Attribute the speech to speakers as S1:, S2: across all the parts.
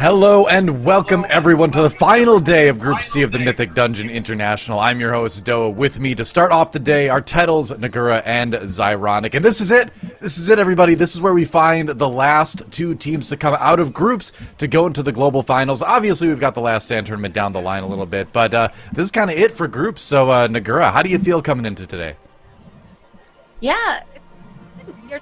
S1: Hello and welcome everyone to the final day of Group C of the Mythic Dungeon International. I'm your host, Doa. With me to start off the day are Tettles, Nagura, and Zyronic. And this is it. This is it, everybody. This is where we find the last two teams to come out of groups to go into the global finals. Obviously, we've got the last stand tournament down the line a little bit, but this is kind of it for groups. So, Nagura, how do you feel coming into today?
S2: Yeah, it's weird.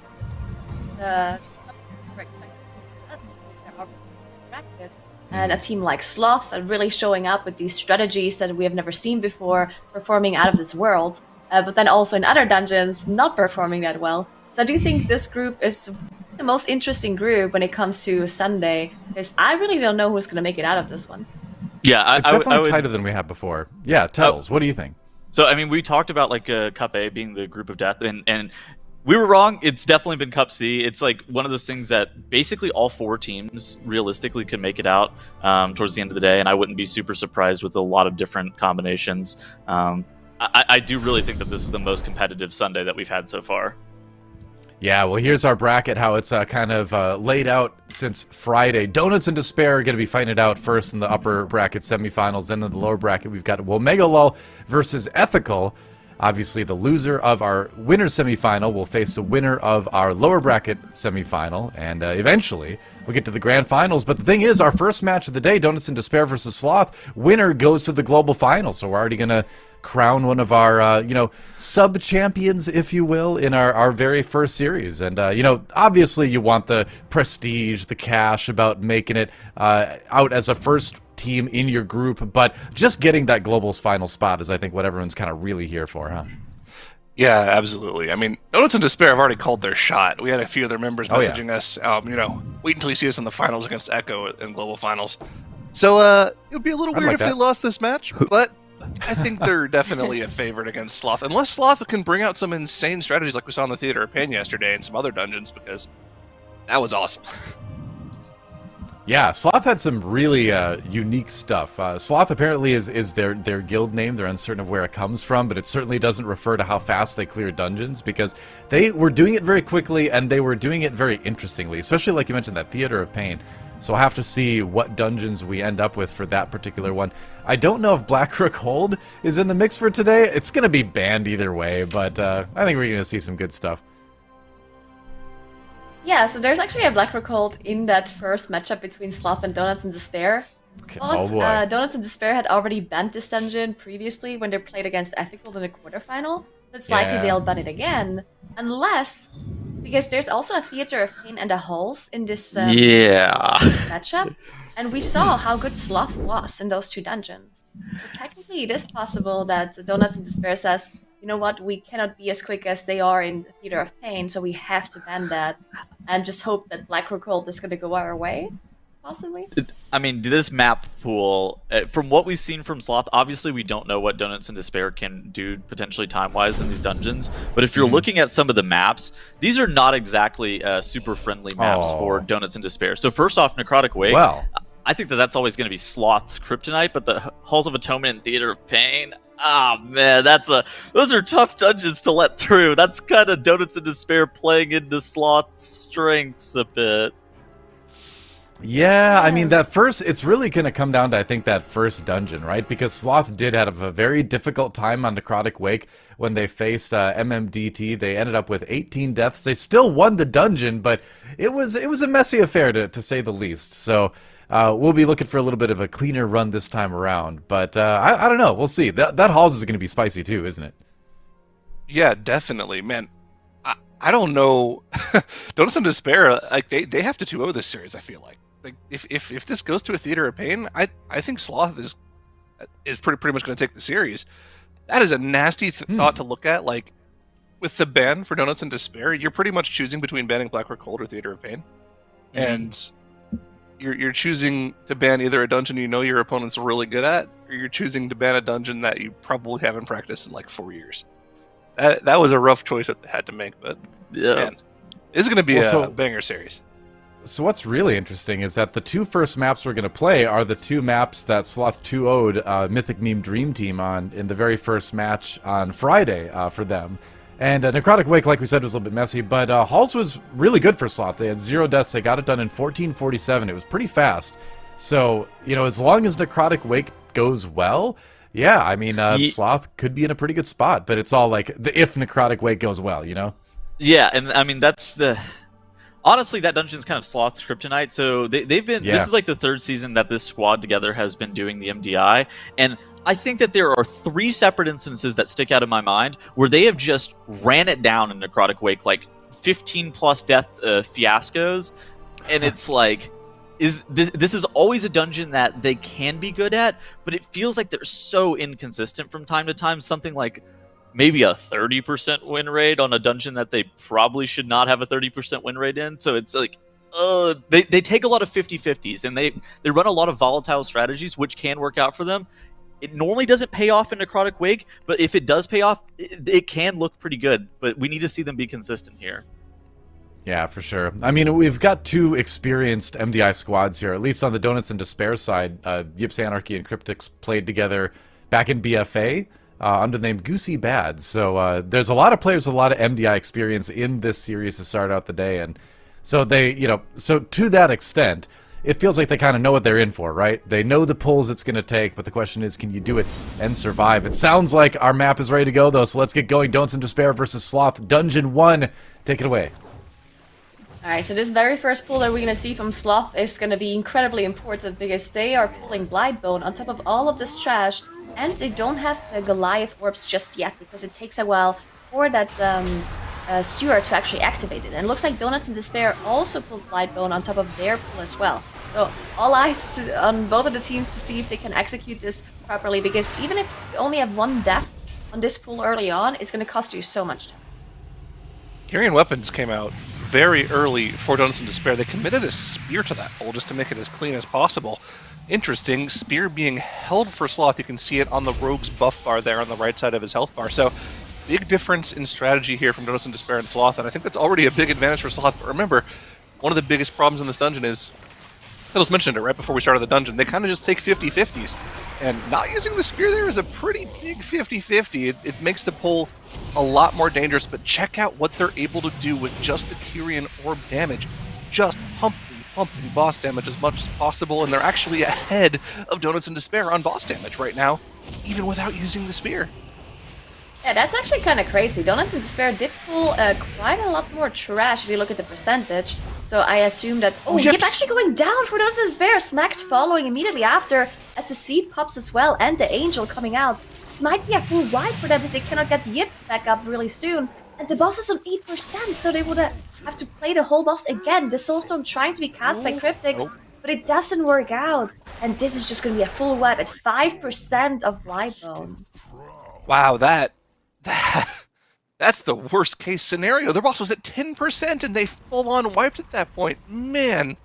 S2: And a team like Sloth are really showing up with these strategies that we have never seen before, performing out of this world, but then also in other dungeons not performing that well. So I do think this group is the most interesting group when it comes to Sunday, because I really don't know who's going to make it out of this one.
S3: Yeah,
S1: It's definitely tighter than we had before. Yeah, Tettles, what do you think?
S3: So, I mean, we talked about like Cup A being the group of death, and we were wrong. It's definitely been Cup C. It's like one of those things that basically all four teams realistically can make it out towards the end of the day, and I wouldn't be super surprised with a lot of different combinations. I do really think that this is the most competitive Sunday that we've had so far.
S1: Yeah, well, here's our bracket, how it's kind of laid out since Friday. Donuts and Despair are going to be fighting it out first in the upper bracket semifinals. Then in the lower bracket, we've got Womegalol versus Ethical. Obviously, the loser of our winner semifinal will face the winner of our lower bracket semifinal, and eventually we'll get to the grand finals. But the thing is, our first match of the day, Donuts and Despair versus Sloth, winner goes to the global final. So we're already going to crown one of our, sub-champions, if you will, in our very first series. And, obviously you want the prestige, the cash about making it out as a first team in your group, but just getting that global's final spot is, I think, what everyone's kind of really here for, huh?
S4: Yeah, absolutely. I mean, Donuts and Despair have already called their shot. We had a few of their members messaging us, wait until you see us in the finals against Echo in global finals. So, it would be a little weird if they lost this match, but I think they're definitely a favorite against Sloth, unless Sloth can bring out some insane strategies like we saw in the Theater of Pain yesterday and some other dungeons, because that was awesome.
S1: Yeah, Sloth had some really unique stuff. Sloth apparently is their guild name. They're uncertain of where it comes from, but it certainly doesn't refer to how fast they clear dungeons, because they were doing it very quickly and they were doing it very interestingly, especially like you mentioned, that Theater of Pain. So we'll have to see what dungeons we end up with for that particular one. I don't know if Blackrook Hold is in the mix for today. It's going to be banned either way, but I think we're going to see some good stuff.
S2: Yeah, so there's actually a Blackrook Hold in that first matchup between Sloth and Donuts and Despair.
S1: Okay.
S2: But,
S1: Oh boy.
S2: Donuts and Despair had already banned this dungeon previously when they played against Ethical in the quarterfinal. It's likely
S1: Yeah.
S2: they'll ban it again, because there's also a Theater of Pain and a Halls in this matchup, and we saw how good Sloth was in those two dungeons. So technically, it is possible that Donuts and Despair says, you know what, we cannot be as quick as they are in the Theater of Pain, so we have to ban that, and just hope that Blackrook Hold is going to go our way. Possibly.
S3: I mean, this map pool, from what we've seen from Sloth, obviously we don't know what Donuts and Despair can do potentially time-wise in these dungeons, but if you're looking at some of the maps, these are not exactly super friendly maps for Donuts and Despair. So first off, Necrotic Wake, I think that's always going to be Sloth's kryptonite, but the Halls of Atonement and Theater of Pain, oh man, those are tough dungeons to let through. That's kind of Donuts and Despair playing into Sloth's strengths a bit.
S1: Yeah, I mean, it's really going to come down to, I think, that first dungeon, right? Because Sloth did have a very difficult time on Necrotic Wake when they faced MMDT. They ended up with 18 deaths. They still won the dungeon, but it was a messy affair, to say the least. So we'll be looking for a little bit of a cleaner run this time around. But I don't know. We'll see. That Halls is going to be spicy too, isn't it?
S4: Yeah, definitely. Man, I don't know. Donuts and Despair, like they have to 2-0 this series, I feel like. Like if this goes to a Theater of Pain, I think Sloth is pretty much going to take the series. That is a nasty thought to look at. Like with the ban for Donuts and Despair, you're pretty much choosing between banning Blackrook Hold or Theater of Pain, and you're choosing to ban either a dungeon you know your opponent's really good at, or you're choosing to ban a dungeon that you probably haven't practiced in like 4 years. That was a rough choice that they had to make, but man, this is going to be a banger series.
S1: So what's really interesting is that the two first maps we're going to play are the two maps that Sloth 2-0'd Mythic Meme Dream Team on in the very first match on Friday for them. And Necrotic Wake, like we said, was a little bit messy, but Halls was really good for Sloth. They had 0 deaths. They got it done in 14:47. It was pretty fast. So, as long as Necrotic Wake goes well, yeah, I mean, Sloth could be in a pretty good spot, but it's all like if Necrotic Wake goes well,
S3: Yeah, and I mean, honestly, that dungeon's kind of Sloth's kryptonite. So they've been.
S1: Yeah.
S3: This is like the third season that this squad together has been doing the MDI, and I think that there are 3 separate instances that stick out in my mind where they have just ran it down in Necrotic Wake, like 15 plus death fiascos, and it's like, this is always a dungeon that they can be good at, but it feels like they're so inconsistent from time to time. Something like maybe a 30% win rate on a dungeon that they probably should not have a 30% win rate in. So it's like, they take a lot of 50-50s, and they run a lot of volatile strategies, which can work out for them. It normally doesn't pay off in Necrotic Wake, but if it does pay off, it can look pretty good. But we need to see them be consistent here.
S1: Yeah, for sure. I mean, we've got 2 experienced MDI squads here, at least on the Donuts and Despair side. Yips Anarchy and Cryptix played together back in BFA under the name Goosey Bad. So there's a lot of players with a lot of MDI experience in this series to start out the day. And so so to that extent, it feels like they kind of know what they're in for, right? They know the pulls it's going to take, but the question is, can you do it and survive? It sounds like our map is ready to go, though, so let's get going. Donuts and Despair versus Sloth, Dungeon 1. Take it away.
S2: Alright, so this very first pull that we're going to see from Sloth is going to be incredibly important because they are pulling Blightbone on top of all of this trash, and they don't have the Goliath orbs just yet because it takes a while for that Steward to actually activate it. And it looks like Donuts and Despair also pulled Blightbone on top of their pull as well. So all eyes on both of the teams to see if they can execute this properly, because even if you only have 1 death on this pull early on, it's going to cost you so much time.
S4: Kyrian Weapons came out very early for Donuts and Despair. They committed a spear to that pull just to make it as clean as possible. Interesting, spear being held for Sloth. You can see it on the Rogue's buff bar there on the right side of his health bar. So big difference in strategy here from Donuts and Despair and Sloth, and I think that's already a big advantage for Sloth. But remember, one of the biggest problems in this dungeon is, Fiddles mentioned it right before we started the dungeon, they kind of just take 50-50s. And not using the spear there is a pretty big 50-50. It makes the pull a lot more dangerous, but check out what they're able to do with just the Kyrian orb damage. Just pumping boss damage as much as possible, and they're actually ahead of Donuts and Despair on boss damage right now, even without using the spear.
S2: Yeah, that's actually kind of crazy. Donuts and Despair did pull quite a lot more trash if you look at the percentage. So I assume that... Oh, Yip actually going down for Donuts and Despair. Smacked following immediately after as the seed pops as well and the angel coming out. This might be a full wipe for them if they cannot get the Yip back up really soon. And the boss is on 8%, so they would have to play the whole boss again. The Soulstone trying to be cast by Cryptix, but it doesn't work out. And this is just going to be a full wipe at 5% of Blightbone.
S4: Wow, that's the worst case scenario. Their boss was at 10% and they full on wiped at that point. Man.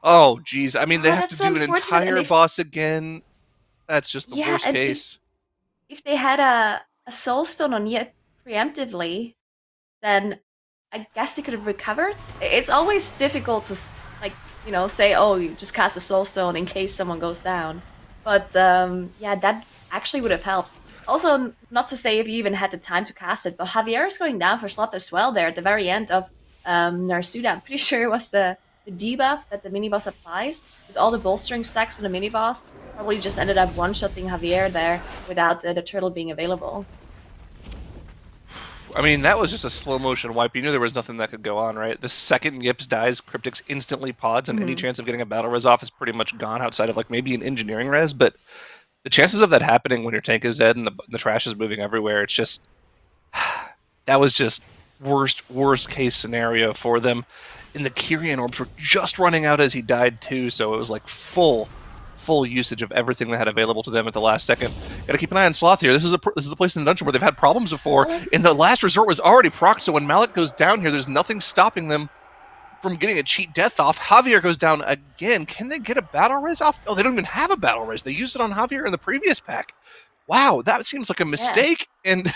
S4: Oh, geez. I mean, they have to do an entire boss again. That's just the worst case.
S2: If they had a Soulstone on Yip preemptively, then I guess they could have recovered. It's always difficult to, say, oh, you just cast a Soulstone in case someone goes down. But, yeah, that actually would have helped. Also, not to say if you even had the time to cast it, but Javier is going down for Sloth as well there at the very end of Narsuda. I'm pretty sure it was the debuff that the mini-boss applies. With all the bolstering stacks on the mini-boss, probably just ended up one-shotting Javier there without the turtle being available.
S4: I mean, that was just a slow-motion wipe. You knew there was nothing that could go on, right? The second Yips dies, Cryptix instantly pods, and any chance of getting a battle res off is pretty much gone outside of maybe an engineering res, but the chances of that happening when your tank is dead and the trash is moving everywhere, it's just... that was just worst case scenario for them. And the Kyrian orbs were just running out as he died too, so it was full usage of everything they had available to them at the last second. Got to keep an eye on Sloth here. This is a place in the dungeon where they've had problems before, and the last resort was already procced, so when Malik goes down here, there's nothing stopping them from getting a cheat death off. Javier goes down again. Can they get a battle res off? Oh, they don't even have a battle res. They used it on Javier in the previous pack. Wow, that seems like a mistake, and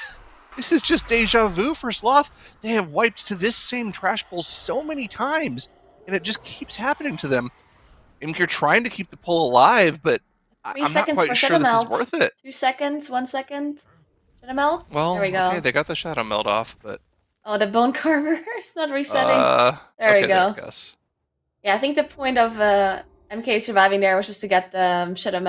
S4: this is just deja vu for Sloth. They have wiped to this same trash pull so many times, and it just keeps happening to them. And you're trying to keep the pull alive, but I'm not quite sure this is worth it.
S2: 2 seconds, 1 second. Shadow Melt?
S4: Well,
S2: there we go.
S4: Okay, they got the Shadow Melt off, but...
S2: Oh, the Bone Carver is not resetting. There we go.
S4: There, I guess.
S2: Yeah, I think the point of MK surviving there was just to get the Shadow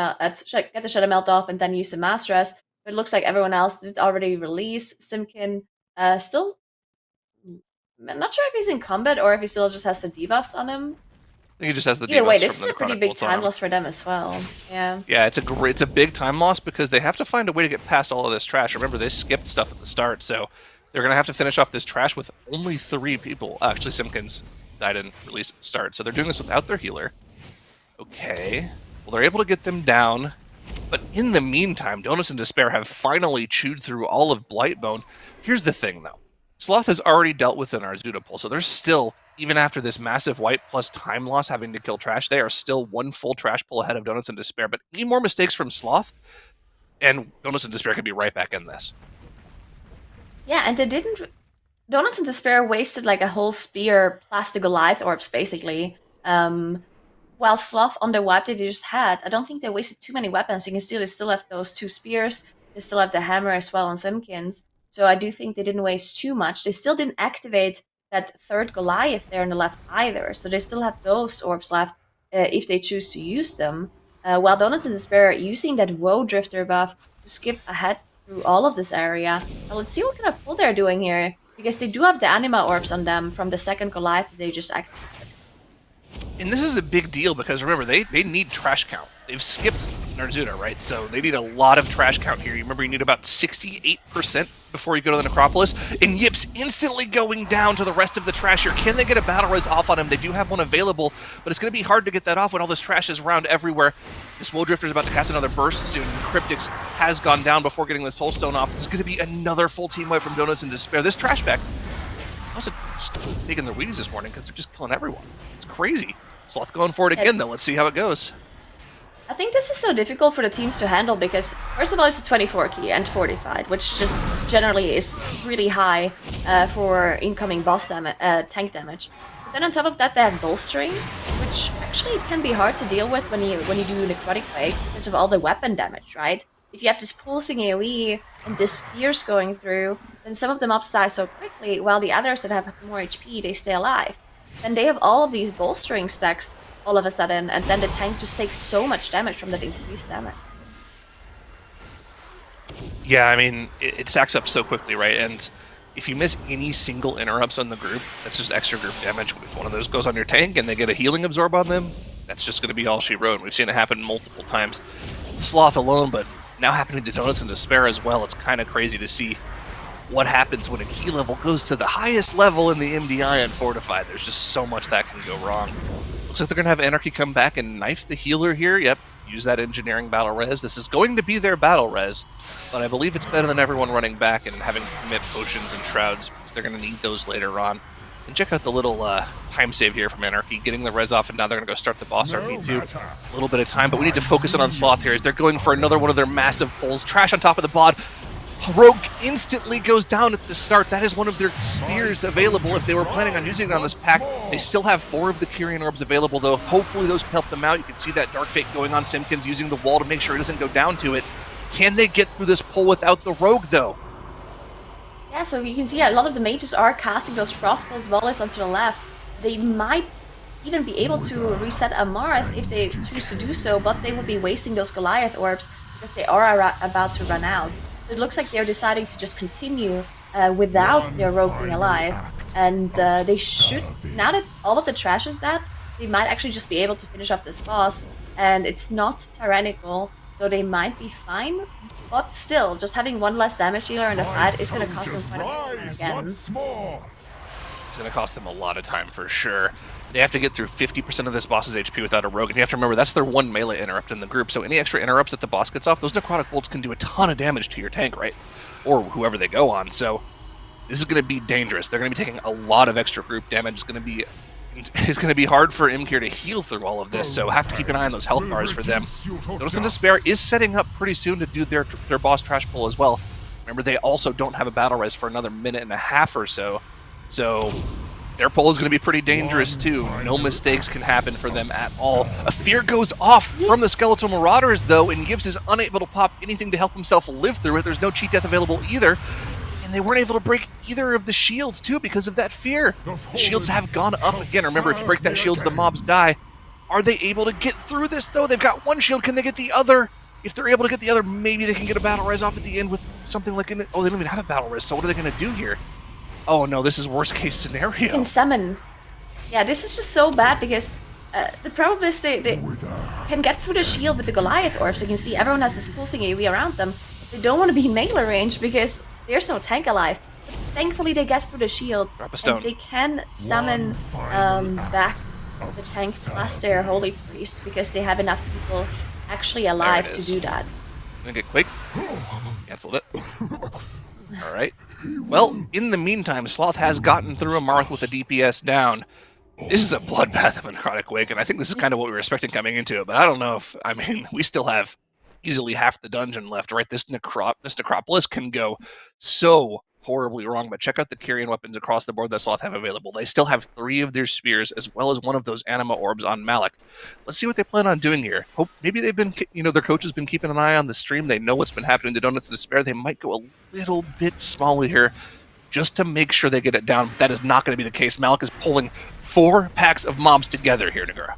S2: Melt off and then use the Mass Res. But it looks like everyone else did already release. Simkin still... I'm not sure if he's in combat or if he still just has the debuffs on him.
S4: I think he just has the debuffs.
S2: Either way, this
S4: from
S2: is
S4: the
S2: a pretty
S4: Necrotic
S2: big
S4: Bolts on
S2: time
S4: him.
S2: loss for them as well. Yeah.
S4: Yeah, it's a big time loss because they have to find a way to get past all of this trash. Remember, they skipped stuff at the start, so they're going to have to finish off this trash with only 3 people. Actually, Simkins died and released at the start, so they're doing this without their healer. Okay. Well, they're able to get them down, but in the meantime, Donuts and Despair have finally chewed through all of Blightbone. Here's the thing, though. Sloth has already dealt with an Arzuda pull, so there's still, even after this massive wipe plus time loss having to kill trash, they are still 1 full trash pull ahead of Donuts and Despair. But any more mistakes from Sloth, and Donuts and Despair could be right back in this.
S2: Yeah, and they didn't... Donuts and Despair wasted like a whole spear plastic Goliath orbs, basically. While Sloth on the wipe that they just had, I don't think they wasted too many weapons. You can see they still have those 2 spears. They still have the hammer as well on Simkins. So I do think they didn't waste too much. They still didn't activate that 3rd Goliath there on the left either. So they still have those orbs left if they choose to use them. While Donuts and Despair are using that Woe Drifter buff to skip ahead through all of this area. Now let's see what kind of pull they're doing here. Because they do have the Anima orbs on them from the 2nd Goliath that they just activated.
S4: And this is a big deal because remember, they need trash count. They've skipped Narzuda, right? So they need a lot of trash count here. You remember you need about 68% before you go to the Necropolis. And Yips instantly going down to the rest of the trash here. Can they get a Battle Res off on him? They do have one available, but it's going to be hard to get that off when all this trash is around everywhere. This Woe Drifter is about to cast another burst soon. Cryptix has gone down before getting the Soul Stone off. This is going to be another full team wipe from Donuts and Despair. This trash back also just taking their Wheaties this morning because they're just killing everyone. It's crazy. Sloth going for it again, though. Let's see how it goes.
S2: I think this is so difficult for the teams to handle because, first of all, it's a 24 key and fortified, which just generally is really high for incoming boss tank damage. But then on top of that, they have bolstering, which actually can be hard to deal with when you do Necrotic Quake because of all the weapon damage, right? If you have this pulsing AoE and this spears going through, then some of the mobs die so quickly, while the others that have more HP, they stay alive. And they have all of these bolstering stacks all of a sudden, and then the tank just takes so much damage from that increased damage.
S4: Yeah, I mean, it stacks up so quickly, right? And if you miss any single interrupts on the group, that's just extra group damage. If one of those goes on your tank and they get a healing absorb on them, that's just going to be all she wrote. We've seen it happen multiple times. Sloth alone, but now happening to Donuts and Despair as well. It's kind of crazy to see what happens when a key level goes to the highest level in the MDI on Fortified. There's just so much that can go wrong. Looks like they're going to have Anarchy come back and knife the healer here. Yep, use that engineering battle res. This is going to be their battle res, but I believe it's better than everyone running back and having to commit potions and shrouds because they're going to need those later on. And check out the little time save here from Anarchy, getting the res off, and now they're going to go start the boss RP2. A little bit of time, but we need to focus in on Sloth here as they're going for another one of their massive pulls. Trash on top of the bod. Rogue instantly goes down at the start. That is one of their spears available if they were planning on using it on this pack. They still have 4 of the Kyrian Orbs available, though. Hopefully those can help them out. You can see that Dark Fate going on Simkins, using the wall to make sure he doesn't go down to it. Can they get through this pull without the Rogue, though?
S2: Yeah, so you can see a lot of the mages are casting those Frost Pulse Volleys onto the left. They might even be able to reset a Marth if they choose to do so, but they would be wasting those Goliath Orbs because they are about to run out. It looks like they're deciding to just continue without their Rogue being alive, and they should, now that all of the trash is dead, they might actually just be able to finish off this boss, and it's not tyrannical, so they might be fine, but still, just having one less damage dealer in the fight is going to cost them quite a bit of time again.
S4: It's going to cost them a lot of time for sure. They have to get through 50% of this boss's HP without a Rogue, and you have to remember that's their 1 melee interrupt in the group, so any extra interrupts that the boss gets off, those Necrotic Bolts can do a ton of damage to your tank, right? Or whoever they go on, so this is going to be dangerous. They're going to be taking a lot of extra group damage. It's going to be hard for Imkir to heal through all of this, so have to keep an eye on those health bars for them. Donuts and Despair is setting up pretty soon to do their boss trash pull as well. Remember, they also don't have a battle res for another minute and a half or so, so their pull is going to be pretty dangerous too. No mistakes can happen for them at all. A fear goes off from the Skeletal Marauders though, and Gibbs is unable to pop anything to help himself live through it. There's no cheat death available either. And they weren't able to break either of the shields too because of that fear. The shields have gone up again. Remember, if you break that shields, the mobs die. Are they able to get through this, though? They've got one shield. Can they get the other? If they're able to get the other, maybe they can get a battle res off at the end with something like... Oh, they don't even have a battle res, so what are they going to do here? Oh, no, this is worst-case scenario.
S2: You can summon. Yeah, this is just so bad because the problem is they can get through the shield with the Goliath orbs. You can see everyone has this pulsing AoE around them. They don't want to be in melee range because there's no tank alive. But thankfully, they get through the shield.
S4: Drop a stone.
S2: And they can summon back the tank plus their Holy Priest because they have enough people actually alive to do that.
S4: Gonna get Quake. Cancelled it. Alright. Well, in the meantime, Sloth has gotten through a Marth with a DPS down. This is a bloodbath of a Necrotic Wake, and I think this is kind of what we were expecting coming into it, but I don't know if... I mean, we still have easily half the dungeon left, right? This Necropolis can go so horribly wrong, but check out the Kyrian weapons across the board that Sloth have available. They still have 3 of their spears, as well as one of those Anima orbs on Malik. Let's see what they plan on doing here. Hope maybe they've been, their coach has been keeping an eye on the stream. They know what's been happening to Donuts of Despair. They might go a little bit smaller here, just to make sure they get it down. But that is not going to be the case. Malik is pulling 4 packs of mobs together here, Nagura.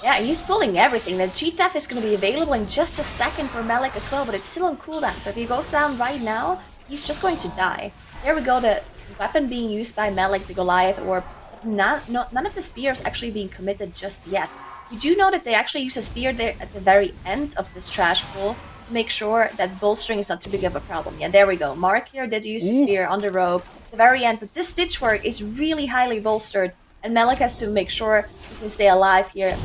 S2: Yeah, he's pulling everything. The cheat death is going to be available in just a second for Malik as well, but it's still on cooldown. So if he goes down right now, he's just going to die. There we go, the weapon being used by Malik, the Goliath orb. None of the spears actually being committed just yet. You do know that they actually use a spear there at the very end of this trash pool to make sure that bolstering is not too big of a problem. Yeah, there we go. Mark here did use the spear on the rope at the very end, but this stitch work is really highly bolstered, and Malik has to make sure he can stay alive here.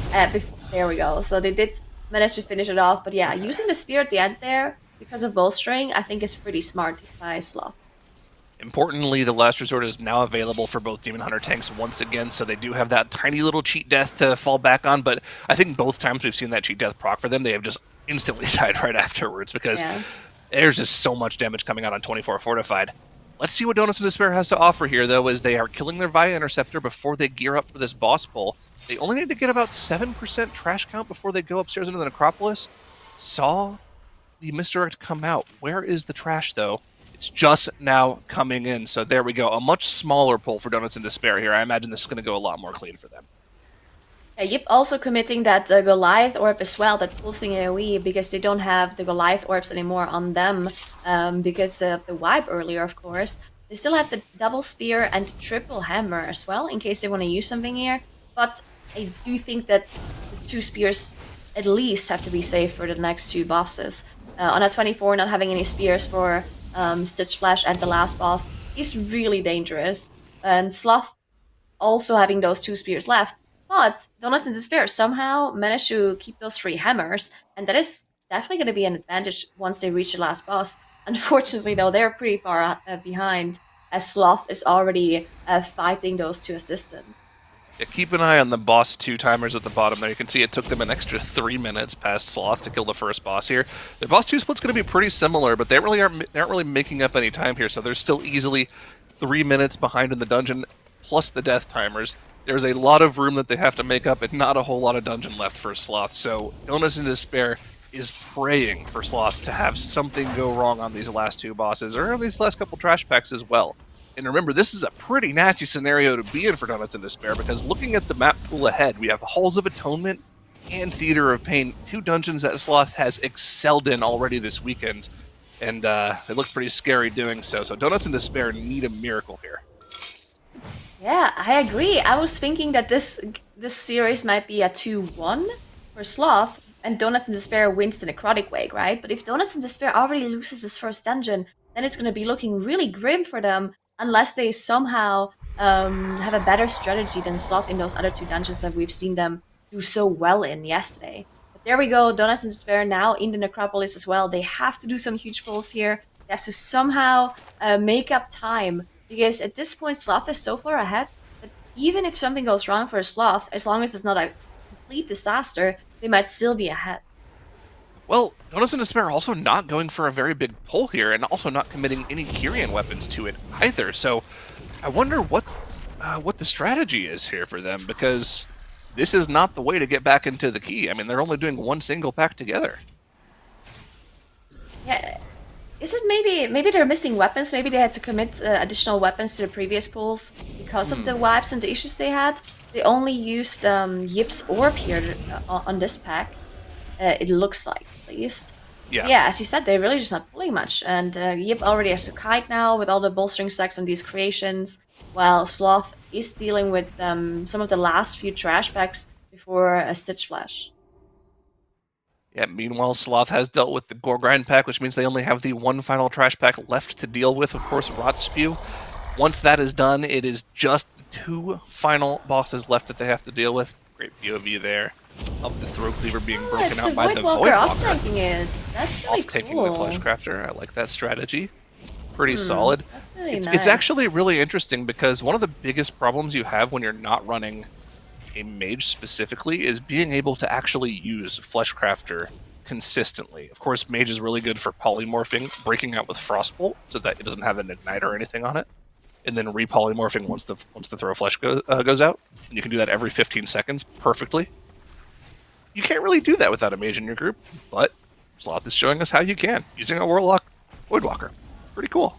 S2: There we go. So they did manage to finish it off, but yeah, using the spear at the end there, because of bolstering, I think is pretty smart by Sloth.
S4: Importantly, the Last Resort is now available for both Demon Hunter tanks once again, so they do have that tiny little cheat death to fall back on, but I think both times we've seen that cheat death proc for them, they have just instantly died right afterwards, because there's just so much damage coming out on 24 Fortified. Let's see what Donuts of Despair has to offer here, though, as they are killing their Via Interceptor before they gear up for this boss pull. They only need to get about 7% trash count before they go upstairs into the Necropolis. Saw the misdirect come out. Where is the trash, though? It's just now coming in, so there we go. A much smaller pull for Donuts in Despair here. I imagine this is going to go a lot more clean for them.
S2: Yeah, Yip also committing that Goliath orb as well, that pulsing AoE, because they don't have the Goliath orbs anymore on them, because of the wipe earlier, of course. They still have the double spear and triple hammer as well, in case they want to use something here. But I do think that the 2 spears at least have to be safe for the next 2 bosses. On a 24, not having any spears for Stitch Flash and the last boss is really dangerous. And Sloth also having those 2 spears left. But Donuts in Despair somehow managed to keep those 3 hammers, and that is definitely going to be an advantage once they reach the last boss. Unfortunately, though, they're pretty far behind, as Sloth is already fighting those 2 assistants.
S4: Yeah, keep an eye on the boss 2 timers at the bottom there. You can see it took them an extra 3 minutes past Sloth to kill the first boss here. The boss 2 split's going to be pretty similar, but they aren't really making up any time here, so they're still easily 3 minutes behind in the dungeon, plus the death timers. There's a lot of room that they have to make up, and not a whole lot of dungeon left for Sloth, so Donuts in Despair is praying for Sloth to have something go wrong on these last 2 bosses, or on these last couple trash packs as well. And remember, this is a pretty nasty scenario to be in for Donuts in Despair, because looking at the map pool ahead, we have Halls of Atonement and Theater of Pain, 2 dungeons that Sloth has excelled in already this weekend, and they look pretty scary doing so. So Donuts in Despair need a miracle here.
S2: Yeah, I agree. I was thinking that this series might be a 2-1 for Sloth, and Donuts in Despair wins the Necrotic Wake, right? But if Donuts in Despair already loses his first dungeon, then it's going to be looking really grim for them, unless they somehow have a better strategy than Sloth in those other 2 dungeons that we've seen them do so well in yesterday. But there we go, Donuts in Despair now in the Necropolis as well. They have to do some huge pulls here. They have to somehow make up time, because at this point Sloth is so far ahead that even if something goes wrong for a Sloth, as long as it's not a complete disaster, they might still be ahead.
S4: Well, Donuts in Despair also not going for a very big pull here, and also not committing any Kyrian weapons to it either. So I wonder what the strategy is here for them, because this is not the way to get back into the key. I mean, they're only doing 1 single pack together.
S2: Yeah, Is it maybe they're missing weapons? Maybe they had to commit additional weapons to the previous pools because of the wipes and the issues they had. They only used Yip's orb here on this pack. It looks like, at least. Yeah, as you said, they're really just not pulling much. And Yip already has to kite now with all the bolstering stacks on these creations, while Sloth is dealing with some of the last few trash packs before a Stitch Flash.
S4: Yeah, meanwhile, Sloth has dealt with the Gore Grind pack, which means they only have the one final trash pack left to deal with, of course, Rot Spew. Once that is done, it is just 2 final bosses left that they have to deal with. Great view of you there. Of the Throw Cleaver being broken out by the Voidwalker.
S2: Off-tanking it. That's really
S4: Off-tanking
S2: cool.
S4: the Flesh Crafter. I like that strategy. Pretty solid.
S2: That's really
S4: It's
S2: nice.
S4: actually really interesting because one of the biggest problems you have when you're not running a mage specifically is being able to actually use Flesh Crafter consistently. Of course, mage is really good for polymorphing, breaking out with Frostbolt so that it doesn't have an igniter or anything on it, and then repolymorphing once the Throw Flesh goes out. And you can do that every 15 seconds perfectly. You can't really do that without a mage in your group, but Sloth is showing us how you can using a Warlock Voidwalker. Pretty cool.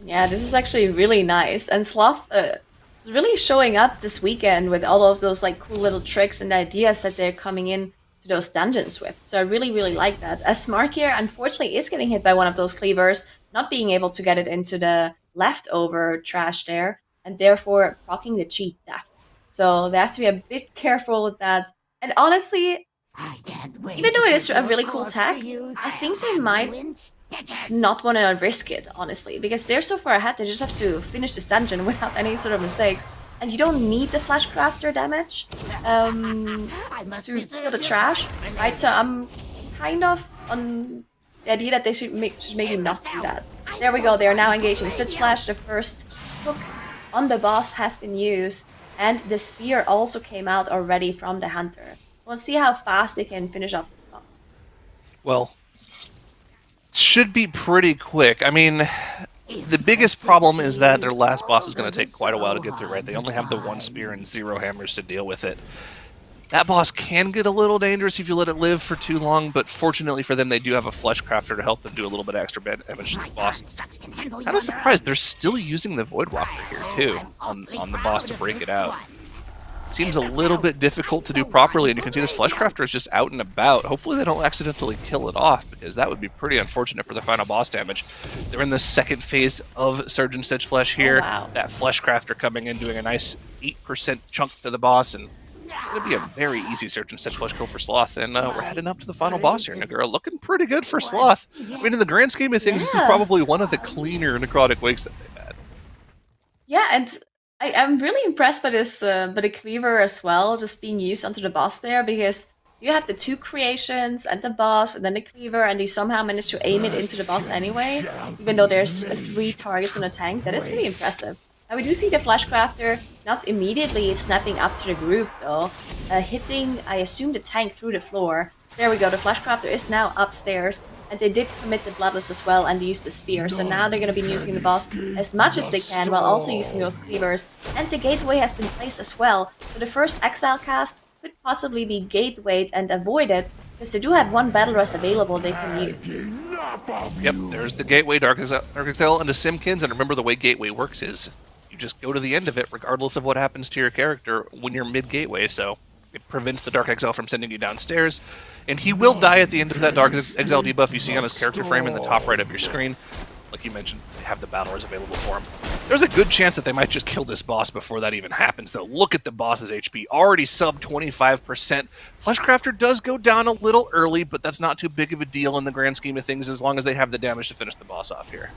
S2: Yeah, this is actually really nice. And Sloth is really showing up this weekend with all of those like cool little tricks and ideas that they're coming in to those dungeons with. So I really, really like that. As Mark here, unfortunately, is getting hit by one of those cleavers, not being able to get it into the leftover trash there, and therefore proccing the cheat death. So they have to be a bit careful with that. And honestly, even though it is a really cool tech, I think they might just not want to risk it, honestly, because they're so far ahead, they just have to finish this dungeon without any sort of mistakes. And you don't need the Flash Crafter damage to kill the trash, right? So I'm kind of on the idea that they should maybe not do that. There we go, they are now engaging Stitch Flash. The first hook on the boss has been used, and the spear also came out already from the Hunter. Let's see how fast they can finish off this boss.
S4: Well, should be pretty quick. I mean, the biggest problem is that their last boss is going to take quite a while to get through, right? They only have the 1 spear and 0 hammers to deal with it. That boss can get a little dangerous if you let it live for too long, but fortunately for them, they do have a Flesh Crafter to help them do a little bit of extra damage to the boss. Kind of surprised they're still using the Voidwalker here, too, on the boss to break it out. Seems a little bit difficult to do properly, and you can see this Flesh Crafter is just out and about. Hopefully they don't accidentally kill it off, because that would be pretty unfortunate for the final boss damage. They're in the second phase of Surgeon Stitch Flesh here.
S2: Oh, wow.
S4: That Flesh Crafter coming in, doing a nice 8% chunk to the boss, and it's going to be a very easy Surgeon Stitch Flesh kill for Sloth, and we're heading up to the final boss here, Nagura. Looking pretty good for Sloth. I mean, in the grand scheme of things, this is probably one of the cleaner Necrotic Wakes that they've had.
S2: Yeah, and I'm really impressed by this, by the cleaver as well, just being used onto the boss there, because you have the 2 creations and the boss and then the cleaver, and you somehow manage to aim it into the boss anyway, even though there's 3 targets on a tank. That is pretty impressive. And we do see the Flesh Crafter not immediately snapping up to the group, though, hitting, I assume, the tank through the floor. There we go, the Flesh Crafter is now upstairs, and they did commit the Bloodless as well and use the spear, so now they're going to be nuking the boss as much as they can while also using those cleavers. And the Gateway has been placed as well, so the first Exile cast could possibly be Gatewayed and avoided, because they do have 1 Battle Rest available they can use.
S4: Yep, there's the Gateway, Dark Exile, and the Simkins, and remember the way Gateway works is you just go to the end of it regardless of what happens to your character when you're mid-Gateway, so it prevents the Dark Exile from sending you downstairs. And he will die at the end of that Dark Exile debuff you see on his character frame in the top right of your screen. Like you mentioned, they have the Battle Res available for him. There's a good chance that they might just kill this boss before that even happens, though. Look at the boss's HP, already sub 25%. Fleshcrafter does go down a little early, but that's not too big of a deal in the grand scheme of things as long as they have the damage to finish the boss off here.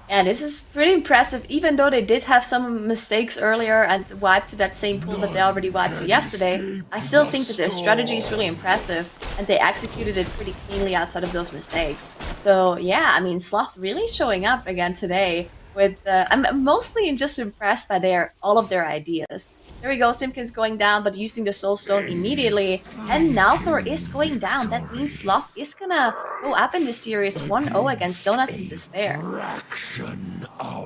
S2: Yeah, this is pretty impressive, even though they did have some mistakes earlier and wiped to that same pool that they already wiped to yesterday. I still think that their strategy is really impressive, and they executed it pretty cleanly outside of those mistakes. So yeah, I mean, Sloth really showing up again today with, I'm mostly just impressed by all of their ideas. There we go, Simpkins going down, but using the Soul Stone immediately. And Nalthor is going down. That means Sloth is gonna go up in the series 1-0 against Donuts in Despair.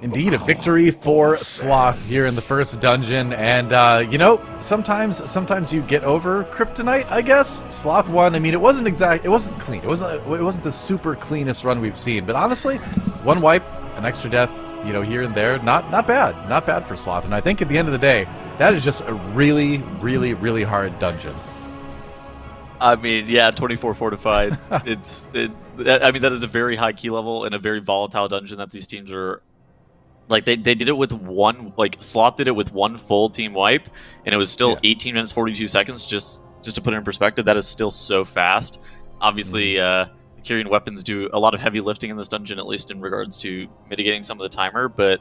S1: Indeed, a victory for Sloth here in the first dungeon, and you know, sometimes you get over Kryptonite, I guess. Sloth won. I mean, it wasn't clean. It wasn't the super cleanest run we've seen, but honestly, one wipe, an extra death, you know, here and there, not bad for Sloth. And I think at the end of the day, that is just a really, really, really hard dungeon.
S3: I mean, yeah, 24 fortified. I mean, that is a very high key level and a very volatile dungeon that these teams are. Like, they did it with one, like, Sloth did it with one full team wipe, and it was still 18 minutes, 42 seconds, just to put it in perspective. That is still so fast. Obviously, the Kyrian weapons do a lot of heavy lifting in this dungeon, at least in regards to mitigating some of the timer, but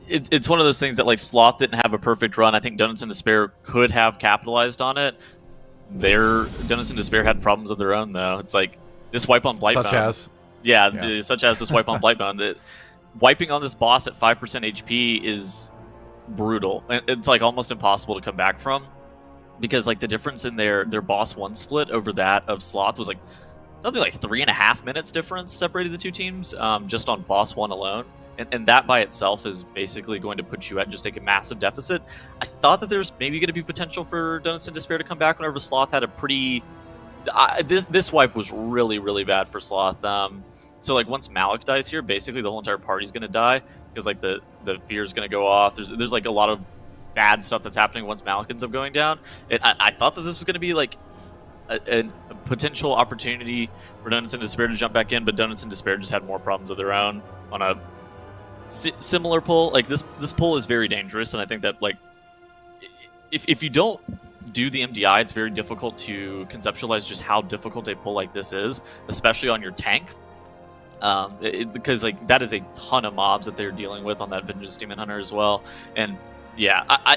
S3: it's one of those things that, like, Sloth didn't have a perfect run. I think Donuts in Despair could have capitalized on it. Donuts in Despair had problems of their own, though. It's like, this wipe on Blightbound. Such as this wipe on Blightbound. Wiping on this boss at 5% HP is brutal. It's like almost impossible to come back from, because like the difference in their boss 1 split over that of Sloth was like something like 3.5 minutes difference separated the two teams, just on boss 1 alone. And that by itself is basically going to put you at just like a massive deficit. I thought that there's maybe going to be potential for Donuts in Despair to come back whenever Sloth had a pretty... this wipe was really, really bad for Sloth. So like once Malik dies here, basically the whole entire party's gonna die, because like the fear's gonna go off. There's like a lot of bad stuff that's happening once Malik ends up going down. And I thought that this was gonna be like a potential opportunity for Donuts in Despair to jump back in, but Donuts in Despair just had more problems of their own on a similar pull. Like this pull is very dangerous, and I think that like if you don't do the MDI, it's very difficult to conceptualize just how difficult a pull like this is, especially on your tank. Because like that is a ton of mobs that they're dealing with on that Vengeance Demon Hunter as well. And yeah,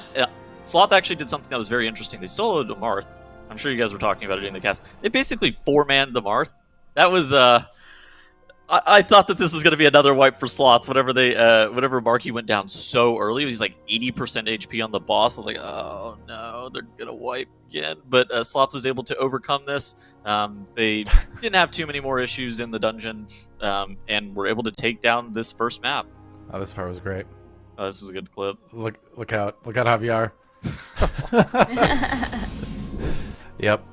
S3: Sloth actually did something that was very interesting. They soloed the Marth. I'm sure you guys were talking about it in the cast. They basically 4-manned the Marth. That was I thought that this was going to be another wipe for Sloth. Whenever Marky went down so early, he's like 80% HP on the boss. I was like, oh no, they're going to wipe again. But Sloth was able to overcome this. They didn't have too many more issues in the dungeon, and were able to take down this first map.
S1: Oh, this part was great.
S3: Oh, this is a good clip.
S1: Look out, Javier. Yep.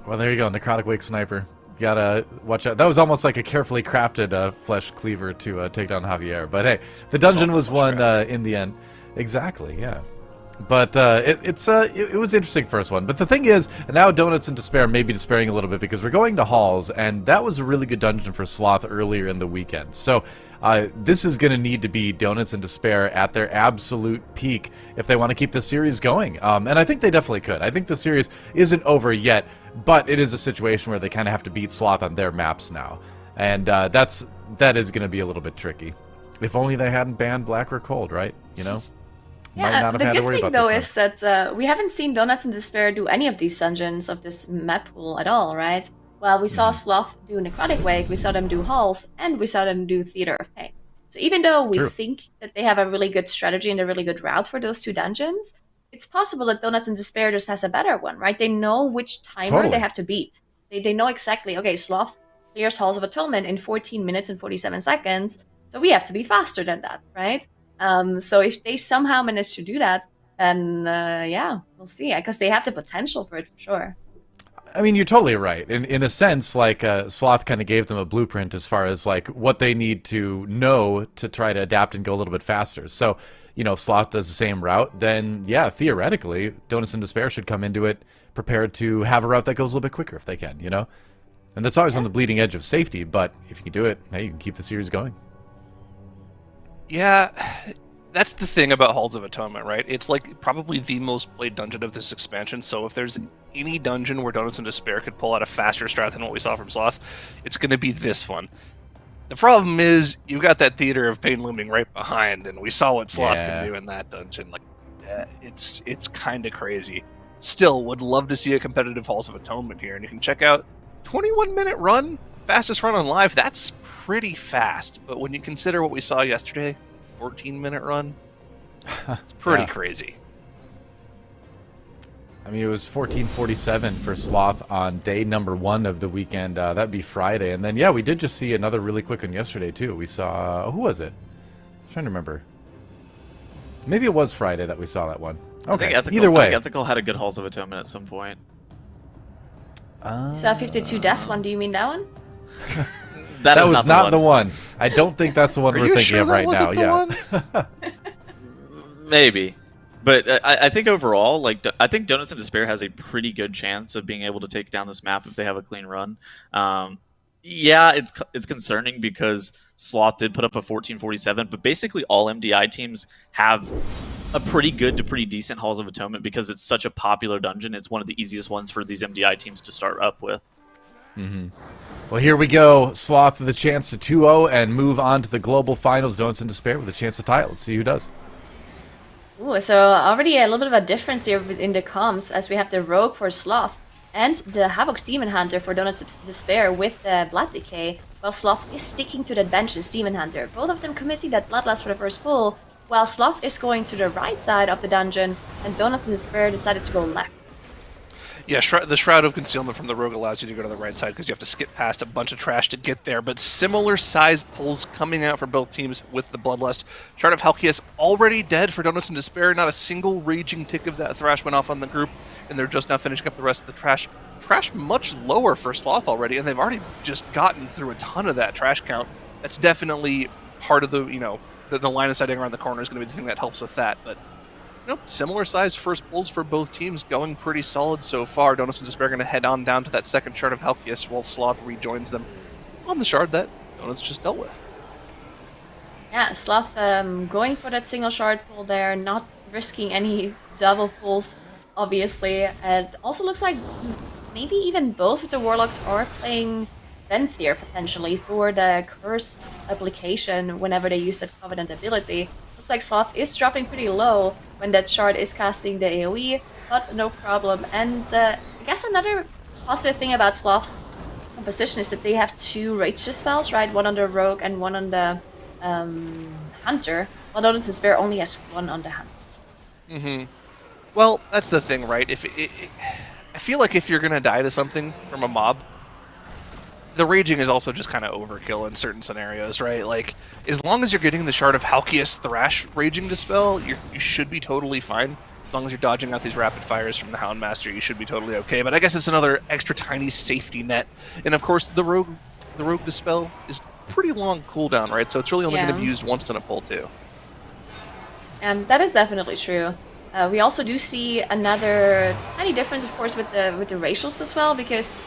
S1: Well, there you go, Necrotic Wake Sniper. You gotta watch out. That was almost like a carefully crafted flesh cleaver to take down Javier. But hey, the dungeon was won in the end. Exactly, yeah. But it was interesting first one. But the thing is, now Donuts in Despair may be despairing a little bit, because we're going to Halls, and that was a really good dungeon for Sloth earlier in the weekend. So this is going to need to be Donuts in Despair at their absolute peak if they want to keep the series going. And I think they definitely could. I think the series isn't over yet, but it is a situation where they kind of have to beat Sloth on their maps now. And that is going to be a little bit tricky. If only they hadn't banned Black or Cold, right? You know?
S2: Yeah, the good thing though is that we haven't seen Donuts in Despair do any of these dungeons of this map pool at all, right? Well, we saw Sloth do Necrotic Wake, we saw them do Halls, and we saw them do Theater of Pain. So even though we think that they have a really good strategy and a really good route for those two dungeons, it's possible that Donuts in Despair just has a better one, right? They know which timer they have to beat. They know exactly, okay, Sloth clears Halls of Atonement in 14 minutes and 47 seconds, so we have to be faster than that, right? So if they somehow manage to do that, then yeah, we'll see. Because they have the potential for it, for sure.
S1: I mean, you're totally right. In a sense, like Sloth kind of gave them a blueprint as far as like what they need to know to try to adapt and go a little bit faster. So, you know, if Sloth does the same route, then yeah, theoretically, Donuts in Despair should come into it prepared to have a route that goes a little bit quicker if they can, you know? And that's always on the bleeding edge of safety, but if you can do it, hey, you can keep the series going.
S4: Yeah, that's the thing about Halls of Atonement, right? It's like probably the most played dungeon of this expansion, so if there's any dungeon where Donuts in Despair could pull out a faster strat than what we saw from Sloth, it's going to be this one. The problem is, you've got that Theater of Pain looming right behind, and we saw what Sloth can do in that dungeon. Like, it's kind of crazy. Still, would love to see a competitive Halls of Atonement here, and you can check out 21-minute run, fastest run on live. That's pretty fast, but when you consider what we saw yesterday, 14-minute run, it's pretty crazy.
S1: I mean, it was 14:47 for Sloth on day number 1 of the weekend. That'd be Friday, and then yeah, we did just see another really quick one yesterday too. We saw who was it? trying to remember. Maybe it was Friday that we saw that one.
S3: I
S1: Okay.
S3: think Ethical,
S1: Either way.
S3: I think Ethical had a good Halls of Atonement at some point.
S2: So 52 Def one, do you mean that one?
S3: That is
S1: was not the one. I don't think that's the one
S4: Are
S1: we're
S4: you
S1: thinking
S4: sure
S1: of
S4: that
S1: right now.
S4: wasn't the
S1: Yeah.
S3: Maybe. But I think overall, like, I think Donuts and Despair has a pretty good chance of being able to take down this map if they have a clean run. Yeah, it's concerning because Sloth did put up a 1447, but basically all MDI teams have a pretty good to pretty decent Halls of Atonement because it's such a popular dungeon. It's one of the easiest ones for these MDI teams to start up with.
S1: Well, here we go. Sloth with a chance to 2-0 and move on to the global finals. Donuts and Despair with a chance to tie it. Let's see who does.
S2: Ooh, so already a little bit of a difference here in the comms, as we have the Rogue for Sloth and the Havoc Demon Hunter for Donuts Despair with the Blood Decay, while Sloth is sticking to that Vengeance Demon Hunter. Both of them committing that Bloodlust for the first pull, while Sloth is going to the right side of the dungeon, and Donuts and Despair decided to go left.
S4: Yeah, the Shroud of Concealment from the Rogue allows you to go to the right side because you have to skip past a bunch of trash to get there, but similar size pulls coming out for both teams with the Bloodlust. Shroud of Halkias already dead for Donuts and Despair, not a single raging tick of that Thrash went off on the group, and they're just now finishing up the rest of the trash. Trash much lower for Sloth already, and they've already just gotten through a ton of that trash count. That's definitely part of the, the line of sighting around the corner is going to be the thing that helps with that, but similar size first pulls for both teams, going pretty solid so far. Donuts and Despair going to head on down to that second shard of Halkias while Sloth rejoins them on the shard that Donuts just dealt with.
S2: Yeah, Sloth going for that single shard pull there, not risking any double pulls, obviously. It also looks like maybe even both of the Warlocks are playing Venthyr potentially for the curse application whenever they use that Covenant ability. Looks like Sloth is dropping pretty low when that shard is casting the AoE, but no problem. And I guess another positive thing about Sloth's composition is that they have two Rage Dispels, right? One on the Rogue and one on the Hunter, while Donuts and Despair only has one on the Hunter.
S4: Well, that's the thing, right? I feel like if you're going to die to something from a mob, the raging is also just kind of overkill in certain scenarios, right? Like, as long as you're getting the Shard of Halkias Thrash Raging Dispel, you should be totally fine. As long as you're dodging out these rapid fires from the Houndmaster, you should be totally okay. But I guess it's another extra tiny safety net. And of course, the Rogue Dispel is pretty long cooldown, right? So it's really only going to be used once in a pull, too.
S2: And that is definitely true. We also do see another tiny difference, of course, with the racials as well, because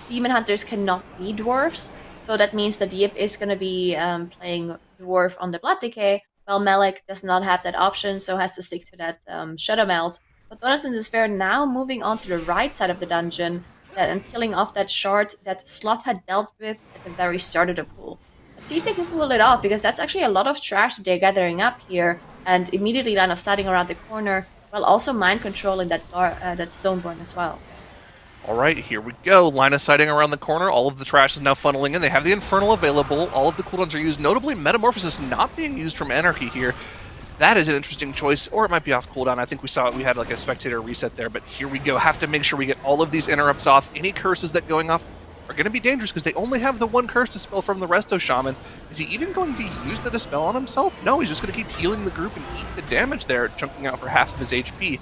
S2: Demon Hunters cannot be dwarves, so that means that Yip is going to be playing dwarf on the Blood Decay, while Malik does not have that option, so has to stick to that Shadow Melt. But Donuts and Despair now moving on to the right side of the dungeon and killing off that shard that Sloth had dealt with at the very start of the pool. Let's see if they can pull it off, because that's actually a lot of trash that they're gathering up here, and immediately line of sighting around the corner, while also mind controlling that Stoneborn as well.
S4: Alright, here we go. Line of sighting around the corner. All of the trash is now funneling in. They have the Infernal available. All of the cooldowns are used. Notably, Metamorphosis not being used from Anarchy here. That is an interesting choice, or it might be off cooldown. I think we saw it. We had like a spectator reset there, but here we go. Have to make sure we get all of these interrupts off. Any curses that going off are going to be dangerous because they only have the one curse dispel from the Resto Shaman. Is he even going to use the dispel on himself? No, he's just going to keep healing the group and eat the damage there, chunking out for half of his HP.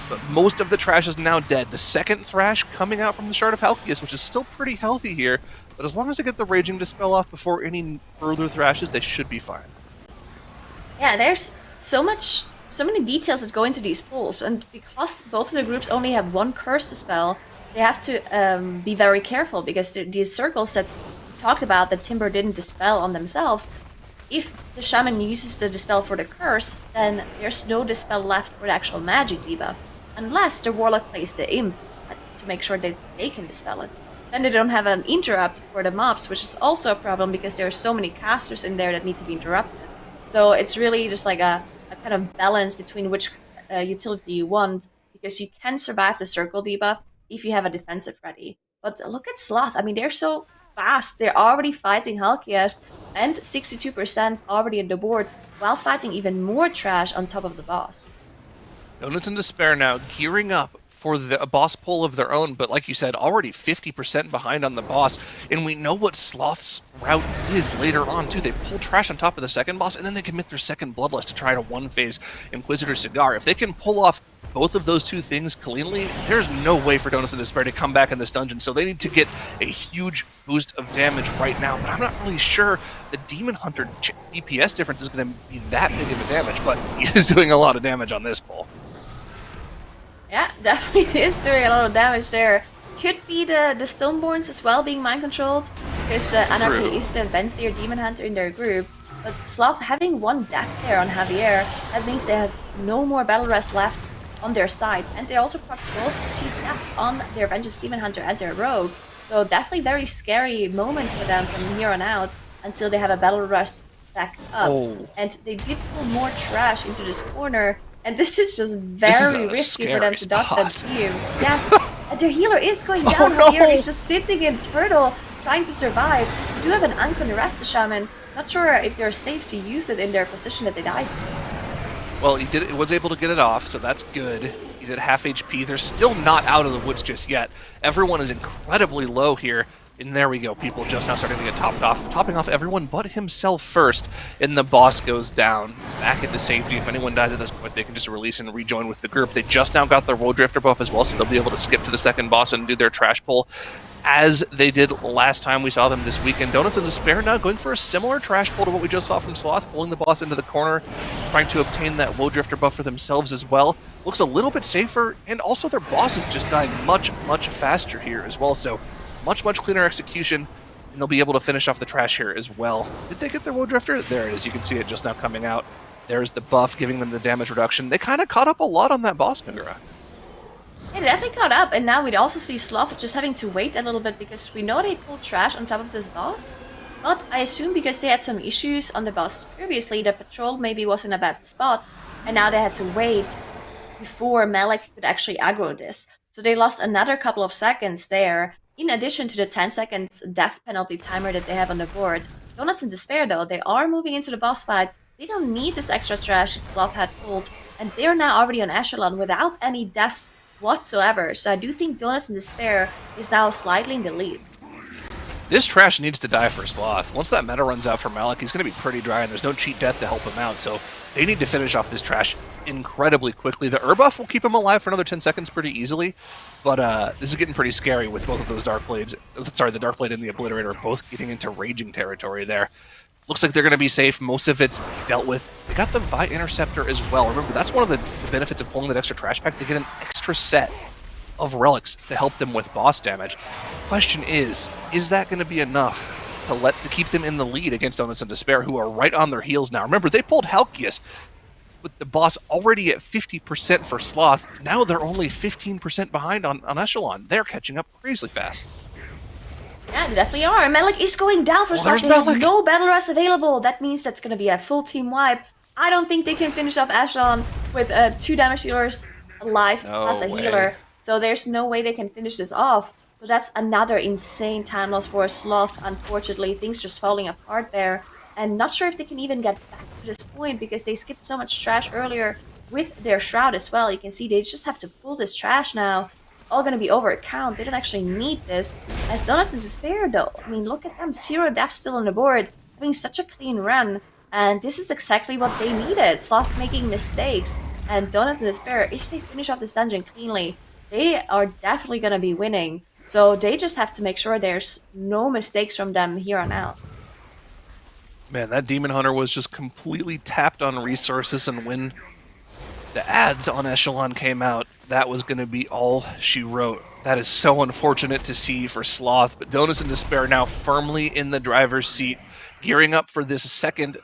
S4: But most of the trash is now dead. The second Thrash coming out from the Shard of Halkias, which is still pretty healthy here. But as long as they get the Raging Dispel off before any further Thrashes, they should be fine.
S2: Yeah, there's so many details that go into these pools, and because both of the groups only have one curse dispel, they have to be very careful, because these circles that we talked about that Timber didn't dispel on themselves, if the Shaman uses the dispel for the curse, then there's no dispel left for the actual magic debuff. Unless the Warlock plays the Imp to make sure that they can dispel it. Then they don't have an interrupt for the mobs, which is also a problem because there are so many casters in there that need to be interrupted. So it's really just like a kind of balance between which utility you want, because you can survive the circle debuff if you have a defensive ready. But look at Sloth, I mean, they're so fast. They're already fighting Halkias, and 62% already on the board, while fighting even more trash on top of the boss.
S4: Donuts and Despair now gearing up for a boss pull of their own, but like you said, already 50% behind on the boss, and we know what Sloth's route is later on too. They pull trash on top of the second boss, and then they commit their second Bloodlust to try to one-phase Inquisitor Cigar. If they can pull off both of those two things cleanly, there's no way for Donuts in Despair to come back in this dungeon, so they need to get a huge boost of damage right now, but I'm not really sure the Demon Hunter DPS difference is going to be that big of a damage, but he is doing a lot of damage on this pull.
S2: Yeah, definitely is doing a lot of damage there. Could be the Stoneborns as well being mind-controlled, because Anarchy is the Venthyr Demon Hunter in their group. But Sloth having one death there on Javier, that means they have no more battle rest left on their side. And they also proc both cheap deaths on their Vengeance Demon Hunter and their Rogue. So definitely very scary moment for them from here on out until they have a battle rest back up. And they did pull more trash into this corner. And this is just very risky for them to dodge that team. Yes, and their healer is going down. Javier is just sitting in Turtle, trying to survive. We do have an Ankh Arrest Shaman. Not sure if they're safe to use it in their position that they died.
S4: Well, he was able to get it off, so that's good. He's at half HP. They're still not out of the woods just yet. Everyone is incredibly low here. And there we go, people just now starting to get topping off everyone but himself first, and the boss goes down, back into safety. If anyone dies at this point, they can just release and rejoin with the group. They just now got their Woe Drifter buff as well, so they'll be able to skip to the second boss and do their trash pull, as they did last time we saw them this weekend. Donuts in Despair now going for a similar trash pull to what we just saw from Sloth, pulling the boss into the corner, trying to obtain that Woe Drifter buff for themselves as well. Looks a little bit safer, and also their boss is just dying much, much faster here as well, so much cleaner execution, and they'll be able to finish off the trash here as well. Did they get their Woe Drifter? There it is. You can see it just now coming out. There's the buff, giving them the damage reduction. They kind of caught up a lot on that boss, Nagura.
S2: Yeah, they definitely caught up, and now we'd also see Sloth just having to wait a little bit because we know they pulled trash on top of this boss. But I assume because they had some issues on the boss previously, the patrol maybe was in a bad spot, and now they had to wait before Malik could actually aggro this. So they lost another couple of seconds there, in addition to the 10 seconds death penalty timer that they have on the board. Donuts in Despair though, they are moving into the boss fight. They don't need this extra trash that Sloth had pulled, and they're now already on Echelon without any deaths whatsoever. So I do think Donuts in Despair is now slightly in the lead.
S4: This trash needs to die for Sloth. Once that meta runs out for Malik, he's going to be pretty dry, and there's no cheat death to help him out, so they need to finish off this trash incredibly quickly. The Urbuff will keep him alive for another 10 seconds pretty easily, but this is getting pretty scary with both of those Dark Blades. Sorry, the Dark Blade and the Obliterator both getting into raging territory there. Looks like they're going to be safe. Most of it's dealt with. They got the Vi Interceptor as well. Remember, that's one of the benefits of pulling that extra trash pack. They get an extra set of relics to help them with boss damage. Question is that going to be enough to keep them in the lead against Donuts in Despair, who are right on their heels now? Remember, they pulled Halkias with the boss already at 50% for Sloth. Now they're only 15% behind on Echelon. They're catching up crazily fast.
S2: Yeah, they definitely are. And Malik is going down for Sloth. They have no battle rest available. That means that's going to be a full team wipe. I don't think they can finish off Echelon with 2 damage dealers alive plus a healer. So there's no way they can finish this off. So that's another insane time loss for Sloth, unfortunately. Things just falling apart there. And not sure if they can even get back to this point because they skipped so much trash earlier with their Shroud as well. You can see they just have to pull this trash now. It's all going to be over a count. They don't actually need this. As Donuts in Despair though, I mean, look at them. 0 deaths still on the board. Having such a clean run. And this is exactly what they needed. Sloth making mistakes. And Donuts in Despair, if they finish off this dungeon cleanly, they are definitely going to be winning. So they just have to make sure there's no mistakes from them here on out.
S4: Man, that Demon Hunter was just completely tapped on resources, and when the ads on Echelon came out, that was going to be all she wrote. That is so unfortunate to see for Sloth, but Donuts in Despair now firmly in the driver's seat, gearing up for this second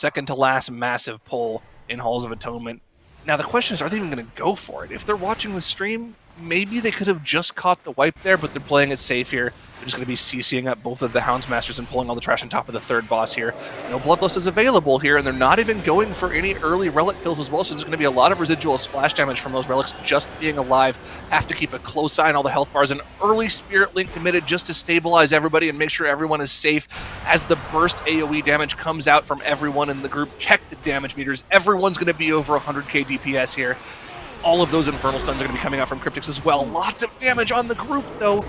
S4: to last massive pull in Halls of Atonement. Now the question is, are they even going to go for it? If they're watching the stream, maybe they could have just caught the wipe there, but they're playing it safe here. They're just going to be CCing up both of the Houndsmasters and pulling all the trash on top of the third boss here. No Bloodlust is available here, and they're not even going for any early relic kills as well, so there's going to be a lot of residual splash damage from those relics just being alive. Have to keep a close eye on all the health bars. An early Spirit Link committed just to stabilize everybody and make sure everyone is safe as the burst AoE damage comes out from everyone in the group. Check the damage meters. Everyone's going to be over 100k DPS here. All of those Infernal Stuns are going to be coming out from Cryptix as well. Lots of damage on the group, though.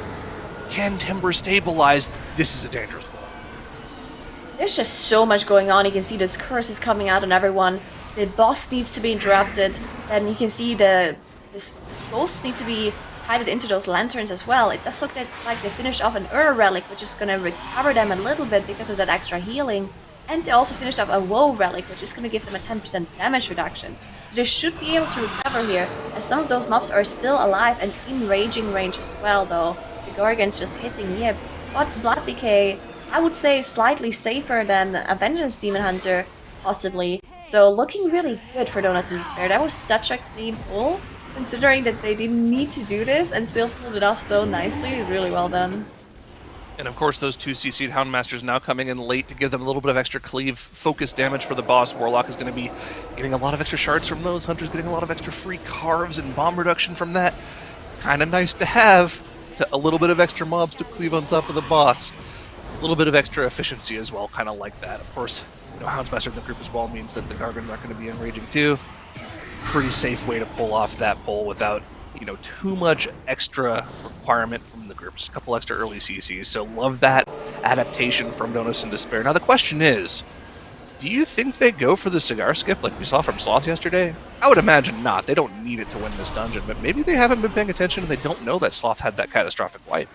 S4: Can Timber stabilize? This is a dangerous ball.
S2: There's just so much going on. You can see this curse is coming out on everyone. The boss needs to be interrupted. And you can see this ghost needs to be hidden into those lanterns as well. It does look like they finished off an Ur Relic, which is going to recover them a little bit because of that extra healing. And they also finished off a Woe Relic, which is going to give them a 10% damage reduction. So they should be able to recover here, as some of those mobs are still alive and in raging range as well, though. The Gorgon's just hitting Yip. But Blood Decay, I would say slightly safer than a Vengeance Demon Hunter, possibly. So looking really good for Donuts in Despair. That was such a clean pull, considering that they didn't need to do this and still pulled it off so nicely. Really well done.
S4: And of course, those 2 CC'd Houndmasters now coming in late to give them a little bit of extra cleave focus damage for the boss. Warlock is going to be getting a lot of extra shards from those. Hunter's getting a lot of extra free carves and bomb reduction from that. Kind of nice to have. A little bit of extra mobs to cleave on top of the boss. A little bit of extra efficiency as well, kind of like that. Of course, Houndmaster in the group as well means that the Gargons aren't going to be enraging too. Pretty safe way to pull off that pull without, too much extra requirement from the group. Just a couple extra early CCs. So love that adaptation from Donuts in Despair. Now the question is, do you think they go for the cigar skip like we saw from Sloth yesterday? I would imagine not. They don't need it to win this dungeon, but maybe they haven't been paying attention and they don't know that Sloth had that catastrophic wipe.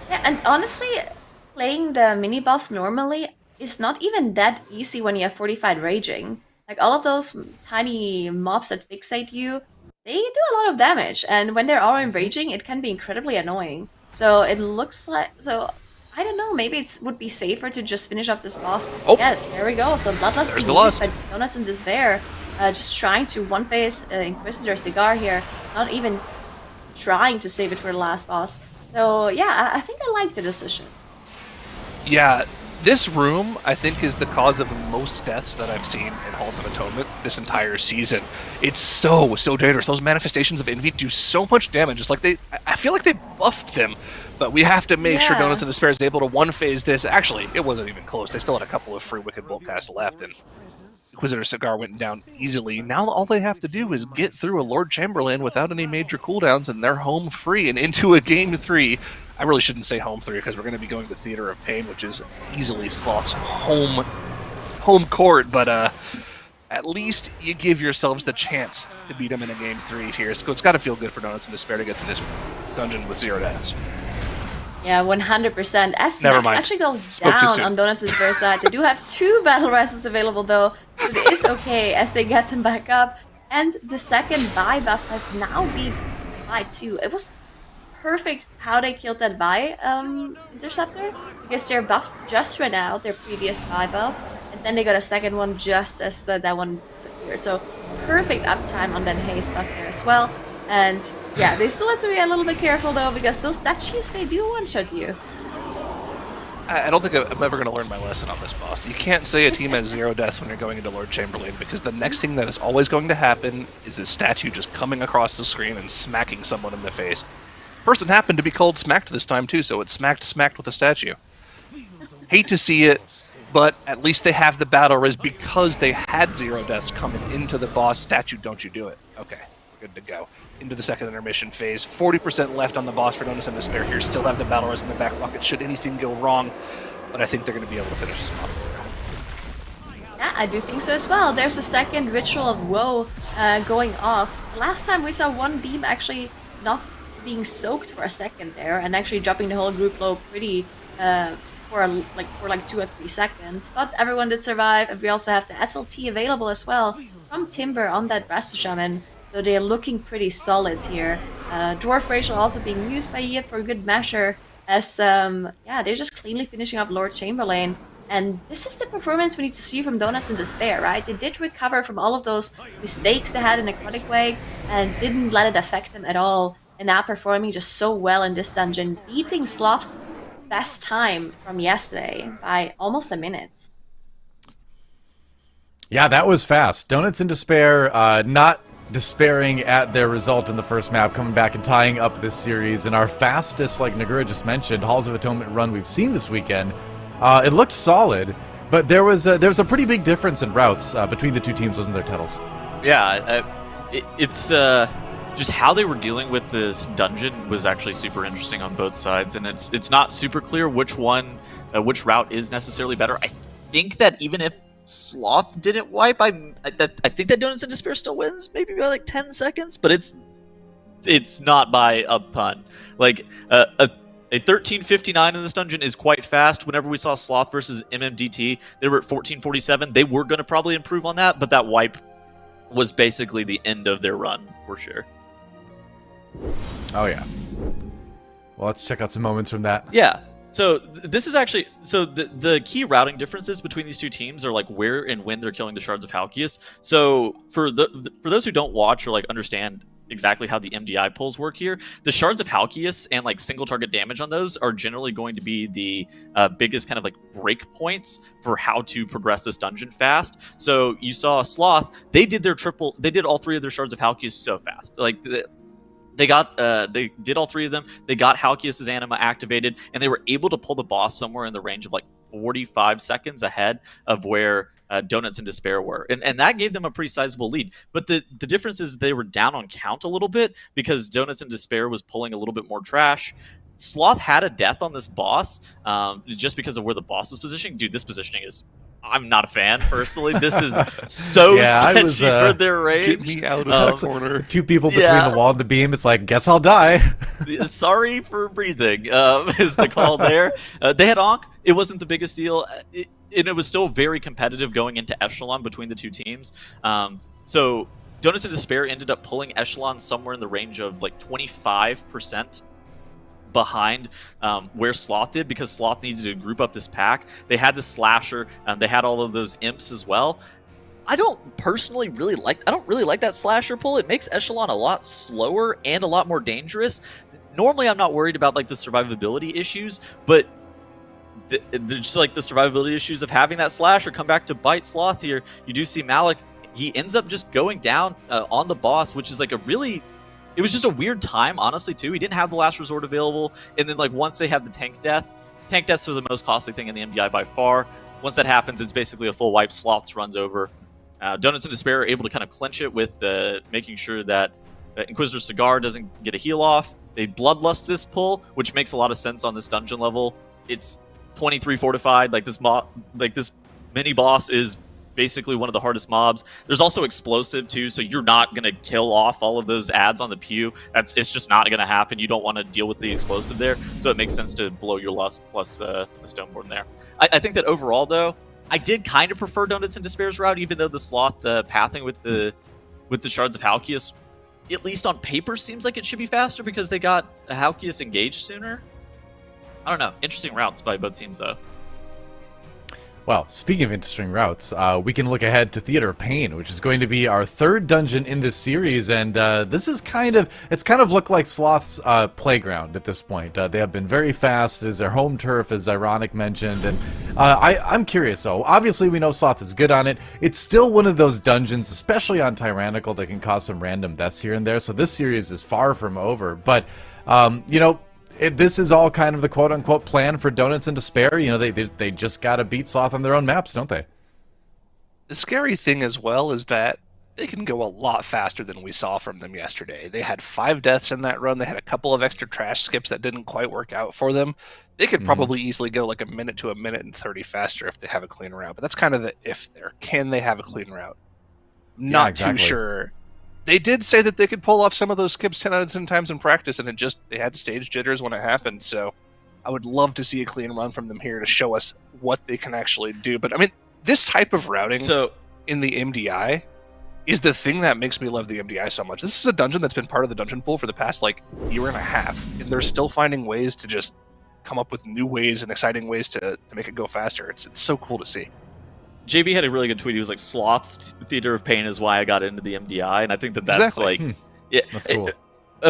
S2: Yeah, and honestly, playing the mini-boss normally is not even that easy when you have Fortified Raging. Like, all of those tiny mobs that fixate you, they do a lot of damage, and when they're all enraging, it can be incredibly annoying. So it looks like... I don't know, maybe it would be safer to just finish up this boss.
S4: Oh.
S2: Yeah, there we go. So Bloodlust being used by Donuts in Despair. Just trying to one-phase Inquisitor Cigar here. Not even trying to save it for the last boss. So yeah, I think I like the decision.
S4: Yeah, this room, I think, is the cause of most deaths that I've seen in Halls of Atonement this entire season. It's so dangerous. Those manifestations of Envy do so much damage. It's like I feel like they buffed them. But we have to make sure Donuts in Despair is able to one-phase this. Actually, it wasn't even close. They still had a couple of free Wicked Bolt casts left, and Inquisitor Cigar went down easily. Now all they have to do is get through a Lord Chamberlain without any major cooldowns, and they're home free and into a Game 3. I really shouldn't say home 3, because we're going to be going to Theater of Pain, which is easily Sloth's home court, but at least you give yourselves the chance to beat them in a Game 3 here. So it's got to feel good for Donuts in Despair to get to this dungeon with 0 deaths.
S2: Yeah, 100%. As Smack actually goes down on Donuts' Despair side. They do have 2 Battle Rests available though, so it is okay as they get them back up. And the second buy buff has now been by 2. It was perfect how they killed that buy Interceptor, because their buff just ran out, their previous buy buff, and then they got a second one just as that one disappeared. So perfect uptime on that haste buff there as well. And yeah, they still have to be a little bit careful though, because those statues, they do one-shot you.
S4: I don't think I'm ever going to learn my lesson on this boss. You can't say a team has 0 deaths when you're going into Lord Chamberlain, because the next thing that is always going to happen is a statue just coming across the screen and smacking someone in the face. Person happened to be called Smacked this time too, so it smacked with a statue. Hate to see it, but at least they have the battle res because they had 0 deaths coming into the boss statue. Don't you do it. Okay, good to go. Into the second intermission phase. 40% left on the boss for Donuts in Despair here. Still have the battle res in the back pocket should anything go wrong, but I think they're going to be able to finish this off.
S2: Yeah, I do think so as well. There's a second Ritual of Woe going off. Last time we saw one beam actually not being soaked for a second there, and actually dropping the whole group low pretty for like 2 or 3 seconds. But everyone did survive, and we also have the SLT available as well from Timber on that Raster Shaman. So they're looking pretty solid here. Dwarf Racial also being used by Yip for good measure, as yeah, they're just cleanly finishing off Lord Chamberlain. And this is the performance we need to see from Donuts in Despair, right? They did recover from all of those mistakes they had in Aquatic Wake and didn't let it affect them at all. And now performing just so well in this dungeon, beating Sloth's best time from yesterday by almost a minute.
S1: Yeah, that was fast. Donuts in Despair, not despairing at their result in the first map, coming back and tying up this series. And our fastest, like Nagura just mentioned, Halls of Atonement run we've seen this weekend. It looked solid, but there was a pretty big difference in routes between the two teams, wasn't there, Tettles?
S3: Yeah, it's just how they were dealing with this dungeon was actually super interesting on both sides, and it's not super clear which route is necessarily better. I think that even if Sloth didn't wipe, I think that Donuts in Despair still wins, maybe by like 10 seconds, but it's not by a ton. Like a 13:59 in this dungeon is quite fast. Whenever we saw Sloth versus MMDT, they were at 14:47. They were going to probably improve on that, but that wipe was basically the end of their run for sure.
S1: Oh yeah. Well, let's check out some moments from that.
S3: Yeah. So this is actually the key routing differences between these two teams are like where and when they're killing the Shards of Halkias. So for those who don't watch or like understand exactly how the MDI pulls work here, the Shards of Halkias and like single target damage on those are generally going to be the biggest kind of like break points for how to progress this dungeon fast. So you saw Sloth, they did all three of their Shards of Halkias so fast. Like they did all three of them. They got Halkias' anima activated, and they were able to pull the boss somewhere in the range of like 45 seconds ahead of where Donuts and Despair were. And that gave them a pretty sizable lead. But the difference is they were down on count a little bit because Donuts and Despair was pulling a little bit more trash. Sloth had a death on this boss just because of where the boss was positioning. Dude, this positioning is... I'm not a fan, personally. This is so sketchy for their range.
S4: Get me out of the corner.
S1: Two people between the wall and the beam. It's like, guess I'll die.
S3: Sorry for breathing, is the call there. They had Ankh. It wasn't the biggest deal. It was still very competitive going into Echelon between the two teams. So Donuts and Despair ended up pulling Echelon somewhere in the range of like 25% behind where Sloth did, because Sloth needed to group up this pack. They had the Slasher, and they had all of those imps as well. I don't really like that Slasher pull. It makes Echelon a lot slower and a lot more dangerous. Normally I'm not worried about like the survivability issues, but just like the survivability issues of having that Slasher come back to bite Sloth here. You do see Malik, he ends up just going down on the boss, which is like it was just a weird time, honestly, too. He didn't have the Last Resort available, and then like once they have the tank deaths are the most costly thing in the MDI by far. Once that happens, it's basically a full wipe. Sloths runs over. Donuts and Despair are able to kind of clinch it with making sure that Inquisitor Cigar doesn't get a heal off. They Bloodlust this pull, which makes a lot of sense on this dungeon level. It's 23 fortified. Like this mini boss is basically one of the hardest mobs. There's also explosive too, so you're not going to kill off all of those ads on the pew. It's just not going to happen. You don't want to deal with the explosive there, so it makes sense to blow your lust plus a Stoneborn there. I think that overall, though, I did kind of prefer Donuts and Despair's route, even though the Sloth pathing with the Shards of Halkias, at least on paper, seems like it should be faster because they got a Halkias engaged sooner. I don't know. Interesting routes by both teams, though.
S1: Well, speaking of interesting routes, we can look ahead to Theater of Pain, which is going to be our third dungeon in this series, and this is kind of looked like Sloth's playground at this point. They have been very fast. It is their home turf, as Ironic mentioned, and I'm curious, though. Obviously, we know Sloth is good on it. It's still one of those dungeons, especially on Tyrannical, that can cause some random deaths here and there, so this series is far from over, but, you know, this is all kind of the quote-unquote plan for Donuts and Despair. You know, they just got to beat Sloth on their own maps, don't they?
S4: The scary thing as well is that they can go a lot faster than we saw from them yesterday. They had 5 deaths in that run. They had a couple of extra trash skips that didn't quite work out for them. They could probably easily go like a minute to a minute and 30 faster if they have a clean route. But that's kind of the if there. Can they have a clean route? Not too sure. They did say that they could pull off some of those skips 10 out of 10 times in practice, and they had stage jitters when it happened, so I would love to see a clean run from them here to show us what they can actually do. But, I mean, this type of routing in the MDI is the thing that makes me love the MDI so much. This is a dungeon that's been part of the dungeon pool for the past, like, year and a half, and they're still finding ways to just come up with new ways and exciting ways to make it go faster. It's so cool to see.
S3: JB had a really good tweet. He was like, Sloth's Theater of Pain is why I got into the MDI. And I think that's like... Yeah,
S1: that's cool.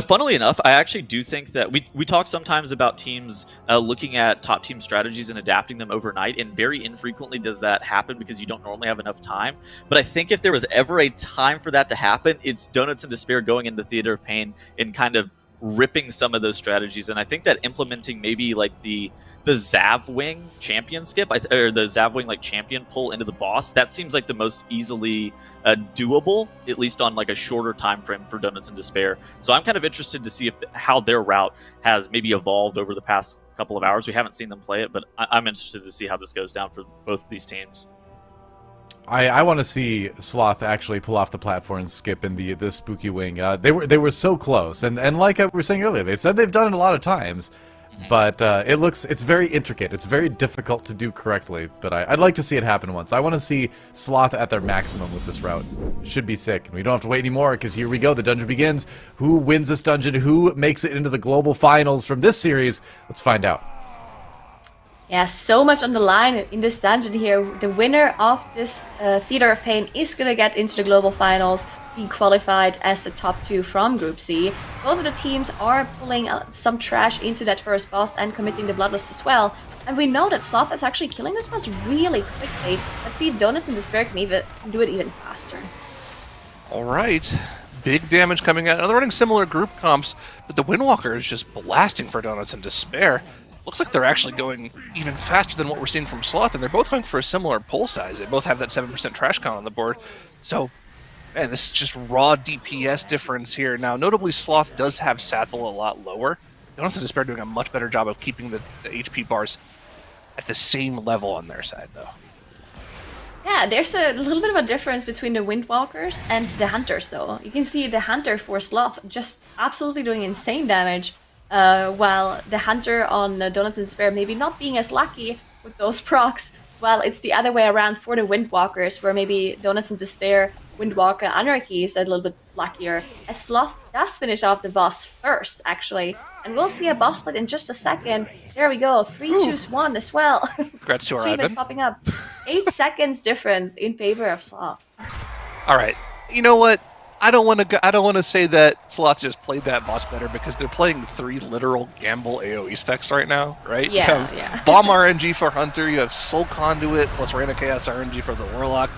S3: Funnily enough, I actually do think that we talk sometimes about teams looking at top team strategies and adapting them overnight, and very infrequently does that happen because you don't normally have enough time. But I think if there was ever a time for that to happen, it's Donuts and Despair going into Theater of Pain and kind of ripping some of those strategies, and I think that implementing maybe like the Zavwing champion skip, or the Zavwing like champion pull into the boss, that seems like the most easily doable, at least on like a shorter time frame for Donuts and Despair. So I'm kind of interested to see if how their route has maybe evolved over the past couple of hours. We haven't seen them play it, but I'm interested to see how this goes down for both of these teams.
S1: I want to see Sloth actually pull off the platform skip in the spooky wing. They were so close, and like we were saying earlier, they said they've done it a lot of times, but it's very intricate. It's very difficult to do correctly. But I'd like to see it happen once. I want to see Sloth at their maximum with this route. It should be sick, and we don't have to wait anymore because here we go. The dungeon begins. Who wins this dungeon? Who makes it into the global finals from this series? Let's find out.
S2: Yeah, so much on the line in this dungeon here. The winner of this Theater of Pain is going to get into the global finals, being qualified as the top 2 from Group C. Both of the teams are pulling some trash into that first boss and committing the Bloodlust as well. And we know that Sloth is actually killing this boss really quickly. Let's see if Donuts and Despair can do it even faster.
S4: All right. Big damage coming out. Now they're running similar group comps, but the Windwalker is just blasting for Donuts and Despair. Looks like they're actually going even faster than what we're seeing from Sloth, and they're both going for a similar pull size. They both have that 7% trash count on the board. So, man, this is just raw DPS difference here. Now, notably, Sloth does have Sathel a lot lower. Donuts and Despair doing a much better job of keeping the HP bars at the same level on their side, though.
S2: Yeah, there's a little bit of a difference between the Windwalkers and the Hunters, though. You can see the Hunter for Sloth just absolutely doing insane damage. While the Hunter on Donuts and Despair maybe not being as lucky with those procs, while it's the other way around for the Windwalkers, where maybe Donuts and Despair, Windwalker, Anarchy is a little bit luckier, as Sloth does finish off the boss first, actually. And we'll see a boss split in just a second. There we go, 3 choose 1 as well.
S4: Congrats to our
S2: Achievements
S4: admin.
S2: popping up. 8 seconds difference in favor of Sloth.
S4: All right, you know what? I don't want to say that Sloth just played that boss better because they're playing 3 literal gamble AoE specs right now, right?
S2: Yeah,
S4: you have
S2: yeah.
S4: Bomb RNG for Hunter, you have Soul Conduit plus Reign of Chaos RNG for the Warlock.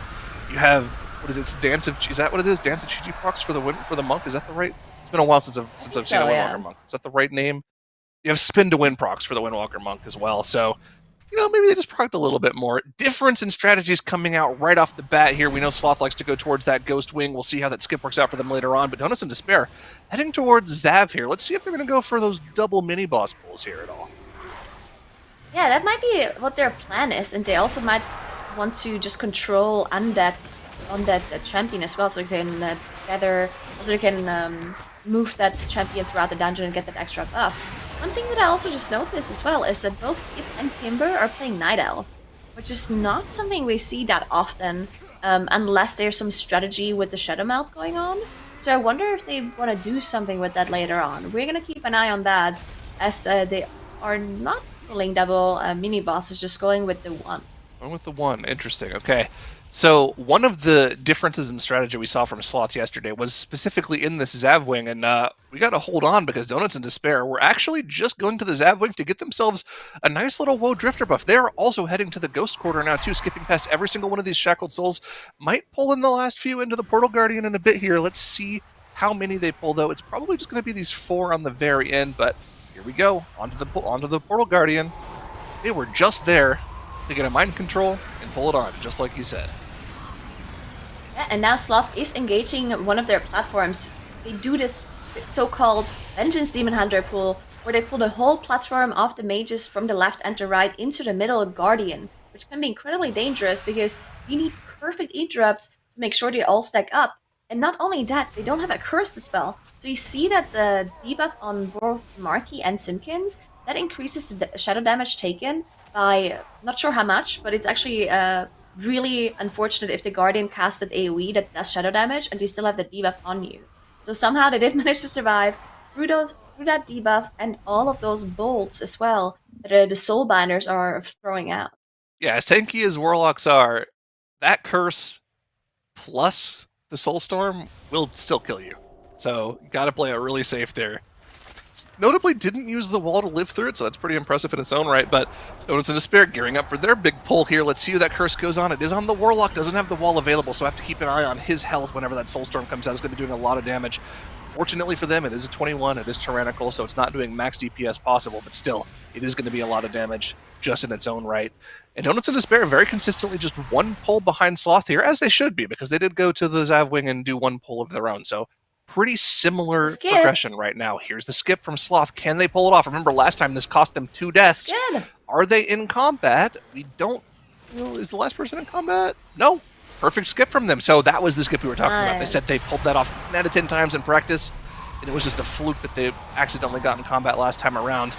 S4: You have, what is it? Dance of, is that what it is? Dance of Chi-Chi procs for the Monk? Is that the right? It's been a while since I've seen a Windwalker
S2: yeah.
S4: Monk. Is that the right name? You have Spin to Win procs for the Windwalker Monk as well. So, you know, maybe they just procced a little bit more. Difference in strategies coming out right off the bat here. We know Sloth likes to go towards that Ghost Wing. We'll see how that skip works out for them later on. But Donuts and Despair heading towards Zav here. Let's see if they're going to go for those double mini-boss pulls here at all.
S2: Yeah, that might be what their plan is, and they also might want to just control Undead on that champion as well, so they can move that champion throughout the dungeon and get that extra buff. One thing that I also just noticed as well is that both Ip and Timber are playing Night Elf, which is not something we see that often, unless there's some strategy with the Shadow Melt going on. So I wonder if they want to do something with that later on. We're going to keep an eye on that, as they are not pulling double mini-bosses, just going with the 1.
S4: Going with the 1. Interesting. Okay. So one of the differences in strategy we saw from Sloth yesterday was specifically in this Zavwing, and we got to hold on because Donuts and Despair were actually just going to the Zavwing to get themselves a nice little Woe Drifter buff. They're also heading to the Ghost Quarter now too, skipping past every single one of these Shackled Souls. Might pull in the last few into the Portal Guardian in a bit here. Let's see how many they pull, though. It's probably just going to be these 4 on the very end, but here we go. Onto the Portal Guardian. They were just there to get a Mind Control and pull it on, just like you said.
S2: Yeah, and now Sloth is engaging one of their platforms. They do this so-called Vengeance Demon Hunter pull, where they pull the whole platform of the mages from the left and the right into the middle Guardian, which can be incredibly dangerous because you need perfect interrupts to make sure they all stack up. And not only that, they don't have a curse to spell. So you see that the debuff on both Marky and Simpkins, that increases the shadow damage taken by, not sure how much, but it's actually really unfortunate if the Guardian casted AoE that does shadow damage and you still have the debuff on you. So somehow they did manage to survive through that debuff and all of those bolts as well that the Soul Binders are throwing out.
S4: Yeah, as tanky as Warlocks are, that curse plus the Soulstorm will still kill you. So you gotta play it really safe there. Notably didn't use the wall to live through it, so that's pretty impressive in its own right, but Donuts and Despair gearing up for their big pull here. Let's see who that curse goes on. It is on the Warlock, doesn't have the wall available, so I have to keep an eye on his health whenever that Soulstorm comes out. It's going to be doing a lot of damage. Fortunately for them, it is a 21, it is tyrannical, so it's not doing max DPS possible, but still, it is going to be a lot of damage just in its own right. And Donuts in Despair very consistently just one pull behind Sloth here, as they should be, because they did go to the Zavwing and do one pull of their own, so pretty similar
S2: Skip.
S4: progression right now. Here's the skip from Sloth. Can they pull it off? Remember last time this cost them 2 deaths.
S2: Good.
S4: Are they in combat? We don't... Is the last person in combat? No. Perfect skip from them. So that was the skip we were talking about. They said they pulled that off 9 out of 10 times in practice, and it was just a fluke that they accidentally got in combat last time around.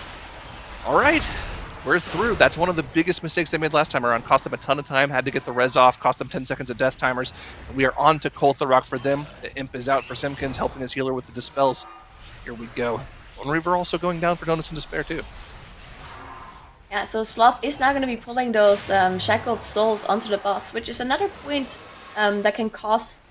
S4: All right. We're through. That's one of the biggest mistakes they made last time around. Cost them a ton of time, had to get the res off, cost them 10 seconds of death timers. We are on to Koltharok for them. The Imp is out for Simkins, helping his healer with the Dispels. Here we go. One Reaver also going down for Donuts in Despair, too.
S2: Yeah, so Sloth is now going to be pulling those shackled souls onto the boss, which is another point that can cause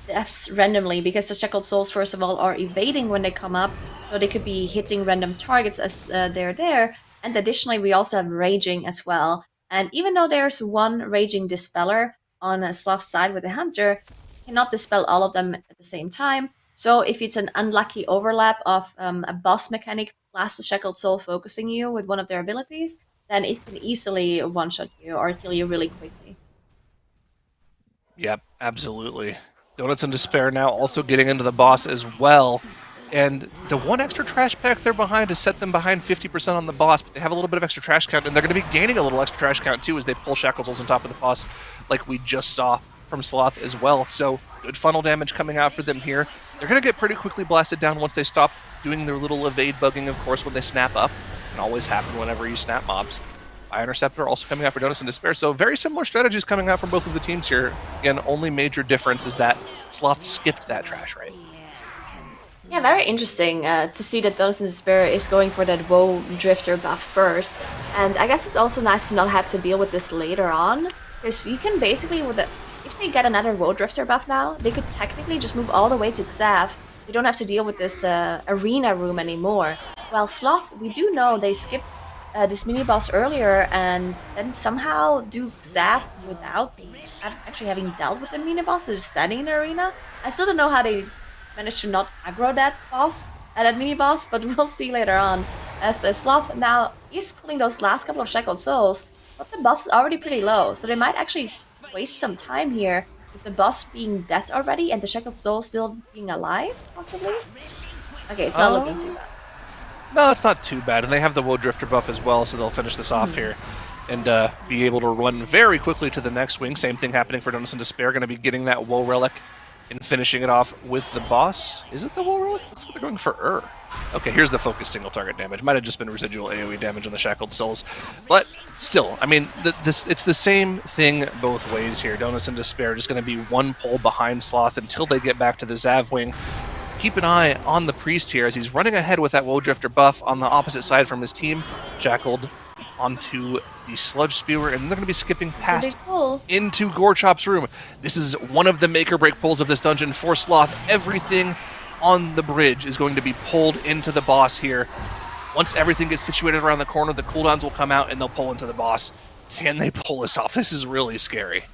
S2: deaths randomly, because the shackled souls, first of all, are evading when they come up, so they could be hitting random targets as they're there. And additionally, we also have Raging as well. And even though there's one Raging Dispeller on Sloth's side with the Hunter, cannot dispel all of them at the same time. So if it's an unlucky overlap of a boss mechanic plus the Shackled Soul focusing you with one of their abilities, then it can easily one-shot you or kill you really quickly.
S4: Yep, absolutely. Donuts in Despair now also getting into the boss as well. And the one extra trash pack they're behind has set them behind 50% on the boss, but they have a little bit of extra trash count, and they're going to be gaining a little extra trash count too as they pull Shackled Souls on top of the boss, like we just saw from Sloth as well. So good funnel damage coming out for them here. They're going to get pretty quickly blasted down once they stop doing their little evade bugging, of course, when they snap up. It can always happen whenever you snap mobs. Fire Interceptor also coming out for Donuts in Despair. So very similar strategies coming out from both of the teams here. Again, only major difference is that Sloth skipped that trash rate.
S2: Yeah, very interesting to see that Donuts in Despair is going for that Woe Drifter buff first. And I guess it's also nice to not have to deal with this later on, because you can basically, if they get another Woe Drifter buff now, they could technically just move all the way to Xav. You don't have to deal with this arena room anymore. While Sloth, we do know they skipped this mini-boss earlier and then somehow do Xav without actually having dealt with the mini-boss, so just standing in the arena. I still don't know how they managed to not aggro that boss, that mini-boss, but we'll see later on. As Sloth now is pulling those last couple of Shackled Souls, but the boss is already pretty low, so they might actually waste some time here with the boss being dead already and the Shackled Soul still being alive, possibly? Okay, it's not looking too bad.
S4: No, it's not too bad, and they have the Woe Drifter buff as well, so they'll finish this off here and be able to run very quickly to the next wing. Same thing happening for Donuts in Despair, going to be getting that Woe Relic and finishing it off with the boss. Is it the Woe Relic? Looks like they're going for Okay, here's the focus single target damage. Might have just been residual AoE damage on the Shackled Souls. But still, I mean, it's the same thing both ways here. Donuts in Despair just going to be one pull behind Sloth until they get back to the Zavwing. Keep an eye on the Priest here as he's running ahead with that Woe Drifter buff on the opposite side from his team. Shackled onto the Sludge Spewer, and they're going to be skipping past into Gorechop's room. This is one of the make-or-break pulls of this dungeon for Sloth. Everything on the bridge is going to be pulled into the boss here. Once everything gets situated around the corner, the cooldowns will come out and they'll pull into the boss. Can they pull this off? This is really scary.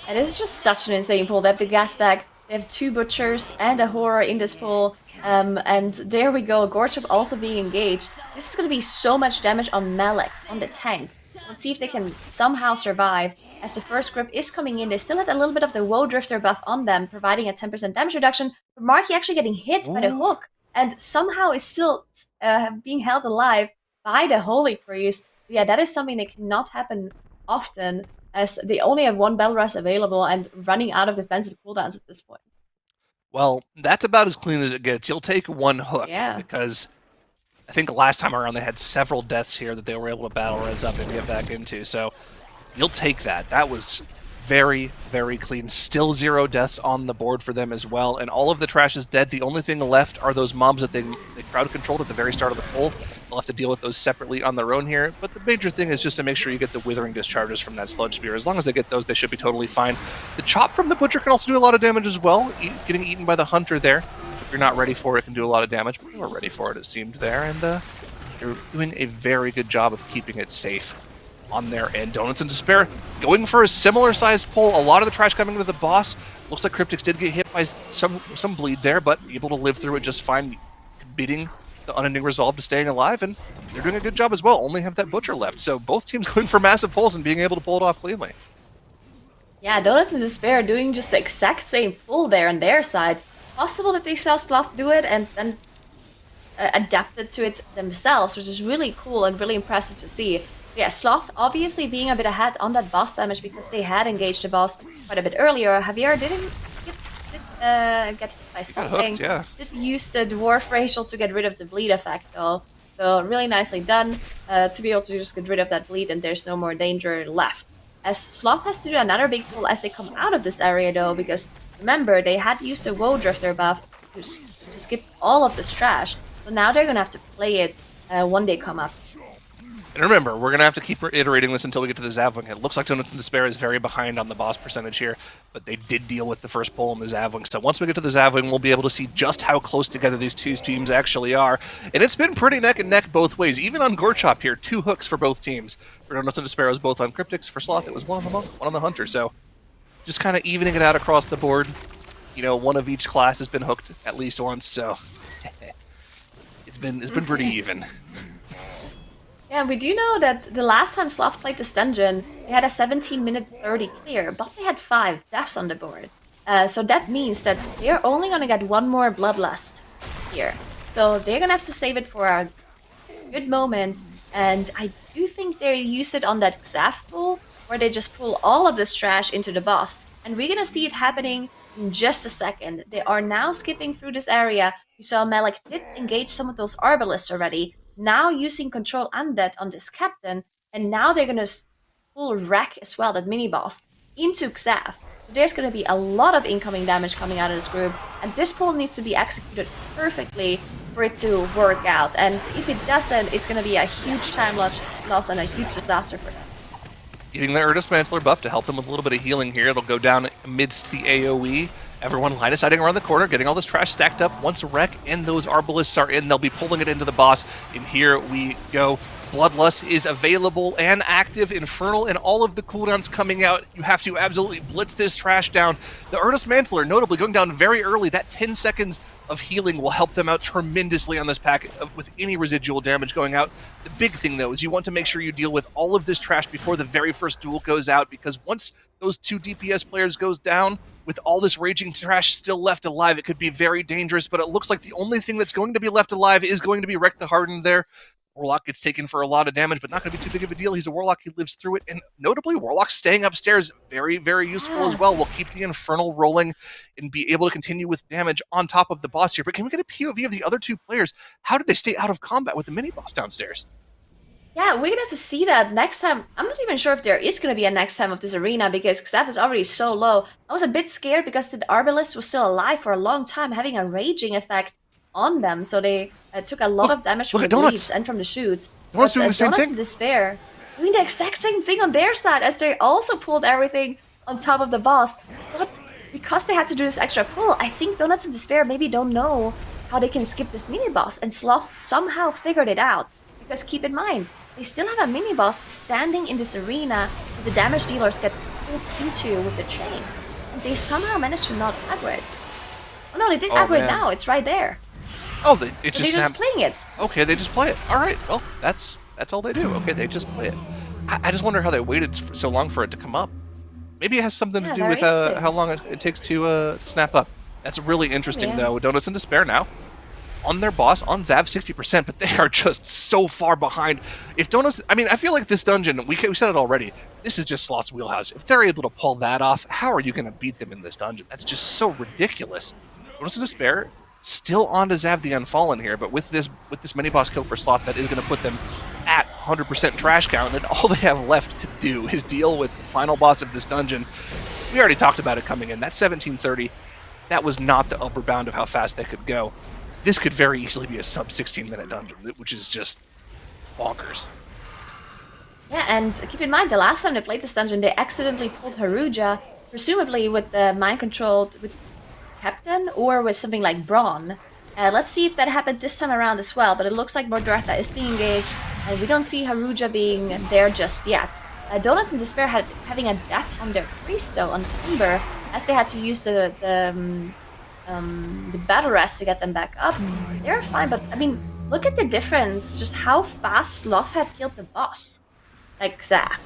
S2: And this is just such an insane pull. They have the gas bag, they have 2 butchers and a horror in this pull. And there we go, Gorechop also being engaged. This is going to be so much damage on Malek, on the tank. Let's see if they can somehow survive. As the first grip is coming in, they still had a little bit of the Woe Drifter buff on them, providing a 10% damage reduction. But Marky actually getting hit by the hook, and somehow is still being held alive by the Holy Priest. But yeah, that is something that cannot happen often, as they only have 1 Battle Rush available and running out of defensive cooldowns at this point.
S4: Well, that's about as clean as it gets. You'll take 1 hook, because I think last time around they had several deaths here that they were able to battle res up and get back into, so you'll take that. That was very, very clean. Still 0 deaths on the board for them as well, and all of the trash is dead. The only thing left are those mobs that they crowd controlled at the very start of the pull. They'll have to deal with those separately on their own here, but the major thing is just to make sure you get the Withering Discharges from that Sludge Spear. As long as they get those, they should be totally fine. The chop from the Butcher can also do a lot of damage as well. Getting eaten by the Hunter there, if you're not ready for it, can do a lot of damage, but you were ready for it, it seemed there, and they're doing a very good job of keeping it safe. on their end. Donuts in Despair going for a similar sized pull. A lot of the trash coming into the boss. Looks like Cryptix did get hit by some bleed there, but able to live through it just fine, beating the Unending Resolve to staying alive, and they're doing a good job as well. Only have that Butcher left, so both teams going for massive pulls and being able to pull it off cleanly.
S2: Yeah, Donuts in Despair doing just the exact same pull there on their side. Possible that they saw Sloth do it and then adapted to it themselves, which is really cool and really impressive to see. Yeah, Sloth obviously being a bit ahead on that boss damage because they had engaged the boss quite a bit earlier. Javier didn't get hit by something.
S4: Hooked, yeah.
S2: Did use the Dwarf Racial to get rid of the bleed effect though. So really nicely done to be able to just get rid of that bleed and there's no more danger left. As Sloth has to do another big pull as they come out of this area though, because remember, they had used the Woe Drifter buff to skip all of this trash. So now they're gonna have to play it when they come up.
S4: And remember, we're going to have to keep iterating this until we get to the Zavwing. It looks like Donuts in Despair is very behind on the boss percentage here, but they did deal with the first pull in the Zavwing. So once we get to the Zavwing, we'll be able to see just how close together these two teams actually are. And it's been pretty neck and neck both ways. Even on Gorechop here, 2 hooks for both teams. For Donuts in Despair, it was both on Cryptix. For Sloth, it was one on the Hunter. So just kind of evening it out across the board. You know, one of each class has been hooked at least once, so it's been pretty even.
S2: Yeah, we do know that the last time Sloth played this dungeon, they had a 17-minute 30 clear, but they had 5 deaths on the board. So that means that they're only gonna get 1 more Bloodlust here. So they're gonna have to save it for a good moment, and I do think they use it on that Xav pull, where they just pull all of this trash into the boss. And we're gonna see it happening in just a second. They are now skipping through this area. You saw Malik did engage some of those Arbalists already. Now using Control Undead on this Captain, and now they're gonna pull Wreck as well, that mini-boss, into Xav. So there's gonna be a lot of incoming damage coming out of this group, and this pull needs to be executed perfectly for it to work out. And if it doesn't, it's gonna be a huge time loss and a huge disaster for them.
S4: Getting the Erdis Mantler buff to help them with a little bit of healing here. It'll go down amidst the AoE. Everyone line of sighting around the corner, getting all this trash stacked up. Once a wreck and those Arbalists are in, they'll be pulling it into the boss. And here we go. Bloodlust is available and active. Infernal and all of the cooldowns coming out. You have to absolutely blitz this trash down. The Erdis Mantler notably going down very early. That 10 seconds of healing will help them out tremendously on this pack with any residual damage going out. The big thing, though, is you want to make sure you deal with all of this trash before the very first duel goes out, because once those 2 DPS players goes down, with all this raging trash still left alive, it could be very dangerous, but it looks like the only thing that's going to be left alive is going to be Wreck the Hardened there. Warlock gets taken for a lot of damage, but not going to be too big of a deal. He's a Warlock, he lives through it, and notably, Warlock staying upstairs, very, very useful as well. We'll keep the Infernal rolling and be able to continue with damage on top of the boss here. But can we get a POV of the other 2 players? How did they stay out of combat with the mini-boss downstairs?
S2: Yeah, we're gonna have to see that next time. I'm not even sure if there is gonna be a next time of this arena because Xav is already so low. I was a bit scared because the Arbalist was still alive for a long time, having a raging effect on them, so they took a lot of damage from the bleeds and from the shoots.
S4: Donuts doing the same
S2: Donuts
S4: thing?
S2: in Despair doing the exact same thing on their side as they also pulled everything on top of the boss. But because they had to do this extra pull, I think Donuts in Despair maybe don't know how they can skip this mini-boss, and Sloth somehow figured it out. Because keep in mind, they still have a mini-boss standing in this arena that the damage dealers get pulled into with the chains. And they somehow managed to not aggro it. Oh no, they did aggro it now, it's right there.
S4: Oh, they're
S2: just playing it.
S4: Okay, they just play it. All right, well, that's all they do. Okay, they just play it. I just wonder how they waited so long for it to come up. Maybe it has something to do with how long it takes to snap up. That's really interesting, though. Donuts in Despair now on their boss, on Xav 60%, but they are just so far behind. If Donuts, I mean, I feel like this dungeon, we said it already, this is just Sloth's wheelhouse. If they're able to pull that off, how are you going to beat them in this dungeon? That's just so ridiculous. Donuts in Despair, still on to Xav the Unfallen here, but with this mini-boss kill for Sloth, that is going to put them at 100% trash count, and all they have left to do is deal with the final boss of this dungeon. We already talked about it coming in. That 1730, that was not the upper bound of how fast they could go. This could very easily be a sub-16-minute dungeon, which is just bonkers.
S2: Yeah, and keep in mind, the last time they played this dungeon, they accidentally pulled Haruja, presumably with the mind-controlled with Captain, or with something like Brawn. Let's see if that happened this time around as well, but it looks like Mordretha is being engaged. and we don't see Haruja being there just yet. Donuts in Despair having a death on their priest though on Timber, as they had to use the battle rest to get them back up. They're fine, but I mean, look at the difference, just how fast Sloth had killed the boss. Like Zaf.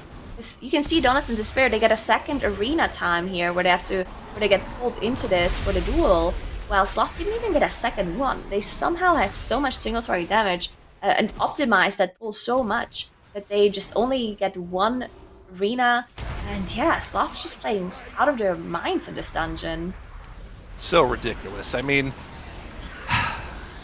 S2: You can see Donuts in Despair, they get a second arena time here where they get pulled into this for the duel, while Sloth didn't even get a second one. They somehow have so much single-target damage and optimize that pull so much that they just only get one arena. And yeah, Sloth's just playing out of their minds in this dungeon.
S4: So ridiculous. I mean,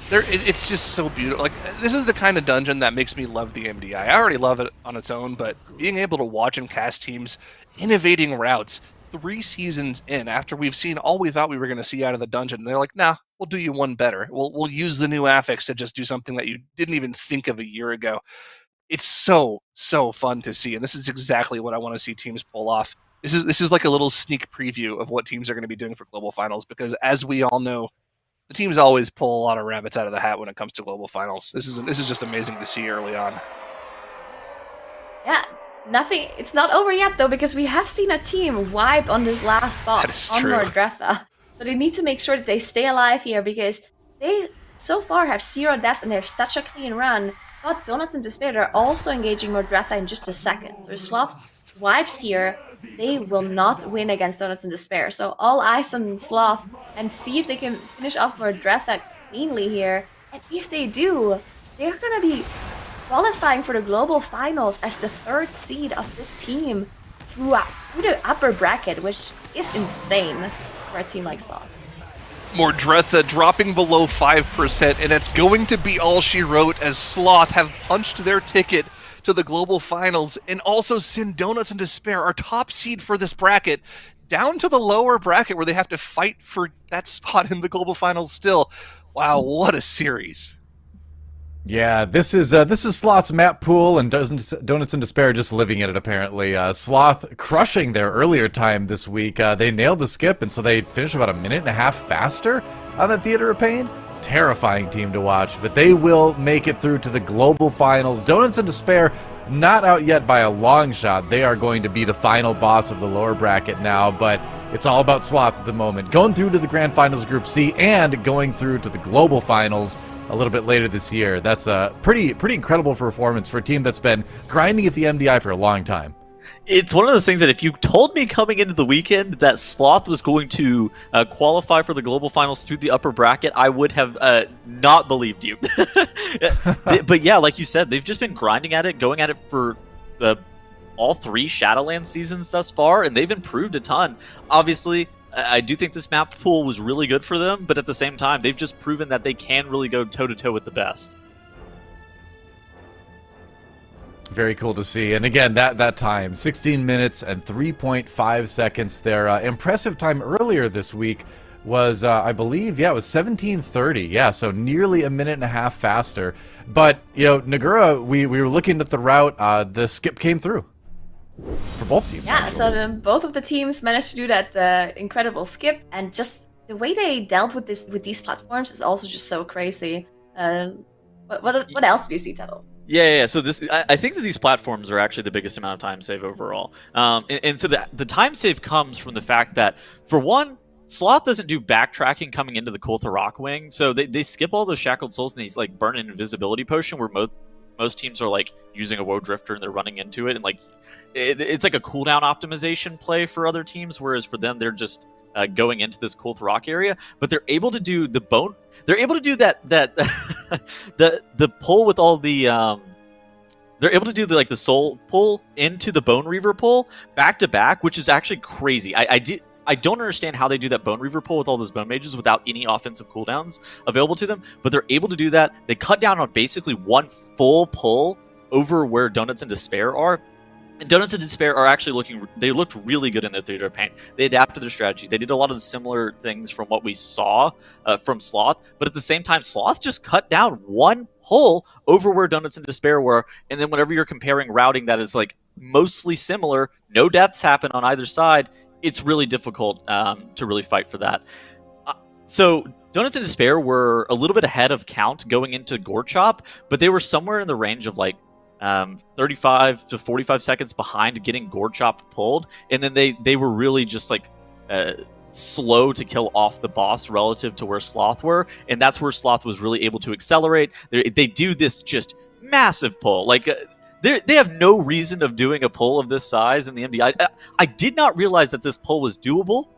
S4: it's just so beautiful. Like, this is the kind of dungeon that makes me love the MDI. I already love it on its own, but being able to watch and cast teams innovating routes 3 seasons in, after we've seen all we thought we were going to see out of the dungeon, they're like, nah, we'll do you one better. We'll use the new affix to just do something that you didn't even think of a year ago. It's so fun to see, and this is exactly what I want to see teams pull off. This is like a little sneak preview of what teams are going to be doing for Global Finals, because as we all know, the teams always pull a lot of rabbits out of the hat when it comes to Global Finals. This is just amazing to see early on.
S2: Yeah, nothing. It's not over yet though, because we have seen a team wipe on this last boss on Mordretha. So they need to make sure that they stay alive here, because they so far have 0 deaths and they have such a clean run. But Donuts in Despair, they're also engaging Mordretha in just a second. So if Sloth wipes here, they will not win against Donuts in Despair. So all eyes on Sloth and see if they can finish off Mordretha cleanly here. And if they do, they're going to be qualifying for the Global Finals as the 3rd seed of this team through the upper bracket, which is insane for a team like Sloth.
S4: Mordretha dropping below 5%, and it's going to be all she wrote as Sloth have punched their ticket to the Global Finals and also send Donuts in Despair, our top seed for this bracket, down to the lower bracket where they have to fight for that spot in the Global Finals still. Wow, what a series.
S1: Yeah, this is Sloth's map pool, and Donuts in Despair just living in it, apparently. Sloth crushing their earlier time this week. They nailed the skip, and so they finished about a minute and a half faster on the Theater of Pain. Terrifying team to watch, but they will make it through to the Global Finals. Donuts in Despair not out yet by a long shot. They are going to be the final boss of the lower bracket now, but it's all about Sloth at the moment. Going through to the Grand Finals Group C and going through to the Global Finals a little bit later this year. That's a pretty incredible performance for a team that's been grinding at the MDI for a long time.
S3: It's one of those things that if you told me coming into the weekend that Sloth was going to qualify for the Global Finals through the upper bracket, I would have not believed you. But yeah, like you said, they've just been grinding at it, going at it for all 3 Shadowlands seasons thus far, and they've improved a ton. Obviously, I do think this map pool was really good for them, but at the same time, they've just proven that they can really go toe-to-toe with the best.
S1: Very cool to see. And again, that time, 16 minutes and 3.5 seconds. Their impressive time earlier this week was, I believe, it was 17:30. Yeah, so nearly a minute and a half faster. But, Nagura, we were looking at the route. The skip came through for both teams.
S2: Yeah, so both of the teams managed to do that incredible skip, and just the way they dealt with these platforms is also just so crazy. What else do you see, Tuttle?
S3: Yeah. So I think that these platforms are actually the biggest amount of time save overall. And so the time save comes from the fact that, for one, Sloth doesn't do backtracking coming into the Kultha Rockwing, so they skip all those Shackled Souls and these like burn an invisibility potion where most teams are like using a Woe Drifter and they're running into it, and like it's like a cooldown optimization play for other teams, whereas for them they're just going into this Kultha Rock area. But they're able to do the bone. They're able to do that the pull with all the they're able to do the soul pull into the Bone Reaver pull back to back, which is actually crazy. I don't understand how they do that Bone Reaver pull with all those Bone Mages without any offensive cooldowns available to them, but they're able to do that. They cut down on basically one full pull over where Donuts in Despair are. And Donuts in Despair are actually looked really good in their Theater of Pain. They adapted their strategy. They did a lot of the similar things from what we saw from Sloth, but at the same time, Sloth just cut down one pull over where Donuts in Despair were, and then whenever you're comparing routing that is like mostly similar, no deaths happen on either side, it's really difficult to really fight for that. So Donuts in Despair were a little bit ahead of count going into Gore Chop, but they were somewhere in the range of like 35 to 45 seconds behind getting Gorechop pulled, and then they were really just like slow to kill off the boss relative to where Sloth were, and that's where Sloth was really able to accelerate. They do this just massive pull, like they have no reason of doing a pull of this size in the MDI. I did not realize that this pull was doable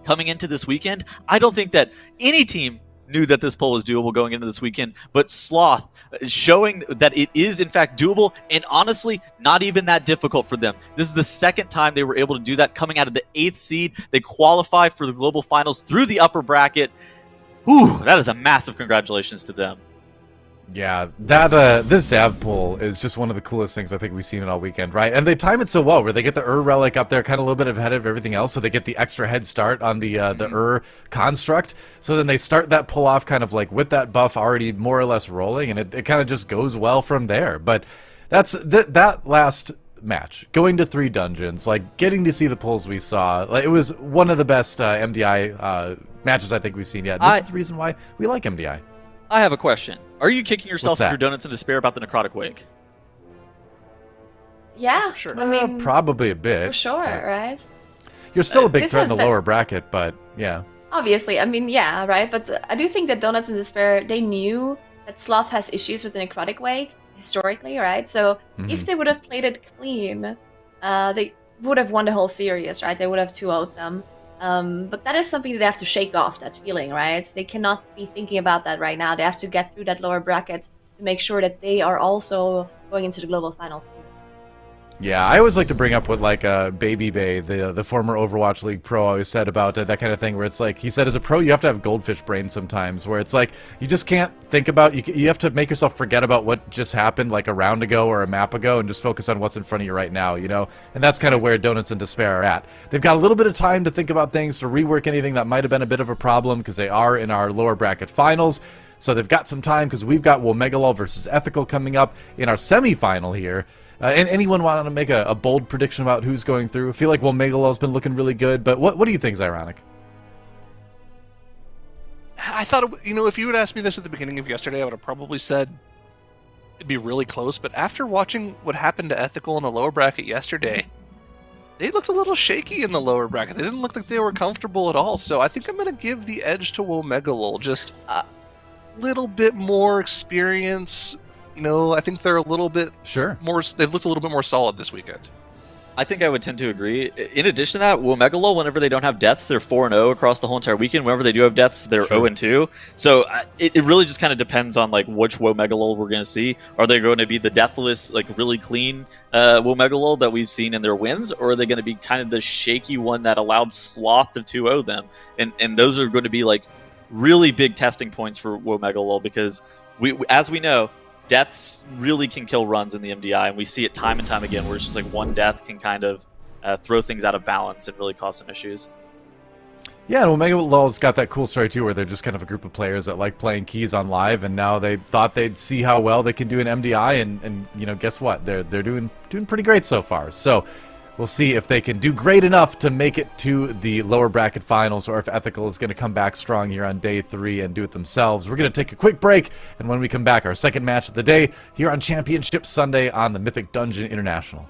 S3: coming into this weekend. I don't think that any team knew that this pull was doable going into this weekend, but Sloth showing that it is in fact doable, and honestly not even that difficult for them. This is the second time they were able to do that, coming out of the 8th seed. They qualify for the global finals through the upper bracket. Whew, that is a massive congratulations to them.
S1: Yeah, that this Zav pull is just one of the coolest things I think we've seen it all weekend, right? And they time it so well, where they get the relic up there, kind of a little bit ahead of everything else, so they get the extra head start on the construct. So then they start that pull off, kind of like with that buff already more or less rolling, and it kind of just goes well from there. But that's that last match, going to 3 dungeons, like getting to see the pulls we saw. Like, it was one of the best MDI matches I think we've seen yet. This is the reason why we like MDI.
S3: I have a question. Are you kicking yourself
S1: What's
S3: through Donuts in Despair about the Necrotic Wake?
S2: Yeah,
S4: Sure.
S2: I mean,
S1: Probably a bit.
S2: for sure,
S1: but
S2: right?
S1: You're still a big
S2: This
S1: threat in the
S2: is the-
S1: lower bracket, but yeah.
S2: Obviously, I mean, yeah, right? But I do think that Donuts in Despair, they knew that Sloth has issues with the Necrotic Wake, historically, right? So if they would have played it clean, they would have won the whole series, right? They would have 2-0'd them. But that is something that they have to shake off, that feeling, right? They cannot be thinking about that right now. They have to get through that lower bracket to make sure that they are also going into the global final team.
S1: Yeah, I always like to bring up what like Baby Bay, the former Overwatch League pro, always said about that kind of thing, where it's like, he said as a pro you have to have goldfish brain sometimes, where it's like you just can't think about, you have to make yourself forget about what just happened like a round ago or a map ago and just focus on what's in front of you right now, you know? And that's kind of where Donuts in Despair are at. They've got a little bit of time to think about things, to rework anything that might have been a bit of a problem, because they are in our lower bracket finals. So they've got some time, because we've got Womegalol versus Ethical coming up in our semifinal here. And anyone want to make a bold prediction about who's going through? I feel like Womegalol's been looking really good, but what do you think is ironic?
S4: I thought, if you had asked me this at the beginning of yesterday, I would have probably said it'd be really close. But after watching what happened to Ethical in the lower bracket yesterday, they looked a little shaky in the lower bracket. They didn't look like they were comfortable at all. So I think I'm going to give the edge to Womegalol. Just a little bit more experience. I think they're a little bit more. They've looked a little bit more solid this weekend.
S3: I think I would tend to agree. In addition to that, Womegalol, whenever they don't have deaths, they're 4-0 across the whole entire weekend. Whenever they do have deaths, they're 0-2. So it really just kind of depends on like which Womegalol we're going to see. Are they going to be the deathless, like really clean Womegalol that we've seen in their wins, or are they going to be kind of the shaky one that allowed Sloth to 2-0 them? And those are going to be like really big testing points for Womegalol, because as we know, deaths really can kill runs in the MDI, and we see it time and time again, where it's just like one death can kind of throw things out of balance and really cause some issues.
S1: Yeah, and Womegalol's got that cool story too, where they're just kind of a group of players that like playing keys on live, and now they thought they'd see how well they can do in MDI, and guess what? They're doing pretty great so far. So we'll see if they can do great enough to make it to the lower bracket finals, or if Ethical is going to come back strong here on day 3 and do it themselves. We're going to take a quick break, and when we come back, our second match of the day here on Championship Sunday on the Mythic Dungeon International.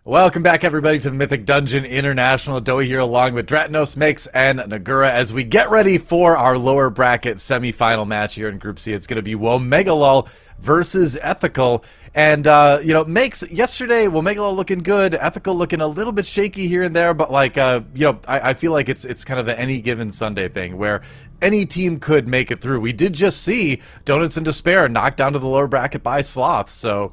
S1: Welcome back, everybody, to the Mythic Dungeon International. Doe here along with Dratnos, Makes, and Nagura as we get ready for our lower bracket semifinal match here in Group C. It's going to be Womegalol versus Ethical. And, Makes, yesterday, Womegalol looking good, Ethical looking a little bit shaky here and there, but, I feel like it's kind of an any given Sunday thing where any team could make it through. We did just see Donuts in Despair knocked down to the lower bracket by Sloth, so...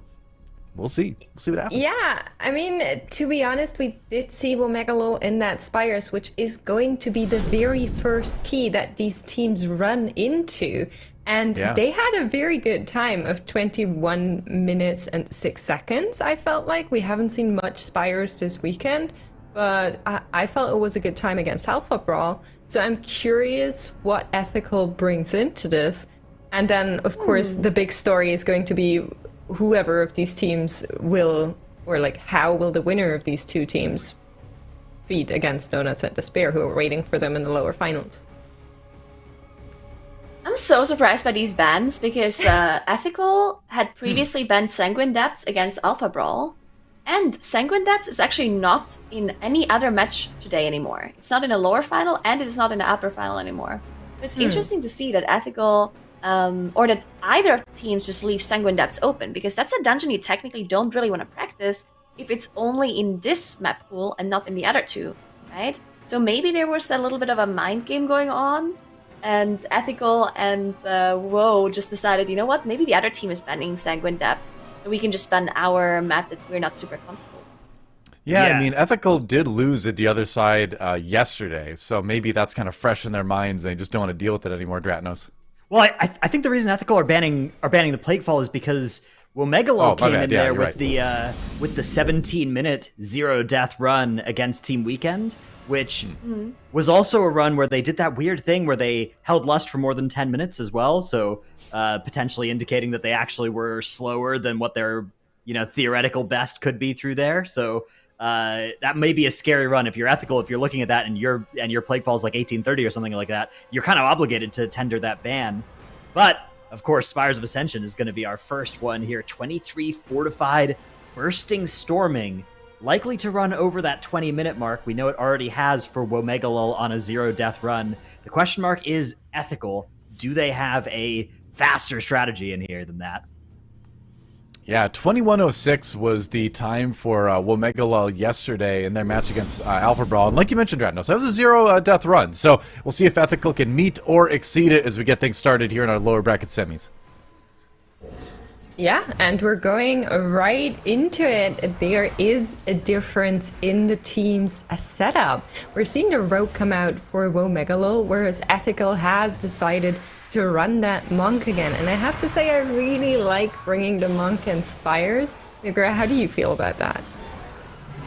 S1: We'll see. We'll see what happens.
S5: Yeah, I mean, to be honest, we did see Womegalol in that Spires, which is going to be the very first key that these teams run into. And they had a very good time of 21 minutes and 6 seconds, I felt like. We haven't seen much Spires this weekend, but I felt it was a good time against Alpha Brawl. So I'm curious what Ethical brings into this. And then, of course, the big story is going to be whoever of these teams will, or how will the winner of these two teams feed against Donuts and Despair, who are waiting for them in the lower finals.
S2: I'm so surprised by these bans because Ethical had previously banned Sanguine Depths against Alpha Brawl, and Sanguine Depths is actually not in any other match today anymore. It's not in a lower final, and it is not in the upper final anymore. So it's interesting to see that Ethical... or that either of the teams just leave Sanguine Depths open, because that's a dungeon you technically don't really want to practice if it's only in this map pool and not in the other two, right? So maybe there was a little bit of a mind game going on, and Ethical and Woe just decided, you know what, maybe the other team is banning Sanguine Depths, so we can just ban our map that we're not super comfortable.
S1: Yeah, I mean, Ethical did lose at the other side yesterday, so maybe that's kind of fresh in their minds, and they just don't want to deal with it anymore, Dratnos.
S6: Well, I think the reason Ethical are banning the Plaguefall is because Womegalol came in there with the 17-minute 0-death run against Team Weekend, which was also a run where they did that weird thing where they held Lust for more than 10 minutes as well, so potentially indicating that they actually were slower than what their theoretical best could be through there. So that may be a scary run if you're Ethical. If you're looking at that and your Plaguefall is like 1830 or something like that, you're kind of obligated to tender that ban. But of course, Spires of Ascension is going to be our first one here. 23 fortified, bursting storming, likely to run over that 20-minute mark. We know it already has for Womegalol on a 0-death run. The question mark is Ethical. Do they have a faster strategy in here than that?
S1: Yeah, 21:06 was the time for Womegalol yesterday in their match against Alpha Brawl. And like you mentioned, Dratnos, that was a 0-death run. So we'll see if Ethical can meet or exceed it as we get things started here in our lower bracket semis.
S5: Yeah, and we're going right into it. There is a difference in the team's setup. We're seeing the rogue come out for Womegalol, whereas Ethical has decided to run that monk again. And I have to say, I really like bringing the monk and Spires. Nagura, how do you feel about that?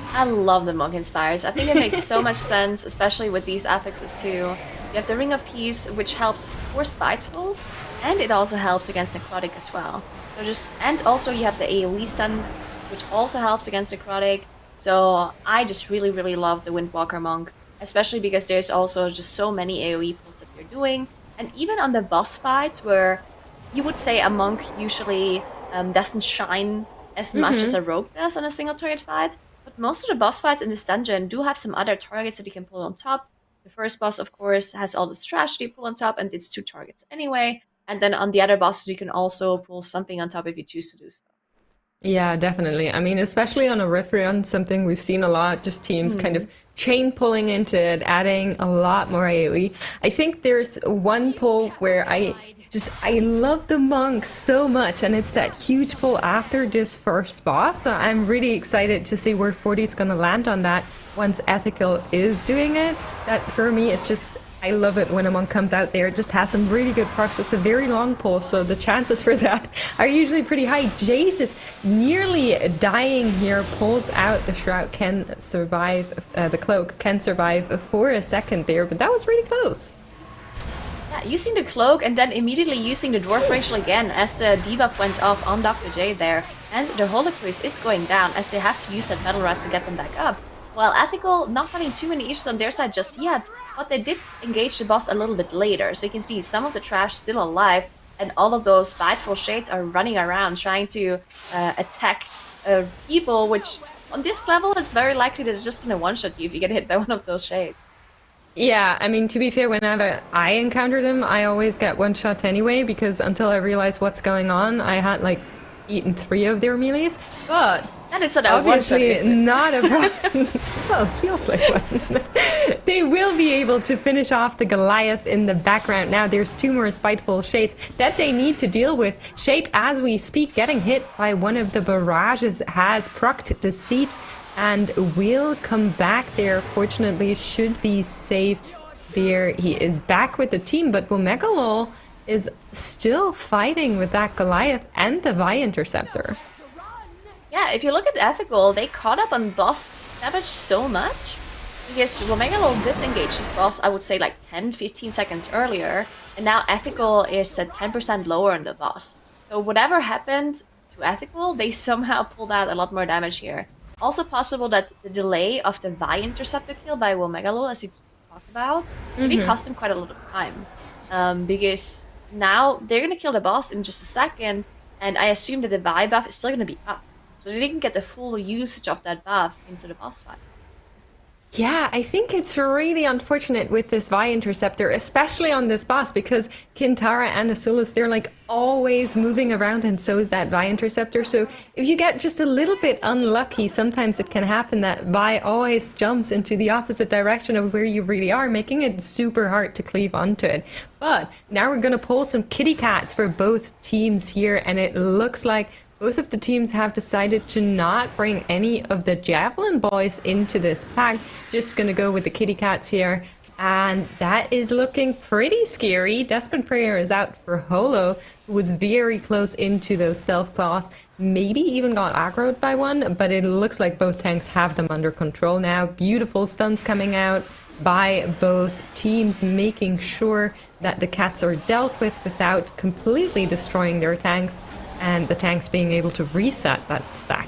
S2: I love the monk and Spires. I think it makes so much sense, especially with these affixes too. You have the Ring of Peace, which helps for Spiteful, and it also helps against Necrotic as well. And also you have the AoE stun, which also helps against Necrotic. So I just really, really love the Windwalker Monk, especially because there's also just so many AoE pulls that you're doing. And even on the boss fights, where you would say a monk usually doesn't shine as much as a rogue does on a single target fight, but most of the boss fights in this dungeon do have some other targets that you can pull on top. The first boss, of course, has all this trash that you pull on top, and it's 2 targets anyway. And then on the other bosses, you can also pull something on top if you choose to do so.
S5: Yeah, definitely. I mean, especially on a riff run, something we've seen a lot, just teams kind of chain pulling into it, adding a lot more AoE. I think there's one pull where I love the monk so much, and it's that huge pull after this first boss. So I'm really excited to see where 40 is going to land on that once Ethical is doing it. That for me, it's just... I love it when a monk comes out there. It just has some really good procs. It's a very long pull, so the chances for that are usually pretty high. Jace is nearly dying here, pulls out the Shroud, can survive, the Cloak can survive for a second there, but that was really close.
S2: Yeah, using the Cloak and then immediately using the Dwarf Racial again as the debuff went off on Dr. J there. And the Holocaust is going down as they have to use that Battle Rise to get them back up. While Ethical not having too many issues on their side just yet, but they did engage the boss a little bit later. So you can see some of the trash still alive, and all of those Spiteful Shades are running around trying to attack people, which on this level, it's very likely that it's just gonna one-shot you if you get hit by one of those shades.
S5: Yeah, I mean, to be fair, whenever I encounter them, I always get one shot anyway, because until I realized what's going on, I had, like, eaten 3 of their melees. But
S2: And it's not a
S5: obviously
S2: one-shot, is it?
S5: not a problem. Well, it feels like one. They will be able to finish off the Goliath in the background. Now there's 2 more Spiteful Shades that they need to deal with. Shape, as we speak, getting hit by one of the barrages, has procced Deceit and will come back there. Fortunately, should be safe there. He is back with the team, but Womegalol is still fighting with that Goliath and the Vi Interceptor.
S2: Yeah, if you look at Ethical, they caught up on boss damage so much. Because Womegalol did engage his boss, I would say like 10-15 seconds earlier. And now Ethical is at 10% lower on the boss. So whatever happened to Ethical, they somehow pulled out a lot more damage here. Also possible that the delay of the Vi Interceptor kill by Womegalol, as you talked about, maybe cost him quite a lot of time. Because now they're going to kill the boss in just a second, and I assume that the Vi buff is still going to be up. So they didn't get the full usage of that buff into the boss fight.
S5: Yeah, I think it's really unfortunate with this Vi Interceptor, especially on this boss, because Kintara and Azulus, they're like always moving around, and so is that Vi Interceptor. So if you get just a little bit unlucky, sometimes it can happen that Vi always jumps into the opposite direction of where you really are, making it super hard to cleave onto it. But now we're going to pull some kitty cats for both teams here, and it looks like both of the teams have decided to not bring any of the Javelin boys into this pack. Just gonna go with the kitty cats here. And that is looking pretty scary. Desperate Prayer is out for Holo, who was very close into those stealth claws. Maybe even got aggroed by one, but it looks like both tanks have them under control now. Beautiful stuns coming out by both teams, making sure that the cats are dealt with without completely destroying their tanks, and the tanks being able to reset that stack.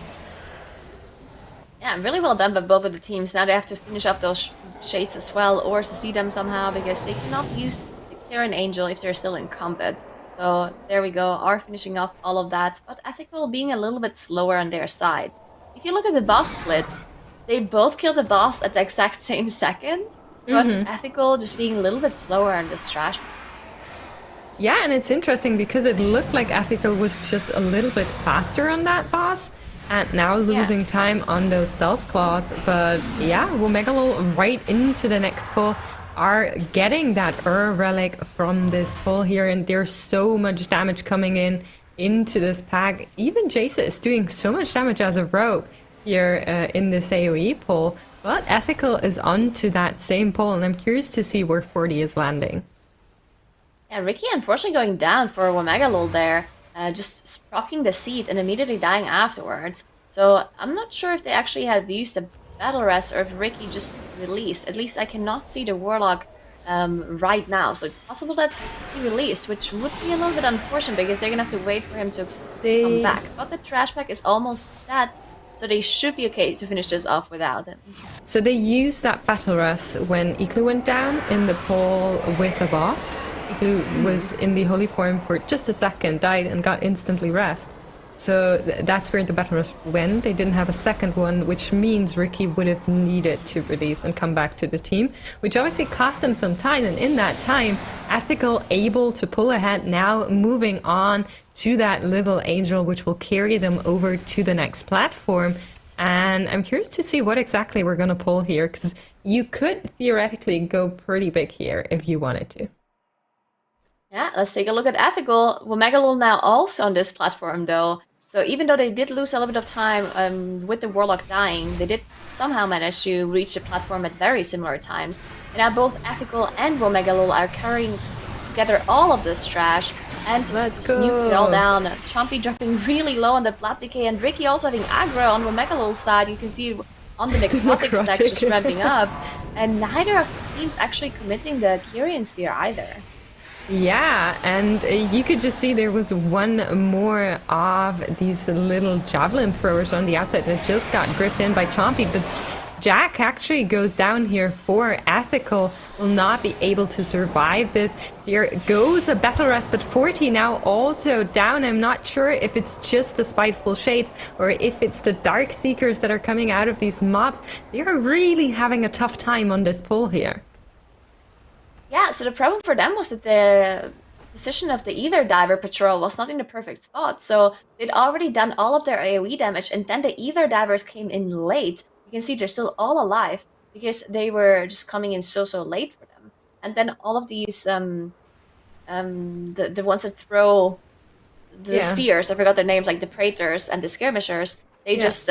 S2: Yeah, really well done by both of the teams. Now they have to finish up those shades as well, or see them somehow, because they cannot use the Kieran Angel if they're still in combat. So there we go, are finishing off all of that, but Ethical being a little bit slower on their side. If you look at the boss split, they both kill the boss at the exact same second, but Ethical just being a little bit slower on this trash.
S5: Yeah, and it's interesting because it looked like Ethical was just a little bit faster on that boss, and now losing time on those stealth claws. But yeah, Womegalol right into the next pull, are getting that relic from this pull here, and there's so much damage coming into this pack. Even Jace is doing so much damage as a rogue here in this AoE pull, but Ethical is onto that same pull, and I'm curious to see where 40 is landing.
S2: Yeah, Ricky unfortunately going down for Womegalol there, just proccing the seat and immediately dying afterwards. So I'm not sure if they actually have used a battle rest or if Ricky just released. At least I cannot see the Warlock right now. So it's possible that he released, which would be a little bit unfortunate because they're gonna have to wait for him to come back. But the trash pack is almost dead, so they should be okay to finish this off without him.
S5: So they used that battle rest when Iklu went down in the poll with a boss. Iklu was in the holy form for just a second, died and got instantly rest. So that's where the battle rest went. They didn't have a second one, which means Ricky would have needed to release and come back to the team, which obviously cost them some time. And in that time, Ethical able to pull ahead, now moving on to that little angel, which will carry them over to the next platform. And I'm curious to see what exactly we're going to pull here, because you could theoretically go pretty big here if you wanted to.
S2: Yeah, let's take a look at Ethical. Womegalol now also on this platform though. So even though they did lose a little bit of time with the Warlock dying, they did somehow manage to reach the platform at very similar times. And now both Ethical and Womegalol are carrying together all of this trash and
S5: Let's
S2: just nuking it
S5: go.
S2: all down. Chompy dropping really low on the plat decay, and Ricky also having aggro on Womegalol's side. You can see on the necrotic stacks just ramping up. And neither of the teams actually committing the Kyrian Spear either.
S5: Yeah, and you could just see there was one more of these little javelin throwers on the outside that just got gripped in by Chompy, but Jack actually goes down here for Ethical, will not be able to survive this. There goes a Battle Respite 40 now also down. I'm not sure if it's just the Spiteful Shades or if it's the Dark Seekers that are coming out of these mobs. They're really having a tough time on this pull here.
S2: Yeah, so the problem for them was that the position of the Ether Diver Patrol was not in the perfect spot. So they'd already done all of their AoE damage, and then the Ether Divers came in late. You can see they're still all alive because they were just coming in so late for them. And then all of these, the ones that throw the spears, I forgot their names, like the Praetors and the Skirmishers, they just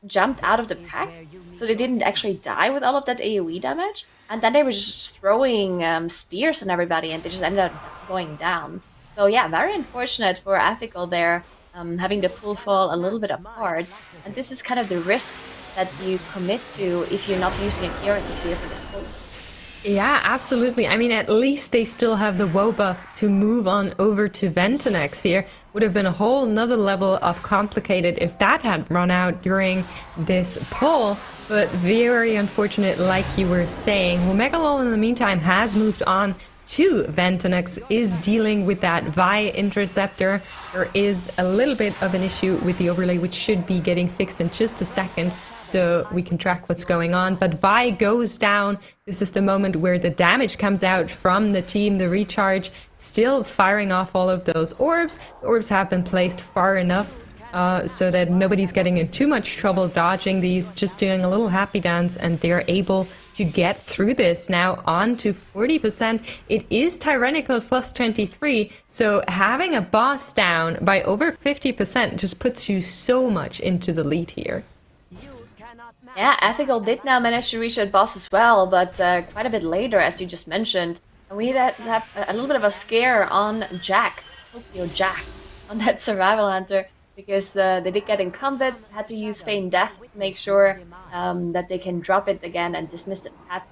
S2: jumped out of the pack. So they didn't actually die with all of that AoE damage. And then they were just throwing spears on everybody, and they just ended up going down. So yeah, very unfortunate for Ethical there, having the pull fall a little bit apart. And this is kind of the risk that you commit to if you're not using a Kyrian Spear for this pull.
S5: Yeah, absolutely. I mean, at least they still have the woe buff to move on over to Ventanex here. Would have been a whole nother level of complicated if that had run out during this pull. But very unfortunate, like you were saying. Womegalol, in the meantime, has moved on to Ventanex, is dealing with that Vi Interceptor. There is a little bit of an issue with the overlay, which should be getting fixed in just a second, so we can track what's going on. But Vi goes down. This is the moment where the damage comes out from the team, the recharge, still firing off all of those orbs. The orbs have been placed far enough so that nobody's getting in too much trouble dodging these, just doing a little happy dance, and they're able to get through this. Now on to 40%. It is Tyrannical plus 23, so having a boss down by over 50% just puts you so much into the lead here.
S2: Yeah, Ethical did now manage to reach that boss as well, but quite a bit later, as you just mentioned. And we had a little bit of a scare on Jack, Tokyo Jack, on that Survival Hunter, because they did get in combat, had to use Feign Death to make sure that they can drop it again and dismiss the path.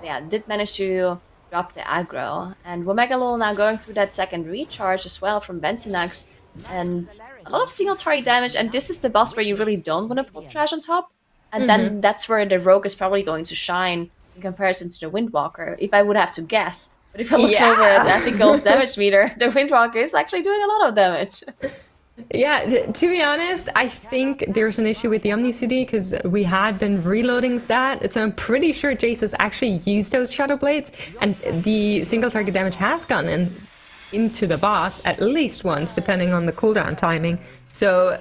S2: Yeah, did manage to drop the aggro. And Womegalol now going through that second recharge as well from Ventanex, and a lot of single target damage, and this is the boss where you really don't want to put trash on top. And then that's where the Rogue is probably going to shine in comparison to the Windwalker, if I would have to guess. But if I look over at Ethical's damage meter, the Windwalker is actually doing a lot of damage.
S5: Yeah, to be honest, I think there's an issue with the Omni CD because we had been reloading that, so I'm pretty sure Jace has actually used those Shadow Blades, and the single target damage has gone into the boss at least once, depending on the cooldown timing. So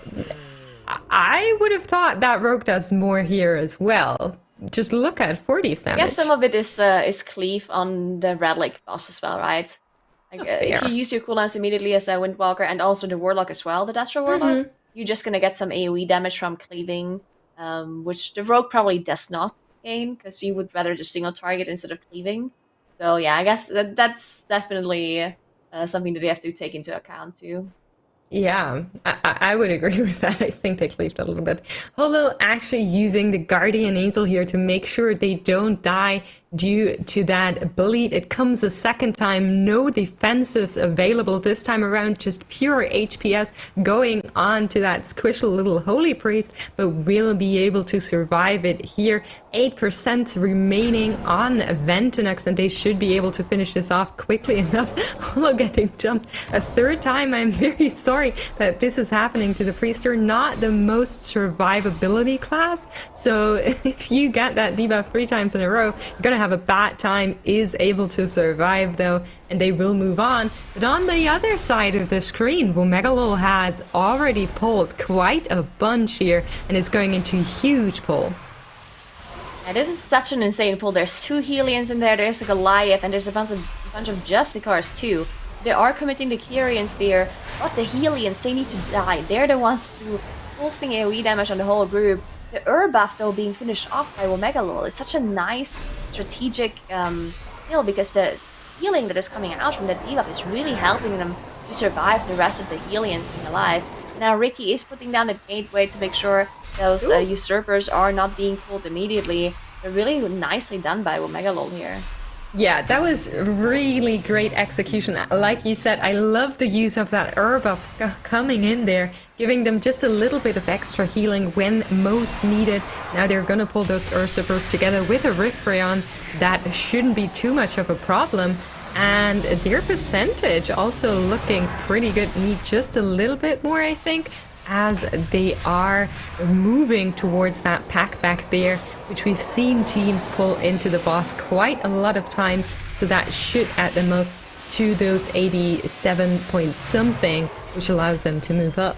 S5: I would have thought that Rogue does more here as well. Just look at 40's damage.
S2: I guess some of it is cleave on the Red Lake boss as well, right? Like, if you use your cooldowns immediately as a Windwalker and also the Warlock as well, the Destro Warlock, you're just gonna get some AoE damage from cleaving, which the Rogue probably does not gain, because you would rather just single target instead of cleaving. So yeah, I guess that's definitely something that they have to take into account too.
S5: Yeah, I would agree with that. I think they cleaved a little bit. Although actually using the Guardian Angel here to make sure they don't die due to that bleed. It comes a second time, no defensives available this time around, just pure HPS going on to that squishable little Holy Priest, but will be able to survive it here. 8% remaining on Ventanex, and they should be able to finish this off quickly enough. Although getting jumped a third time, I'm very sorry that this is happening to the Priest. They're not the most survivability class, so if you get that debuff 3 times in a row, you're gonna have a bad time. Is able to survive though, and they will move on. But on the other side of the screen, Womegalol has already pulled quite a bunch here and is going into a huge pull.
S2: Yeah, this is such an insane pull. There's 2 Helions in there, there's a Goliath, and there's a bunch of Justicars too. They are committing the Kyrian Spear, but the Helions, they need to die. They're the ones to pulsing AoE damage on the whole group. The buff, though, being finished off by Womegalol is such a nice strategic kill, because the healing that is coming out from that debuff is really helping them to survive the rest of the Helions being alive. Now Ricky is putting down the gateway to make sure those usurpers are not being pulled immediately. They're really nicely done by Womegalol here.
S5: Yeah, that was really great execution. Like you said, I love the use of that herb of coming in there, giving them just a little bit of extra healing when most needed. Now they're gonna pull those Usurpers together with a Rifrion. That shouldn't be too much of a problem. And their percentage also looking pretty good. Need just a little bit more, I think, as they are moving towards that pack back there, which we've seen teams pull into the boss quite a lot of times. So that should add them up to those 87 point something, which allows them to move up.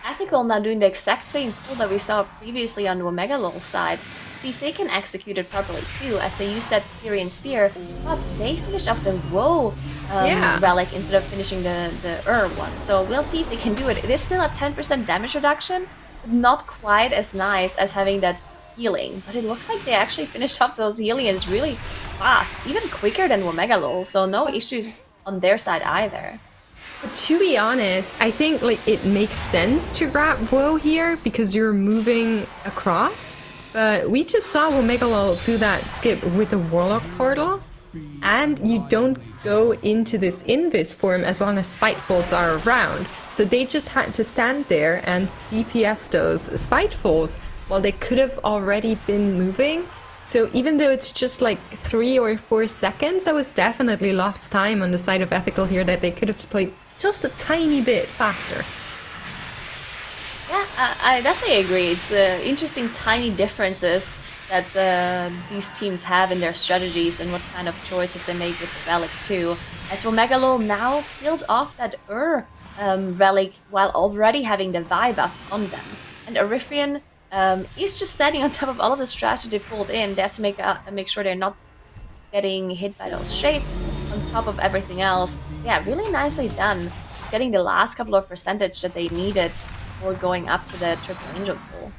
S2: Ethical now doing the exact same pull that we saw previously on the Omega LOL side. See if they can execute it properly too, as they use that Kyrian Spear, but they finished off the Woe relic instead of finishing the one. So we'll see if they can do it. It is still a 10% damage reduction, but not quite as nice as having that healing. But it looks like they actually finished off those Helions really fast, even quicker than Omega LOL, so no issues on their side either.
S5: But to be honest, I think like it makes sense to grab Woe here because you're moving across. But we just saw Omega LOL do that skip with the Warlock portal, and you don't go into this invis form as long as Spitefuls are around. So they just had to stand there and DPS those Spitefuls while they could have already been moving. So even though it's just like 3 or 4 seconds, that was definitely lost time on the side of Ethical here that they could have played just a tiny bit faster.
S2: Yeah, I definitely agree. It's interesting tiny differences that these teams have in their strategies and what kind of choices they make with the relics too. As Omega LOL now killed off that relic while already having the Vi buff on them. And Orifrion is just standing on top of all of the strategy they pulled in. They have to make sure they're not getting hit by those shades on top of everything else. Yeah, really nicely done. Just getting the last couple of percentage that they needed before going up to the Triple Angel pool.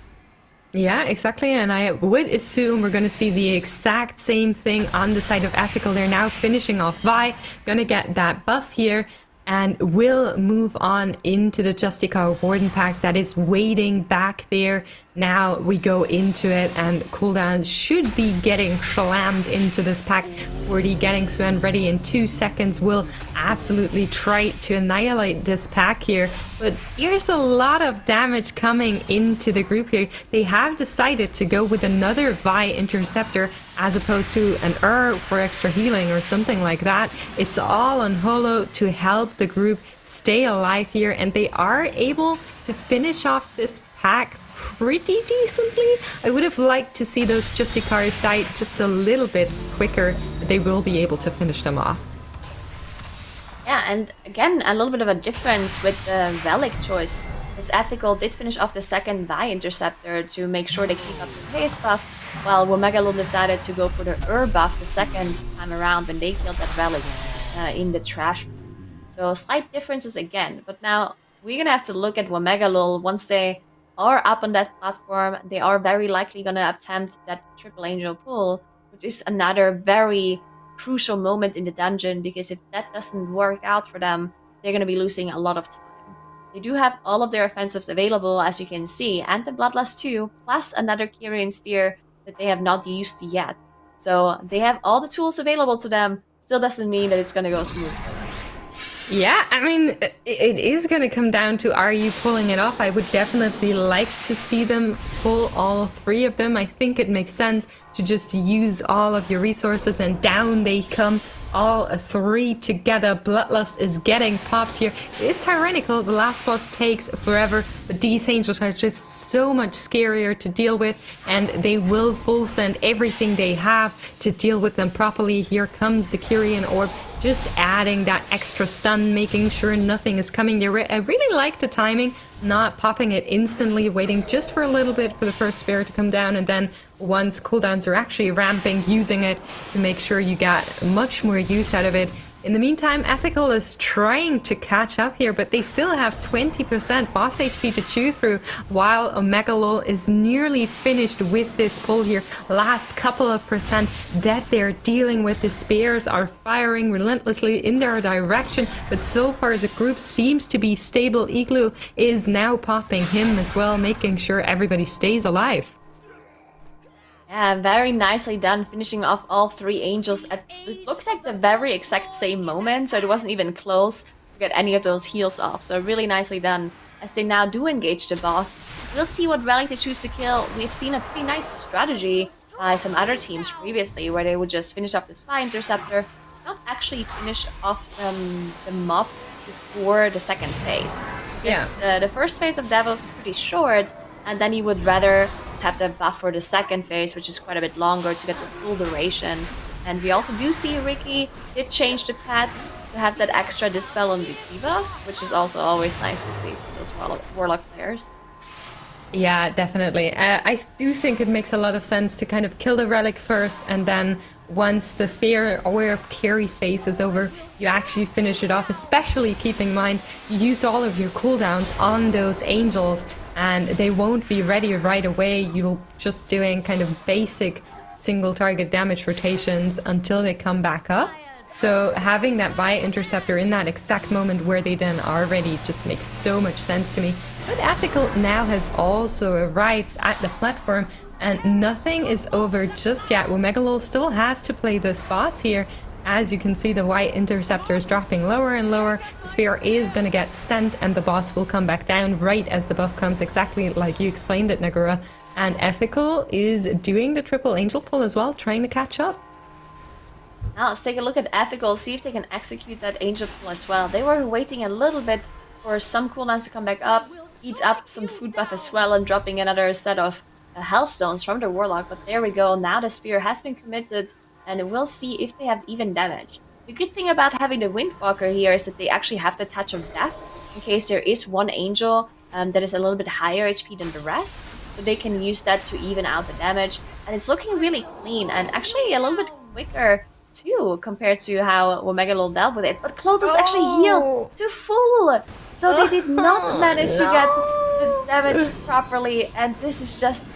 S5: Yeah, exactly, and I would assume we're going to see the exact same thing on the side of Ethical. They're now finishing off Vi, gonna get that buff here, and will move on into the Justicar Warden pack that is waiting back there. Now we go into it, and cooldown should be getting slammed into this pack. 40 getting Sven ready in 2 seconds will absolutely try to annihilate this pack here. But here's a lot of damage coming into the group here. They have decided to go with another Vi Interceptor as opposed to an for extra healing or something like that. It's all on Holo to help the group stay alive here, and they are able to finish off this pack pretty decently. I would have liked to see those Justicars die just a little bit quicker, but they will be able to finish them off.
S2: Yeah, and again, a little bit of a difference with the relic choice. This Ethical did finish off the second Vi Interceptor to make sure they keep up the pace buff, while Omega LOL decided to go for the buff the second time around when they killed that relic in the trash. So slight differences again, but now we're gonna have to look at Omega LOL. Once they are up on that platform, they are very likely gonna attempt that Triple Angel pull, which is another very crucial moment in the dungeon, because if that doesn't work out for them, they're gonna be losing a lot of time. They do have all of their offensives available, as you can see, and the Bloodlust too, plus another Kyrian Spear that they have not used yet. So they have all the tools available to them, still doesn't mean that it's gonna go smoothly.
S5: Yeah, I mean, it is going to come down to, are you pulling it off? I would definitely like to see them pull all 3 of them. I think it makes sense to just use all of your resources, and down they come, all 3 together. Bloodlust is getting popped here. It is tyrannical. The last boss takes forever, but these angels are just so much scarier to deal with, and they will full send everything they have to deal with them properly. Here comes the Kyrian Orb, just adding that extra stun, making sure nothing is coming their way. I really like the timing, not popping it instantly, waiting just for a little bit for the first spear to come down, and then once cooldowns are actually ramping, using it to make sure you get much more use out of it. In the meantime, Ethical is trying to catch up here, but they still have 20% boss HP to chew through, while Omega LOL is nearly finished with this pull here. Last couple of percent that they're dealing with. The spears are firing relentlessly in their direction, but so far the group seems to be stable. Igloo is now popping him as well, making sure everybody stays alive.
S2: Yeah, very nicely done, finishing off all 3 angels at, it looks like the very exact same moment, so it wasn't even close to get any of those heals off. So really nicely done. As they now do engage the boss, we'll see what relic they choose to kill. We've seen a pretty nice strategy by some other teams previously, where they would just finish off the Spy Interceptor, not actually finish off the mob before the second phase. Because the first phase of Devils is pretty short, and then you would rather just have the buff for the second phase, which is quite a bit longer to get the full duration. And we also do see Riki did change the pet to have that extra dispel on the debuff, which is also always nice to see for those Warlock players.
S5: Yeah, definitely. I do think it makes a lot of sense to kind of kill the relic first, and then once the spear or carry phase is over, you actually finish it off, especially keeping in mind you used all of your cooldowns on those angels, and they won't be ready right away. You're just doing kind of basic single target damage rotations until they come back up. So having that Spy Interceptor in that exact moment where they then are ready just makes so much sense to me. But Ethical now has also arrived at the platform, and nothing is over just yet. Womegalol still has to play this boss here. As you can see, the Spy Interceptor is dropping lower and lower. The spear is going to get sent, and the boss will come back down right as the buff comes, exactly like you explained it, Nagura. And Ethical is doing the triple angel pull as well, trying to catch up.
S2: Now let's take a look at Ethical, see if they can execute that angel pull as well. They were waiting a little bit for some cooldowns to come back up, eat up some food buff as well, and dropping another set of health stones from the Warlock. But there we go, now the spear has been committed, and we'll see if they have even damage. The good thing about having the Windwalker here is that they actually have the Touch of Death, in case there is one angel that is a little bit higher HP than the rest. So they can use that to even out the damage. And it's looking really clean, and actually a little bit quicker too, compared to how Womegalol dealt with it. But Clotus actually healed to full! So they did not manage to get the damage properly, and this is just...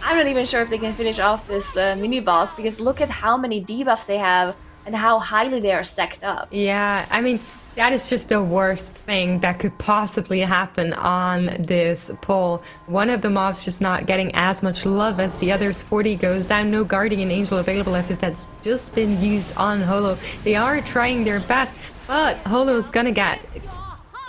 S2: I'm not even sure if they can finish off this mini-boss, because look at how many debuffs they have, and how highly they are stacked up.
S5: Yeah, I mean, that is just the worst thing that could possibly happen on this pull. One of the mobs just not getting as much love as the others. 40 goes down, no Guardian Angel available as it has just been used on Holo. They are trying their best, but Holo's gonna get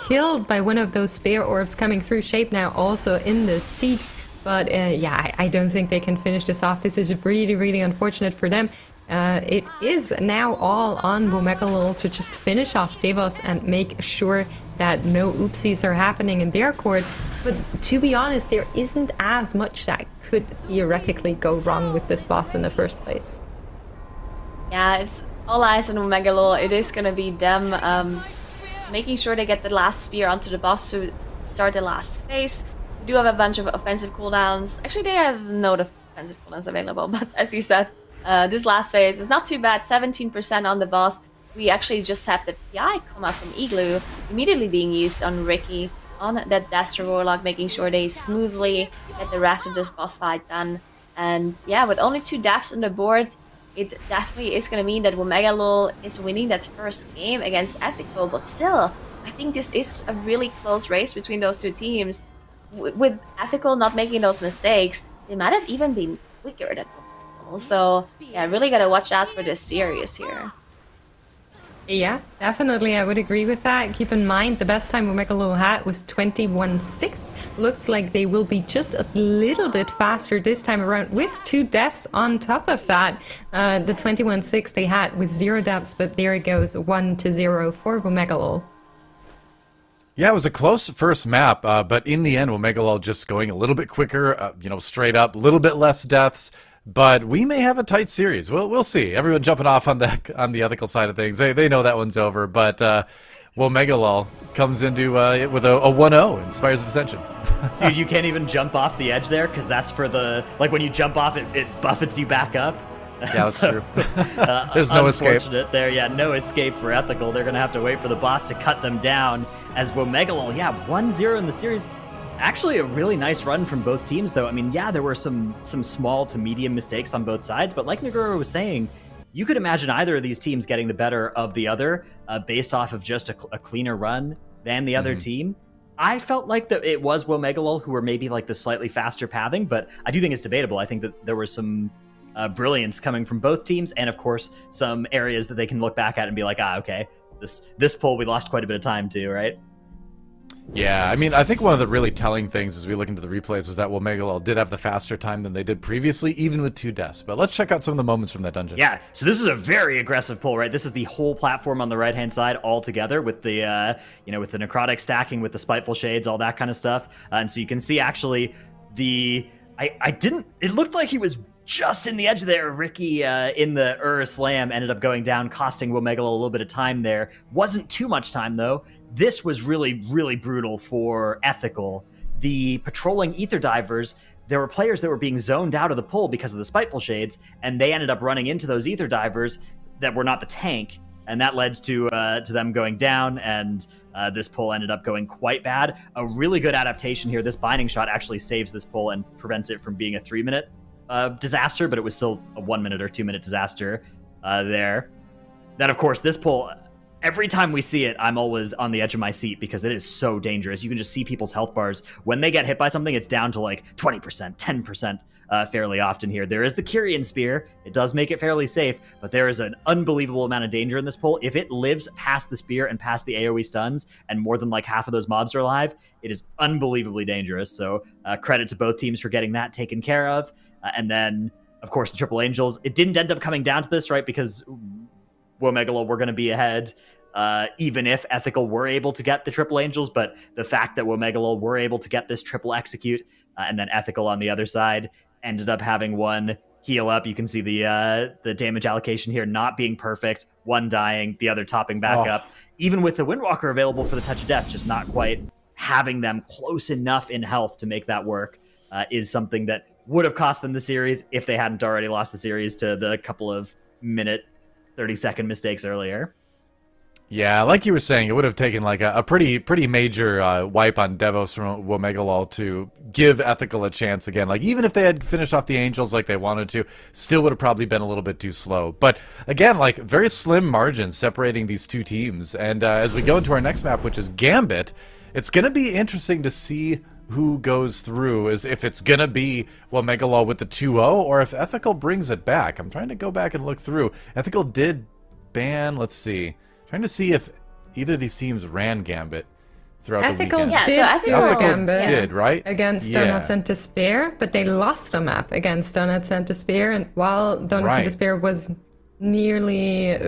S5: killed by one of those Spear Orbs coming through. Shape now also in the seat. But yeah, I don't think they can finish this off. This is really, really unfortunate for them. It is now all on Womegalol to just finish off Devos and make sure that no oopsies are happening in their court. But to be honest, there isn't as much that could theoretically go wrong with this boss in the first place.
S2: Yeah, it's all eyes on Womegalol. It is going to be them making sure they get the last spear onto the boss to start the last phase. We do have a bunch of offensive cooldowns. Actually, they have no defensive cooldowns available, but as you said, this last phase is not too bad, 17% on the boss. We actually just have the PI come up from Igloo, immediately being used on Riki, on that Dastro Warlock, making sure they smoothly get the rest of this boss fight done. And yeah, with only 2 deaths on the board, it definitely is going to mean that Womegalol is winning that first game against Ethical, but still, I think this is a really close race between those two teams. With Ethical not making those mistakes, they might have even been quicker than Womegalol. So yeah, really gotta watch out for this series here.
S5: Yeah, definitely, I would agree with that. Keep in mind, the best time Womegalol had was 21-6. Looks like they will be just a little bit faster this time around, with 2 deaths on top of that. The 21-6 they had with 0 deaths, but there it goes, 1-0 for Womegalol.
S1: Yeah, it was a close first map, but in the end, Womegalol just going a little bit quicker, straight up, a little bit less deaths. But we may have a tight series. We'll see. Everyone jumping off on the ethical side of things. They know that one's over. But Womegalol comes into it with a 1-0 in Spires of Ascension.
S6: Dude, you can't even jump off the edge there, because that's for the... Like, when you jump off, it buffets you back up.
S1: Yeah, that's true. There's no escape.
S6: There, yeah, no escape for Ethical. They're going to have to wait for the boss to cut them down. As Womegalol, 1-0 in the series. Actually, a really nice run from both teams, though. I mean, yeah, there were some small to medium mistakes on both sides, but like Nagura was saying, you could imagine either of these teams getting the better of the other based off of just a cleaner run than the other team. I felt like that it was Womegalol who were maybe like the slightly faster pathing, but I do think it's debatable. I think that there was some brilliance coming from both teams, and of course some areas that they can look back at and be like, okay, this pull we lost quite a bit of time to, right?
S1: Yeah, I mean, I think one of the really telling things as we look into the replays was that Womegalol did have the faster time than they did previously, even with 2 deaths. But let's check out some of the moments from that dungeon.
S6: Yeah, so this is a very aggressive pull, right? This is the whole platform on the right-hand side all together with the, with the necrotic stacking, with the spiteful shades, all that kind of stuff. And so you can see actually it looked like he was just in the edge there. Ricky in the Slam ended up going down, costing Womegalol a little bit of time there. Wasn't too much time, though. This was really, really brutal for Ethical. The patrolling Ether Divers, there were players that were being zoned out of the pull because of the Spiteful Shades, and they ended up running into those Ether Divers that were not the tank, and that led to them going down, and this pull ended up going quite bad. A really good adaptation here. This Binding Shot actually saves this pull and prevents it from being a 3-minute disaster, but it was still a 1-minute or 2-minute disaster there. Then, of course, this pull, every time we see it, I'm always on the edge of my seat because it is so dangerous. You can just see people's health bars. When they get hit by something, it's down to like 20%, 10% fairly often here. There is the Kyrian Spear. It does make it fairly safe, but there is an unbelievable amount of danger in this pull. If it lives past the Spear and past the AoE stuns, and more than like half of those mobs are alive, it is unbelievably dangerous. So credit to both teams for getting that taken care of. And then, of course, the Triple Angels. It didn't end up coming down to this, right? Because Womegalol were going to be ahead, even if Ethical were able to get the Triple Angels. But the fact that Womegalol were able to get this triple execute, and then Ethical on the other side ended up having one heal up. You can see the damage allocation here not being perfect, one dying, the other topping back up. Even with the Windwalker available for the Touch of Death, just not quite having them close enough in health to make that work is something that would have cost them the series if they hadn't already lost the series to the couple of minute 30-second mistakes earlier.
S1: Yeah, like you were saying, it would have taken like a pretty major wipe on Devos from Womegalol to give Ethical a chance again. Like, even if they had finished off the Angels like they wanted to, still would have probably been a little bit too slow. But again, like, very slim margins separating these two teams. And as we go into our next map, which is Gambit, it's going to be interesting to see who goes through, is if it's going to be Womegalol with the 2-0, or if Ethical brings it back. I'm trying to go back and look through. Ethical did ban, let's see. Trying to see if either of these teams ran Gambit throughout
S5: Ethical
S1: the weekend.
S5: did do a Gambit
S1: did, right?
S5: against Donuts and Despair, but they lost a map against Donuts and Despair, and while Donuts and Despair was nearly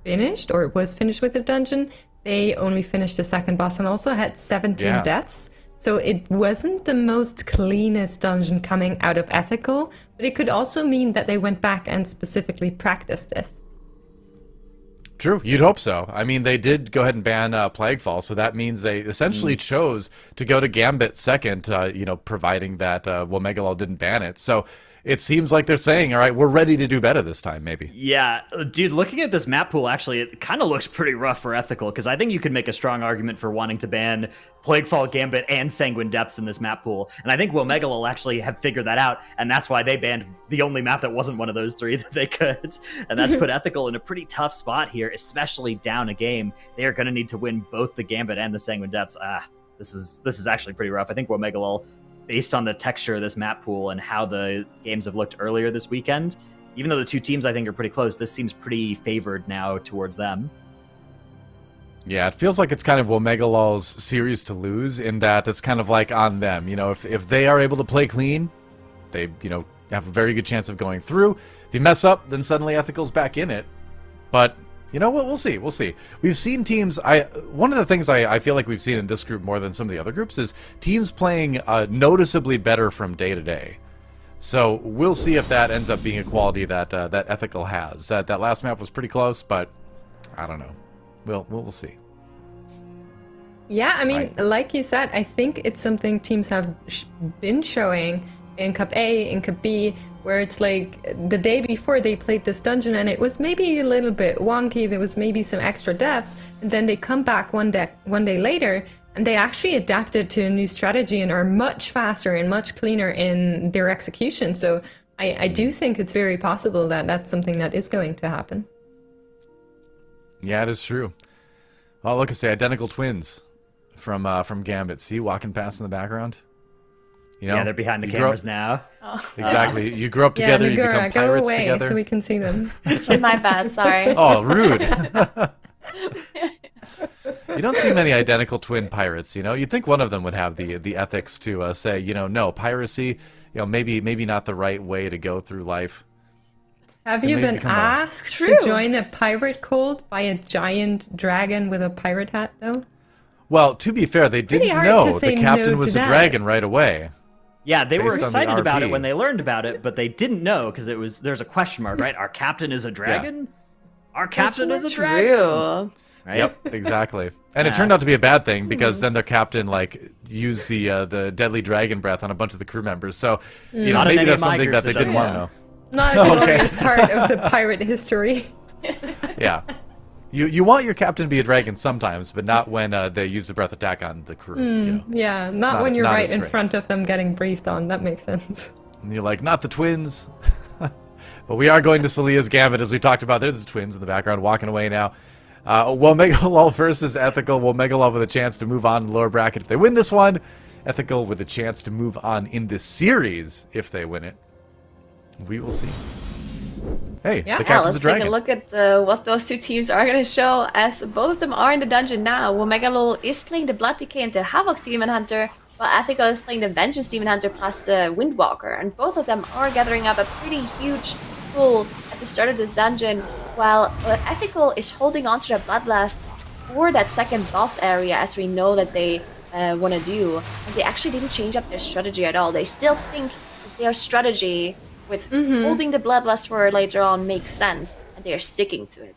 S5: finished, or was finished with the dungeon, they only finished the second boss and also had 17 deaths. So it wasn't the most cleanest dungeon coming out of Ethical, but it could also mean that they went back and specifically practiced this.
S1: True, you'd hope so. I mean, they did go ahead and ban Plaguefall, so that means they essentially chose to go to Gambit second, providing that Womegalol didn't ban it. So it seems like they're saying, all right, we're ready to do better this time, maybe.
S6: Yeah, dude, looking at this map pool, actually, it kind of looks pretty rough for Ethical, because I think you could make a strong argument for wanting to ban Plaguefall, Gambit, and Sanguine Depths in this map pool. And I think Womegalol actually have figured that out, and that's why they banned the only map that wasn't one of those three that they could. And that's put Ethical in a pretty tough spot here, especially down a game. They are going to need to win both the Gambit and the Sanguine Depths. This is actually pretty rough. I think Womegalol, based on the texture of this map pool and how the games have looked earlier this weekend, even though the two teams I think are pretty close, this seems pretty favored now towards them.
S1: Yeah, it feels like it's kind of Womegalol's series to lose, in that it's kind of like on them. You know, if they are able to play clean, they, have a very good chance of going through. If you mess up, then suddenly Ethical's back in it. But you know what? We'll see. We'll see. We've seen teams. One of the things I feel like we've seen in this group more than some of the other groups is teams playing noticeably better from day to day. So we'll see if that ends up being a quality that that Ethical has. That last map was pretty close, but I don't know. We'll see.
S5: Yeah, I mean, like you said, I think it's something teams have been showing in Cup A, in Cup B, where it's like the day before they played this dungeon and it was maybe a little bit wonky, there was maybe some extra deaths, and then they come back one day later and they actually adapted to a new strategy and are much faster and much cleaner in their execution. So I do think it's very possible that that's something that is going to happen.
S1: Yeah, it is true. Well, look, I say identical twins from Gambit. See, walking past in the background. You know,
S6: yeah, they're behind the cameras now.
S2: Oh.
S1: Exactly. You grew up together. You become
S5: go
S1: pirates
S5: away
S1: together.
S5: so we can see them.
S2: My bad, sorry.
S1: Oh, rude. You don't see many identical twin pirates, you know? You'd think one of them would have the ethics to say, you know, no, piracy, you know, maybe not the right way to go through life.
S5: Have
S1: It
S5: you
S1: may
S5: been
S1: become
S5: asked
S2: True.
S5: to join a pirate cult by a giant dragon with a pirate hat, though?
S1: Well, to be fair, they
S5: Pretty
S1: didn't
S5: hard
S1: know
S5: to
S1: the
S5: say
S1: captain
S5: no
S1: was
S5: to
S1: a
S5: that.
S1: dragon right away.
S6: Yeah, they were
S1: Based on the
S6: excited about
S1: RP.
S6: it when they learned about it, but they didn't know because there's a question mark, right? Our captain is a dragon. Our captain is a dragon.
S2: True.
S6: Right?
S1: Yep, exactly. And it turned out to be a bad thing because then their captain used the deadly dragon breath on a bunch of the crew members. So you know,
S6: Not in
S1: maybe
S6: any
S1: that's
S6: of my
S1: something that
S6: groups
S1: they
S6: it
S1: didn't want to
S2: doesn't.
S1: know.
S5: Not a
S1: Okay.
S5: glorious part of the pirate history.
S1: Yeah. You want your captain to be a dragon sometimes, but not when they use the breath attack on the crew. You know?
S5: Yeah, not
S1: Not-
S5: when you're
S1: not
S5: right
S1: as
S5: in
S1: great.
S5: front of them getting breathed on. That makes sense.
S1: And you're like, not the twins. But we are going to Salia's Gambit, as we talked about. There's the twins in the background walking away now. Womegalol versus Ethical. Womegalol with a chance to move on in the lower bracket if they win this one. Ethical with a chance to move on in this series if they win it. We will see. Hey,
S5: Yeah.
S1: the
S2: Yeah,
S1: captain's
S2: let's
S1: a dragon.
S2: take a look at what those two teams are going to show, as both of them are in the dungeon now. Womegalol is playing the Blood Decay and the Havoc Demon Hunter, while Ethical is playing the Vengeance Demon Hunter plus the Windwalker. And both of them are gathering up a pretty huge pool at the start of this dungeon, while Ethical is holding on to the Bloodlust for that second boss area, as we know that they want to do. And they actually didn't change up their strategy at all. They still think that their strategy with holding the Bloodlust for later on makes sense, and they are sticking to it.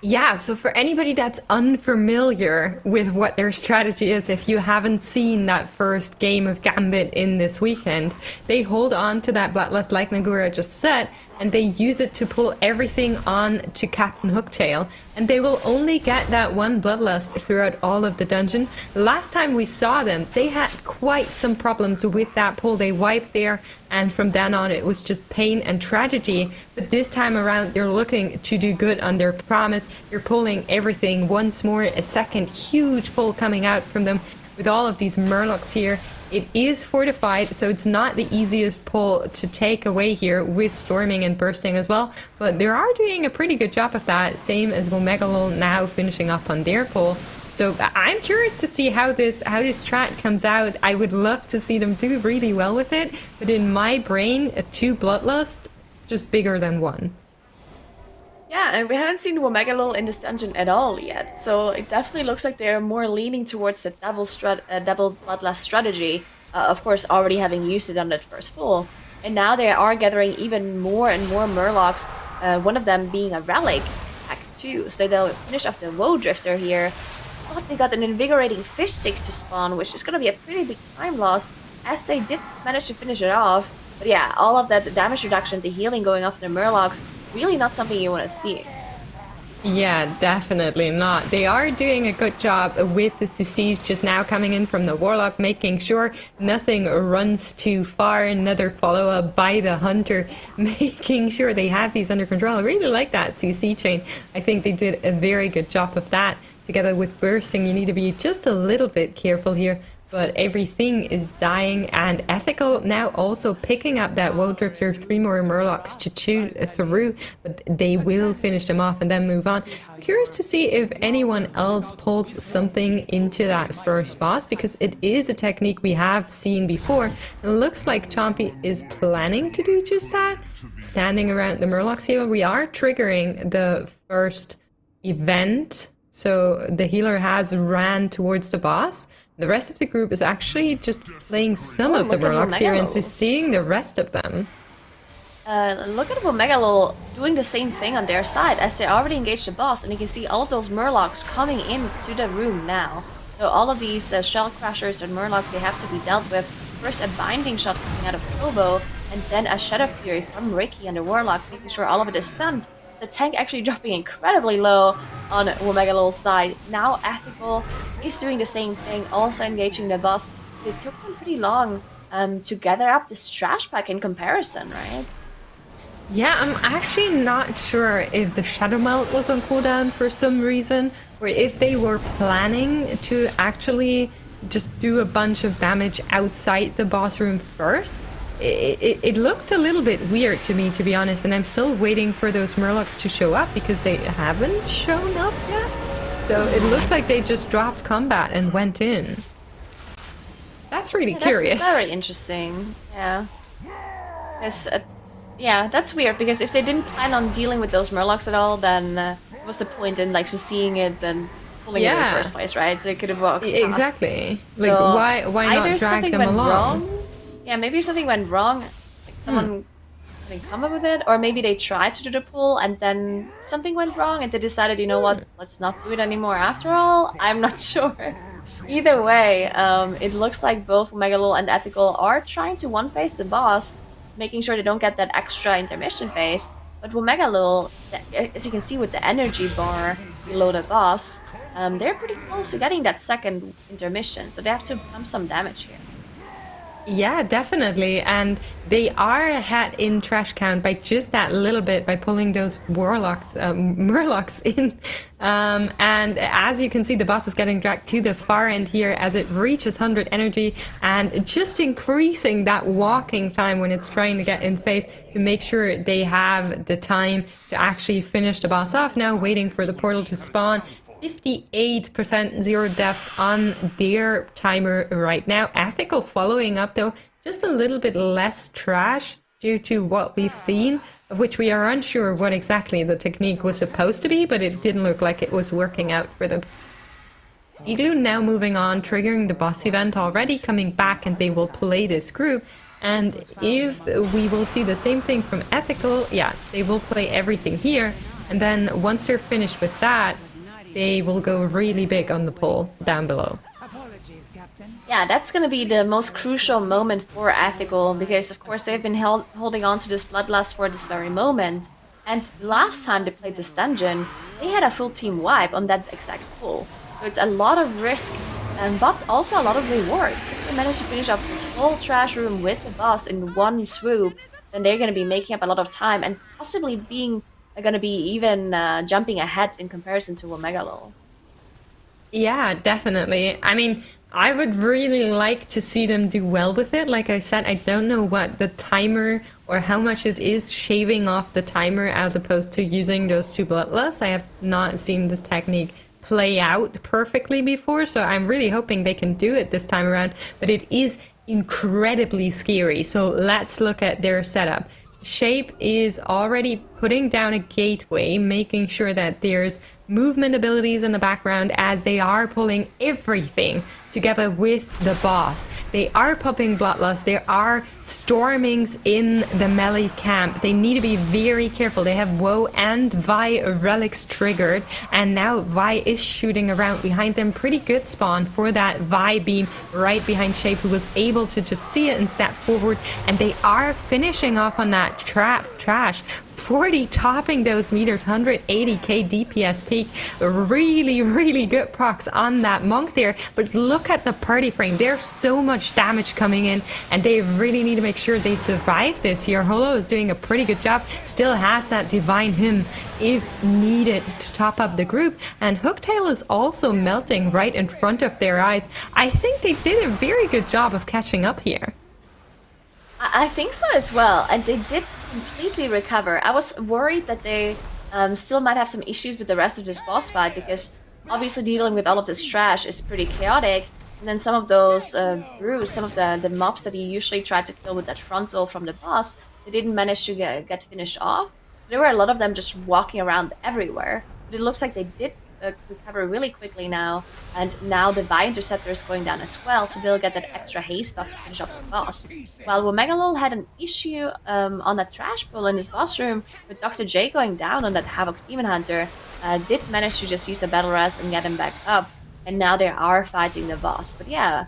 S5: Yeah, so for anybody that's unfamiliar with what their strategy is, if you haven't seen that first game of Gambit in this weekend, they hold on to that Bloodlust like Nagura just said, and they use it to pull everything on to Captain Hooktail, and they will only get that one Bloodlust throughout all of the dungeon. Last time we saw them, they had quite some problems with that pull. They wiped there, and from then on it was just pain and tragedy, but this time around they're looking to do good on their promise. You're pulling everything once more, a second huge pull coming out from them with all of these Murlocs here. It is fortified, so it's not the easiest pull to take away here with storming and bursting as well, but they are doing a pretty good job of that, same as Womegalol now finishing up on their pull. So I'm curious to see how this strat comes out. I would love to see them do really well with it, but in my brain, a 2 Bloodlust, just bigger than 1.
S2: Yeah, and we haven't seen Womegalol in this dungeon at all yet, so it definitely looks like they're more leaning towards the double Bloodlust strategy, of course already having used it on that first pull. And now they are gathering even more and more Murlocs, one of them being a Relic pack too, so they'll finish off the Woe Drifter here. But they got an Invigorating Fish Stick to spawn, which is going to be a pretty big time loss, as they did manage to finish it off. But yeah, all of that damage reduction, the healing going off the Murlocs, really not something you want to see.
S5: Yeah, definitely not. They are doing a good job with the CCs just now coming in from the Warlock, making sure nothing runs too far. Another follow-up by the Hunter, making sure they have these under control. I really like that CC chain. I think they did a very good job of that. Together with bursting, you need to be just a little bit careful here. But everything is dying, and Ethical now also picking up that Woe Drifter, 3 more Murlocs to chew through, but they will finish them off and then move on. Curious to see if anyone else pulls something into that first boss, because it is a technique we have seen before. It looks like Chompy is planning to do just that, standing around the Murlocs here. We are triggering the first event, so the healer has ran towards the boss. The rest of the group is actually just playing some of the
S2: look at
S5: Murlocs here and
S2: Womegalol.
S5: seeing the rest of them.
S2: Look at Womegalol doing the same thing on their side, as they already engaged the boss, and you can see all of those Murlocs coming into the room now. So all of these Shell Crashers and Murlocs, they have to be dealt with. First a Binding Shot coming out of Turbo, and then a Shadow Fury from Ricky and the Warlock, making sure all of it is stunned. The tank actually dropping incredibly low on Womegalol's side. Now Ethical is doing the same thing, also engaging the boss. It took them pretty long to gather up this trash pack in comparison, right?
S5: Yeah, I'm actually not sure if the Shadow Melt was on cooldown for some reason, or if they were planning to actually just do a bunch of damage outside the boss room first. It looked a little bit weird to me, to be honest, and I'm still waiting for those Murlocs to show up because they haven't shown up yet. So it looks like they just dropped combat and went in. That's really curious.
S2: That's very interesting. Yeah. Yeah, that's weird, because if they didn't plan on dealing with those Murlocs at all, then what's the point in like just seeing it and pulling it in the first place, right? So they could have walked past.
S5: Exactly. Like,
S2: So
S5: why not drag them along?
S2: Wrong. Yeah, maybe something went wrong. Like someone didn't come up with it, or maybe they tried to do the pull and then something went wrong and they decided, you know what, let's not do it anymore after all. I'm not sure. Either way, it looks like both Megalol and Ethical are trying to one-phase the boss, making sure they don't get that extra intermission phase. But Megalol, as you can see with the energy bar below the boss, they're pretty close to getting that second intermission, so they have to pump some damage here.
S5: Yeah, definitely. And they are ahead in trash count by just that little bit by pulling those Murlocs in. And as you can see, the boss is getting dragged to the far end here as it reaches 100 energy and just increasing that walking time when it's trying to get in phase to make sure they have the time to actually finish the boss off. Now waiting for the portal to spawn. 58% 0 deaths on their timer right now. Ethical following up though, just a little bit less trash due to what we've seen, of which we are unsure what exactly the technique was supposed to be, but it didn't look like it was working out for them. Igloo now moving on, triggering the boss event already, coming back, and they will play this group. And if we will see the same thing from Ethical, yeah, they will play everything here, and then once they're finished with that, they will go really big on the pull down below.
S2: Yeah, that's going to be the most crucial moment for Ethical, because of course they've been holding on to this bloodlust for this very moment. And last time they played this dungeon, they had a full team wipe on that exact pull. So it's a lot of risk, but also a lot of reward. If they manage to finish up this whole trash room with the boss in one swoop, then they're going to be making up a lot of time and possibly being going to be even jumping ahead in comparison to Megalol.
S5: Yeah, definitely. I mean, I would really like to see them do well with it. Like I said, I don't know what the timer or how much it is shaving off the timer as opposed to using those two bloodlusts. I have not seen this technique play out perfectly before, so I'm really hoping they can do it this time around, but it is incredibly scary. So let's look at their setup. Shape is already putting down a gateway, making sure that there's movement abilities in the background as they are pulling everything together with the boss. They are popping Bloodlust. There are stormings in the melee camp. They need to be very careful. They have Woe and Vi relics triggered, and now Vi is shooting around behind them. Pretty good spawn for that Vi beam right behind Shape, who was able to just see it and step forward, and they are finishing off on that trash. 40 topping those meters, 180k DPS peak. Really, really good procs on that monk there. But look at the party frame. There's so much damage coming in, and they really need to make sure they survive this here. Holo is doing a pretty good job. Still has that Divine Hymn if needed to top up the group. And Hooktail is also melting right in front of their eyes. I think they did a very good job of catching up here.
S2: I think so as well, and they did completely recover. I was worried that they still might have some issues with the rest of this boss fight, because obviously dealing with all of this trash is pretty chaotic, and then some of those brutes, some of the mobs that you usually try to kill with that frontal from the boss, they didn't manage to get finished off. There were a lot of them just walking around everywhere, but it looks like they did recover really quickly now, and now the Vi Interceptor is going down as well, so they'll get that extra haste buff to finish up the boss. While Megalol had an issue on that trash pull in his boss room, with Dr. J going down on that Havoc Demon Hunter, did manage to just use a Battle Res and get him back up, and now they are fighting the boss. But yeah,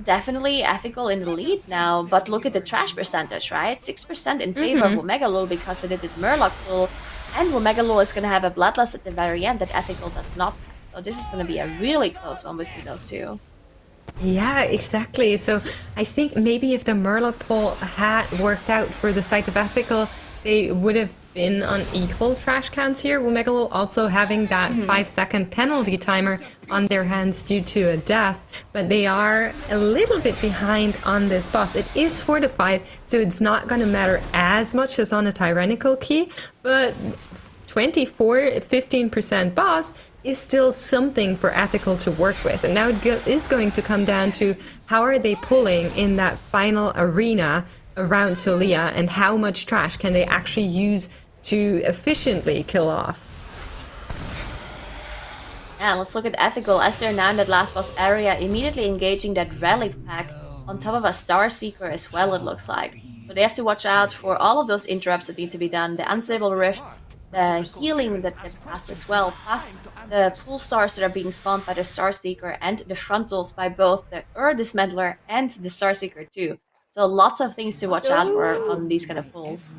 S2: definitely Ethical in the lead now, but look at the trash percentage, right? 6% in favor of Megalol because they did this Murloc pull, and Megalol is going to have a Bloodlust at the very end that Ethical does not have. So this is going to be a really close one between those two.
S5: Yeah, exactly. So I think maybe if the Murloc pull had worked out for the side of Ethical, they would have been on equal trash counts here. Womegalo also having that 5-second penalty timer on their hands due to a death, but they are a little bit behind on this boss. It is fortified, so it's not going to matter as much as on a tyrannical key, but 15% boss is still something for Ethical to work with. And now it is going to come down to how are they pulling in that final arena around Solia, and how much trash can they actually use to efficiently kill off.
S2: Yeah, let's look at Ethical as they're now in that last boss area, immediately engaging that relic pack on top of a Star Seeker as well, it looks like. So they have to watch out for all of those interrupts that need to be done, the unstable rifts, the healing that gets cast as well, plus the pool stars that are being spawned by the Star Seeker and the frontals by both the Dismantler and the Star Seeker too. So lots of things to watch out for on these kind of pulls.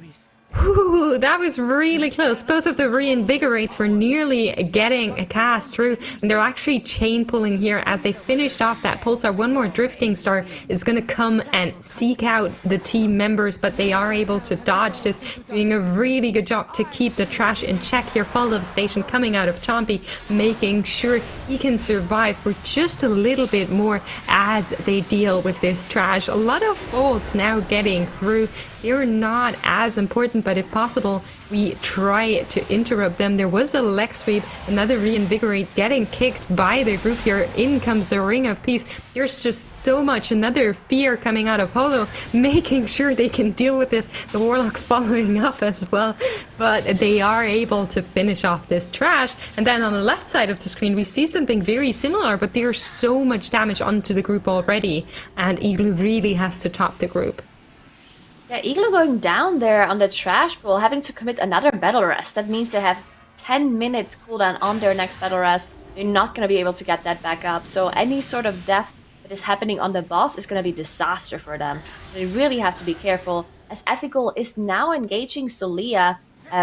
S5: Ooh, that was really close. Both of the reinvigorates were nearly getting a cast through, and they're actually chain pulling here as they finished off that pulsar. One more drifting star is going to come and seek out the team members, but they are able to dodge this, doing a really good job to keep the trash in check here. Fall Devastation coming out of Chompy, making sure he can survive for just a little bit more as they deal with this trash. A lot of bolts now getting through. They're not as important, but if possible, we try to interrupt them. There was a leg sweep, another reinvigorate getting kicked by the group here. In comes the Ring of Peace. There's just so much, another fear coming out of Holo, making sure they can deal with this. The Warlock following up as well, but they are able to finish off this trash. And then on the left side of the screen, we see something very similar, but there's so much damage onto the group already, and Igloo really has to top the group.
S2: Yeah, Igloo going down there on the trash pool, having to commit another battle rest. That means they have 10 minutes cooldown on their next battle rest. They're not going to be able to get that back up. So any sort of death that is happening on the boss is going to be disaster for them. They really have to be careful, as Ethical is now engaging Solia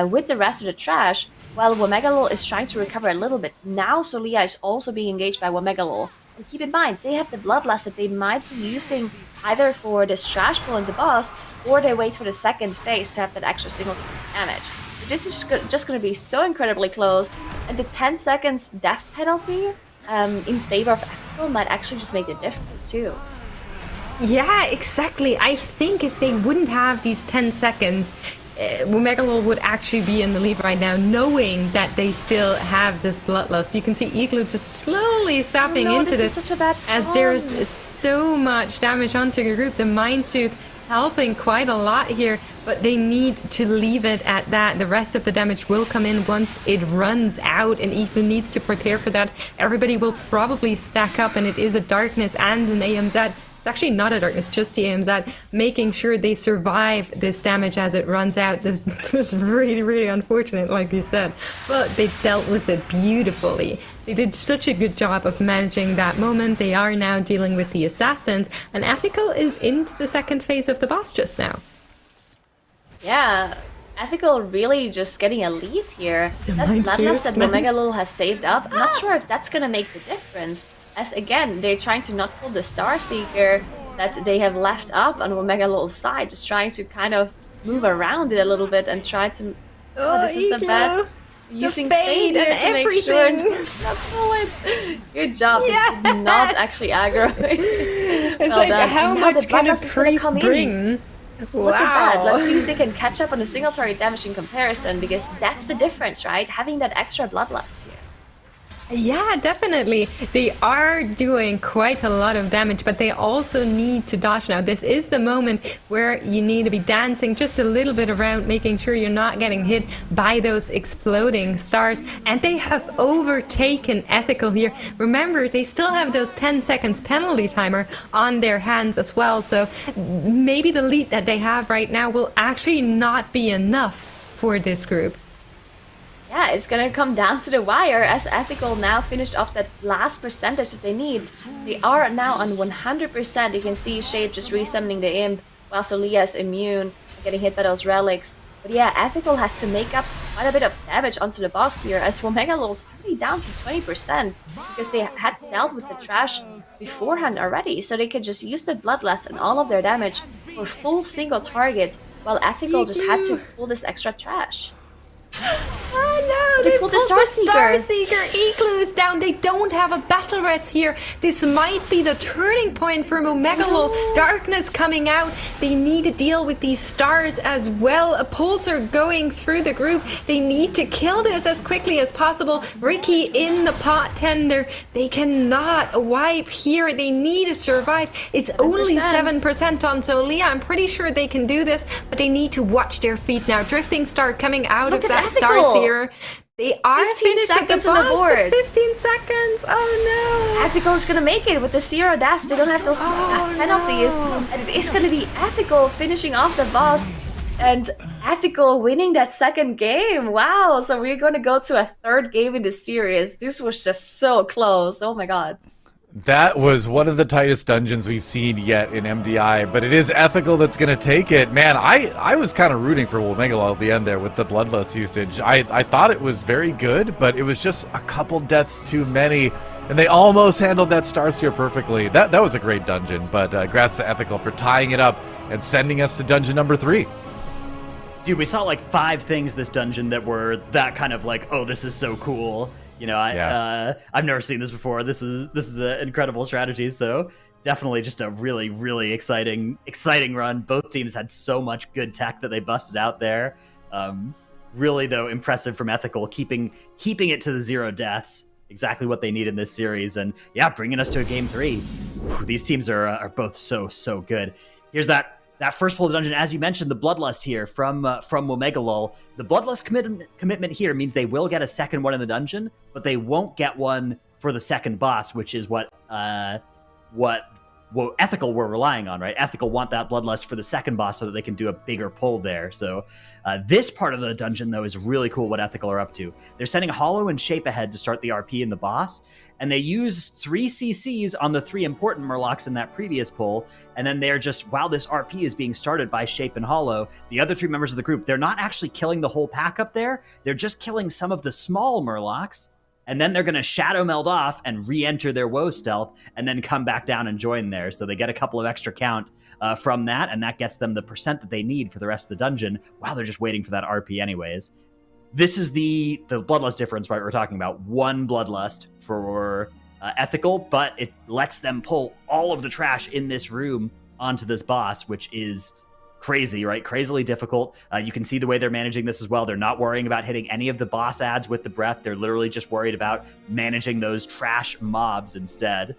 S2: with the rest of the trash, while Womegalol is trying to recover a little bit. Now Solia is also being engaged by Womegalol. And keep in mind, they have the Bloodlust that they might be using either for this trash pulling the boss, or they wait for the second phase to have that extra single damage. But this is just going to be so incredibly close, and the 10 seconds death penalty in favor of Ethical might actually just make the difference too.
S5: Yeah, exactly. I think if they wouldn't have these 10 seconds, Womegalol would actually be in the lead right now, knowing that they still have this Bloodlust. You can see Igloo just slowly stopping into this
S2: is such a bad
S5: as there's so much damage onto the group. The Mind Soothe helping quite a lot here, but they need to leave it at that. The rest of the damage will come in once it runs out, and Igloo needs to prepare for that. Everybody will probably stack up, and it is a Darkness and an AMZ. It's actually not a Darkness, just the AMZ, making sure they survive this damage as it runs out. This was really, really unfortunate, like you said, but they dealt with it beautifully. They did such a good job of managing that moment. They are now dealing with the Assassins, and Ethical is into the second phase of the boss just now.
S2: Yeah, Ethical really just getting a lead here.
S5: The
S2: That
S5: Mind
S2: Bloodlust
S5: Soothe,
S2: that
S5: man.
S2: Womegalol has saved up, I'm not sure if that's gonna make the difference. As again, they're trying to not pull the Star Seeker that they have left up on Womegalol's side, just trying to kind of move around it a little bit and try to... Oh, this is a bad... Using Fade
S5: and
S2: to make
S5: everything.
S2: sure not pull it. Good job.
S5: Yes.
S2: You did not actually aggro.
S5: It's
S2: Well
S5: like,
S2: done.
S5: how
S2: And now
S5: much
S2: the
S5: can a
S2: Bloodlust is gonna
S5: priest
S2: come in.
S5: bring?
S2: Look at that. Let's see
S5: Wow.
S2: if they can catch up on the single target damage in comparison, because that's the difference, right? Having that extra Bloodlust here.
S5: Yeah, definitely. They are doing quite a lot of damage, but they also need to dodge now. This is the moment where you need to be dancing just a little bit around, making sure you're not getting hit by those exploding stars. And they have overtaken Ethical here. Remember, they still have those 10 seconds penalty timer on their hands as well. So maybe the lead that they have right now will actually not be enough for this group.
S2: Yeah, it's gonna come down to the wire as Ethical now finished off that last percentage that they need. They are now on 100%. You can see Shade just resummoning the Imp, while Solia is immune, getting hit by those relics. But yeah, Ethical has to make up quite a bit of damage onto the boss here, as Womegalol's already down to 20%, because they had dealt with the trash beforehand already, so they could just use the Bloodlust and all of their damage for full single target while Ethical just had to pull this extra trash.
S5: Oh no,
S2: They pulled the
S5: Starseeker. Igloo is down. They don't have a battle rest here. This might be the turning point for Womegalol. Darkness coming out. They need to deal with these stars as well. Pulls are going through the group. They need to kill this as quickly as possible. Ricky in the pot tender. They cannot wipe here. They need to survive. It's only 7% on Solia. I'm pretty sure they can do this, but they need to watch their feet now. Drifting Star coming out of that Starseer. They are
S2: 15
S5: finished with the
S2: seconds on the
S5: boss
S2: board.
S5: with 15 seconds. Oh no.
S2: Ethical is gonna make it with the 0 deaths. They don't have those penalties.
S5: No.
S2: And it is gonna be Ethical finishing off the boss and Ethical winning that second game. Wow. So we're gonna go to a third game in the series. This was just so close. Oh my god.
S1: That was one of the tightest dungeons we've seen yet in MDI, but it is Ethical that's going to take it. Man, I was kind of rooting for Womegalol at the end there with the Bloodlust usage. I thought it was very good, but it was just a couple deaths too many, and they almost handled that Starseer perfectly. That was a great dungeon, but congrats to Ethical for tying it up and sending us to dungeon number 3.
S6: Dude, we saw like 5 things this dungeon that were that kind of like, oh, this is so cool. You know, I've never seen this before. This is an incredible strategy. So definitely just a really, really exciting run. Both teams had so much good tech that they busted out there. Really though, impressive from Ethical, keeping it to the 0 deaths. Exactly what they need in this series, and yeah, bringing us to a game 3. Whew, these teams are both so good. Here's that first pull of the dungeon, as you mentioned, the Bloodlust here from Womegalol. The Bloodlust commitment here means they will get a second one in the dungeon, but they won't get one for the second boss, which is what Ethical were relying on, right? Ethical want that Bloodlust for the second boss so that they can do a bigger pull there. So this part of the dungeon, though, is really cool what Ethical are up to. They're sending Hollow and Shape ahead to start the RP in the boss, and they use 3 CCs on the 3 important Murlocs in that previous pull, and then they're just, while this RP is being started by Shape and Hollow, the other 3 members of the group, they're not actually killing the whole pack up there, they're just killing some of the small Murlocs, and then they're going to shadow meld off and re-enter their woe stealth and then come back down and join there. So they get a couple of extra count from that, and that gets them the percent that they need for the rest of the dungeon while they're just waiting for that RP anyways. This is the Bloodlust difference, right? We're talking about 1 Bloodlust for Ethical, but it lets them pull all of the trash in this room onto this boss, which is crazy, right? Crazily difficult. You can see the way they're managing this as well. They're not worrying about hitting any of the boss ads with the breath. They're literally just worried about managing those trash mobs instead.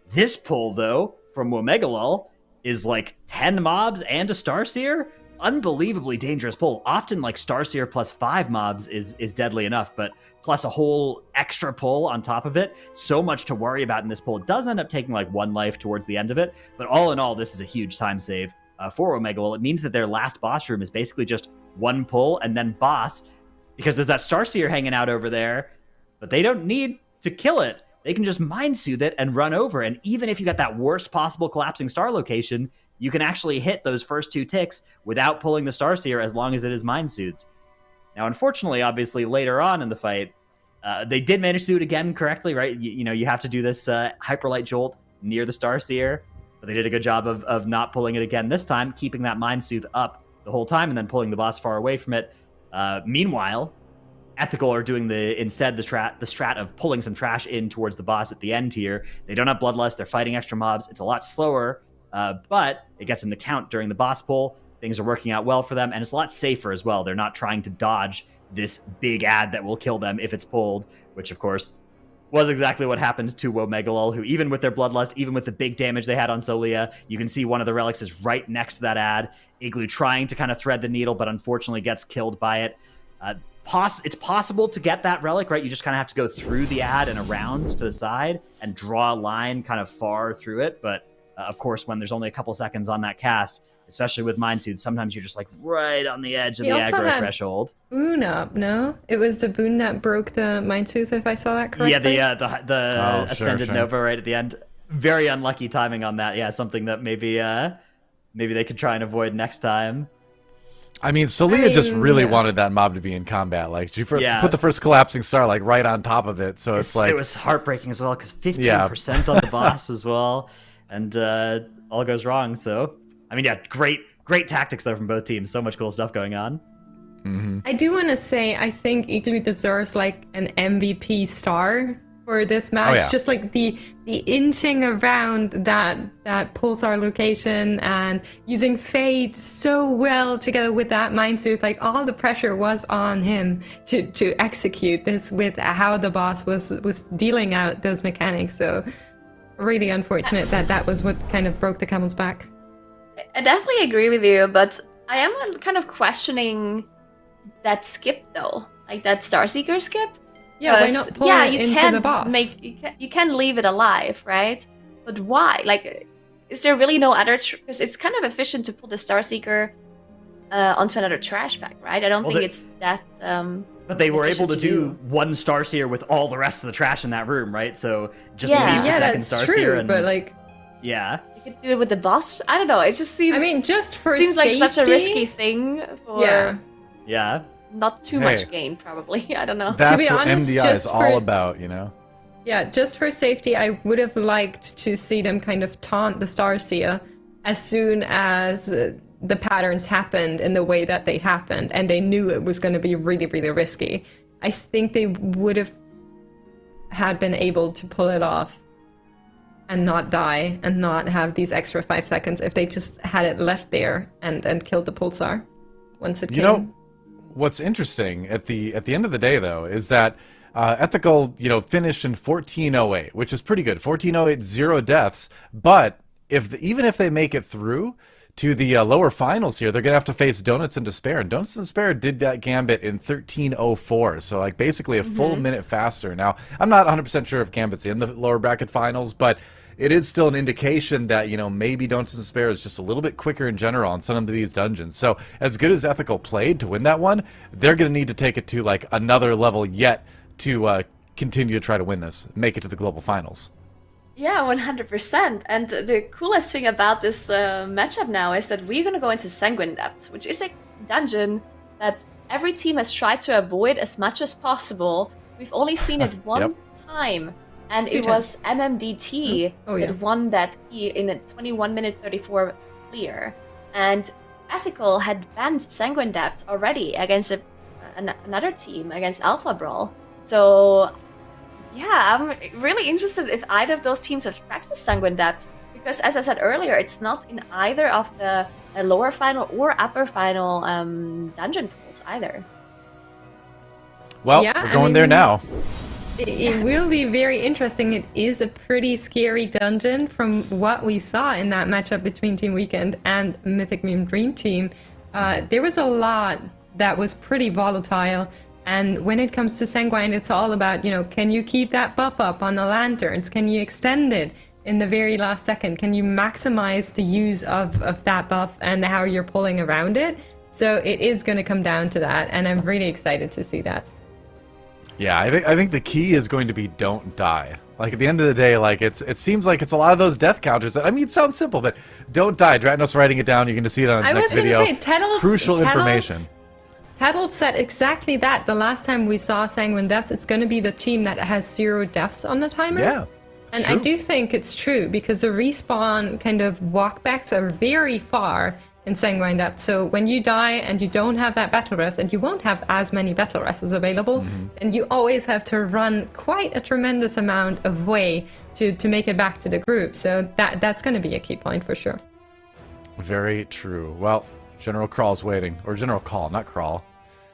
S6: This pull, though, from Womegalol is like 10 mobs and a Starseer. Unbelievably dangerous pull. Often like Starseer plus 5 mobs is deadly enough, but plus a whole extra pull on top of it. So much to worry about in this pull. It does end up taking like 1 life towards the end of it, but all in all, this is a huge time save for Womegalol. It means that their last boss room is basically just 1 pull and then boss, because there's that Starseer hanging out over there, but they don't need to kill it. They can just Mind Soothe it and run over, and even if you got that worst possible collapsing star location, you can actually hit those first 2 ticks without pulling the Starseer as long as it is Mind Soothes. Now, unfortunately, obviously, later on in the fight, they did manage to do it again correctly, right? You know, you have to do this Hyperlight Jolt near the Starseer, but they did a good job of not pulling it again this time, keeping that Mind Soothe up the whole time and then pulling the boss far away from it. Meanwhile, Ethical are doing the strat of pulling some trash in towards the boss at the end here. They don't have Bloodlust, they're fighting extra mobs. It's a lot slower, but it gets them to count during the boss pull. Things are working out well for them, and it's a lot safer as well. They're not trying to dodge this big ad that will kill them if it's pulled, which of course was exactly what happened to Womegalol, who even with their Bloodlust, even with the big damage they had on Solia, you can see one of the relics is right next to that ad. Igloo trying to kind of thread the needle, but unfortunately gets killed by it. It's possible to get that relic, right? You just kind of have to go through the ad and around to the side and draw a line kind of far through it. But of course, when there's only a couple seconds on that cast, especially with Mind Soothe, sometimes you're just like right on the edge of the aggro threshold.
S5: Boon up, no? It was the boon that broke the Mind Soothe, if I saw that correctly.
S6: Yeah, the Ascended Nova right at the end. Very unlucky timing on that. Yeah, something that maybe they could try and avoid next time.
S1: I mean, Solia just really wanted that mob to be in combat. Like, you put the first collapsing star like right on top of it, so it's like
S6: it was heartbreaking as well because 15% on the boss as well, and all goes wrong. So, I mean, yeah, great Great tactics though from both teams. So much cool stuff going on.
S1: Mm-hmm.
S5: I do want to say I think Igloo deserves like an MVP star for this match.
S1: Oh, yeah.
S5: Just like the inching around that pulsar location and using Fade so well together with that Mindsoothe. Like all the pressure was on him to execute this with how the boss was dealing out those mechanics. So really unfortunate that was what kind of broke the camel's back.
S2: I definitely agree with you, but I am kind of questioning that skip though, like that Starseeker skip.
S5: Yeah, why not pull it into the boss?
S2: You can leave it alive, right? But why? Like, is there really no other? Because it's kind of efficient to pull the Starseeker onto another trash bag, right? I don't think it's that.
S6: But they were able to do one Starseer with all the rest of the trash in that room, right? So just leave the second
S5: that's
S6: Starseer.
S5: True,
S6: and,
S5: but like,
S6: yeah,
S2: you could do it with the boss. I don't know. It just seems.
S5: I mean, just for
S2: seems
S5: safety,
S2: like such a risky thing for
S6: yeah.
S2: not too much gain, probably. I don't know.
S1: That's
S5: To be
S1: what
S5: honest,
S1: MDI is
S5: just
S1: all
S5: for-
S1: about, you know?
S5: Yeah, just for safety, I would have liked to see them kind of taunt the Starseer as soon as the patterns happened in the way that they happened, and they knew it was going to be really, really risky. I think they would have had been able to pull it off and not die and not have these extra 5 seconds if they just had it left there and killed the pulsar once it came.
S1: You know, what's interesting at the end of the day, though, is that Ethical, finished in 1408, which is pretty good. 1408, 0 deaths. But even if they make it through to the lower finals here, they're going to have to face Donuts and Despair. And Donuts and Despair did that Gambit in 1304. So, like, basically a full minute faster. Now, I'm not 100% sure if Gambit's in the lower bracket finals, but it is still an indication that, maybe Donuts and Despair is just a little bit quicker in general on some of these dungeons. So, as good as Ethical played to win that one, they're going to need to take it to, like, another level yet to continue to try to win this, make it to the global finals.
S2: Yeah, 100%. And the coolest thing about this matchup now is that we're going to go into Sanguine Depths, which is a dungeon that every team has tried to avoid as much as possible. We've only seen it one time, and it was MMDT that won that key in a 21 minute 34 clear. And Ethical had banned Sanguine Depths already against another team, against Alpha Brawl. So, yeah, I'm really interested if either of those teams have practiced Sanguine Depths, because as I said earlier, it's not in either of the lower final or upper final dungeon pools either.
S1: Well, we're going there now.
S5: It will be very interesting. It is a pretty scary dungeon from what we saw in that matchup between Team Weekend and Mythic Meme Dream Team. There was a lot that was pretty volatile. And when it comes to Sanguine, it's all about, can you keep that buff up on the lanterns? Can you extend it in the very last second? Can you maximize the use of that buff and how you're pulling around it? So it is going to come down to that, and I'm really excited to see that.
S1: Yeah, I think the key is going to be don't die. Like, at the end of the day, like, it seems like it's a lot of those death counters that, it sounds simple, but don't die. Dratnos writing it down. You're going to see it on his next video.
S5: I was going to say,
S1: crucial information.
S5: Tattle said exactly that the last time we saw Sanguine Depths. It's going to be the team that has 0 deaths on the timer.
S1: Yeah,
S5: and true. I do think it's true because the respawn kind of walkbacks are very far in Sanguine Depths. So when you die and you don't have that battle rest, and you won't have as many battle rests available, and you always have to run quite a tremendous amount of way to make it back to the group. So that's going to be a key point for sure.
S1: Very true. Well, General Crawl's waiting. Or General Call, not Crawl.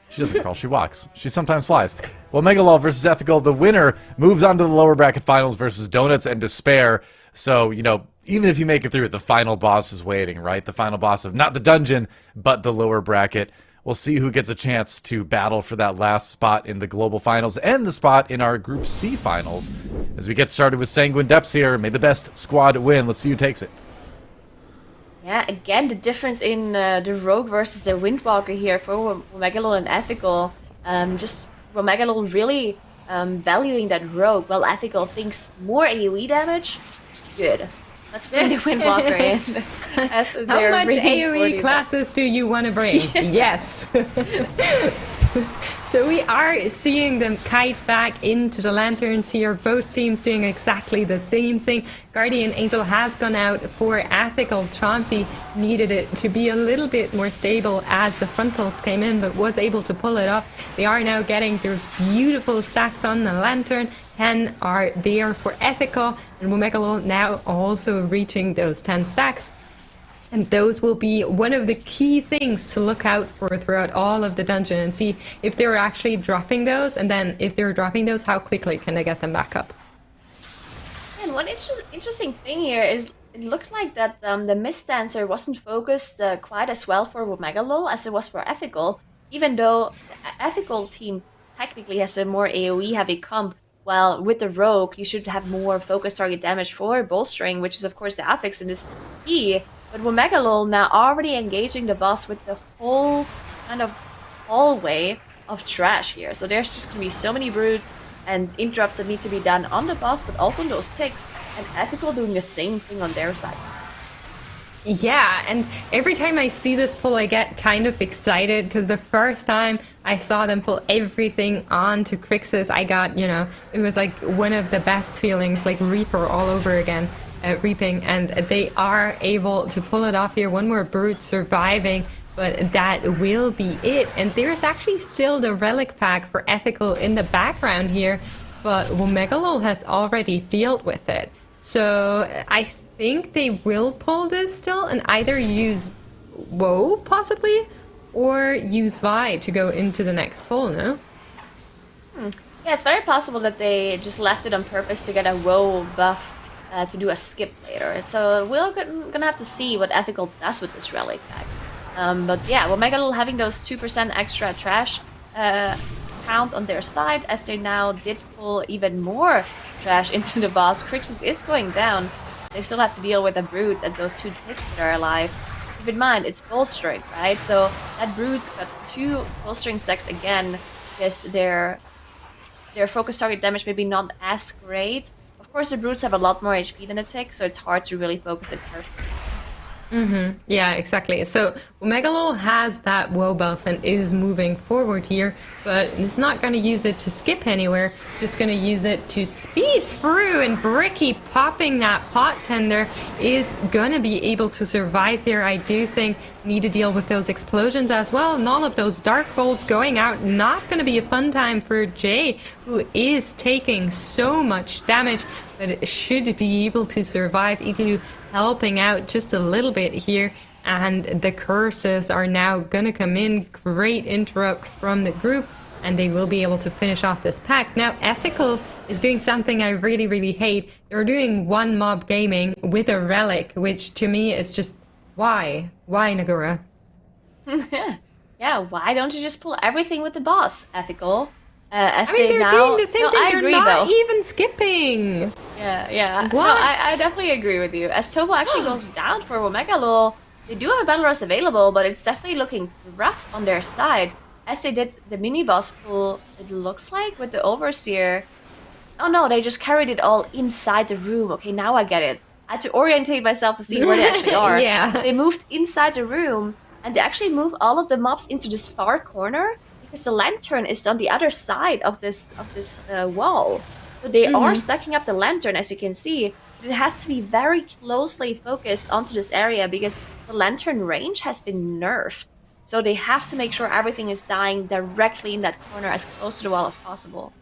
S1: She doesn't crawl, she walks. She sometimes flies. Well, Megalol versus Ethical, the winner moves on to the lower bracket finals versus Donuts and Despair. So, even if you make it through, the final boss is waiting, right? The final boss of not the dungeon, but the lower bracket. We'll see who gets a chance to battle for that last spot in the global finals and the spot in our Group C finals. As we get started with Sanguine Depths here, may the best squad win. Let's see who takes it.
S2: Yeah, again, the difference in the Rogue versus the Windwalker here for Womegalol and Ethical. Just Womegalol really valuing that Rogue, while Ethical thinks more AoE damage. Good. Let's bring the Windwalker in.
S5: How much AoE classes do you want to bring? Yes. So we are seeing them kite back into the lanterns here. Both teams doing exactly the same thing. Guardian Angel has gone out for Ethical. Chompy needed it to be a little bit more stable as the frontals came in, but was able to pull it off. They are now getting those beautiful stacks on the lantern. 10 are there for Ethical, and Womegalol now also reaching those 10 stacks. And those will be one of the key things to look out for throughout all of the dungeon and see if they're actually dropping those, and then if they're dropping those, how quickly can they get them back up.
S2: And one interesting thing here is it looked like that the Mist Dancer wasn't focused quite as well for Womegalol as it was for Ethical, even though the Ethical team technically has a more AoE heavy comp, while with the Rogue you should have more focused target damage for bolstering, which is of course the affix in this key. But Womegalol now already engaging the boss with the whole kind of hallway of trash here. So there's just going to be so many brutes and interrupts that need to be done on the boss, but also on those ticks. And Ethical doing the same thing on their side.
S5: Yeah, and every time I see this pull, I get kind of excited, because the first time I saw them pull everything onto Crixus, I got, it was like one of the best feelings, like Reaper all over again. Reaping, and they are able to pull it off here. One more brute surviving, but that will be it. And there's actually still the relic pack for Ethical in the background here, but Womegalol has already dealt with it. So I think they will pull this still and either use Woe possibly or use Vi to go into the next pull, no?
S2: Yeah, it's very possible that they just left it on purpose to get a Woe buff to do a skip later. So we're gonna have to see what Ethical does with this relic pack. But yeah, Womegalol having those 2% extra trash count on their side, as they now did pull even more trash into the boss. Crixus is going down. They still have to deal with a brute and those 2 ticks that are alive. Keep in mind, it's bolstering, right? So that brute got 2 bolstering stacks again, because their focus target damage maybe not as great. Of course, the brutes have a lot more HP than a tick, so it's hard to really focus it perfectly.
S5: Yeah, exactly. So Womegalol has that Woe buff and is moving forward here, but it's not going to use it to skip anywhere, just going to use it to speed through, and Bricky popping that pot tender is going to be able to survive here. I do think need to deal with those explosions as well, and all of those dark bolts going out. Not going to be a fun time for Jay, who is taking so much damage, but should be able to survive. Igloo helping out just a little bit here, and the curses are now gonna come in. Great interrupt from the group, and they will be able to finish off this pack. Now Ethical is doing something I really, really hate. They're doing one mob gaming with a relic, which to me is just why Nagura?
S2: Yeah, why don't you just pull everything with the boss, Ethical?
S5: They're doing the same thing. They're not even skipping.
S2: Yeah.
S5: What?
S2: No, I definitely agree with you. As Tobo actually goes down for Womegalol, they do have a Battle Rush available, but it's definitely looking rough on their side. As they did the mini-boss pull, it looks like, with the Overseer. Oh no, they just carried it all inside the room. Okay, now I get it. I had to orientate myself to see where they actually are.
S5: Yeah.
S2: They moved inside the room, and they actually moved all of the mobs into this far corner, because the lantern is on the other side of this wall. So they are stacking up the lantern, as you can see. But it has to be very closely focused onto this area, because the lantern range has been nerfed. So they have to make sure everything is dying directly in that corner, as close to the wall as possible.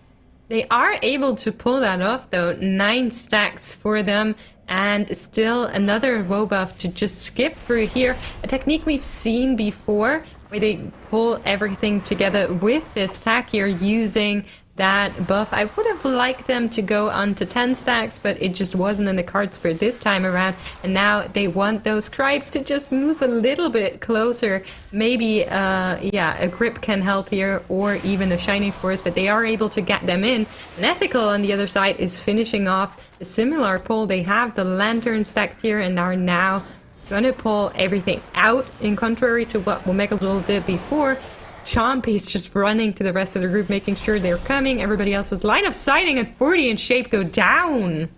S5: They are able to pull that off though. 9 stacks for them, and still another Woe buff to just skip through here. A technique we've seen before, where they pull everything together with this pack here using that buff. I would have liked them to go on to 10 stacks, but it just wasn't in the cards for this time around. And now they want those scribes to just move a little bit closer. Maybe, a grip can help here, or even a Shining Force, but they are able to get them in. And Ethical on the other side is finishing off a similar pull. They have the lantern stacked here and are now gonna pull everything out, in contrary to what Womegalol did before. Chompy's just running to the rest of the group, making sure they're coming. Everybody else's line of sighting at 40 and Shape go down.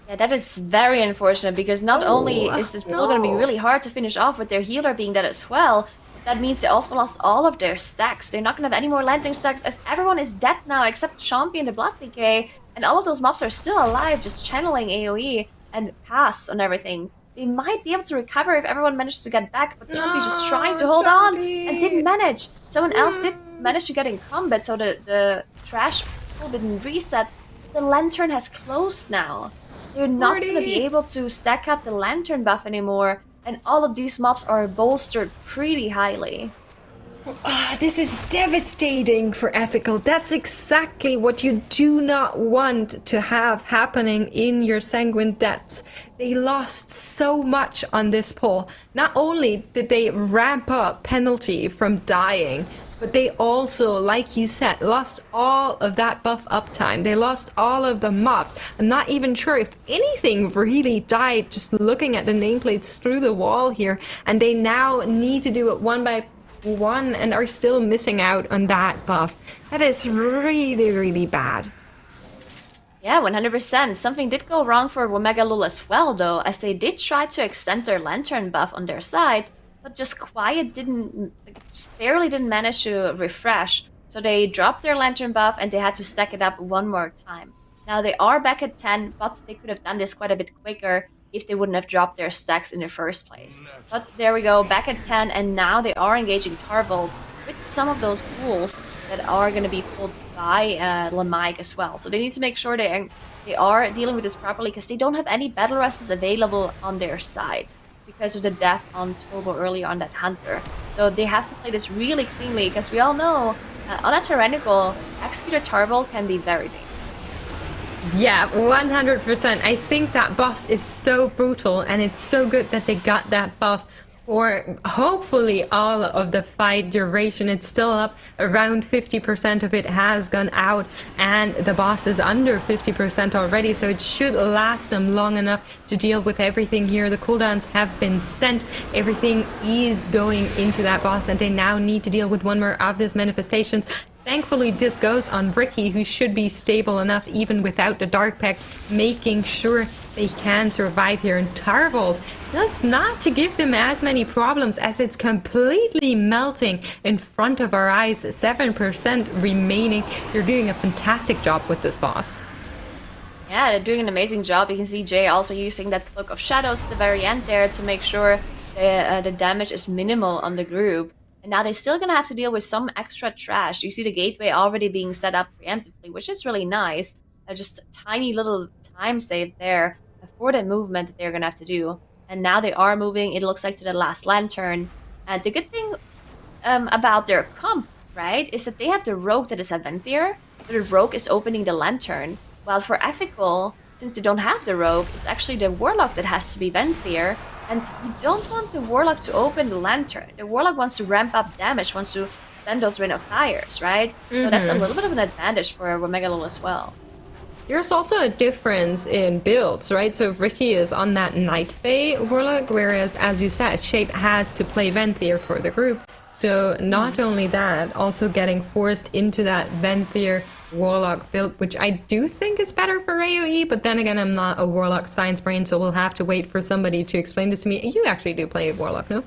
S2: Yeah, that is very unfortunate, because not only is this pull going to be really hard to finish off with their healer being dead as well, but that means they also lost all of their stacks. They're not going to have any more landing stacks as everyone is dead now except Chompy and the Blood Decay. And all of those mobs are still alive, just channeling AoE and pass on everything. They might be able to recover if everyone manages to get back, but Chompy just trying to hold on and didn't manage. Someone else did manage to get in combat, so the trash pool didn't reset. The Lantern has closed now. They're not going to be able to stack up the Lantern buff anymore, and all of these mobs are bolstered pretty highly.
S5: This is devastating for Ethical. That's exactly what you do not want to have happening in your Sanguine Depths. They lost so much on this pull. Not only did they ramp up penalty from dying, but they also, like you said, lost all of that buff uptime. They lost all of the mobs. I'm not even sure if anything really died just looking at the nameplates through the wall here. And they now need to do it one by one and are still missing out on that buff. That is really, really bad.
S2: Yeah, 100%. Something did go wrong for Womegalul as well, though, as they did try to extend their Lantern buff on their side, but just Quiet just barely didn't manage to refresh. So they dropped their Lantern buff and they had to stack it up one more time. Now they are back at 10, but they could have done this quite a bit quicker if they wouldn't have dropped their stacks in the first place. But there we go, back at 10, and now they are engaging Tarvold with some of those pools that are going to be pulled by Lamike as well. So they need to make sure they are dealing with this properly, because they don't have any Battle Rests available on their side because of the death on Turbo earlier on that Hunter. So they have to play this really cleanly, because we all know on a Tyrannical, Executor Tarvold can be very dangerous.
S5: Yeah, 100%. I think that boss is so brutal, and it's so good that they got that buff for hopefully all of the fight duration. It's still up around 50% of it has gone out, and the boss is under 50% already, so it should last them long enough to deal with everything here. The cooldowns have been sent, everything is going into that boss, and they now need to deal with one more of these manifestations. Thankfully, this goes on Ricky, who should be stable enough even without the Dark Pact, making sure they can survive here. And Tarvold does not to give them as many problems, as it's completely melting in front of our eyes. 7% remaining. You're doing a fantastic job with this boss.
S2: Yeah, they're doing an amazing job. You can see Jay also using that Cloak of Shadows at the very end there to make sure the damage is minimal on the group. And now they're still going to have to deal with some extra trash. You see the gateway already being set up preemptively, which is really nice. Just a tiny little time save there for the movement that they're going to have to do. And now they are moving, it looks like, to the last Lantern. And the good thing about their comp, right, is that they have the Rogue that is a Venthyr. The Rogue is opening the Lantern. While for Ethical, since they don't have the Rogue, it's actually the Warlock that has to be Venthyr. And you don't want the Warlock to open the Lantern. The Warlock wants to ramp up damage, wants to spend those Ring of Fires, right? So that's a little bit of an advantage for Womegalul as well.
S5: There's also a difference in builds, right? So Ricky is on that Night Fae Warlock, whereas, as you said, Shape has to play Venthyr for the group. So not only that, also getting forced into that Venthyr Warlock build, which I do think is better for AoE, but then again, I'm not a Warlock science brain, so we'll have to wait for somebody to explain this to me. You actually do play Warlock, no?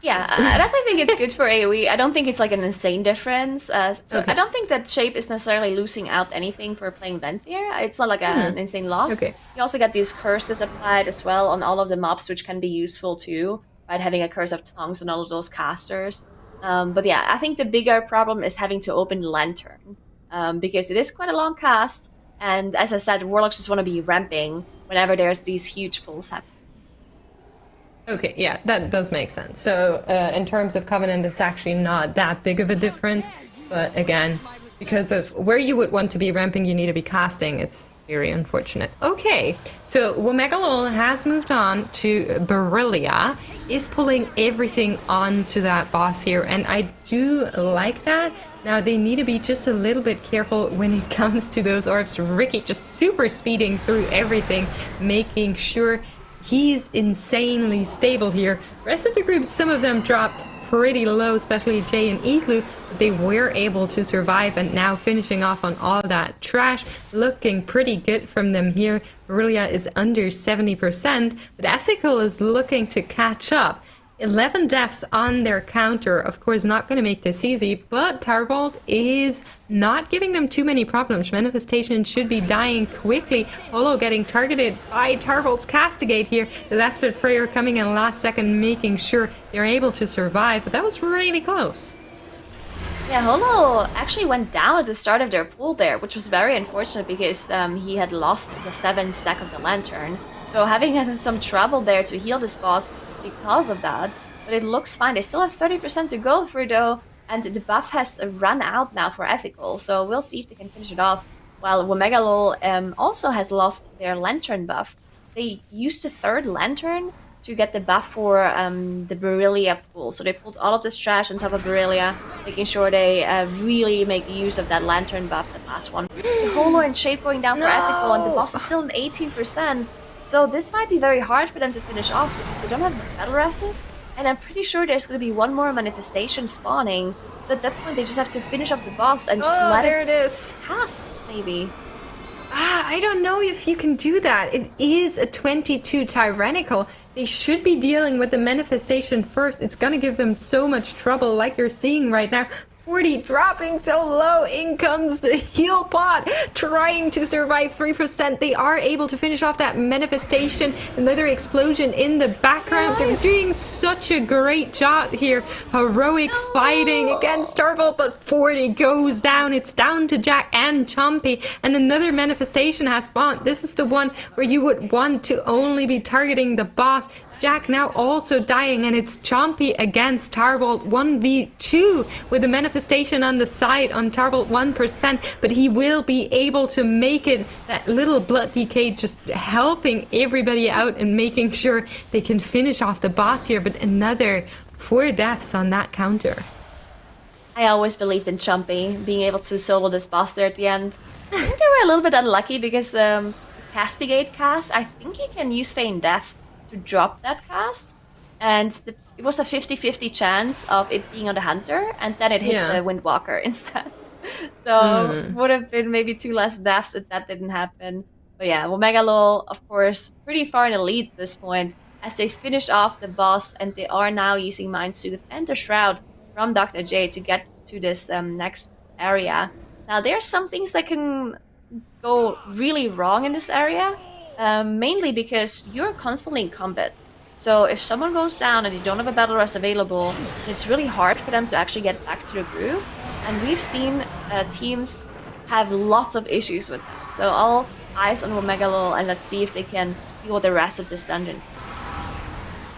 S2: Yeah, I definitely think it's good for AoE. I don't think it's like an insane difference.
S5: Okay.
S2: I don't think that Shape is necessarily losing out anything for playing Venthyr. It's not like an insane loss.
S5: Okay.
S2: You also get these curses applied as well on all of the mobs, which can be useful too, right? Having a Curse of Tongues on all of those casters. But yeah, I think the bigger problem is having to open the Lantern. Because it is quite a long cast, and as I said, Warlocks just want to be ramping whenever there's these huge pulls happening.
S5: Okay, yeah, that does make sense. So in terms of Covenant, it's actually not that big of a difference, but again, because of where you would want to be ramping, you need to be casting. It's very unfortunate. Okay, so Womegalul has moved on to Brillia, is pulling everything onto that boss here, and I do like that. Now they need to be just a little bit careful when it comes to those orbs. Ricky just super speeding through everything, making sure he's insanely stable here. Rest of the group, some of them dropped pretty low, especially Jay and Igloo, but they were able to survive, and now finishing off on all that trash. Looking pretty good from them here. Brillia is under 70%, but Ethical is looking to catch up. 11 deaths on their counter, of course, not going to make this easy, but Tarvold is not giving them too many problems. Manifestation should be dying quickly. Holo getting targeted by Tarvold's Castigate here. The Desperate Prayer coming in last second, making sure they're able to survive, but that was really close.
S2: Yeah, Holo actually went down at the start of their pool there, which was very unfortunate because he had lost the 7 stack of the Lantern. So having had some trouble there to heal this boss because of that, but it looks fine. They still have 30% to go through though, and the buff has run out now for Ethical, so we'll see if they can finish it off. While Womegalol also has lost their Lantern buff. They used the 3rd Lantern to get the buff for the Berelia pool, so they pulled all of this trash on top of Berelia, making sure they really make use of that Lantern buff, that last one. The Holo and Shape going down for Ethical, and the boss is still an 18%. So this might be very hard for them to finish off because they don't have the battle resist, and I'm pretty sure there's going to be one more manifestation spawning. So at that point they just have to finish off the boss and just let
S5: it is.
S2: pass, maybe.
S5: I don't know if you can do that. It is a 22 Tyrannical. They should be dealing with the manifestation first. It's going to give them so much trouble like you're seeing right now. 40 dropping so low. In comes the heal pot, trying to survive 3%. They are able to finish off that manifestation. Another explosion in the background. They're doing such a great job here. Heroic fighting against Tarvold, but 40 goes down. It's down to Jack and Chompy, and another manifestation has spawned. This is the one where you would want to only be targeting the boss. Jack now also dying, and it's Chompy against Tarvold 1v2 with the manifestation on the side on Tarvold 1%, but he will be able to make it. That little blood decay just helping everybody out and making sure they can finish off the boss here, but another 4 deaths on that counter.
S2: I always believed in Chompy being able to solo this boss there at the end. I think they were a little bit unlucky because Castigate cast, I think you can use Feign Death to drop that cast, and it was a 50-50 chance of it being on the Hunter, and then it hit the Windwalker instead. So would have been maybe 2 less deaths if that didn't happen. But yeah, Womegalol, of course, pretty far in the lead at this point, as they finished off the boss, and they are now using Mind Soothe and the Shroud from Dr. J to get to this next area. Now there's some things that can go really wrong in this area. Mainly because you're constantly in combat. So if someone goes down and you don't have a battle rest available, it's really hard for them to actually get back to the group. And we've seen teams have lots of issues with that. So all eyes on Womegalol, and let's see if they can deal the rest of this dungeon.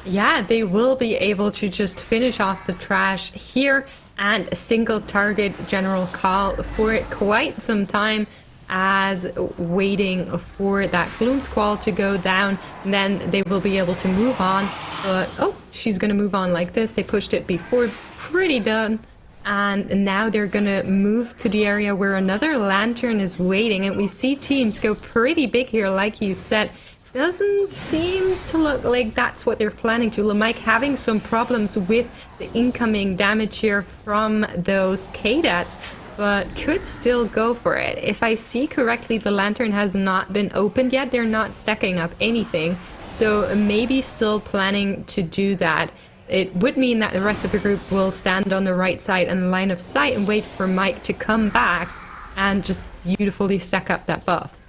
S5: Yeah, they will be able to just finish off the trash here, and a single target general call for quite some time, as waiting for that Gloom Squall to go down, and then they will be able to move on. But she's gonna move on like this. They pushed it before, pretty done. And now they're gonna move to the area where another Lantern is waiting, and we see teams go pretty big here, like you said. Doesn't seem to look like that's what they're planning to. Lamike having some problems with the incoming damage here from those Kadats, but could still go for it. If I see correctly, the Lantern has not been opened yet. They're not stacking up anything, so maybe still planning to do that. It would mean that the rest of the group will stand on the right side and line of sight and wait for Mike to come back and just beautifully stack up that buff.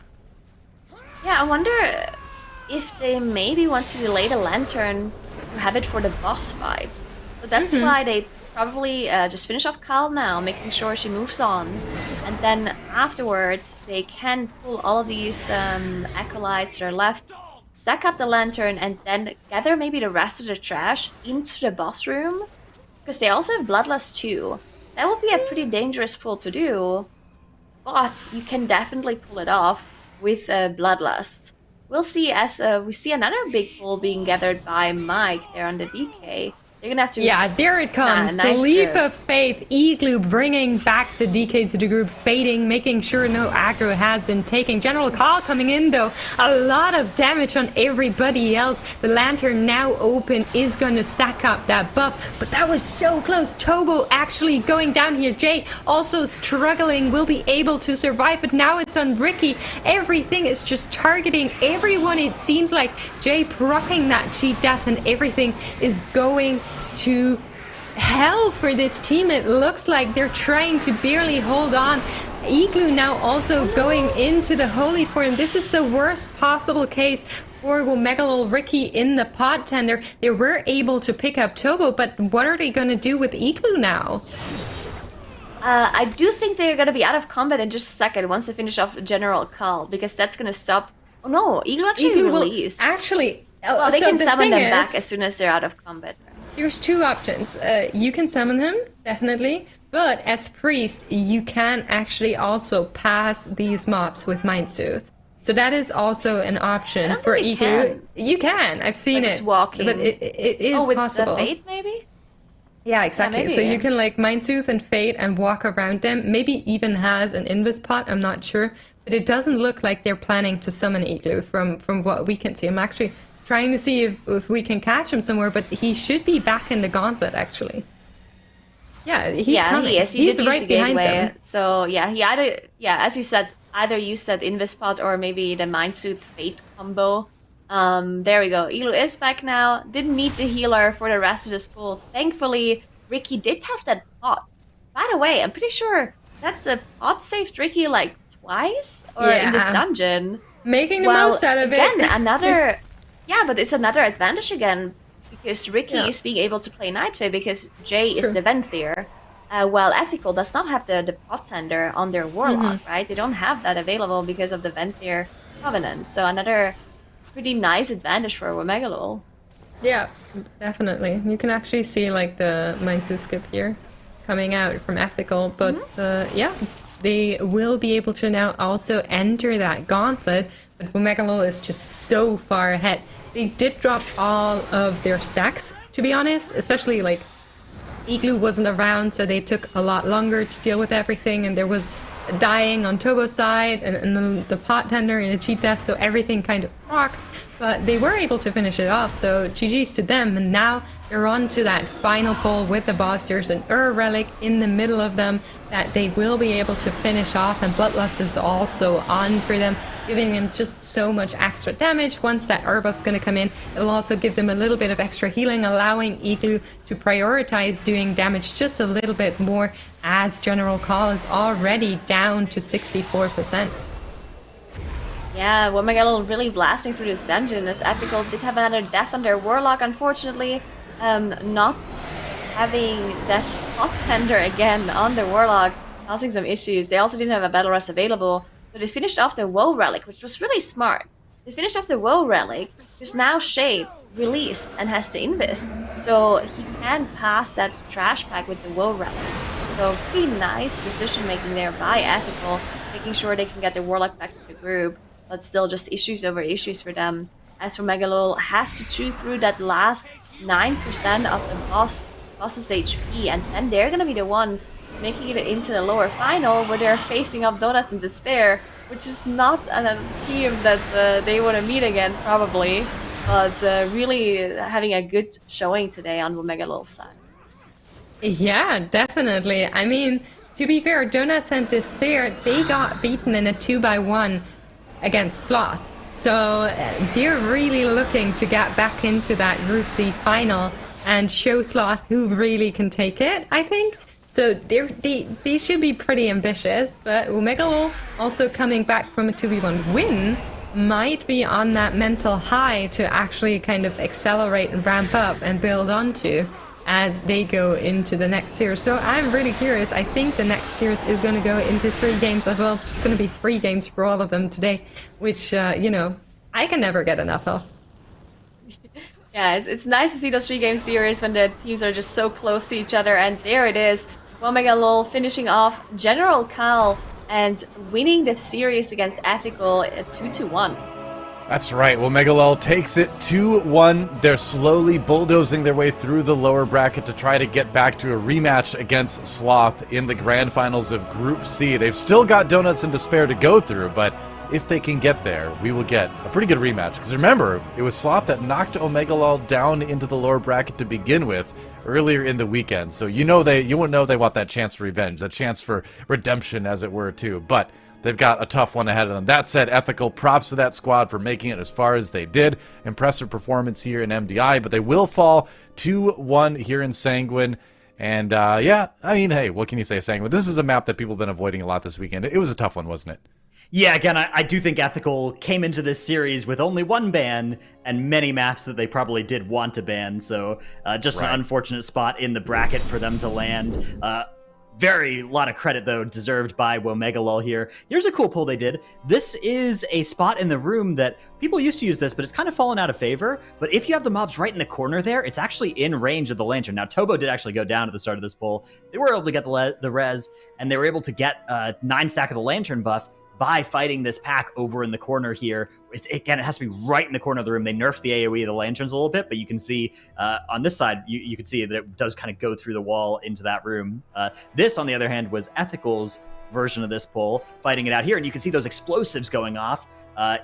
S2: Yeah, I wonder if they maybe want to delay the Lantern to have it for the boss fight. So that's why they probably just finish off Kyle now, making sure she moves on, and then afterwards they can pull all of these acolytes that are left, stack up the Lantern, and then gather maybe the rest of the trash into the boss room, because they also have Bloodlust too. That would be a pretty dangerous pull to do, but you can definitely pull it off with Bloodlust. We'll see as we see another big pull being gathered by Mike there on the DK. They're gonna have to.
S5: Yeah, there it comes.
S2: Nice
S5: the leap
S2: group.
S5: of faith. Igloo bringing back the DK to the group, fading, making sure no aggro has been taken. General Call coming in though. A lot of damage on everybody else. The lantern now open is going to stack up that buff, but that was so close. Tobo actually going down here. Jay also struggling, will be able to survive, but now it's on Ricky. Everything is just targeting everyone. It seems like Jay proccing that cheat death and everything is going to hell for this team. It looks like they're trying to barely hold on. Igloo now also going into the holy form. This is the worst possible case for Womegalol Ricky in the pod tender. They were able to pick up Tobo, but what are they going to do with Igloo now?
S2: I do think they're gonna be out of combat in just a second once they finish off General Call, because that's gonna stop. Oh no, Igloo actually released.
S5: Actually,
S2: well, they
S5: so
S2: can
S5: the
S2: summon
S5: thing
S2: them back
S5: is,
S2: as soon as they're out of combat.
S5: There's two options. You can summon him, definitely, but as priest, you can actually also pass these mobs with Mind Soothe. So that is also an option for Igloo. You can. I've seen it.
S2: Just walking.
S5: But it is
S2: with
S5: possible.
S2: the Fate, maybe?
S5: Yeah, exactly.
S2: maybe,
S5: So
S2: yeah.
S5: you can like Mind Soothe and Fate and walk around them. Maybe even has an Invis pot, I'm not sure. But it doesn't look like they're planning to summon Igloo from what we can see. I'm actually trying to see if we can catch him somewhere, but he should be back in the gauntlet, actually. Yeah, he's coming.
S2: He is. He
S5: He's
S2: did
S5: right
S2: use the
S5: behind
S2: gateway.
S5: them.
S2: So yeah, he either, as you said, either use that Invis pot or maybe the Mind Soothe Fate combo. There we go. Igloo is back now. Didn't need to heal her for the rest of this pool. Thankfully, Ricky did have that pot. By the way, I'm pretty sure that pot saved Ricky like twice or in this
S5: Yeah.
S2: dungeon.
S5: Making the most out of
S2: again,
S5: it.
S2: another. Yeah, but it's another advantage again, because Ricky
S5: Yeah.
S2: is being able to play Night Fae because Jay is
S5: True.
S2: the Venthyr, while Ethical does not have the pot tender on their Warlock, right? They don't have that available because of the Venthyr Covenant. So another pretty nice advantage for Womegalol.
S5: Yeah, definitely. You can actually see like the Mind Soothe skip here coming out from Ethical, but yeah, they will be able to now also enter that gauntlet, but Womegalol is just so far ahead. They did drop all of their stacks, to be honest, especially like Igloo wasn't around, so they took a lot longer to deal with everything, and there was dying on Tobo's side and the pot tender and a cheat death, so everything kind of rocked, but they were able to finish it off, so GG's to them. And now they're on to that final pull with the boss. There's an Relic in the middle of them that they will be able to finish off, and Bloodlust is also on for them, giving them just so much extra damage. Once that buff's going to come in, it'll also give them a little bit of extra healing, allowing Igloo to prioritize doing damage just a little bit more, as General Call is already down to 64%.
S2: Yeah, Womegalol really blasting through this dungeon, as Ethical did have another death on their Warlock, unfortunately. Not having that pot tender again on the Warlock, causing some issues. They also didn't have a Battle Rest available, so they finished off the Woe Relic, which was really smart. They finished off the Woe Relic, because now Shape released and has the Invis, so he can pass that trash pack with the Woe Relic. So pretty nice decision making there by Ethical, making sure they can get the Warlock back to the group, but still just issues over issues for them. As for Womegalol, has to chew through that last 9% of the boss's HP, and then they're gonna be the ones making it into the lower final, where they're facing up Donuts in Despair, which is not a team that they want to meet again, probably, but really having a good showing today on Womegalol's side.
S5: Yeah, definitely. I mean, to be fair, Donuts and Despair, they got beaten in a 2-by-1 against Sloth. So they're really looking to get back into that Group C final and show Sloth who really can take it, I think. So they should be pretty ambitious, but Womegalol also coming back from a 2v1 win might be on that mental high to actually kind of accelerate and ramp up and build onto as they go into the next series. So I'm really curious. I think the next series is going to go into 3 games as well. It's just going to be 3 games for all of them today, which, I can never get enough of.
S2: Yeah, it's nice to see those 3-game series when the teams are just so close to each other, and there it is. Womegalol finishing off General Cal and winning the series against Ethical at 2-1.
S1: That's right. Well, Megalol takes it 2-1. They're slowly bulldozing their way through the lower bracket to try to get back to a rematch against Sloth in the grand finals of Group C. They've still got Donuts and Despair to go through, but if they can get there, we will get a pretty good rematch. Because remember, it was Sloth that knocked Omegalol down into the lower bracket to begin with earlier in the weekend. So you wouldn't know they want that chance for revenge, that chance for redemption, as it were, too. But they've got a tough one ahead of them. That said, Ethical, props to that squad for making it as far as they did. Impressive performance here in MDI, but they will fall 2-1 here in Sanguine. And yeah, I mean, hey, what can you say, Sanguine? This is a map that people have been avoiding a lot this weekend. It was a tough one, wasn't it?
S6: Yeah, again, I do think Ethical came into this series with only one ban and many maps that they probably did want to ban. So just an unfortunate spot in the bracket for them to land. Very lot of credit, though, deserved by Womegalol here. Here's a cool pull they did. This is a spot in the room that people used to use this, but it's kind of fallen out of favor. But if you have the mobs right in the corner there, it's actually in range of the lantern. Now, Tobo did actually go down at the start of this pull. They were able to get the res, and they were able to get 9 stack of the lantern buff by fighting this pack over in the corner here. Again, it has to be right in the corner of the room. They nerfed the AoE of the lanterns a little bit, but you can see on this side, you can see that it does kind of go through the wall into that room. This, on the other hand, was Ethical's version of this pull, fighting it out here, and you can see those explosives going off.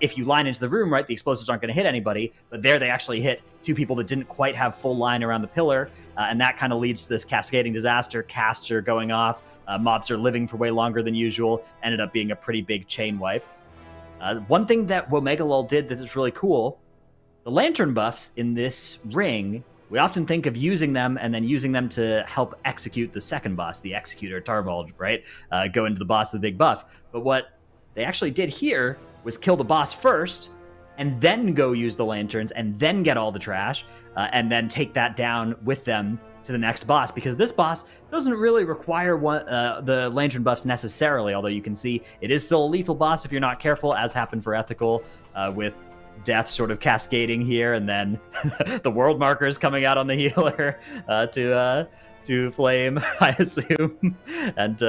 S6: If you line into the room, right, the explosives aren't going to hit anybody, but there they actually hit 2 people that didn't quite have full line around the pillar, and that kind of leads to this cascading disaster, casts are going off, mobs are living for way longer than usual, ended up being a pretty big chain wipe. One thing that Womegalol did that is really cool, the lantern buffs in this ring, we often think of using them and then using them to help execute the second boss, the Executor, Tarvald, right? Go into the boss with a big buff. But what they actually did here was kill the boss first, and then go use the lanterns, and then get all the trash, and then take that down with them to the next boss, because this boss doesn't really require the lantern buffs necessarily, although you can see it is still a lethal boss if you're not careful, as happened for Ethical, with death sort of cascading here, and then the world markers coming out on the healer to flame, I assume. And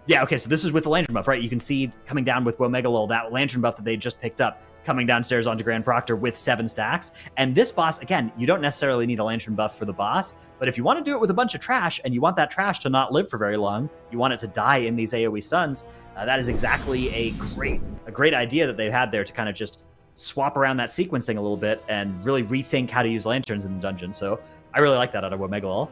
S6: yeah, okay, so this is with the lantern buff, right? You can see coming down with Womegalol, that lantern buff that they just picked up, coming downstairs onto Grand Proctor with 7 stacks. And this boss, again, you don't necessarily need a lantern buff for the boss, but if you want to do it with a bunch of trash, and you want that trash to not live for very long, you want it to die in these AoE stuns, that is exactly a great idea that they've had there to kind of just swap around that sequencing a little bit and really rethink how to use lanterns in the dungeon. So I really like that out of Womegalol.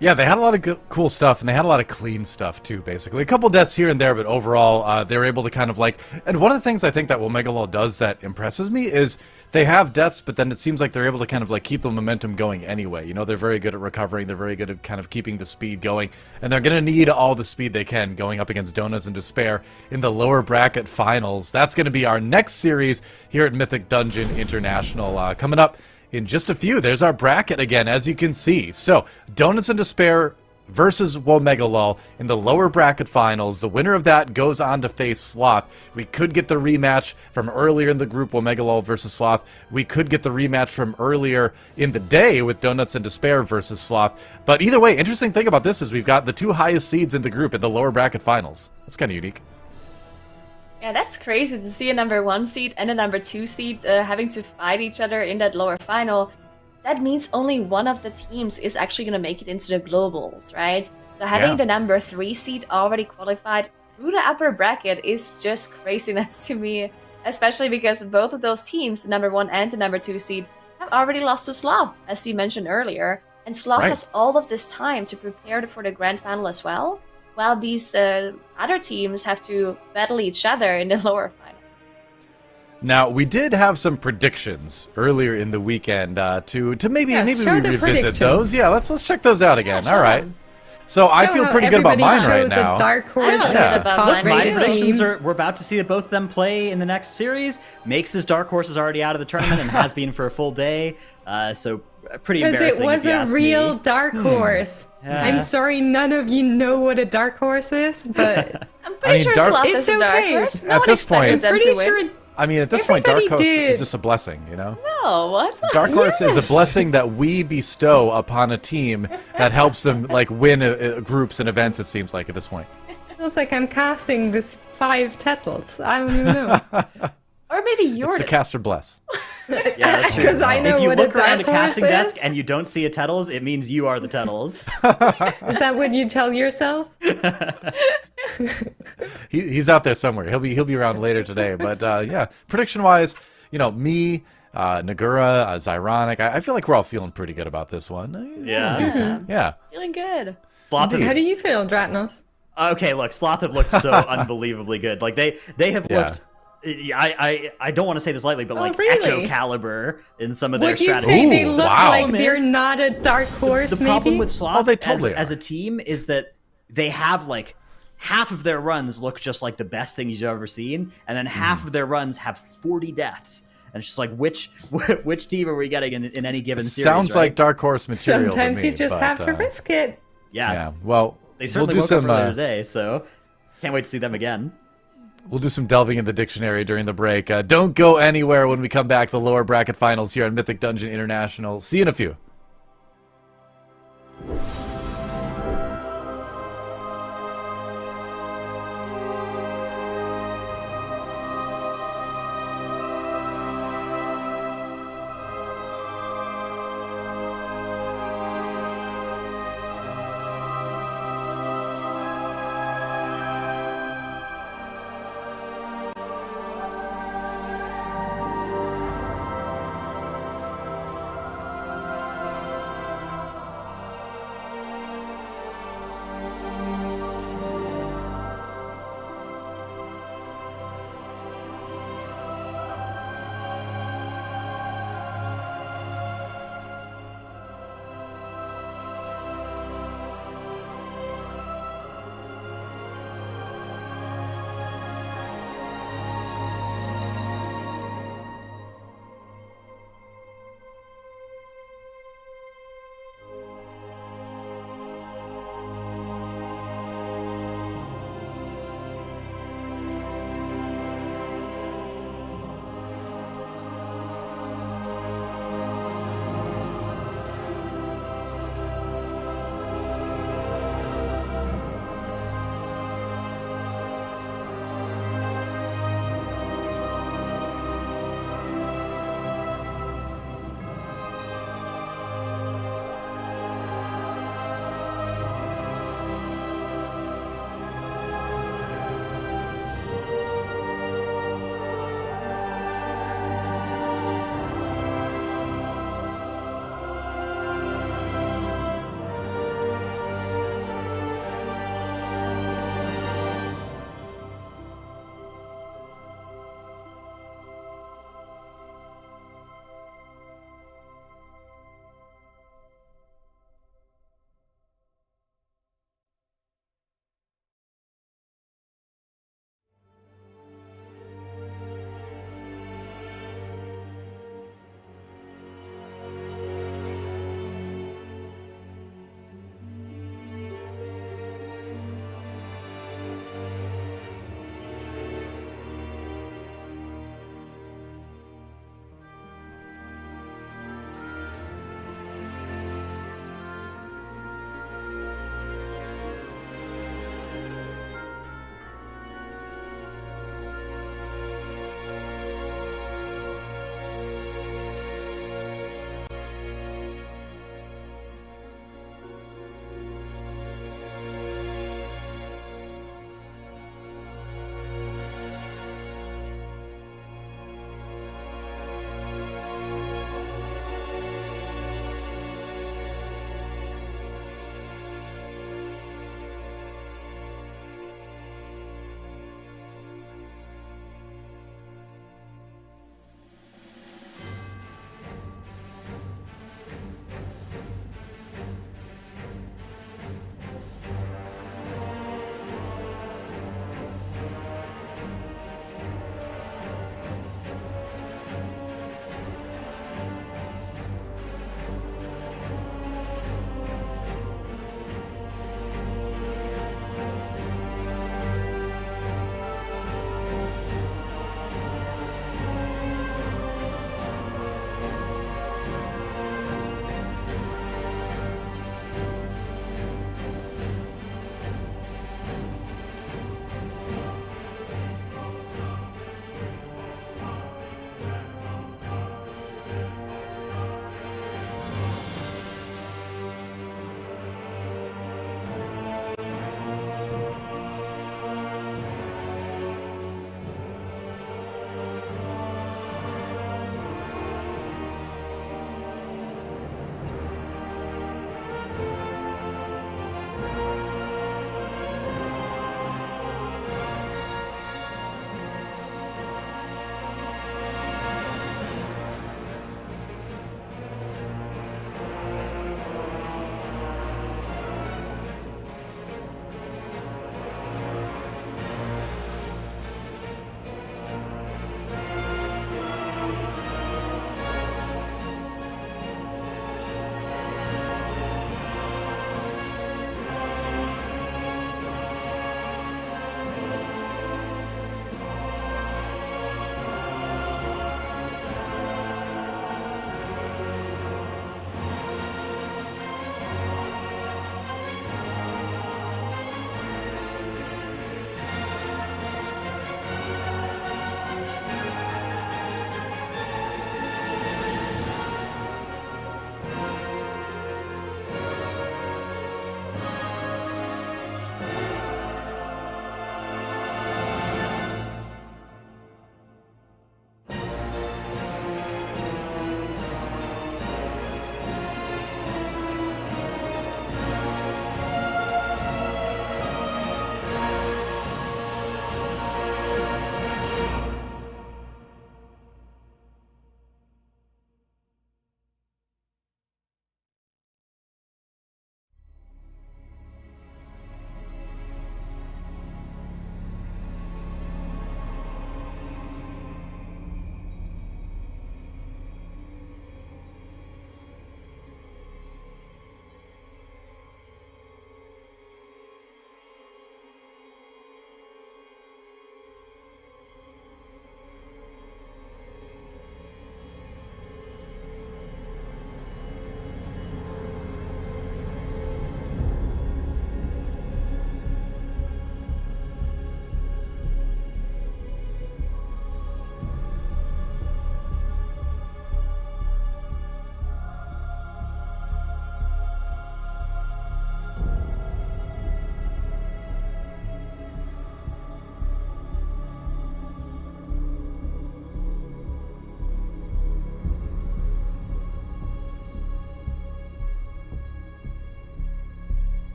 S1: Yeah, they had a lot of cool stuff, and they had a lot of clean stuff, too, basically. A couple deaths here and there, but overall, they were able to kind of like... And one of the things I think that Womegalol does that impresses me is they have deaths, but then it seems like they're able to kind of like keep the momentum going anyway. You know, they're very good at recovering, they're very good at kind of keeping the speed going, and they're going to need all the speed they can going up against Donuts and Despair in the lower bracket finals. That's going to be our next series here at Mythic Dungeon International. Coming up in just a few. There's our bracket again, as you can see. So, Donuts and Despair versus Womegalol in the lower bracket finals. The winner of that goes on to face Sloth. We could get the rematch from earlier in the group, Womegalol versus Sloth. We could get the rematch from earlier in the day with Donuts and Despair versus Sloth. But either way, interesting thing about this is we've got the 2 highest seeds in the group in the lower bracket finals. That's kind of unique.
S2: Yeah, that's crazy to see a number 1 seed and a number 2 seed having to fight each other in that lower final. That means only one of the teams is actually going to make it into the globals, right? So having the number 3 seed already qualified through the upper bracket is just craziness to me, especially because both of those teams, the number 1 and the number 2 seed, have already lost to Sloth, as you mentioned earlier. And Sloth has all of this time to prepare for the grand final as well, while these other teams have to battle each other in the lower final.
S1: Now, we did have some predictions earlier in the weekend to maybe revisit those. Yeah, let's check those out again.
S2: Yeah,
S1: all right. So I feel pretty good about mine right now.
S5: A dark horse that's a top
S6: my
S5: rated
S6: predictions
S5: team.
S6: are we're about to see that both of them play in the next series. Makes his dark horse is already out of the tournament and has been for a full day. So pretty embarrassing.
S5: Because it was a real dark horse. I'm sorry, none of you know what a dark horse is, but
S2: I'm pretty sure Sloth
S5: it's
S2: is a dark
S5: okay.
S2: horse. No
S1: At
S2: one
S1: this point,
S2: expected them
S5: pretty
S2: to win.
S5: sure.
S1: I mean, at this point, Dark
S5: Everybody
S1: Horse
S5: did.
S1: is just a blessing, you know?
S2: No, what?
S1: Dark Horse is a blessing that we bestow upon a team that helps them like win groups and events, it seems like, at this point.
S5: Feels like I'm casting with 5 Tettles. I don't even know.
S2: Or maybe you're
S1: It's the caster bless.
S6: Yeah, that's true.
S5: Because I know
S6: if you
S5: what
S6: look
S5: a
S6: around a
S5: dark horse
S6: casting desk
S5: is.
S6: and you don't see a Tettles, it means you are the Tettles.
S5: Is that what you tell yourself?
S1: He's out there somewhere. He'll be around later today. But yeah, prediction wise, me, Nagura, Zyronic. I feel like we're all feeling pretty good about this one.
S6: Yeah.
S1: Decent. Yeah.
S2: feeling good.
S6: Sloth
S1: Indeed.
S5: How do you feel, Dratnos?
S6: Okay, look, Sloth have looked so unbelievably good. Like they have
S1: Yeah.
S6: looked. I don't want to say this lightly, but like
S5: really?
S6: Echo caliber in some of their
S5: Would you
S6: strategies.
S5: say they
S1: Ooh,
S5: look
S1: wow.
S5: like they're not a dark horse,
S6: The problem
S5: maybe?
S6: with Sloth
S1: they totally
S6: as
S1: are.
S6: a team is that they have like half of their runs look just like the best things you've ever seen, and then half of their runs have 40 deaths. And it's just like which team are we getting in any given series?
S1: Sounds
S6: right?
S1: like dark horse material.
S5: Sometimes
S1: to me,
S5: you just
S1: but,
S5: have to risk it.
S6: Yeah,
S1: Well,
S6: they certainly
S1: we'll do
S6: woke
S1: some.
S6: up earlier today, so can't wait to see them again.
S1: We'll do some delving in the dictionary during the break. Don't go anywhere when we come back to the lower bracket finals here on Mythic Dungeon International. See you in a few.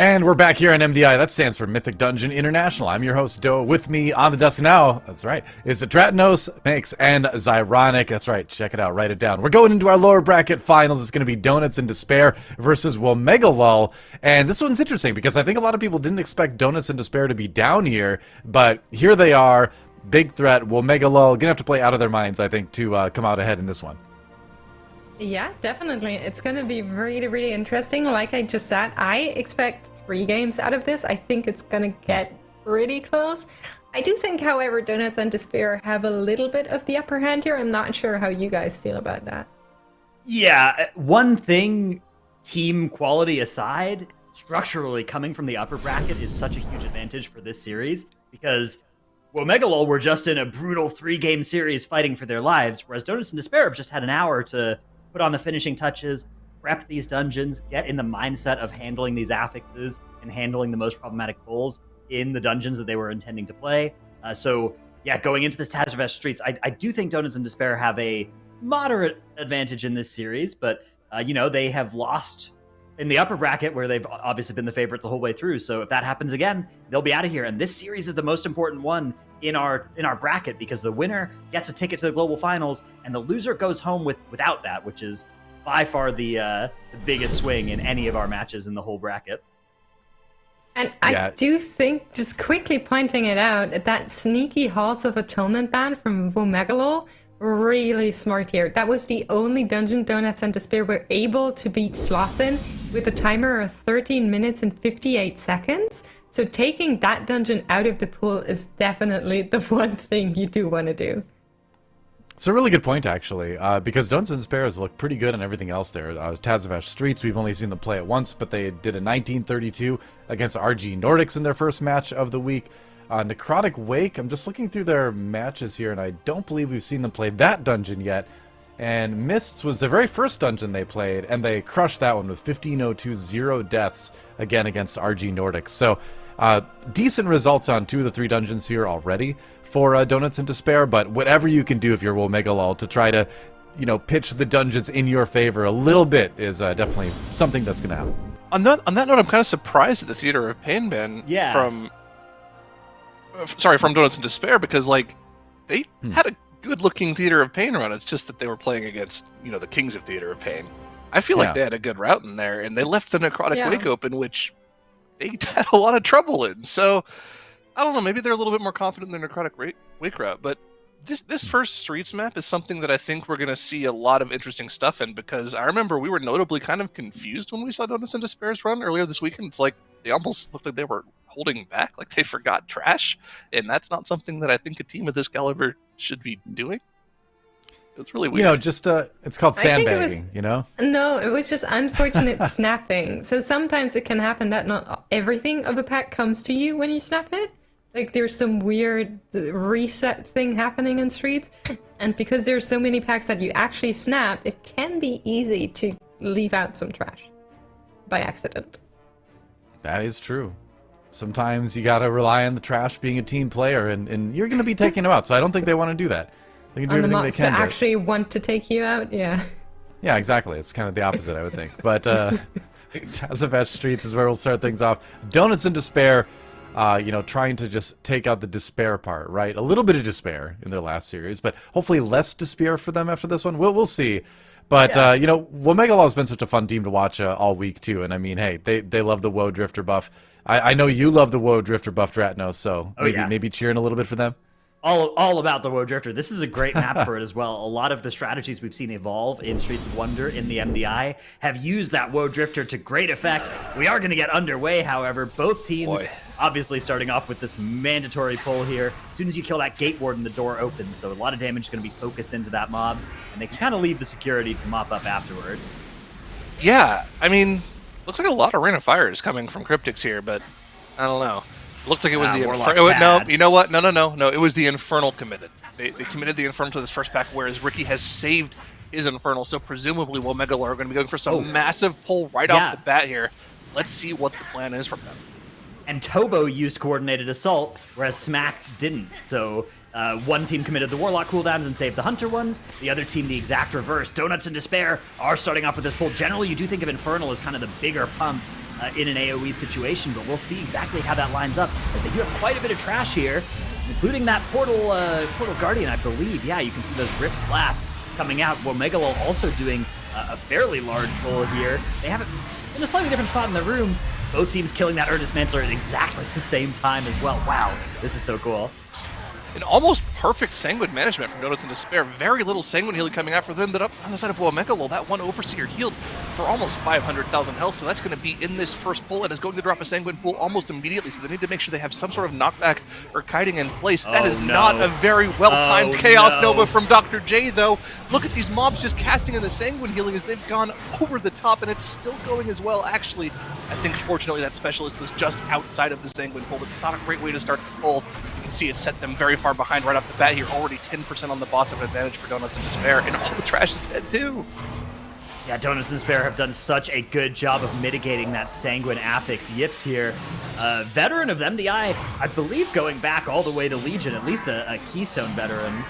S1: And we're back here on MDI. That stands for Mythic Dungeon International. I'm your host, Doe. With me on the desk now, that's right, is Dratnos, Makes, and Zyronic. That's right, check it out, write it down. We're going into our lower bracket finals. It's going to be Donuts and Despair versus Womegalol. And this one's interesting because I think a lot of people didn't expect Donuts and Despair to be down here, but here they are. Big threat. Womegalol going to have to play out of their minds, I think, to come out ahead in this one.
S5: Yeah, definitely. It's going to be really, really interesting. Like I just said, I expect 3 games out of this. I think it's going to get pretty close. I do think, however, Donuts and Despair have a little bit of the upper hand here. I'm not sure how you guys feel about that.
S6: Yeah, one thing, team quality aside, structurally coming from the upper bracket is such a huge advantage for this series because Womegalol were just in a brutal 3-game series fighting for their lives, whereas Donuts and Despair have just had an hour to put on the finishing touches, prep these dungeons, get in the mindset of handling these affixes and handling the most problematic pulls in the dungeons that they were intending to play. So, going into this Tazravest Streets, I do think Donuts and Despair have a moderate advantage in this series, but, they have lost in the upper bracket where they've obviously been the favorite the whole way through. So if that happens again, they'll be out of here. And this series is the most important one in our bracket because the winner gets a ticket to the global finals and the loser goes home without that, which is by far the biggest swing in any of our matches in the whole bracket.
S5: And I do think, just quickly pointing it out, that sneaky Halls of Atonement ban from Womegalol, really smart here. That was the only dungeon Donuts and Despair were able to beat Slothin with a timer of 13 minutes and 58 seconds. So taking that dungeon out of the pool is definitely the one thing you do want to do.
S1: It's a really good point, actually, because Donuts and Despair has looked pretty good on everything else there. Tazravest Streets, we've only seen them play it once, but they did a 1932 against RG Nordics in their first match of the week. Necrotic Wake, I'm just looking through their matches here, and I don't believe we've seen them play that dungeon yet. And Mists was the very first dungeon they played, and they crushed that one with 1502, 0 deaths, again against RG Nordics. So, decent results on 2 of the 3 dungeons here already for Donuts and Despair, but whatever you can do if you're Womegalol to try to, pitch the dungeons in your favor a little bit is definitely something that's going to happen.
S4: On that note, I'm kind of surprised at the Theater of Pain ban from Donuts and Despair, because they had a good-looking Theater of Pain run. It's just that they were playing against, the Kings of Theater of Pain. I feel like they had a good route in there, and they left the Necrotic Wake open, which they had a lot of trouble in. So, I don't know, maybe they're a little bit more confident in the Necrotic Wake route, but this first Streets map is something that I think we're going to see a lot of interesting stuff in, because I remember we were notably kind of confused when we saw Donuts and Despair's run earlier this weekend. It's like they almost looked like they were holding back, like they forgot trash, and that's not something that I think a team of this caliber should be doing. It's really weird.
S1: It's called sandbagging,
S5: No, it was just unfortunate snapping. So sometimes it can happen that not everything of a pack comes to you when you snap it. Like there's some weird reset thing happening in Streets, and because there's so many packs that you actually snap, it can be easy to leave out some trash by accident.
S1: That is true. Sometimes you gotta rely on the trash being a team player, and you're gonna be taking them out, so I don't think they want to do that. They can do everything they can.
S5: To actually want to take you out, yeah.
S1: Yeah, exactly. It's kind of the opposite, I would think. But Tazravest Streets is where we'll start things off. Donuts and Despair, trying to just take out the despair part, right? A little bit of despair in their last series, but hopefully less despair for them after this one. We'll see. But, Womegalol has been such a fun team to watch all week, too. And, I mean, hey, they love the Woe Drifter buff. I know you love the Woe Drifter buff, Dratnos, so maybe cheering a little bit for them.
S6: All about the Woe Drifter. This is a great map for it as well. A lot of the strategies we've seen evolve in Streets of Wonder in the MDI have used that Woe Drifter to great effect. We are going to get underway, however. Both teams obviously starting off with this mandatory pull here. As soon as you kill that Gate Warden, the door opens, so a lot of damage is going to be focused into that mob, and they can kind of leave the security to mop up afterwards.
S4: Yeah, I mean, looks like a lot of Rain of Fire is coming from Cryptics here, but I don't know. Looks like it was the Infernal. No, you know what? No. It was the Infernal committed. They committed the Infernal to this first pack, whereas Ricky has saved his Infernal, so presumably Womegalol are going to be going for some massive pull right off the bat here. Let's see what the plan is from them.
S6: And Tobo used Coordinated Assault, whereas Smack didn't. So one team committed the Warlock cooldowns and saved the Hunter ones. The other team, the exact reverse. Donuts and Despair are starting off with this pull. Generally, you do think of Infernal as kind of the bigger pump in an AoE situation, but we'll see exactly how that lines up, as they do have quite a bit of trash here, including that Portal Guardian, I believe. Yeah, you can see those Rift Blasts coming out. Womegalol also doing a fairly large pull here. They have it in a slightly different spot in the room. Both teams killing that Earnest Mantler at exactly the same time as well. Wow, this is so cool.
S4: An almost perfect Sanguine management from Donuts in Despair. Very little Sanguine healing coming out for them, but up on the side of Womegalol, that one Overseer healed for almost 500,000 health, so that's going to be in this first pull and is going to drop a Sanguine pool almost immediately, so they need to make sure they have some sort of knockback or kiting in place. That is not a very well-timed Chaos Nova from Dr. J, though. Look at these mobs just casting in the Sanguine healing as they've gone over the top, and it's still going as well. Actually, I think fortunately that Specialist was just outside of the Sanguine pull, but it's not a great way to start the pull. You can see it set them very far behind right off the bat here. Already 10% on the boss of advantage for Donuts in Despair, and all the trash is dead too.
S6: Yeah, Donuts in Despair have done such a good job of mitigating that Sanguine Affix. Yips here, veteran of the MDI, I believe going back all the way to Legion, at least a Keystone veteran,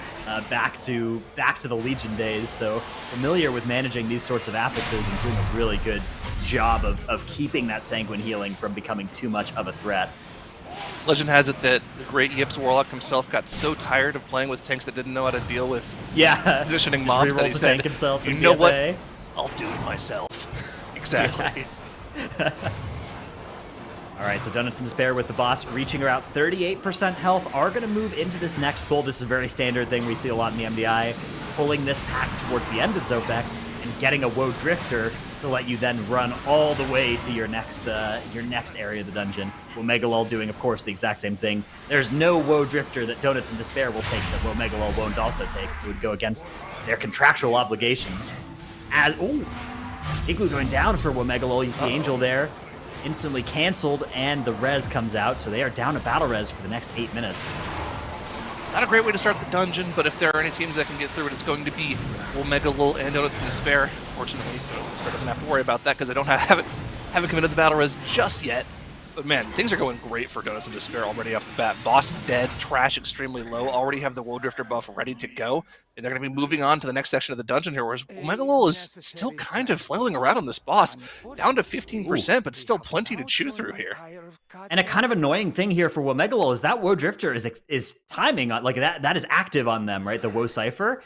S6: back to the Legion days, so familiar with managing these sorts of affixes and doing a really good job of keeping that Sanguine healing from becoming too much of a threat.
S4: Legend has it that the great Yips Warlock himself got so tired of playing with tanks that didn't know how to deal with positioning mobs that he said, you know what, I'll do it myself. Exactly.
S6: Yeah. All right, so Donuts in Despair with the boss reaching around 38% health are going to move into this next pull. This is a very standard thing we see a lot in the MDI, pulling this pack towards the end of Zopex and getting a Woe Drifter to let you then run all the way to your next area of the dungeon. Womegalol doing, of course, the exact same thing. There's no Woe Drifter that Donuts in Despair will take that Womegalol won't also take. It would go against their contractual obligations. Igloo going down for Womegalol. You see Angel there, instantly canceled, and the res comes out, so they are down to battle res for the next 8 minutes.
S4: Not a great way to start the dungeon, but if there are any teams that can get through it, it's going to be Womegalol and Donuts in Despair. Fortunately, Donuts in Despair doesn't have to worry about that because they don't haven't committed the battle res just yet. But man, things are going great for Donuts in Despair already off the bat. Boss dead, trash extremely low, already have the Woe Drifter buff ready to go. And they're going to be moving on to the next section of the dungeon here, whereas Womegalol is still kind of flailing around on this boss, down to 15%, but still plenty to chew through here.
S6: And a kind of annoying thing here for Womegalol is that Woe Drifter is timing on, like that is active on them, right? The Woe Cypher.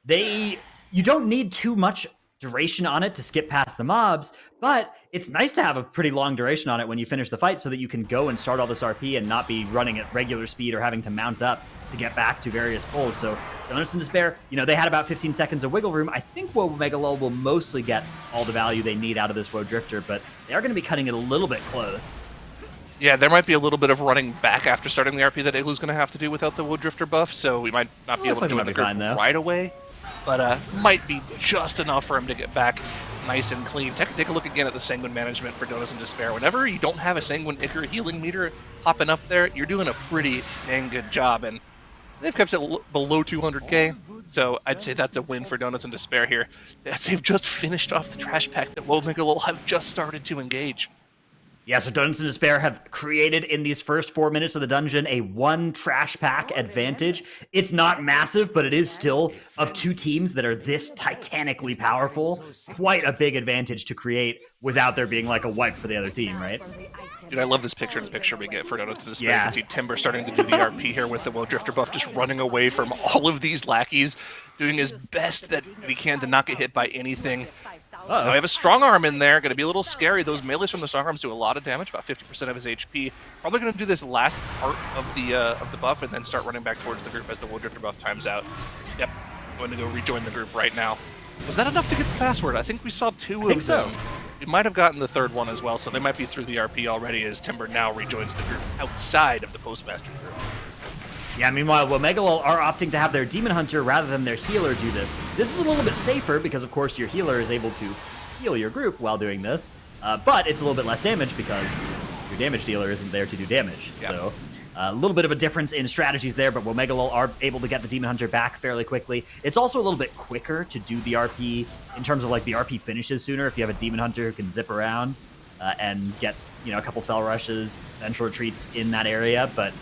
S6: You don't need too much duration on it to skip past the mobs, but it's nice to have a pretty long duration on it when you finish the fight so that you can go and start all this RP and not be running at regular speed or having to mount up to get back to various pulls. So Donuts in Despair, they had about 15 seconds of wiggle room. I think Womegalol will mostly get all the value they need out of this Woe Drifter, but they are going to be cutting it a little bit close.
S4: Yeah, there might be a little bit of running back after starting the RP that Igloo's going to have to do without the Woe Drifter buff, so we might not be able to join the group right away. But might be just enough for him to get back nice and clean. Take a look again at the Sanguine management for Donuts in Despair. Whenever you don't have a Sanguine Icar healing meter popping up there, you're doing a pretty dang good job, and they've kept it below 200k, so I'd say that's a win for Donuts in Despair here. They've just finished off the trash pack that Womegalol have just started to engage.
S6: Yeah, so Donuts in Despair have created in these first 4 minutes of the dungeon a 1 trash pack advantage. It's not massive, but it is still, of 2 teams that are this titanically powerful, quite a big advantage to create without there being like a wipe for the other team, right?
S4: Dude, I love this picture we get for Donuts in Despair. Yeah. You can see Timber starting to do the RP here with the Woe Drifter buff, just running away from all of these lackeys, doing his best that he can to not get hit by anything. Now we have a Strong Arm in there, going to be a little scary. Those melees from the Strong Arms do a lot of damage, about 50% of his HP. Probably going to do this last part of the buff and then start running back towards the group as the Woe Drifter buff times out. Yep, going to go rejoin the group right now. Was that enough to get the password? I think we saw 2 of them. We might have gotten the 3rd one as well, so they might be through the RP already as Timber now rejoins the group outside of the Postmaster group.
S6: Yeah, meanwhile, Womegalol are opting to have their Demon Hunter rather than their healer do this. This is a little bit safer because, of course, your healer is able to heal your group while doing this, but it's a little bit less damage because your damage dealer isn't there to do damage. Yep. So a little bit of a difference in strategies there, but Womegalol are able to get the Demon Hunter back fairly quickly. It's also a little bit quicker to do the RP in terms of like the RP finishes sooner if you have a Demon Hunter who can zip around and get a couple Fell Rushes, Vengeful Retreats in that area, but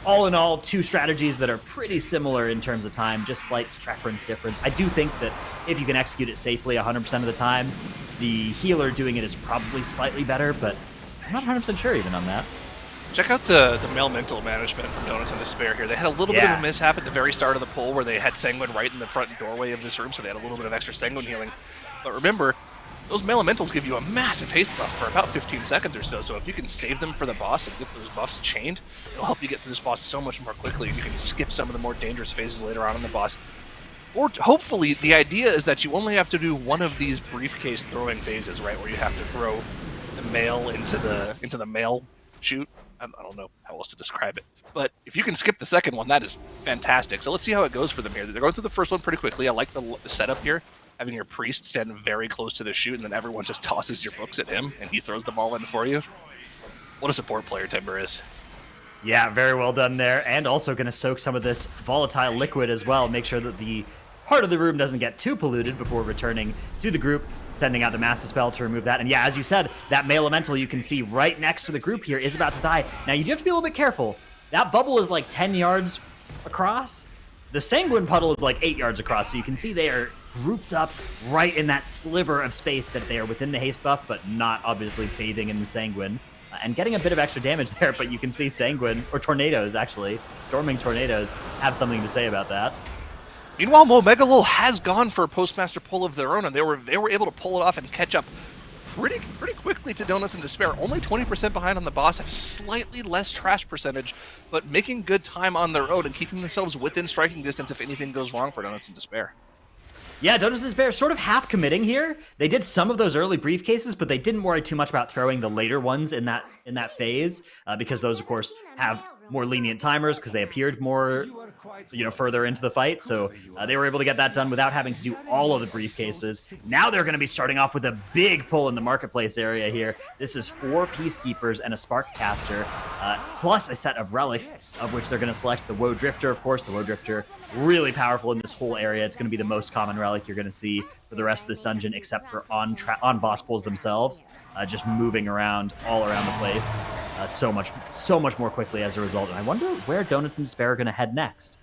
S6: All in all, two strategies that are pretty similar in terms of time, just slight preference difference. I do think that if you can execute it safely 100% of the time, the healer doing it is probably slightly better, but I'm not 100% sure even on that.
S4: Check out the elemental management from Donuts in Despair here. They had a little bit of a mishap at the very start of the pull where they had Sanguine right in the front doorway of this room, so they had a little bit of extra Sanguine healing. But remember, those elementals give you a massive haste buff for about 15 seconds or so if you can save them for the boss and get those buffs chained, it'll help you get through this boss so much more quickly. You can skip some of the more dangerous phases later on in the boss. Or hopefully, the idea is that you only have to do one of these briefcase throwing phases, right, where you have to throw the mail into the mail chute. I don't know how else to describe it. But if you can skip the second one, that is fantastic. So let's see how it goes for them here. They're going through the first one pretty quickly. I like the setup here. Having your priest stand very close to the chute, and then everyone just tosses your books at him, and he throws them all in for you. What a support player Timber is.
S6: Yeah, very well done there. And also going to soak some of this volatile liquid as well. Make sure that the part of the room doesn't get too polluted before returning to the group, sending out the Master Spell to remove that. And yeah, as you said, that male elemental you can see right next to the group here is about to die. Now, you do have to be a little bit careful. That bubble is like 10 yards across. The Sanguine puddle is like 8 yards across, so you can see they are grouped up right in that sliver of space that they are within the haste buff, but not obviously bathing in the Sanguine. And getting a bit of extra damage there, but you can see Sanguine, or Tornadoes actually, Storming Tornadoes, have something to say about that.
S4: Meanwhile, Womegalol has gone for a Postmaster pull of their own, and they were able to pull it off and catch up pretty quickly to Donuts in Despair. Only 20% behind on the boss, have slightly less trash percentage, but making good time on their own and keeping themselves within striking distance if anything goes wrong for Donuts in Despair.
S6: Yeah, Donuts in Despair sort of half committing here. They did some of those early briefcases, but they didn't worry too much about throwing the later ones in that phase, because those, of course, have more lenient timers because they appeared more, further into the fight. So they were able to get that done without having to do all of the briefcases. Now they're going to be starting off with a big pull in the marketplace area here. This is 4 Peacekeepers and a Spark Caster, plus a set of relics, of which they're going to select the Woe Drifter, of course. The Woe Drifter, really powerful in this whole area. It's going to be the most common relic you're going to see for the rest of this dungeon, except for on boss pulls themselves. Just moving around all around the place so much more quickly as a result. And I wonder where Donuts in Despair are going to head next.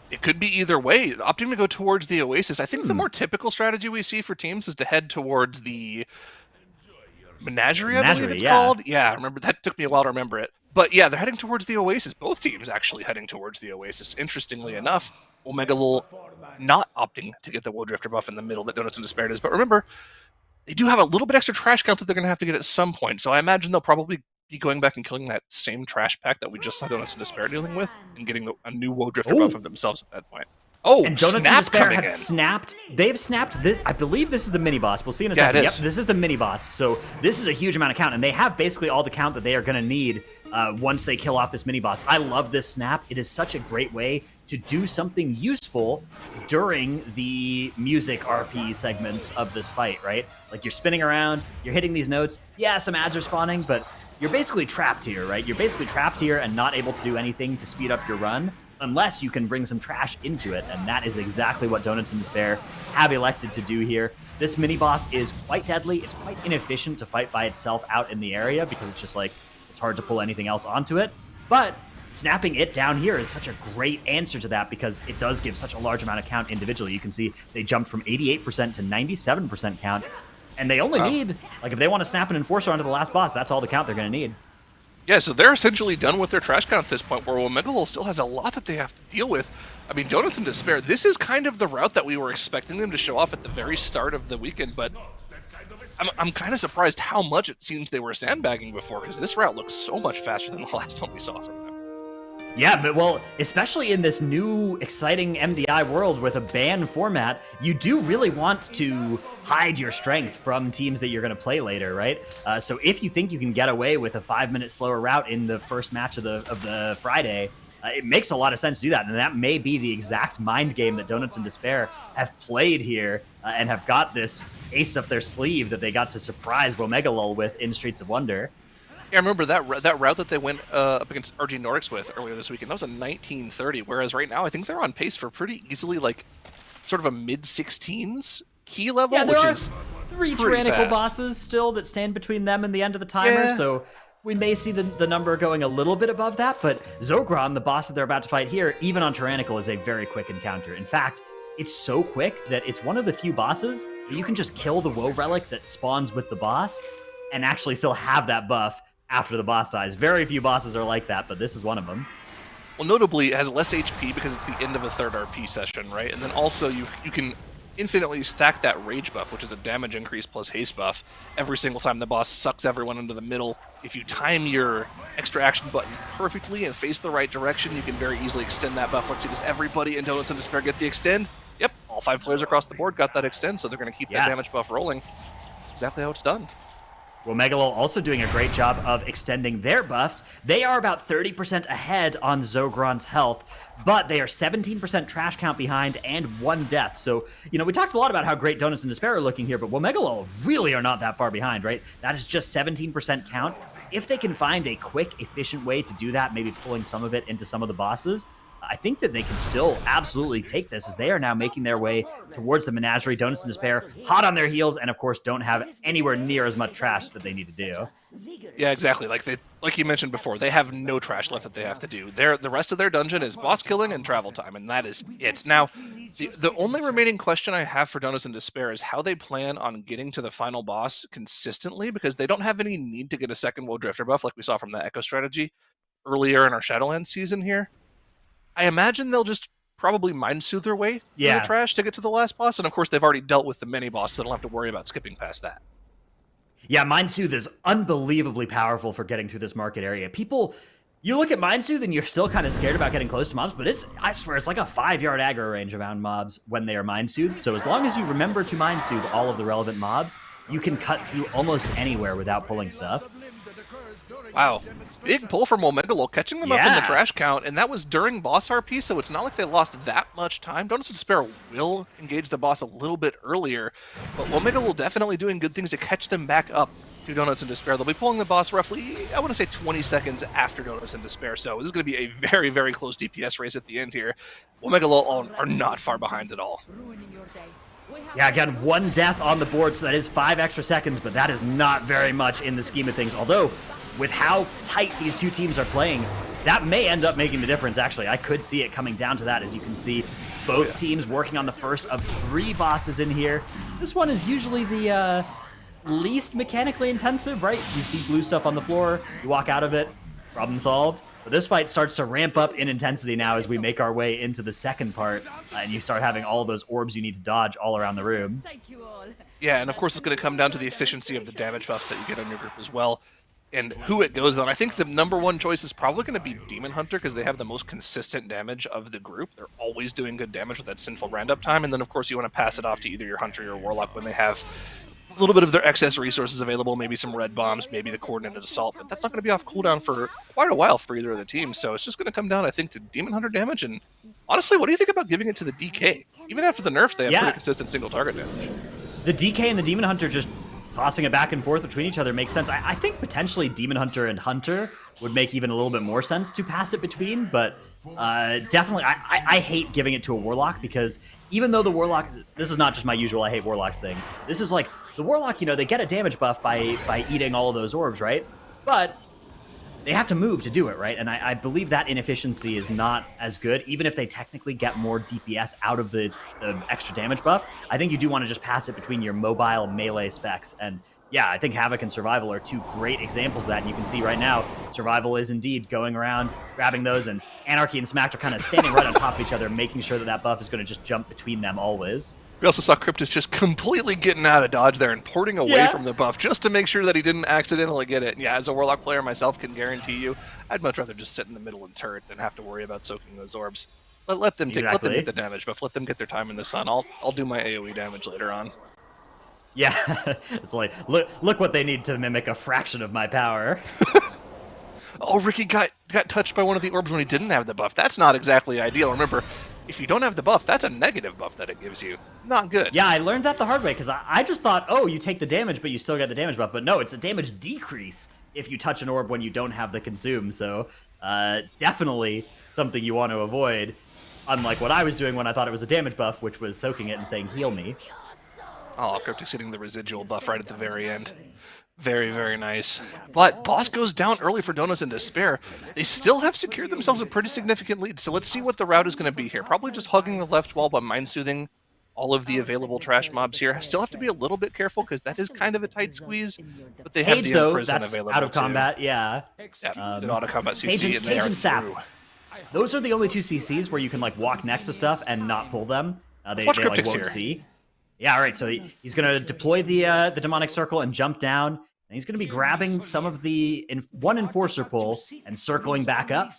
S4: It could be either way. Opting to go towards the Oasis. I think the more typical strategy we see for teams is to head towards the Menagerie, I believe it's called. Yeah, I remember. That took me a while to remember it. But yeah, they're heading towards the Oasis. Both teams actually heading towards the Oasis. Interestingly enough, Womegalol not opting to get the Woe Drifter buff in the middle that Donuts in Despair does. But remember, they do have a little bit extra trash count that they're going to have to get at some point. So I imagine they'll probably be going back and killing that same trash pack that we just saw Donuts in Despair dealing with and getting a new Woe Drifter buff of themselves at that point. Oh, and Donuts in Despair have
S6: snapped. They've snapped this. I believe this is the mini boss. We'll see in a second. Yep, this is the mini boss. So this is a huge amount of count, and they have basically all the count that they are going to need once they kill off this mini boss. I love this snap. It is such a great way to do something useful during the music RP segments of this fight, right? Like you're spinning around, you're hitting these notes. Yeah, some ads are spawning, but you're basically trapped here, right? You're basically trapped here and not able to do anything to speed up your run unless you can bring some trash into it, and that is exactly what Donuts in Despair have elected to do here. This mini-boss is quite deadly. It's quite inefficient to fight by itself out in the area because it's just like, it's hard to pull anything else onto it, but snapping it down here is such a great answer to that because it does give such a large amount of count individually. You can see they jumped from 88% to 97% count, and they only need, like if they want to snap an Enforcer onto the last boss, that's all the count they're going to need.
S4: Yeah, so they're essentially done with their trash count at this point, where Womegalol still has a lot that they have to deal with. I mean, Donuts in Despair, this is kind of the route that we were expecting them to show off at the very start of the weekend, but I'm kind of surprised how much it seems they were sandbagging before, because this route looks so much faster than the last one we saw from them.
S6: Yeah, but well, especially in this new exciting MDI world with a ban format, you do really want to hide your strength from teams that you're going to play later, right? So if you think you can get away with a 5-minute slower route in the first match of the Friday, it makes a lot of sense to do that, and that may be the exact mind game that Donuts in Despair have played here and have got this ace up their sleeve that they got to surprise Womegalol with in Streets of Wonder.
S4: Yeah, I remember that route that they went up against RG Nordics with earlier this weekend. That was a 1930, whereas right now I think they're on pace for pretty easily like sort of a mid-16s key level,
S6: yeah,
S4: which is
S6: 3 tyrannical bosses still that stand between them and the end of the timer, so we may see the number going a little bit above that, but Zogron, the boss that they're about to fight here, even on Tyrannical, is a very quick encounter. In fact, it's so quick that it's one of the few bosses that you can just kill the Woe Relic that spawns with the boss and actually still have that buff after the boss dies. Very few bosses are like that, but this is one of them.
S4: Well, notably, it has less HP because it's the end of a third RP session, right? And then also you can infinitely stack that rage buff, which is a damage increase plus haste buff, every single time the boss sucks everyone into the middle. If you time your extra action button perfectly and face the right direction, you can very easily extend that buff. Let's see, does everybody in Donuts and Despair get the extend? Yep, all 5 players across the board got that extend, so they're going to keep that damage buff rolling. That's exactly how it's done.
S6: Well, Megalol also doing a great job of extending their buffs. They are about 30% ahead on Zogron's health, but they are 17% trash count behind and 1 death. So, you know, we talked a lot about how great Donuts and Despair are looking here, but Megalol really are not that far behind, right? That is just 17% count. If they can find a quick, efficient way to do that, maybe pulling some of it into some of the bosses, I think that they can still absolutely take this, as they are now making their way towards the Menagerie. Donuts and Despair hot on their heels, and of course don't have anywhere near as much trash that they need to do.
S4: Yeah, exactly. Like you mentioned before, they have no trash left that they have to do. The rest of their dungeon is boss killing and travel time, and that is it. Now, the only remaining question I have for Donuts and Despair is how they plan on getting to the final boss consistently, because they don't have any need to get a second Woe Drifter buff like we saw from the Echo strategy earlier in our Shadowlands season here. I imagine they'll just probably Mind Soothe their way through the trash to get to the last boss, and of course they've already dealt with the mini-boss, so they don't have to worry about skipping past that.
S6: Yeah, Mind Soothe is unbelievably powerful for getting through this market area. People, you look at Mind Soothe and you're still kind of scared about getting close to mobs, but I swear, it's like a 5-yard aggro range around mobs when they are Mind Soothed. So as long as you remember to Mind Soothe all of the relevant mobs, you can cut through almost anywhere without pulling stuff.
S4: Wow. Big pull from Megalol, catching them up in the trash count, and that was during boss RP, so it's not like they lost that much time. Donuts and Despair will engage the boss a little bit earlier, but Megalol definitely doing good things to catch them back up to Donuts and Despair. They'll be pulling the boss roughly, I want to say 20 seconds after Donuts and Despair, so this is going to be a very, very close DPS race at the end here. Megalol are not far behind at all.
S6: Yeah, again, 1 death on the board, so that is 5 extra seconds, but that is not very much in the scheme of things. Although, with how tight these two teams are playing, that may end up making the difference, actually. I could see it coming down to that, as you can see both teams working on the first of 3 bosses in here. This one is usually the least mechanically intensive, right? You see blue stuff on the floor, you walk out of it, problem solved. But this fight starts to ramp up in intensity now as we make our way into the second part, and you start having all of those orbs you need to dodge all around the room.
S4: Yeah, and of course it's going to come down to the efficiency of the damage buffs that you get on your group as well, and who it goes on. I think the number 1 choice is probably going to be Demon Hunter, because they have the most consistent damage of the group. They're always doing good damage with that Sinful Roundup time, and then of course you want to pass it off to either your Hunter or your Warlock when they have a little bit of their excess resources available, maybe some red bombs, maybe the coordinated assault, but that's not going to be off cooldown for quite a while for either of the teams, so it's just going to come down, I think, to Demon Hunter damage. And honestly, what do you think about giving it to the DK? Even after the nerfs, they have pretty consistent single target damage.
S6: The DK and the Demon Hunter just tossing it back and forth between each other makes sense. I think potentially Demon Hunter and Hunter would make even a little bit more sense to pass it between, but definitely, I hate giving it to a Warlock, because even though the Warlock, this is not just my usual I hate Warlocks thing, this is like, the Warlock, you know, they get a damage buff by eating all of those orbs, right? But they have to move to do it, right? And I believe that inefficiency is not as good, even if they technically get more DPS out of the extra damage buff. I think you do want to just pass it between your mobile melee specs. And yeah, I think Havoc and Survival are 2 great examples of that. And you can see right now, Survival is indeed going around, grabbing those, and Anarchy and Smacked are kind of standing right on top of each other, making sure that that buff is going to just jump between them always.
S4: We also saw Cryptus just completely getting out of dodge there and porting away from the buff just to make sure that he didn't accidentally get it. And yeah, as a Warlock player myself, can guarantee you, I'd much rather just sit in the middle and turret than have to worry about soaking those orbs. Let them get the damage buff. Let them get their time in the sun. I'll do my AoE damage later on.
S6: Yeah, it's like, look what they need to mimic a fraction of my power.
S4: Oh, Ricky got touched by one of the orbs when he didn't have the buff. That's not exactly ideal. Remember, if you don't have the buff, that's a negative buff that it gives you. Not good.
S6: Yeah, I learned that the hard way, because I just thought, oh, you take the damage, but you still get the damage buff. But no, it's a damage decrease if you touch an orb when you don't have the consume. So definitely something you want to avoid, unlike what I was doing when I thought it was a damage buff, which was soaking it and saying, heal me.
S4: Oh, Cryptic's hitting the residual buff right at the very end. Very, very nice. But boss goes down early for Donuts in Despair. They still have secured themselves a pretty significant lead, so let's see what the route is going to be here. Probably just hugging the left wall by mind-soothing all of the available trash mobs here. Still have to be a little bit careful because that is kind of a tight squeeze, but they have
S6: Cage,
S4: the
S6: though,
S4: Imprison
S6: that's
S4: available
S6: out of
S4: too.
S6: combat, yeah.
S4: The auto-combat CC,
S6: Cage
S4: and they are
S6: and Sap.
S4: through.
S6: Those are the only two CCs where you can like walk next to stuff and not pull them. They
S4: watch
S6: like,
S4: Cryptix
S6: won't
S4: here.
S6: see. Yeah, all right. So he's going to deploy the demonic circle and jump down. And he's going to be grabbing some of the one enforcer pull and circling back up,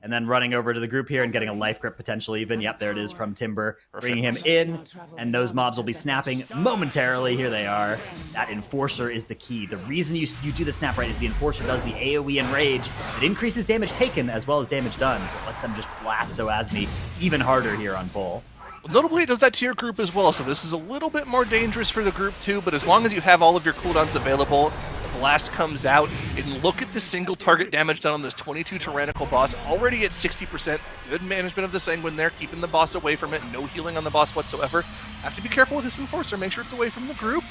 S6: and then running over to the group here and getting a life grip potentially even. Yep, there it is from Timber, bringing him in, and those mobs will be snapping momentarily. Here they are. That enforcer is the key. The reason you do the snap right is the enforcer does the AoE enrage. It increases damage taken as well as damage done, so it lets them just blast Soazmi even harder here on pull.
S4: Notably, it does that to your group as well, so this is a little bit more dangerous for the group too, but as long as you have all of your cooldowns available, the blast comes out, and look at the single target damage done on this 22 Tyrannical boss, already at 60%. Good management of the Sanguine there, keeping the boss away from it, no healing on the boss whatsoever. Have to be careful with this Enforcer, make sure it's away from the group.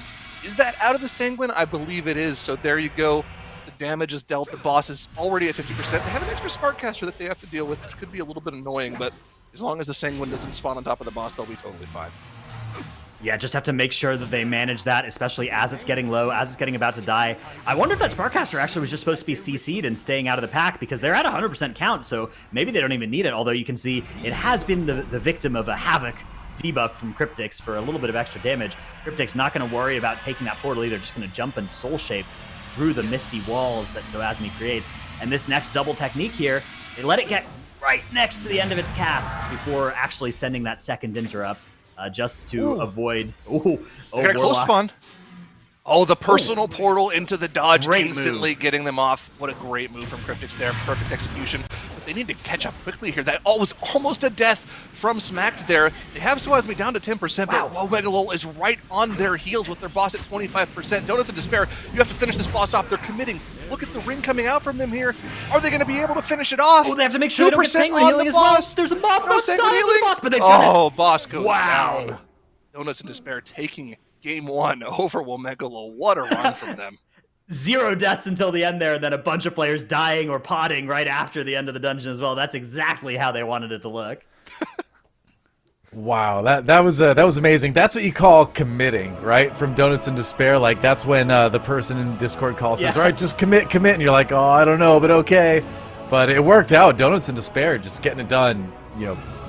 S4: Is that out of the Sanguine? I believe it is, so there you go. The damage is dealt, the boss is already at 50%. They have an extra Sparkcaster that they have to deal with, which could be a little bit annoying, but as long as the Sanguine doesn't spawn on top of the boss, they'll be totally fine.
S6: Yeah, just have to make sure that they manage that, especially as it's getting low, as it's getting about to die. I wonder if that Sparkcaster actually was just supposed to be CC'd and staying out of the pack, because they're at 100% count, so maybe they don't even need it, although you can see it has been the victim of a Havoc debuff from Cryptix for a little bit of extra damage. Cryptix not going to worry about taking that portal either, just going to jump and soul shape through the misty walls that Soazmi creates. And this next double technique here, they let it get right next to the end of its cast before actually sending that second interrupt, just to avoid.
S4: Close spawn. Oh, the personal portal into the dodge,
S6: Great
S4: instantly
S6: move.
S4: getting them off. What a great move from Cryptix there. Perfect execution. But they need to catch up quickly here. That was almost a death from Smacked there. They have Soazmi down to 10%, but Womegalol is right on their heels with their boss at 25%. Donuts in Despair, you have to finish this boss off. They're committing. Look at the ring coming out from them here. Are they going to be able to finish it off?
S6: Oh, they have to make sure they don't get
S4: 2%
S6: Sanguine
S4: on
S6: healing
S4: the
S6: as well.
S4: boss.
S6: There's a mob
S4: No
S6: boss
S4: Sanguine
S6: dying on the
S4: healing.
S6: boss, but they've done it.
S4: Oh, boss goes
S6: Wow.
S4: down. Donuts in Despair taking Game 1 over Womegalol. What a run from them.
S6: 0 deaths until the end there, and then a bunch of players dying or potting right after the end of the dungeon as well. That's exactly how they wanted it to look.
S1: Wow, that was amazing. That's what you call committing, right? From Donuts in Despair, like that's when the person in Discord call says,
S6: Yeah.
S1: "All right, just commit," and you're like, "Oh, I don't know, but okay." But it worked out. Donuts in Despair just getting it done,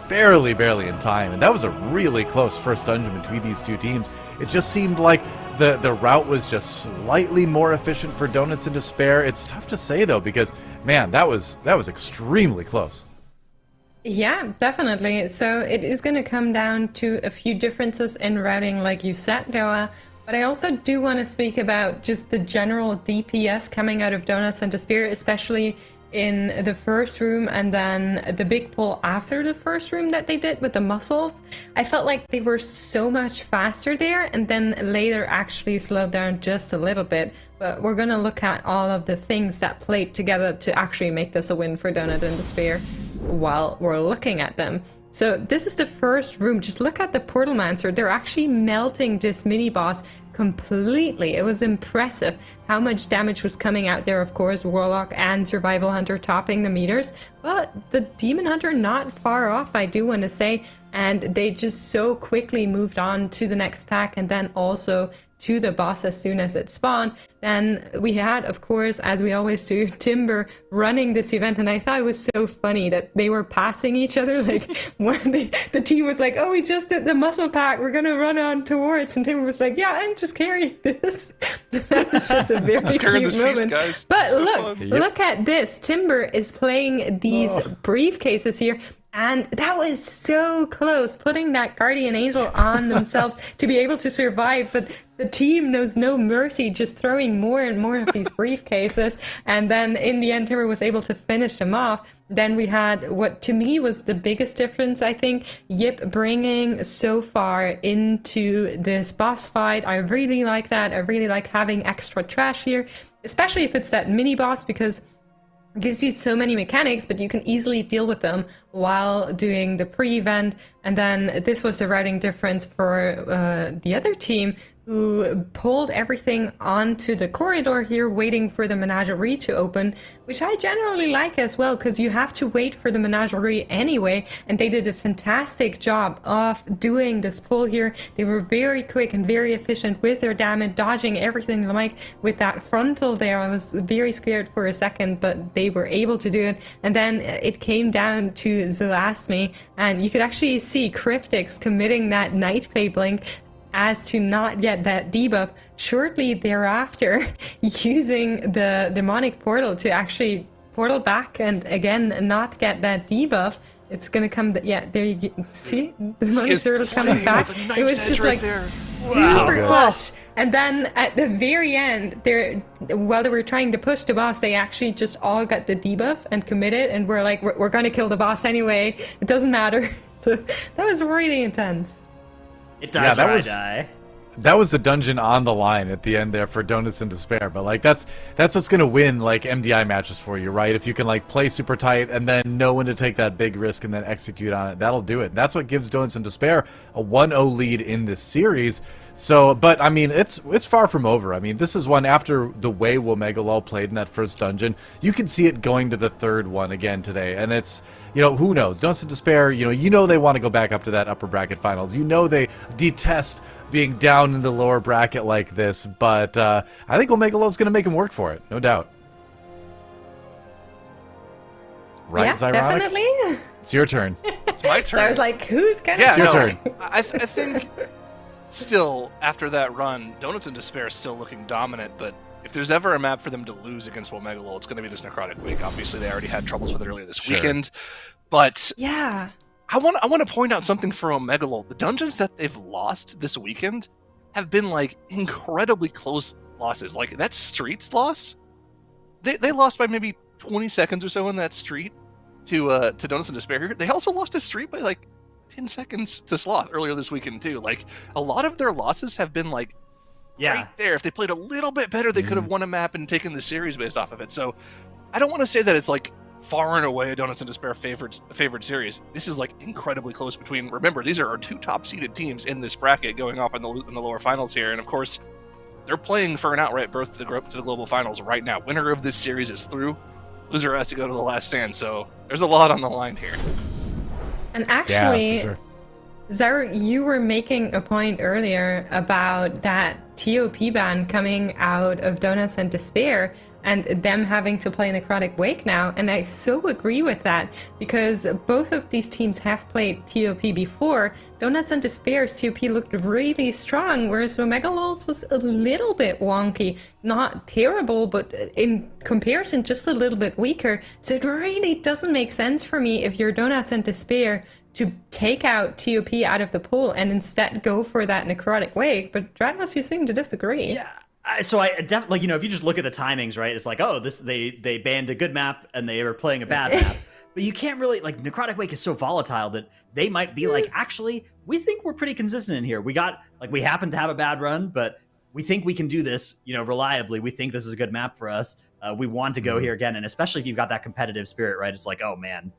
S1: barely in time, and that was a really close first dungeon between these two teams. It just seemed like the route was just slightly more efficient for Donuts in Despair. It's tough to say though, because man, that was extremely close.
S5: Yeah, definitely. So it is going to come down to a few differences in routing, like you said, Doa. But I also do want to speak about just the general DPS coming out of Donuts in Despair, especially in the first room and then the big pull after the first room that they did with the muscles. I felt like they were so much faster there, and then later actually slowed down just a little bit. But we're going to look at all of the things that played together to actually make this a win for Donut in Despair while we're looking at them. So this is the first room. Just look at the Portalmancer. They're actually melting this mini boss completely. It was impressive how much damage was coming out there. Of course, Warlock and Survival Hunter topping the meters, but the Demon Hunter not far off, I do want to say. And they just so quickly moved on to the next pack, and then also to the boss as soon as it spawned. Then we had, of course, as we always do, Timber running this event, and I thought it was so funny that they were passing each other. Like when the team was like, "Oh, we just did the muscle pack, we're gonna run on towards," and Timber was like, "Yeah, I'm just carrying this." That was just a very cute
S4: this
S5: moment.
S4: feast, guys.
S5: But
S4: Have fun.
S5: look at this. Timber is playing these briefcases here. And that was so close, putting that Guardian Angel on themselves to be able to survive. But the team knows no mercy, just throwing more and more of these briefcases. And then in the end, Timber was able to finish them off. Then we had what to me was the biggest difference, I think, Yip bringing so far into this boss fight. I really like that. I really like having extra trash here, especially if it's that mini boss, because it gives you so many mechanics, but you can easily deal with them while doing the pre-event. And then this was the routing difference for the other team, who pulled everything onto the corridor here, waiting for the menagerie to open, which I generally like as well, because you have to wait for the menagerie anyway, and they did a fantastic job of doing this pull here. They were very quick and very efficient with their damage, dodging everything. Like with that frontal there, I was very scared for a second, but they were able to do it. And then it came down to Zoasme, and you could actually see Cryptix committing that Night Fae blink as to not get that debuff shortly thereafter, using the demonic portal to actually portal back and again not get that debuff. It's gonna come. There you see the demonic portal coming back. It was just like super clutch. And then at the very end, while they were trying to push the boss, they actually just all got the debuff and committed, and we're like, we're gonna kill the boss anyway. It doesn't matter. So that was really intense.
S6: It dies or I die.
S1: That was the dungeon on the line at the end there for Donuts in Despair. But like that's what's gonna win like MDI matches for you, right? If you can like play super tight and then know when to take that big risk and then execute on it, that'll do it. That's what gives Donuts in Despair a 1-0 lead in this series. So, but I mean, it's far from over. I mean, this is one after the way Womegalol played in that first dungeon. You can see it going to the third one again today, and it's, you know, who knows? Donuts in Despair, you know they want to go back up to that upper bracket finals. You know they detest being down in the lower bracket like this, but I think Womegalol's going to make him work for it, no doubt. Right,
S5: yeah,
S1: Zyronic?
S5: Definitely.
S1: It's your turn.
S4: It's my turn.
S5: So I was like, who's gonna?
S1: It's your turn.
S4: I think still, after that run, Donuts in Despair is still looking dominant, but if there's ever a map for them to lose against Womegalol, it's going to be this Necrotic Wake. Obviously, they already had troubles with it earlier this weekend, but
S5: yeah,
S4: I want to point out something for Womegalol. The dungeons that they've lost this weekend have been like incredibly close losses. Like that Streets loss, they lost by maybe 20 seconds or so in that street to Donuts in Despair. They also lost a street by like 10 seconds to Sloth earlier this weekend too. Like a lot of their losses have been like right there. If they played a little bit better, they could have won a map and taken the series based off of it. So I don't want to say that it's like far and away Donuts in Despair favored series. This is like incredibly close between. Remember, these are our two top seeded teams in this bracket going off in the lower finals here, and of course they're playing for an outright berth to the global finals right now. Winner of this series is through. Loser has to go to the last stand. So there's a lot on the line here.
S5: And actually,
S1: yeah, for sure.
S5: Zaru, you were making a point earlier about that TOP ban coming out of Donuts and Despair and them having to play Necrotic Wake now, and I so agree with that, because both of these teams have played TOP before. Donuts and Despair's TOP looked really strong, whereas Womegalol's was a little bit wonky. Not terrible, but in comparison, just a little bit weaker. So it really doesn't make sense for me if you're Donuts and Despair to take out TOP out of the pool and instead go for that Necrotic Wake. But Dradmus, you seem to disagree.
S6: Yeah. So I definitely, if you just look at the timings, right? It's like, oh, they banned a good map and they were playing a bad map. But you can't really, like, Necrotic Wake is so volatile that they might be like, actually, we think we're pretty consistent in here. We happen to have a bad run, but we think we can do this, reliably. We think this is a good map for us. We want to go here again. And especially if you've got that competitive spirit, right? It's like, oh man,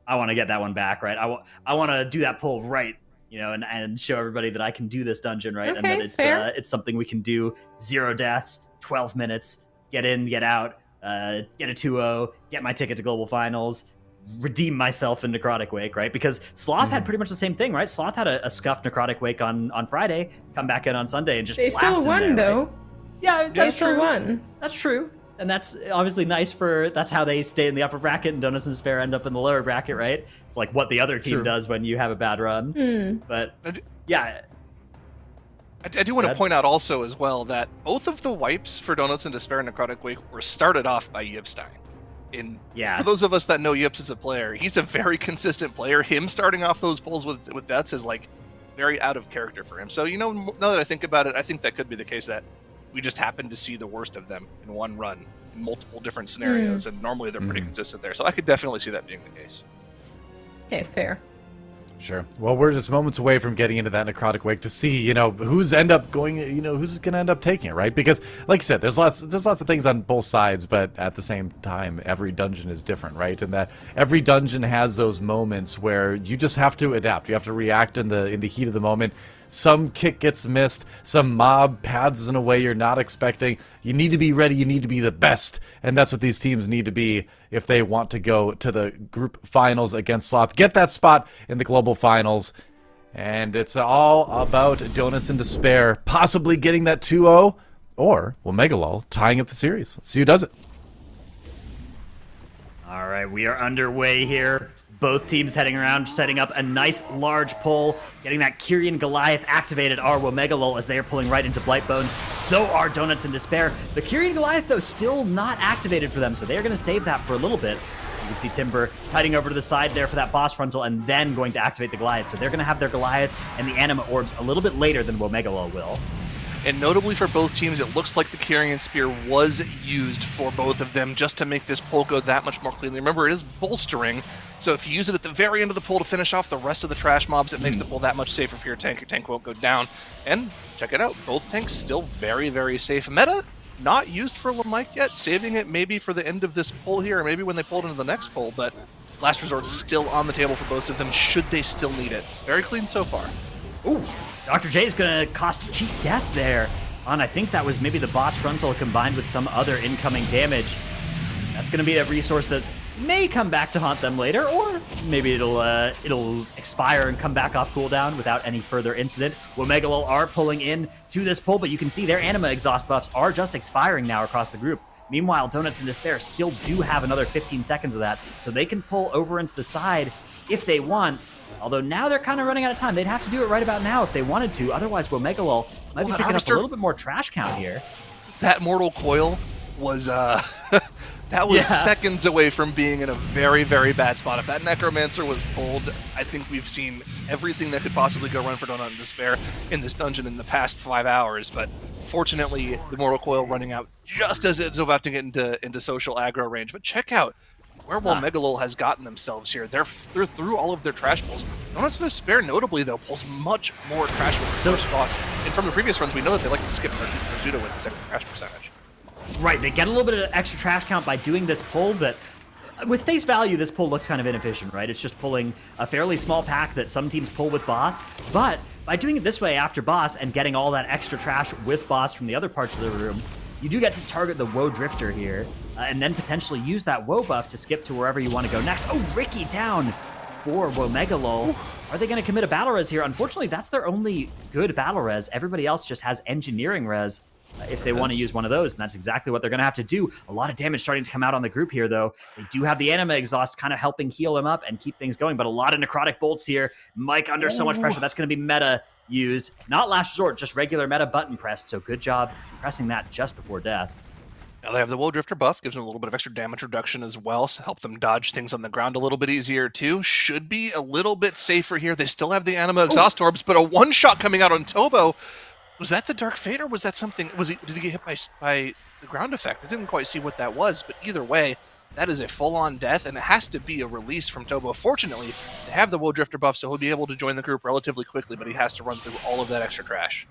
S6: I want to get that one back, right? I want to do that pull right, and show everybody that I can do this dungeon, right?
S5: Okay,
S6: and that it's something we can do. 0 deaths, 12 minutes, get in, get out, get a 2-0, get my ticket to global finals, redeem myself in Necrotic Wake, right? Because Sloth had pretty much the same thing, right? Sloth had a scuffed Necrotic Wake on Friday, come back in on Sunday and just
S5: they still won, though.
S6: Right? Yeah,
S5: they still won.
S6: That's true. And that's obviously nice that's how they stay in the upper bracket and Donuts and Despair end up in the lower bracket, right? It's like what the other team does when you have a bad run. But yeah.
S4: I do want to point out also as well that both of the wipes for Donuts and Despair and Necrotic Wake were started off by Yipstein. For those of us that know Yips as a player, he's a very consistent player. Him starting off those pulls with deaths is like very out of character for him. So, now that I think about it, I think that could be the case that we just happened to see the worst of them in one run in multiple different scenarios, and normally they're pretty consistent there. So I could definitely see that being the case.
S5: Okay, fair.
S1: Sure. Well, we're just moments away from getting into that necrotic wake to see, who's end up going, who's going to end up taking it, right? Because, like I said, there's lots of things on both sides, but at the same time, every dungeon is different, right? And that every dungeon has those moments where you just have to adapt. You have to react in the heat of the moment. Some kick gets missed, some mob paths in a way you're not expecting. You need to be ready, you need to be the best, and that's what these teams need to be if they want to go to the group finals against Sloth. Get that spot in the global finals, and it's all about Donuts in Despair possibly getting that 2-0, or Womegalol tying up the series. Let's see who does it.
S6: All right, we are underway here. Both teams heading around, setting up a nice large pull, getting that Kyrian Goliath activated are Womegalol as they are pulling right into Blightbone. So are Donuts in Despair. The Kyrian Goliath, though, still not activated for them, so they're going to save that for a little bit. You can see Timber heading over to the side there for that boss frontal and then going to activate the Goliath. So they're going to have their Goliath and the Anima Orbs a little bit later than Womegalol will.
S4: And notably for both teams, it looks like the Kyrian Spear was used for both of them just to make this pull go that much more cleanly. Remember, it is bolstering, so if you use it at the very end of the pull to finish off the rest of the trash mobs, it makes the pull that much safer for your tank. Your tank won't go down. And check it out, both tanks still very, very safe. Meta, not used for Lamike yet, saving it maybe for the end of this pull here, or maybe when they pulled into the next pull, but Last Resort still on the table for both of them, should they still need it. Very clean so far.
S6: Ooh, Dr. J is going to cost cheap death there on, I think that was maybe the boss frontal combined with some other incoming damage. That's going to be a resource that may come back to haunt them later, or maybe it'll expire and come back off cooldown without any further incident. Womegalol are pulling in to this pull, but you can see their Anima exhaust buffs are just expiring now across the group. Meanwhile, Donuts in Despair still do have another 15 seconds of that, so they can pull over into the side if they want. Although now they're kind of running out of time. They'd have to do it right about now if they wanted to. Otherwise, Womegalol might be picking up a little bit more trash count here.
S4: That Mortal Coil was that was seconds away from being in a very, very bad spot. If that Necromancer was pulled, I think we've seen everything that could possibly go wrong for Donut in Despair in this dungeon in the past 5 hours. But fortunately, the Mortal Coil running out just as it's about to get into social aggro range. But check out where Womegalol has gotten themselves here. They're through all of their trash pulls. Donuts in Despair, notably, though, pulls much more trash with the first boss. And from the previous runs, we know that they like to skip Narzuda with the second trash percentage.
S6: Right, they get a little bit of extra trash count by doing this pull that, with face value, this pull looks kind of inefficient, right? It's just pulling a fairly small pack that some teams pull with boss, but by doing it this way after boss and getting all that extra trash with boss from the other parts of the room, you do get to target the Woe Drifter here, and then potentially use that Woe buff to skip to wherever you want to go next. Oh, Ricky down for Womegalol. Are they going to commit a battle res here? Unfortunately, that's their only good battle res. Everybody else just has engineering res if they want to use one of those, and that's exactly what they're going to have to do. A lot of damage starting to come out on the group here, though. They do have the Anima Exhaust kind of helping heal them up and keep things going, but a lot of Necrotic Bolts here. Mike under so much pressure. That's going to be meta used. Not Last Resort, just regular meta button pressed, so good job pressing that just before death.
S4: Now they have the Woe Drifter buff, gives them a little bit of extra damage reduction as well, so help them dodge things on the ground a little bit easier too. Should be a little bit safer here. They still have the Anima Exhaust Orbs, but a one-shot coming out on Tobo. Was that the Dark Fate, or was that something? Did he get hit by the ground effect? I didn't quite see what that was, but either way, that is a full-on death, and it has to be a release from Tobo. Fortunately, they have the Woe Drifter buff, so he'll be able to join the group relatively quickly, but he has to run through all of that extra trash.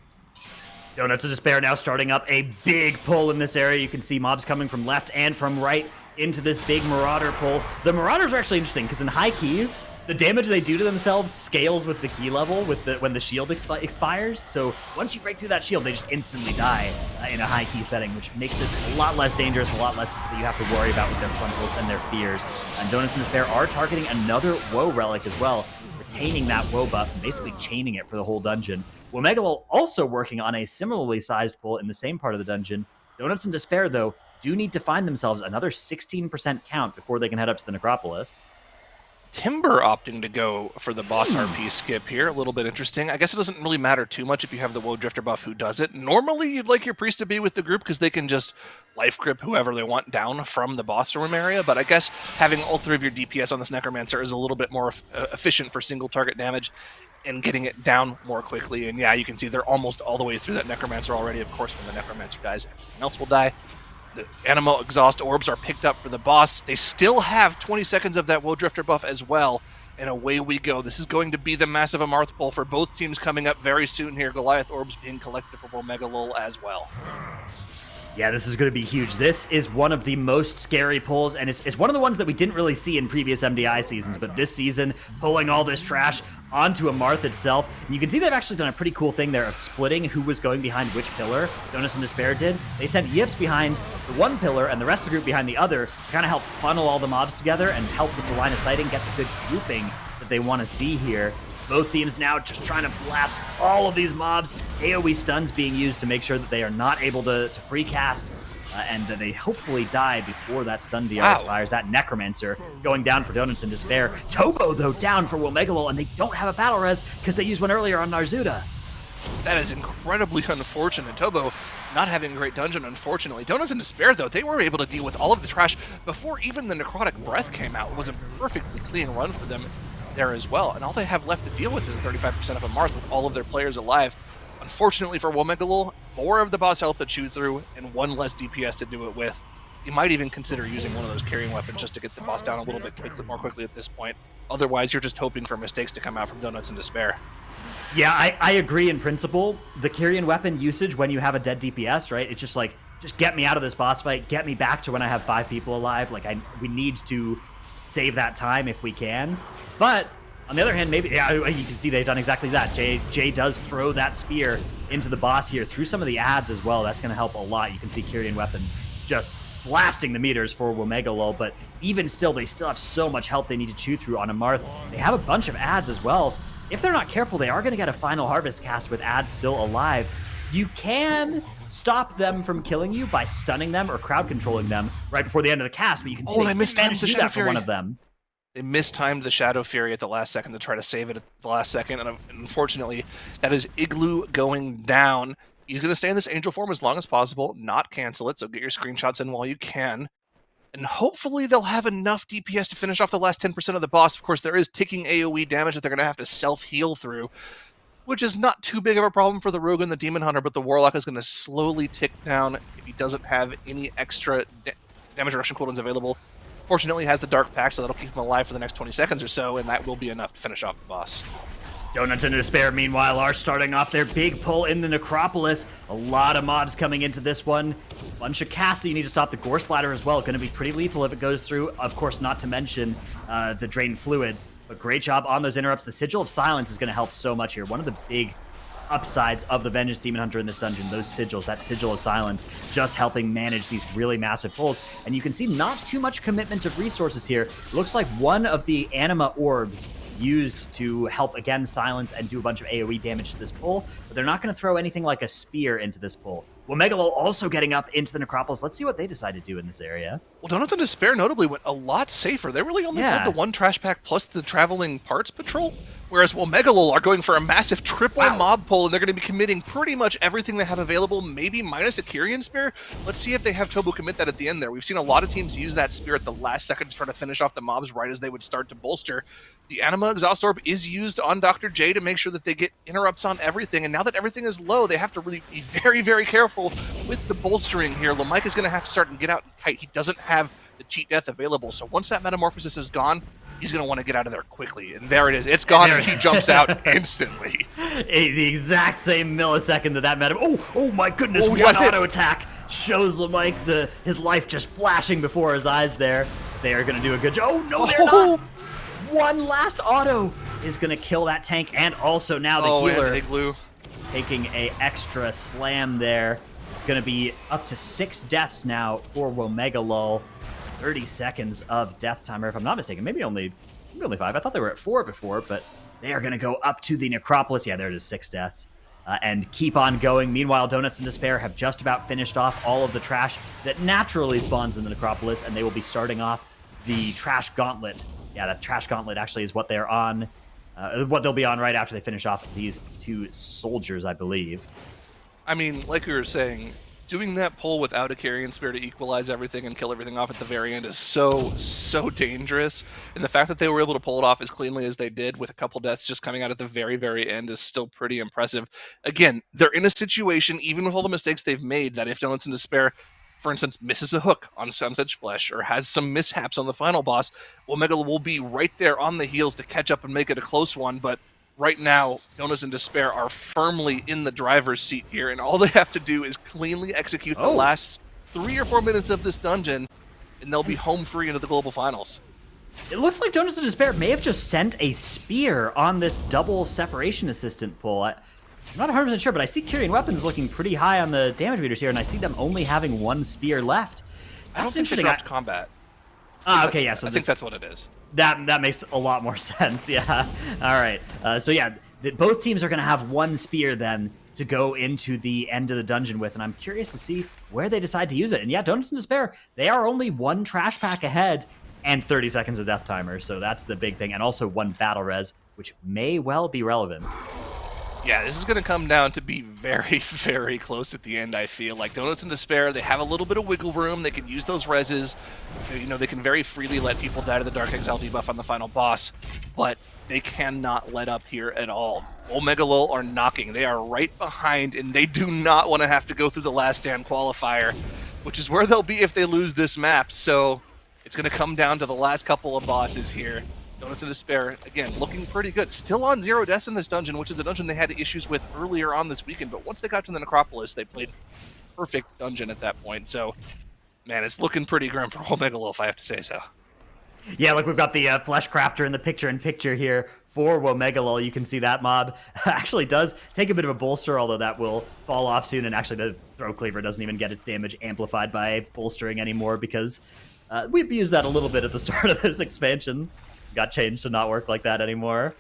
S6: Donuts of Despair now starting up a big pull in this area. You can see mobs coming from left and from right into this big Marauder pull. The Marauders are actually interesting because in high keys, the damage they do to themselves scales with the key level when the shield expires. So once you break through that shield, they just instantly die in a high key setting, which makes it a lot less dangerous, a lot less that you have to worry about with their frontals and their fears. And Donuts in Despair are targeting another Woe relic as well, retaining that Woe buff and basically chaining it for the whole dungeon. Womegalol also working on a similarly sized pull in the same part of the dungeon. Donuts in Despair, though, do need to find themselves another 16% count before they can head up to the Necropolis.
S4: Timber opting to go for the boss RP skip here. A little bit interesting. I guess it doesn't really matter too much if you have the Woe Drifter buff who does it. Normally, you'd like your priest to be with the group because they can just life grip whoever they want down from the boss room area. But I guess having all three of your DPS on this Necromancer is a little bit more efficient for single target damage and getting it down more quickly. And yeah, you can see they're almost all the way through that Necromancer already. Of course, when the Necromancer dies, everything else will die. The Anima Exhaust Orbs are picked up for the boss. They still have 20 seconds of that Woe Drifter buff as well. And away we go. This is going to be the massive Amarth pull for both teams coming up very soon here. Goliath Orbs being collected for Womegalol as well.
S6: Yeah, this is going to be huge. This is one of the most scary pulls, and it's one of the ones that we didn't really see in previous MDI seasons, but this season, pulling all this trash onto Amarth itself. And you can see they've actually done a pretty cool thing there of splitting who was going behind which pillar. Donuts and Despair did. They sent Yips behind the one pillar and the rest of the group behind the other to kind of help funnel all the mobs together and help with the line of sight and get the good grouping that they want to see here. Both teams now just trying to blast all of these mobs. AoE stuns being used to make sure that they are not able to free cast and that they hopefully die before that stun VR expires. That Necromancer going down for Donuts and Despair. Tobo, though, down for Womegalol, and they don't have a battle res because they used one earlier on Narzuda.
S4: That is incredibly unfortunate. Tobo not having a great dungeon, unfortunately. Donuts and Despair, though, they were able to deal with all of the trash before even the Necrotic Breath came out. It was a perfectly clean run for them there as well, and all they have left to deal with is 35% of Amarth with all of their players alive. Unfortunately for Womegalol, more of the boss health to chew through and one less DPS to do it with. You might even consider using one of those carrying weapons just to get the boss down a little bit more quickly at this point. Otherwise, you're just hoping for mistakes to come out from Donuts and Despair.
S6: Yeah, I agree in principle. The Kyrian weapon usage when you have a dead DPS, right? It's just like, just get me out of this boss fight, get me back to when I have 5 people alive. Like, we need to save that time if we can. But on the other hand, maybe, yeah, you can see they've done exactly that. Jay does throw that spear into the boss here through some of the ads as well. That's going to help a lot. You can see Kyrian weapons just blasting the meters for Womegalol, but even still, they still have so much health they need to chew through on Amarth. They have a bunch of ads as well. If they're not careful, they are going to get a final harvest cast with ads still alive. You can stop them from killing you by stunning them or crowd controlling them right before the end of the cast, but you can see they managed to do that for one of them.
S4: They mistimed the Shadow Fury at the last second to try to save it at the last second, and unfortunately, that is Igloo going down. He's going to stay in this Angel form as long as possible, not cancel it, so get your screenshots in while you can. And hopefully they'll have enough DPS to finish off the last 10% of the boss. Of course, there is ticking AoE damage that they're going to have to self-heal through, which is not too big of a problem for the Rogue and the Demon Hunter, but the Warlock is going to slowly tick down if he doesn't have any extra damage reduction cooldowns available. Fortunately, he has the Dark Pact, so that'll keep him alive for the next 20 seconds or so, and that will be enough to finish off the boss.
S6: Donuts and Despair, meanwhile, are starting off their big pull in the Necropolis. A lot of mobs coming into this one. Bunch of casts that you need to stop. The Gore Splatter as well. Going to be pretty lethal if it goes through. Of course, not to mention the Drained Fluids. But great job on those interrupts. The Sigil of Silence is going to help so much here. One of the big upsides of the Vengeance Demon Hunter in this dungeon, those sigils, that Sigil of Silence, just helping manage these really massive pulls. And you can see not too much commitment of resources here. It looks like one of the Anima Orbs used to help, again, silence and do a bunch of AoE damage to this pull, but they're not going to throw anything like a spear into this pull. Womegalol also getting up into the Necropolis. Let's see what they decide to do in this area.
S4: Well, Donuts and Despair notably went a lot safer. They really only pulled the one trash pack plus the traveling parts patrol, whereas Womegalol are going for a massive triple mob pull, and they're going to be committing pretty much everything they have available, maybe minus a Kyrian Spear. Let's see if they have Tobo commit that at the end there. We've seen a lot of teams use that spear at the last second to try to finish off the mobs right as they would start to bolster. The Anima Exhaust Orb is used on Dr. J to make sure that they get interrupts on everything, and now that everything is low, they have to really be very, very careful with the bolstering here. Lamike is going to have to start and get out and kite. He doesn't have the cheat death available, so once that Metamorphosis is gone, he's going to want to get out of there quickly. And there it is. It's gone, and he jumps out instantly.
S6: The exact same millisecond that oh my goodness, one auto attack shows Lamike his life just flashing before his eyes there. They are going to do a good job. Oh, no, they're not. One last auto is going to kill that tank, and also now the healer
S4: and Igloo
S6: taking a extra slam there. It's going to be up to 6 deaths now for Womegalol. 30 seconds of death timer, if I'm not mistaken. Maybe only 5. I thought they were at 4 before, but they are going to go up to the Necropolis. Yeah, there it is, 6 deaths. And keep on going. Meanwhile, Donuts and Despair have just about finished off all of the trash that naturally spawns in the Necropolis, and they will be starting off the Trash Gauntlet. Yeah, that Trash Gauntlet actually is what they're on, what they'll be on right after they finish off these 2 soldiers, I believe.
S4: I mean, like we were saying, doing that pull without a Kyrian Spear to equalize everything and kill everything off at the very end is so dangerous. And the fact that they were able to pull it off as cleanly as they did with a couple deaths just coming out at the very, very end is still pretty impressive. Again, they're in a situation, even with all the mistakes they've made, that if Donuts and Despair for instance, misses a hook on Sedge Flesh or has some mishaps on the final boss, Womegalo will be right there on the heels to catch up and make it a close one. But right now, Donuts in Despair are firmly in the driver's seat here, and all they have to do is cleanly execute the last 3 or 4 minutes of this dungeon, and they'll be home free into the global finals.
S6: It looks like Donuts in Despair may have just sent a spear on this double separation assistant pull. I'm not 100% sure, but I see Kyrian Weapons looking pretty high on the damage meters here, and I see them only having 1 spear left.
S4: I don't think they dropped combat.
S6: Okay, yeah. So
S4: I think that's what it is.
S6: That makes a lot more sense, yeah. All right. So yeah, both teams are going to have 1 spear then to go into the end of the dungeon with, and I'm curious to see where they decide to use it. And yeah, Donuts in Despair, they are only 1 trash pack ahead and 30 seconds of death timer, so that's the big thing, and also 1 battle res, which may well be relevant.
S4: Yeah, this is going to come down to be very, very close at the end, I feel. Like, Donuts in Despair, they have a little bit of wiggle room. They can use those reses. They can very freely let people die to the Dark Exile debuff on the final boss, but they cannot let up here at all. Omega are knocking. They are right behind, and they do not want to have to go through the Last Stand qualifier, which is where they'll be if they lose this map. So it's going to come down to the last couple of bosses here. Donuts in Despair, again, looking pretty good. Still on 0 deaths in this dungeon, which is a dungeon they had issues with earlier on this weekend. But once they got to the Necropolis, they played perfect dungeon at that point. So, man, it's looking pretty grim for Womegalo, if I have to say so.
S6: Yeah, look, we've got the Fleshcrafter in the picture-in-picture here for Womegalo. You can see that mob actually does take a bit of a bolster, although that will fall off soon. And actually, the Throw Cleaver doesn't even get its damage amplified by bolstering anymore because we abused that a little bit at the start of this expansion. Got changed to not work like that anymore.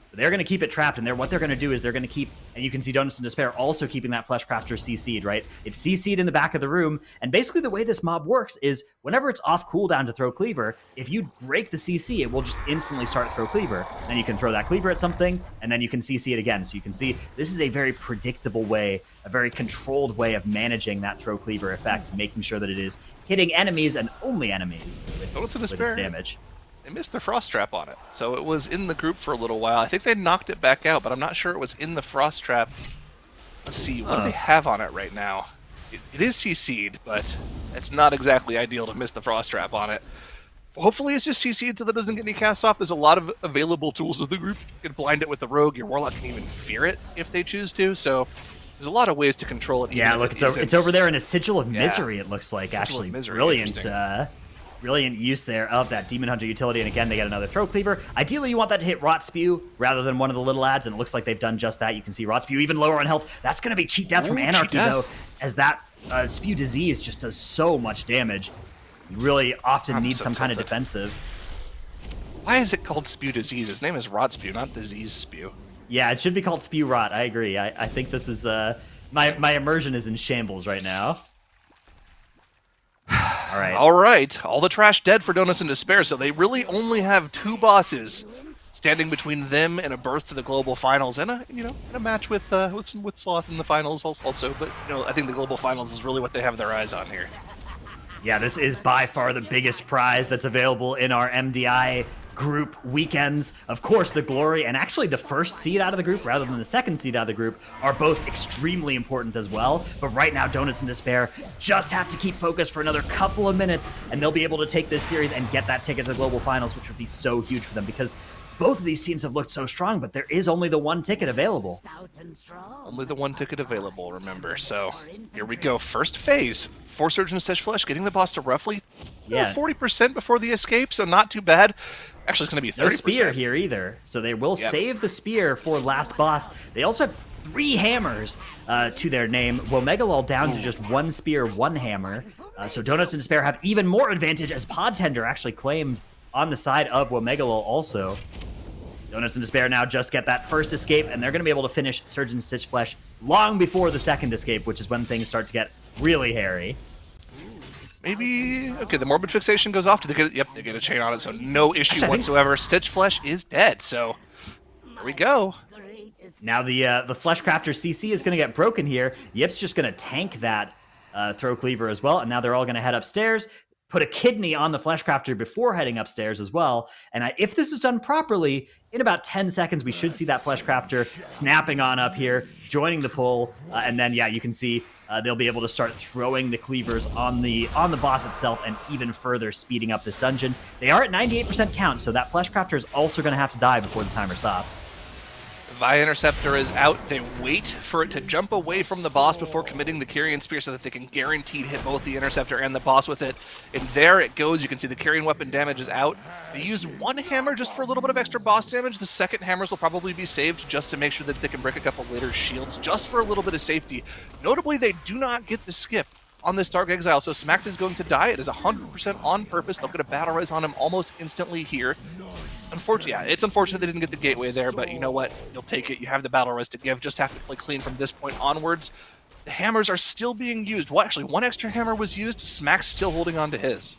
S6: But they're going to keep it trapped, and what they're going to do is they're going to keep, and you can see Donuts in Despair also keeping that Fleshcrafter CC'd, right? It's CC'd in the back of the room, and basically the way this mob works is whenever it's off cooldown to throw Cleaver, if you break the CC, it will just instantly start to throw Cleaver. Then you can throw that Cleaver at something, and then you can CC it again. So you can see this is a very predictable way, a very controlled way of managing that throw Cleaver effect, making sure that it is hitting enemies and only enemies with its damage.
S4: They missed their Frost Trap on it, so it was in the group for a little while. I think they knocked it back out, but I'm not sure it was in the Frost Trap. Let's see, what do they have on it right now? It is CC'd, but it's not exactly ideal to miss the Frost Trap on it. Hopefully it's just CC'd so that it doesn't get any casts off. There's a lot of available tools with the group. You can blind it with the Rogue. Your Warlock can even fear it if they choose to, so there's a lot of ways to control it.
S6: Yeah, look, it's over there in a Sigil of Misery, it looks like. Sigil actually. Brilliant. Brilliant use there of that Demon Hunter utility, and again, they get another Throw Cleaver. Ideally, you want that to hit Rot Spew rather than one of the little ads, and it looks like they've done just that. You can see Rot Spew even lower on health. That's going to be Cheat Death from Anarchy, though, as that Spew Disease just does so much damage. You really often need some kind of defensive.
S4: Why is it called Spew Disease? His name is Rot Spew, not Disease Spew.
S6: Yeah, it should be called Spew Rot. I agree. I think this is... my immersion is in shambles right now. All
S4: right. All the trash dead for Donuts in Despair, so they really only have 2 bosses standing between them and a berth to the global finals, and a match with Sloth in the finals also. But I think the global finals is really what they have their eyes on here.
S6: Yeah, this is by far the biggest prize that's available in our MDI group weekends. Of course, the glory and actually the first seed out of the group rather than the second seed out of the group are both extremely important as well. But right now, Donuts in Despair just have to keep focused for another couple of minutes, and they'll be able to take this series and get that ticket to the global finals, which would be so huge for them because both of these teams have looked so strong, but there is only the 1 ticket available.
S4: Only the 1 ticket available, remember. So here we go. First phase. Force Surgeon Sedge Flesh getting the boss to roughly 40% before the escape, so not too bad. Actually, it's going to be 30%.
S6: No spear here either, so they will save the spear for last boss. They also have 3 hammers to their name. Womegalo down to just 1 spear, 1 hammer. So Donuts in Despair have even more advantage as Pod Tender actually claimed on the side of Womegalo also. Donuts in Despair now just get that first escape, and they're going to be able to finish Surgeon Sedge Flesh long before the second escape, which is when things start to get really hairy.
S4: Maybe, okay, the Morbid Fixation goes off. They get a chain on it, so no issue whatsoever. Sedge Flesh is dead, so there we go.
S6: Now the Fleshcrafter CC is going to get broken here. Yip's just going to tank that Throw Cleaver as well, and now they're all going to head upstairs. Put a kidney on the Fleshcrafter before heading upstairs as well. And if this is done properly, in about 10 seconds, we should see that Fleshcrafter snapping on up here, joining the pull. And then, yeah, you can see they'll be able to start throwing the cleavers on the boss itself and even further speeding up this dungeon. They are at 98% count, so that Fleshcrafter is also going to have to die before the timer stops.
S4: Vi Interceptor is out. They wait for it to jump away from the boss before committing the Carrion Spear so that they can guaranteed hit both the Interceptor and the boss with it. And there it goes. You can see the Carrion Weapon damage is out. They use one hammer just for a little bit of extra boss damage. The second hammers will probably be saved just to make sure that they can break a couple later shields just for a little bit of safety. Notably, they do not get the skip on this Dark Exile, so Smacked is going to die. It is 100% on purpose. They'll get a Battle Res on him almost instantly here. Unfortunately, yeah, it's unfortunate they didn't get the gateway there, but you know what? You'll take it. You have the Battle Res to give. Just have to play clean from this point onwards. The hammers are still being used. Actually, one extra hammer was used. Smack's still holding on to his.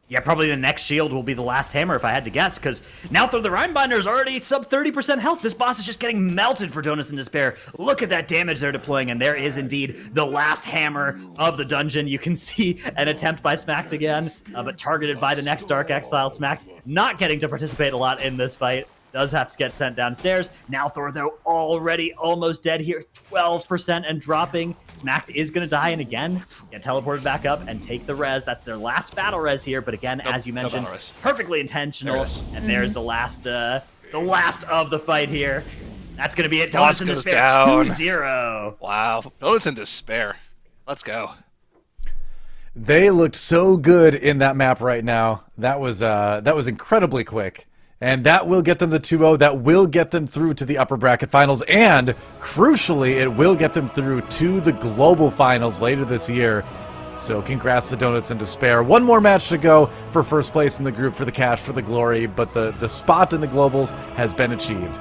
S6: Yeah, probably the next shield will be the last hammer if I had to guess, because now through the Rhinebinder is already sub 30% health. This boss is just getting melted for Donuts in Despair. Look at that damage they're deploying, and there is indeed the last hammer of the dungeon. You can see an attempt by Smacked again, but targeted by the next Dark Exile. Smacked not getting to participate a lot in this fight. Does have to get sent downstairs. Now Thor, though, already almost dead here. 12% and dropping. Smacked is going to die, and again, get teleported back up and take the res. That's their last battle res here, but again, as you mentioned, perfectly intentional. And there's the last of the fight here. That's going to be it. Donuts in Despair 2-0.
S4: Wow. Donuts in Despair. Let's go.
S1: They looked so good in that map right now. That was incredibly quick. And that will get them the 2-0. That will get them through to the upper bracket finals. And, crucially, it will get them through to the global finals later this year. So congrats to Donuts in Despair. One more match to go for first place in the group, for the cash, for the glory. But the spot in the globals has been achieved.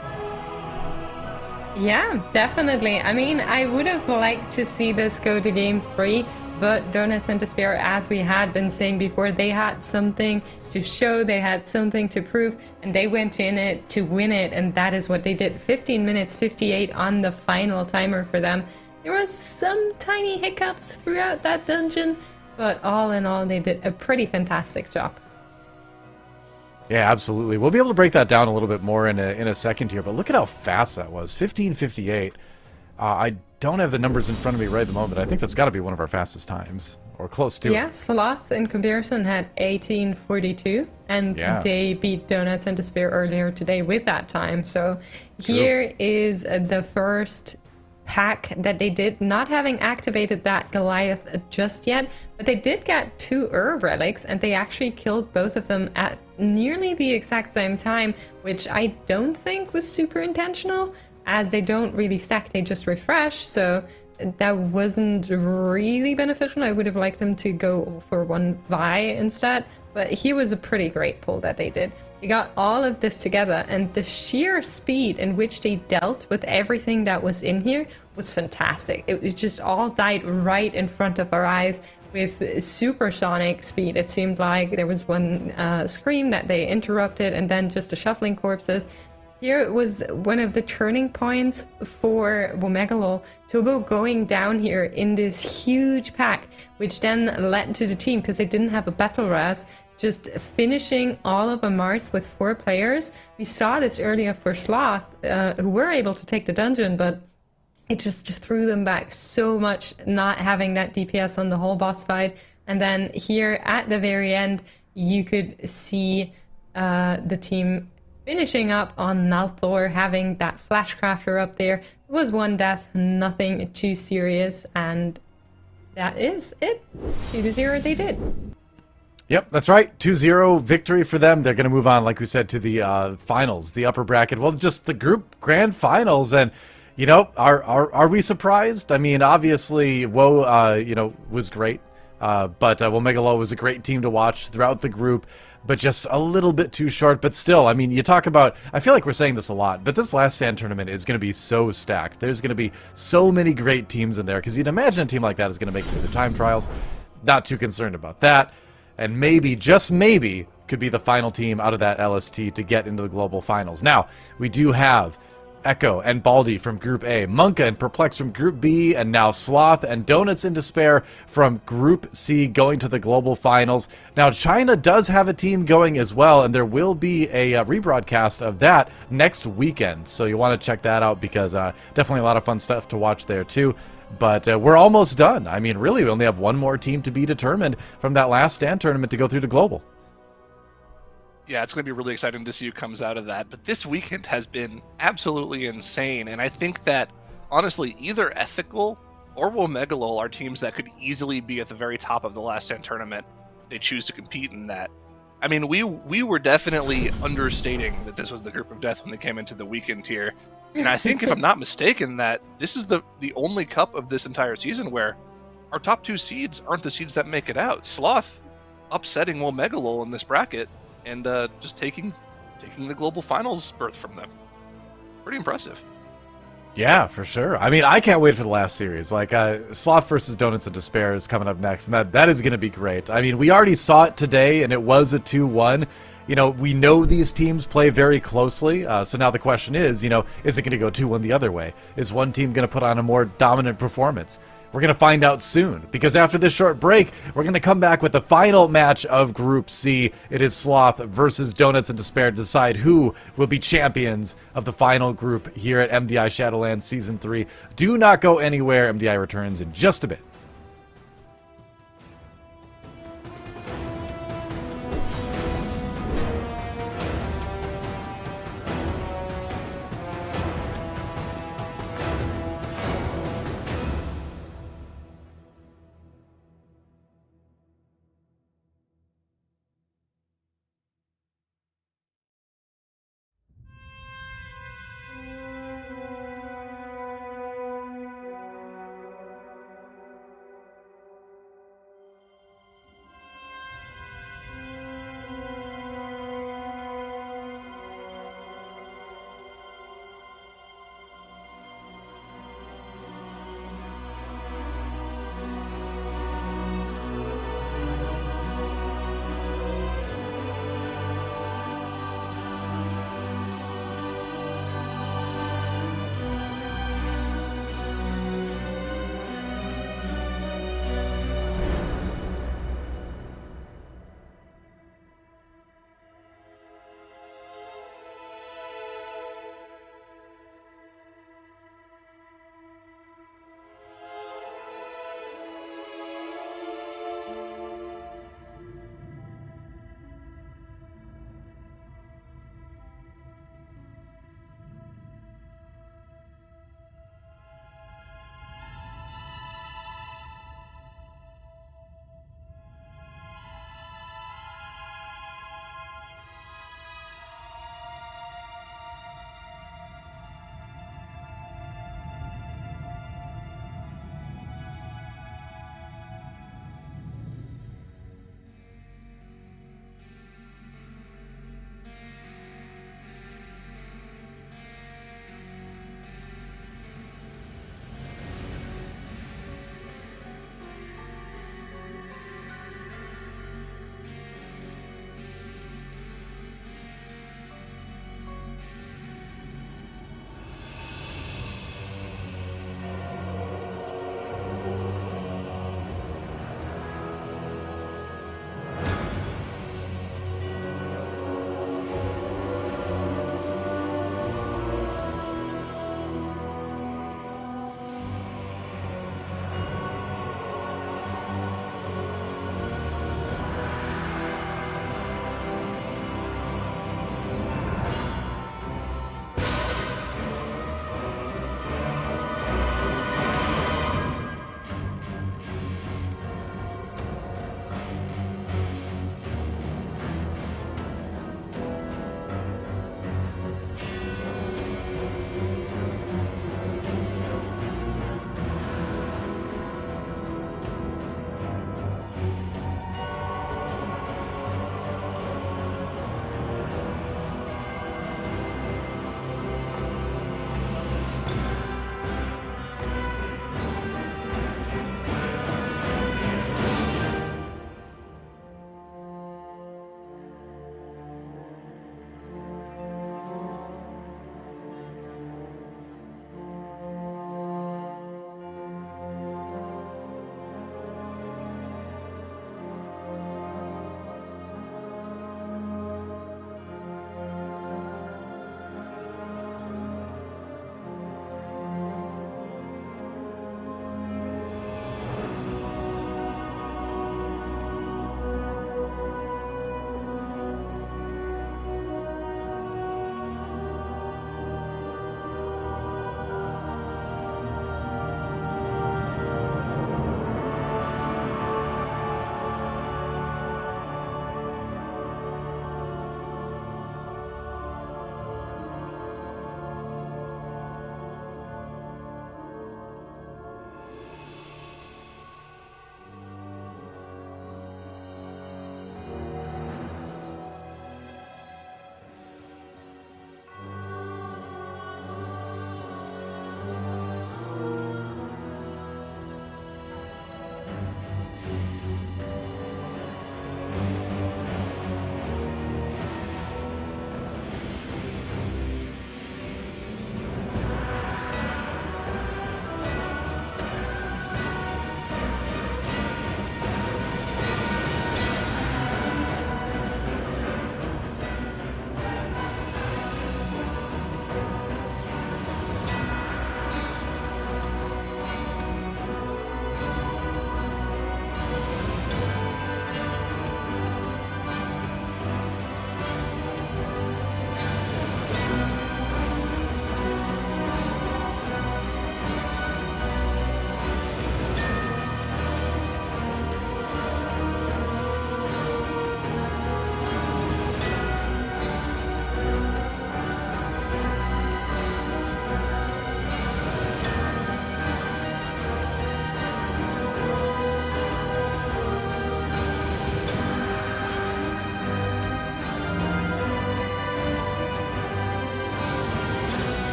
S5: Yeah, definitely. I mean, I would have liked to see this go to game 3. But Donuts in Despair, as we had been saying before, they had something to show, they had something to prove, and they went in it to win it, and that is what they did. 15 minutes 58 on the final timer for them. There was some tiny hiccups throughout that dungeon, but all in all, they did a pretty fantastic job.
S1: Yeah, absolutely. We'll be able to break that down a little bit more in a second here, but look at how fast that was. 15:58. I don't have the numbers in front of me right at the moment. I think that's got to be one of our fastest times, or close to it.
S5: Yeah, Sloth in comparison had 18:42, and they beat Donuts in Despair earlier today with that time. So here is the first pack that they did, not having activated that Goliath just yet, but they did get 2 relics, and they actually killed both of them at nearly the exact same time, which I don't think was super intentional, as they don't really stack, they just refresh, so that wasn't really beneficial. I would have liked them to go for 1 Vi instead, but here was a pretty great pull that they did. They got all of this together, and the sheer speed in which they dealt with everything that was in here was fantastic. It was just all died right in front of our eyes with supersonic speed. It seemed like there was one scream that they interrupted, and then just the shuffling corpses. Here was one of the turning points for Womegalol. Turbo going down here in this huge pack, which then led to the team, because they didn't have a battle res, just finishing all of Amarth with 4 players. We saw this earlier for Sloth, who were able to take the dungeon, but it just threw them back so much, not having that DPS on the whole boss fight. And then here at the very end, you could see the team finishing up on Nalthor, having that Fleshcrafter up there. It was 1 death, nothing too serious, and that is it. 2-0 they did.
S1: Yep, that's right. 2-0 victory for them. They're going to move on, like we said, to the finals, the upper bracket. Well, just the group grand finals. And, you know, are we surprised? I mean, obviously, Woe, was great. But Womegalol was a great team to watch throughout the group, but just a little bit too short. But still, I mean, you talk about, I feel like we're saying this a lot, but this Last Stand tournament is going to be so stacked. There's going to be so many great teams in there, because you'd imagine a team like that is going to make it through the time trials. Not too concerned about that. And maybe, just maybe, could be the final team out of that LST to get into the global finals. Now, we do have Echo and Baldy from Group A, Monka and Perplex from Group B, and now Sloth and Donuts in Despair from Group C going to the global finals. Now, China does have a team going as well, and there will be a rebroadcast of that next weekend, so you want to check that out, because definitely a lot of fun stuff to watch there too. But we're almost done. I mean, really, we only have one more team to be determined from that last stand tournament to go through to Global.
S4: Yeah, it's going to be really exciting to see who comes out of that. But this weekend has been absolutely insane. And I think that, honestly, either Ethical or Womegalol are teams that could easily be at the very top of the last stand tournament if they choose to compete in that. I mean, we were definitely understating that this was the group of death when they came into the weekend tier. And I think, if I'm not mistaken, that this is the only cup of this entire season where our top 2 seeds aren't the seeds that make it out. Sloth upsetting Womegalol in this bracket and just taking the global finals berth from them. Pretty impressive.
S1: Yeah, for sure. I mean, I can't wait for the last series. Like, Sloth versus Donuts and Despair is coming up next, and that is going to be great. I mean, we already saw it today, and it was a 2-1. You know, we know these teams play very closely, so now the question is, you know, is it going to go 2-1 the other way? Is one team going to put on a more dominant performance? We're going to find out soon, because after this short break, we're going to come back with the final match of Group C. It is Sloth versus Donuts and Despair to decide who will be champions of the final group here at MDI Shadowlands Season 3. Do not go anywhere. MDI returns in just a bit.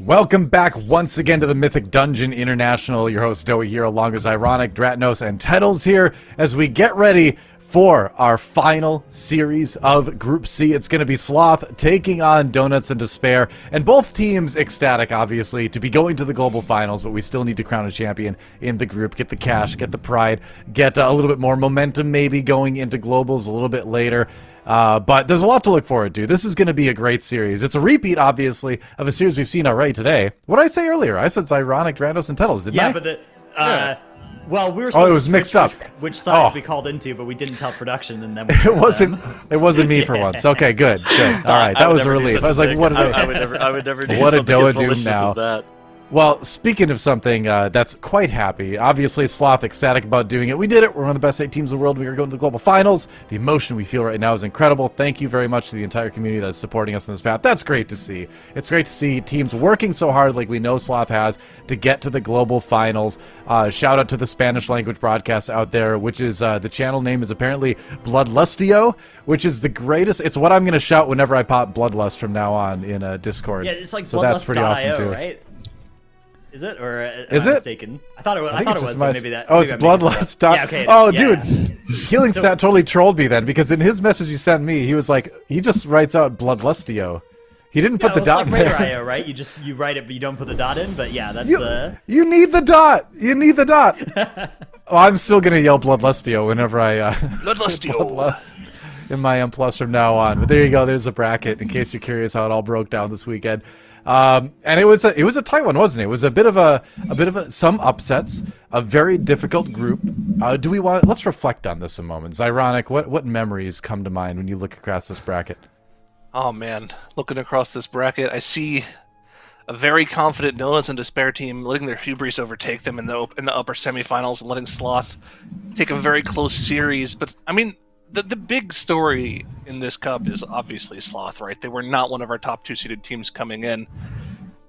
S1: Welcome back once again to the Mythic Dungeon International. Your host Doey here, along with Ironic, Dratnos, and Tettles here as we get ready for our final series of Group C. It's going to be Sloth taking on Donuts and Despair, and both teams ecstatic, obviously, to be going to the global finals, but we still need to crown a champion in the group, get the cash, get the pride, get a little bit more momentum maybe going into globals a little bit later. But there's a lot to look forward to. This is going to be a great series. It's a repeat, obviously, of a series we've seen already today. What did I say earlier? I said Ironic, Dratnos, and Tettles, didn't I?
S6: Yeah, but well, we were
S1: it was mixed up.
S6: Which side we called into, but we didn't tell production, and then we
S1: it wasn't me for once. Okay, good. All right, that was a relief. I was like, what?
S3: I would never do
S1: what did
S3: something
S1: Doa
S3: as
S1: do
S3: malicious
S1: now?
S3: as that.
S1: Well, speaking of something that's quite happy, obviously Sloth ecstatic about doing it. We did it. We're one of the best 8 teams in the world. We are going to the global finals. The emotion we feel right now is incredible. Thank you very much to the entire community that's supporting us in this path. That's great to see. It's great to see teams working so hard like we know Sloth has to get to the global finals. Shout out to the Spanish language broadcast out there, which is the channel name is apparently Bloodlustio, which is the greatest. It's what I'm going to shout whenever I pop Bloodlust from now on in Discord.
S6: Yeah, it's like
S1: so that's pretty awesome too.
S6: Right? Is it, or am
S1: is
S6: I
S1: it?
S6: mistaken? I thought it was, but maybe that.
S1: Oh, it's Bloodlust.
S6: Yeah, okay.
S1: Dude, Healing Stat totally trolled me then, because in his message he sent me, he was like, he just writes out Bloodlustio. He didn't put the dot in there.
S6: Raider.io, right? You write it, but you don't put the dot in. But yeah, that's
S1: you need the dot. You need the dot. Oh, I'm still gonna yell Bloodlustio whenever I
S4: Bloodlustio
S1: in my M+ from now on. But there you go. There's a bracket in case you're curious how it all broke down this weekend. And it was a tight one, wasn't it? It was a bit of some upsets, a very difficult group. Let's reflect on this a moment. Ironic, what memories come to mind when you look across this bracket?
S4: Oh man, looking across this bracket, I see a very confident Donuts and Despair team letting their hubris overtake them in the upper semifinals and letting Sloth take a very close series. But I mean, the big story in this cup is obviously Sloth, right? They were not one of our top 2 seeded teams coming in.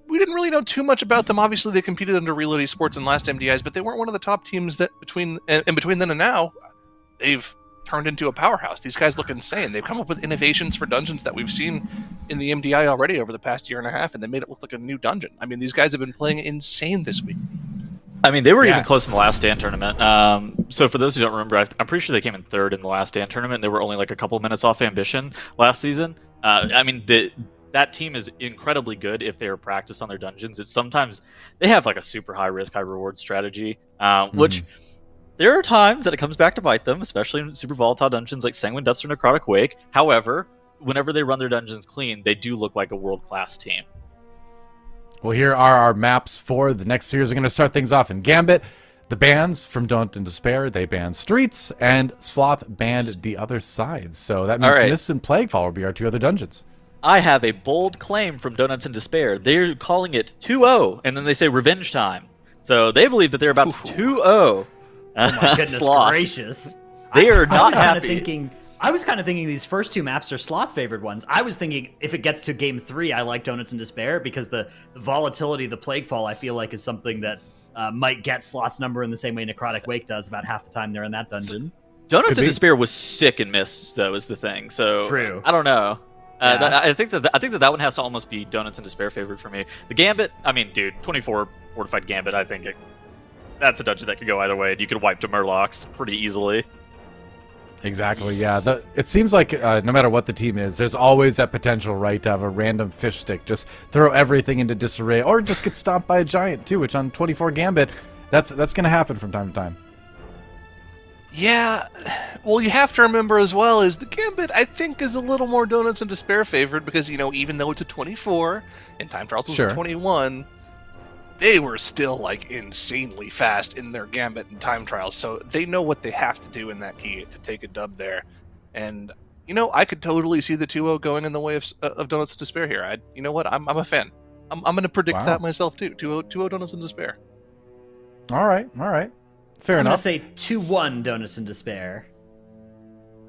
S4: We didn't really know too much about them. Obviously, they competed under Reload Esports and last MDIs, but they weren't one of the top teams that between then and now, they've turned into a powerhouse. These guys look insane. They've come up with innovations for dungeons that we've seen in the MDI already over the past year and a half, and they made it look like a new dungeon. I mean, these guys have been playing insane this week.
S3: I mean, they were even close in the Last Stand tournament. So for those who don't remember, I'm pretty sure they came in 3rd in the Last Stand tournament, and they were only like a couple minutes off Ambition last season. I mean, that team is incredibly good if they are practiced on their dungeons. It's sometimes they have like a super high risk, high reward strategy, which there are times that it comes back to bite them, especially in super volatile dungeons like Sanguine Depths or Necrotic Wake. However, whenever they run their dungeons clean, they do look like a world-class team.
S1: Well, here are our maps for the next series. We're going to start things off in Gambit. The bans from Don't and Despair, they banned Streets, and Sloth banned the other sides. So that means Mist and Plaguefall will be our 2 other dungeons.
S3: I have a bold claim from Donuts and Despair. They're calling it 2-0, and then they say revenge time. So they believe that they're about to 2-0.
S6: Oh my goodness
S3: Sloth.
S6: gracious.
S3: They are not happy.
S6: I was kind of thinking these first 2 maps are Sloth favored ones. I was thinking if it gets to game 3, I like Donuts and Despair because the volatility of the Plaguefall I feel like is something that might get Sloth's number in the same way Necrotic Wake does about half the time they're in that dungeon.
S3: Donuts and Despair was sick in Mists, though, is the thing. So
S6: true.
S3: I don't know. I think that one has to almost be Donuts and Despair favored for me. The Gambit, I mean, dude, 24 Fortified Gambit, I think that's a dungeon that could go either way. You could wipe to Murlocs pretty easily.
S1: Exactly, yeah. It seems like no matter what the team is, there's always that potential, right, to have a random fish stick. Just throw everything into disarray, or just get stomped by a giant, too, which on 24 Gambit, that's going to happen from time to time.
S4: Yeah, well, you have to remember as well is the Gambit, I think, is a little more Donuts and Despair favored because, you know, even though it's a 24 and Time Trials was a 21, they were still, like, insanely fast in their Gambit and Time Trials, so they know what they have to do in that key to take a dub there. And, you know, I could totally see the 2-0 going in the way of Donuts and Despair here. You know what? I'm a fan. I'm going to predict that myself, too. 2-0 Donuts and Despair.
S1: All right. Fair enough.
S6: I'm gonna say 2-1 Donuts and Despair.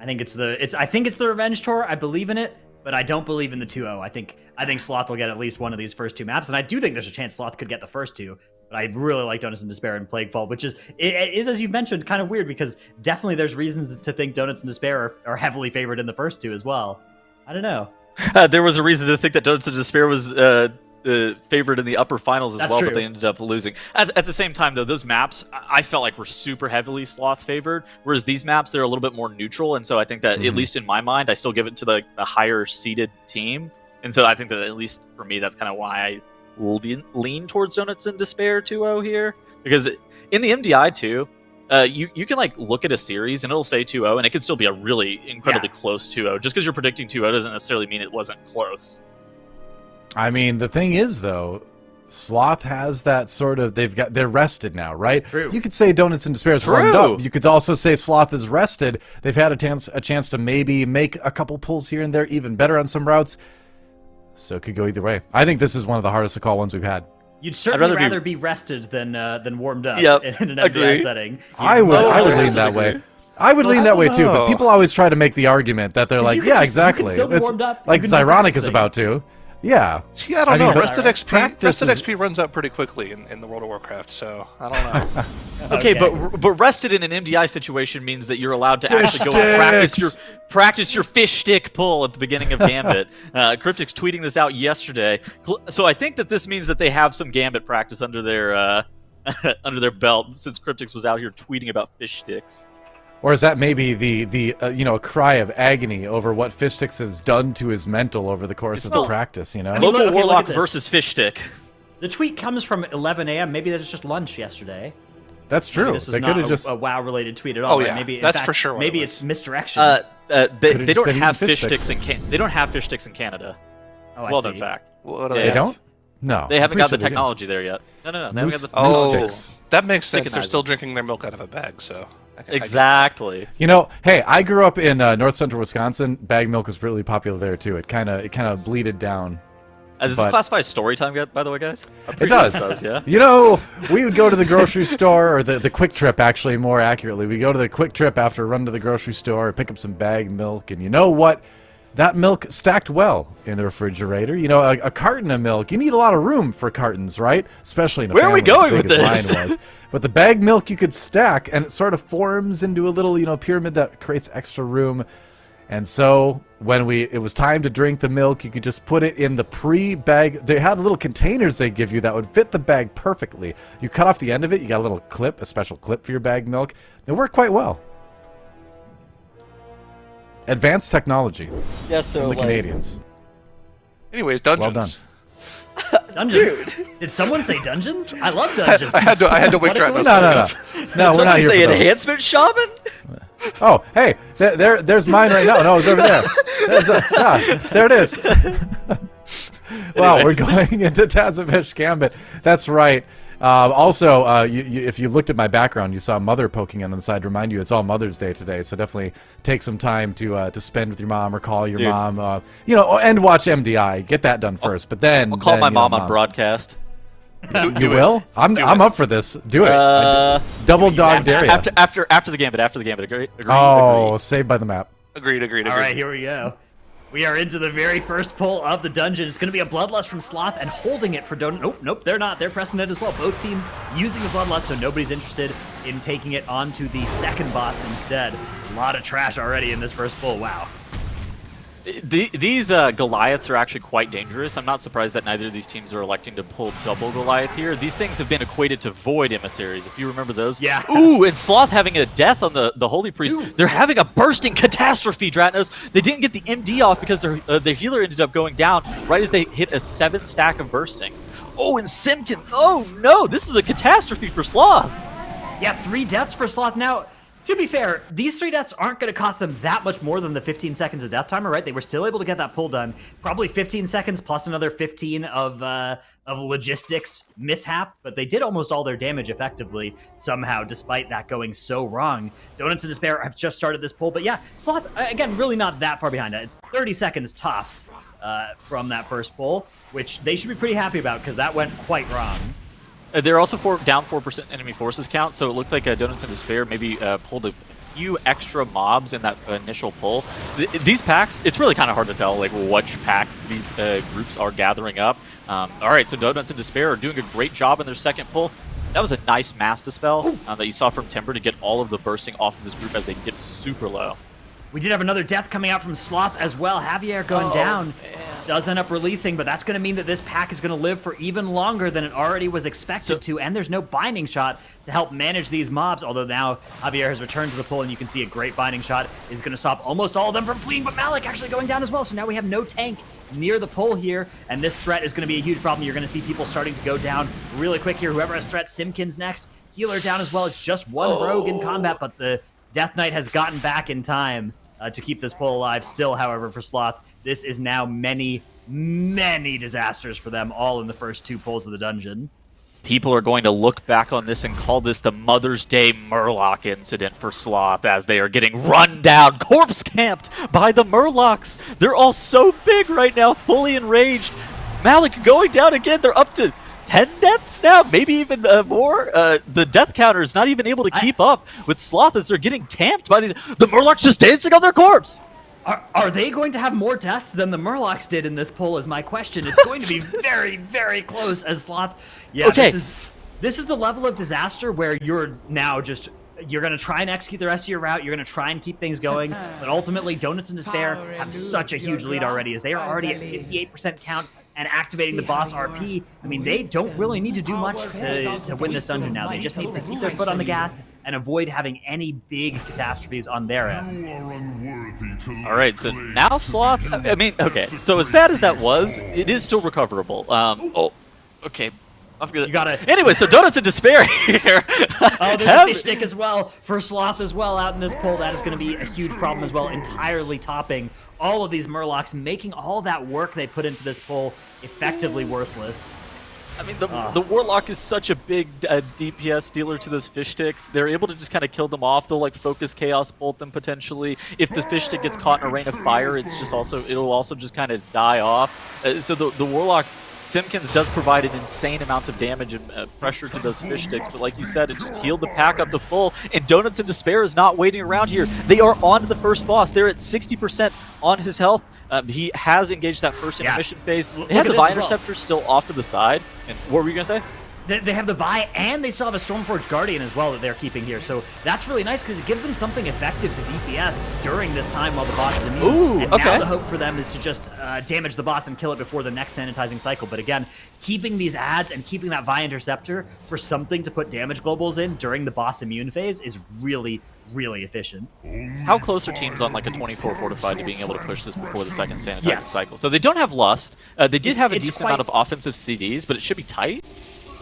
S6: I think it's the Revenge Tour. I believe in it, but I don't believe in the 2-0. I think Sloth will get at least one of these first 2 maps, and I do think there's a chance Sloth could get the first 2. But I really like Donuts and Despair and Plaguefall, which is as you mentioned, kind of weird because definitely there's reasons to think Donuts and Despair are heavily favored in the first 2 as well. I don't know.
S3: There was a reason to think that Donuts and Despair was favored in the upper finals as
S6: That's
S3: well,
S6: true.
S3: but they ended up losing. At the same time, though, those maps I felt like were super heavily Sloth favored, whereas these maps they're a little bit more neutral, and so I think that at least in my mind, I still give it to the higher seeded team, and so I think that at least for me, that's kind of why I lean towards Donuts in Despair 2-0 here, because in the MDI too. You can like look at a series and it'll say 2-0 and it could still be a really incredibly close 2-0. Just because you're predicting 2-0 doesn't necessarily mean it wasn't close.
S1: I mean, the thing is though, Sloth has that sort of they're rested now, right?
S6: True.
S1: You could say Donuts in Despair is warmed up. You could also say Sloth is rested. They've had a chance to maybe make a couple pulls here and there even better on some routes. So it could go either way. I think this is one of the hardest to call ones we've had.
S6: You'd certainly rather be rested than warmed up in an
S3: agree.
S6: MDI setting.
S1: I would lean that way. I would lean that way too, but people always try to make the argument that they're like, yeah, exactly.
S6: You can still be
S1: It's
S6: warmed up.
S1: like
S6: You've been
S1: Zyronic is
S6: practicing.
S1: about to. Yeah.
S4: See, I don't know.
S1: mean,
S4: Rested
S1: practice
S4: XP runs out pretty quickly in the World of Warcraft, so I don't know.
S3: Okay, but rested in an MDI situation means that you're allowed to actually go and practice your fish stick pull at the beginning of Gambit. Cryptic's tweeting this out yesterday, so I think that this means that they have some Gambit practice under their under their belt since Cryptic's was out here tweeting about fish sticks.
S1: Or is that maybe the a cry of agony over what Fishtix has done to his mental over the course of the practice, you know?
S3: Local
S6: look
S3: Warlock
S6: at this.
S3: versus fish stick.
S6: The tweet comes from 11 a.m. Maybe that's just lunch yesterday.
S1: That's true.
S6: This is
S1: They
S6: not
S1: could have just
S6: a WoW-related tweet at all.
S4: Oh,
S6: right?
S4: yeah.
S6: Maybe
S4: That's for sure what
S6: Maybe
S4: it
S6: it's
S4: was.
S6: misdirection.
S3: They
S1: just
S3: don't
S1: been
S3: have
S1: eating
S3: fish
S1: fish
S3: sticks in they don't have fish sticks in Canada.
S6: oh, I
S3: Well
S6: see.
S3: known fact.
S4: What do
S3: They
S1: They
S4: have?
S1: don't? No.
S3: They
S1: I'm
S3: haven't
S1: pretty
S3: got
S1: sure
S3: the
S1: they
S3: technology there yet. No. They haven't
S1: Moose-
S3: got the
S4: Oh,
S1: sticks.
S4: that makes sense. They're
S3: Chicken
S4: still drinking their milk out of a bag, so I get it.
S3: Exactly.
S1: You know, hey, I grew up in North Central Wisconsin. Bag milk was really popular there too. It kind of bleeded down.
S3: Does
S1: But-
S3: this classify as story time yet, by the way, guys? I'm
S1: It
S3: pretty sure
S1: does.
S3: yeah.
S1: You know, we would go to the grocery store, or the Quick Trip, actually, more accurately. We go to the Quick Trip after a run to the grocery store, pick up some bag milk, and you know what? That milk stacked well in the refrigerator. You know, a carton of milk, you need a lot of room for cartons, right? Especially in a
S3: Where are we
S1: family as
S3: going
S1: big
S3: with
S1: as
S3: this?
S1: mine was. But the bag milk you could stack, and it sort of forms into a little, pyramid that creates extra room. And so when it was time to drink the milk, you could just put it in the pre-bag. They had little containers they give you that would fit the bag perfectly. You cut off the end of it, you got a little clip, a special clip for your bag milk. It worked quite well. Advanced technology
S3: Yeah,
S1: from
S3: so
S1: the Canadians.
S4: Anyways, dungeons.
S1: Well
S6: Dungeons? Did someone say dungeons? I love dungeons.
S4: I had to make sure I know.
S1: No, we're not here
S3: say
S1: for those.
S3: enhancement shaman?
S1: Oh, hey, there's mine right now. No, it's over there. There it is. Wow, we're going into Tazavish Gambit. That's right. Also, if you looked at my background, you saw Mother poking in on the side to remind you it's all Mother's Day today. So definitely take some time to spend with your mom or call your mom, and watch MDI. Get that done first. But then
S3: I'll call my mom on broadcast.
S1: You will? I'm up for this. Do it. Double dog dare you.
S3: After the gambit. Agree.
S1: Oh, saved by the map.
S4: Agreed.
S6: All right, here we go. We are into the very first pull of the dungeon. It's going to be a Bloodlust from Sloth and holding it for Donut. Nope, they're not. They're pressing it as well. Both teams using the Bloodlust, so nobody's interested in taking it onto the second boss instead. A lot of trash already in this first pull. Wow.
S3: These Goliaths are actually quite dangerous. I'm not surprised that neither of these teams are electing to pull double Goliath here. These things have been equated to Void Emissaries, if you remember those.
S6: Yeah.
S3: Ooh, and Sloth having a death on the Holy Priest.
S6: Dude.
S3: They're having a bursting catastrophe, Dratnos. They didn't get the MD off because their healer ended up going down right as they hit a 7 stack of bursting. Oh, and Simpkins. Oh, no. This is a catastrophe for Sloth.
S6: Yeah, 3 deaths for Sloth. Now, to be fair, these 3 deaths aren't going to cost them that much more than the 15 seconds of death timer, right? They were still able to get that pull done. Probably 15 seconds plus another 15 of logistics mishap, but they did almost all their damage effectively somehow, despite that going so wrong. Donuts in Despair have just started this pull, but yeah, Sloth, again, really not that far behind. 30 seconds tops from that first pull, which they should be pretty happy about because that went quite wrong.
S3: They're also down 4% enemy forces count, so it looked like Donuts in Despair maybe pulled a few extra mobs in that initial pull. These packs, it's really kind of hard to tell like which packs these groups are gathering up. All right, so Donuts in Despair are doing a great job in their second pull. That was a nice Mass Dispel that you saw from Timber to get all of the bursting off of this group as they dipped super low.
S6: We did have another death coming out from Sloth as well. Javier going down.
S3: Man.
S6: does end up releasing, but that's going to mean that this pack is going to live for even longer than it already was expected to, and there's no binding shot to help manage these mobs, although now Javier has returned to the pool, and you can see a great binding shot is going to stop almost all of them from fleeing, but Malik actually going down as well, so now we have no tank near the pole here, and this threat is going to be a huge problem. You're going to see people starting to go down really quick here. Whoever has threat, Simkins next, healer down as well. It's just one rogue in combat, but the Death Knight has gotten back in time to keep this pole alive. Still, however, for Sloth, this is now many disasters for them, all in the first 2 poles of the dungeon.
S3: People are going to look back on this and call this the Mother's Day Murloc incident for Sloth, as they are getting run down, corpse camped by the Murlocs. They're all so big right now, fully enraged. Malik going down again. They're up to 10 deaths now, maybe even more. The death counter is not even able to keep up with Sloth as they're getting camped by these. The Murlocs just dancing on their corpse.
S6: Are they going to have more deaths than the Murlocs did in this poll is my question. It's going to be very, very close as Sloth. Yeah, okay. This is the level of disaster where you're now just, you're going to try and execute the rest of your route. You're going to try and keep things going. But ultimately, Donuts and Despair have such a huge lead already, as they are already at 58% count and activating the boss RP. I mean, they don't really need to do much to win this dungeon now. They just need to keep their foot on the gas and avoid having any big catastrophes on their end.
S3: All right, so now Sloth, I mean, okay, so as bad as that was, it is still recoverable. Okay.
S6: You gotta.
S3: Anyway, so Donuts in Despair here.
S6: Oh, there's a fish stick as well for Sloth as well out in this pool. That is going to be a huge problem as well, entirely topping all of these Murlocs, making all that work they put into this pool effectively worthless.
S3: I mean, the Warlock is such a big DPS dealer to those fish sticks. They're able to just kind of kill them off. They'll like focus Chaos Bolt them potentially. If the fish stick gets caught in a rain of fire, it'll also just kind of die off. So the Warlock, Simkins does provide an insane amount of damage and pressure to those fish sticks, but like you said, it just healed the pack up to full, and Donuts in Despair is not waiting around here. They are on to the first boss. They're at 60% on his health. He has engaged that first intermission phase. They have the Vi Interceptor still off to the side. And what were you going to say?
S6: They have the Vi, and they still have a Stormforged Guardian as well that they're keeping here. So that's really nice because it gives them something effective to DPS during this time while the boss is immune.
S3: Ooh,
S6: and now the hope for them is to just damage the boss and kill it before the next sanitizing cycle. But again, keeping these adds and keeping that Vi Interceptor for something to put damage globals in during the boss immune phase is really, really efficient.
S3: How close are teams on like a 24 fortified to being able to push this before the second sanitizing cycle? So they don't have Lust. They did have a decent amount of offensive CDs, but it should be tight.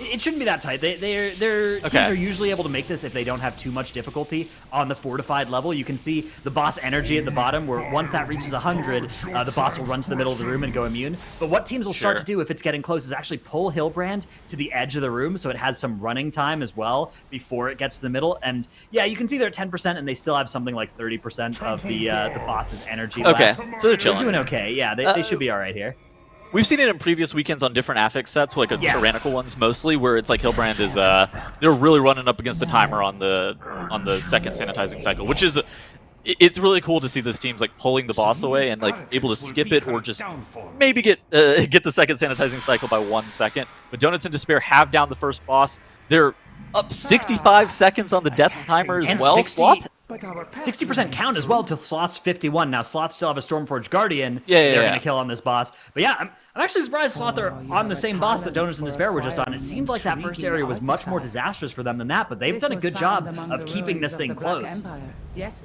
S6: It shouldn't be that tight. Their teams are usually able to make this if they don't have too much difficulty on the fortified level. You can see the boss energy at the bottom, where once that reaches 100, the boss will run to the middle of the room and go immune. But what teams will start to do if it's getting close is actually pull Hillbrand to the edge of the room, so it has some running time as well before it gets to the middle. And yeah, you can see they're at 10%, and they still have something like 30% of the boss's energy left.
S3: So they're chilling.
S6: They're doing okay. Yeah, they should be all right here.
S3: We've seen it in previous weekends on different affix sets, like tyrannical ones mostly, where it's like Hillbrand is they're really running up against the timer on the second sanitizing cycle, which is it's really cool to see this team's like pulling the boss away and like able to skip it or just maybe get the second sanitizing cycle by 1 second. But Donuts in Despair have down the first boss. They're up 65 seconds on the death timer as well.
S6: 60% count as well to Sloth's 51. Now, Sloth still have a Stormforged Guardian
S3: they're
S6: going to kill on this boss. But yeah, I'm actually surprised Sloth are on the same boss that Donuts in Despair were just on. It seemed like that first area was much more disastrous for them than that, but they've done a good job of keeping this thing close.
S7: Yes.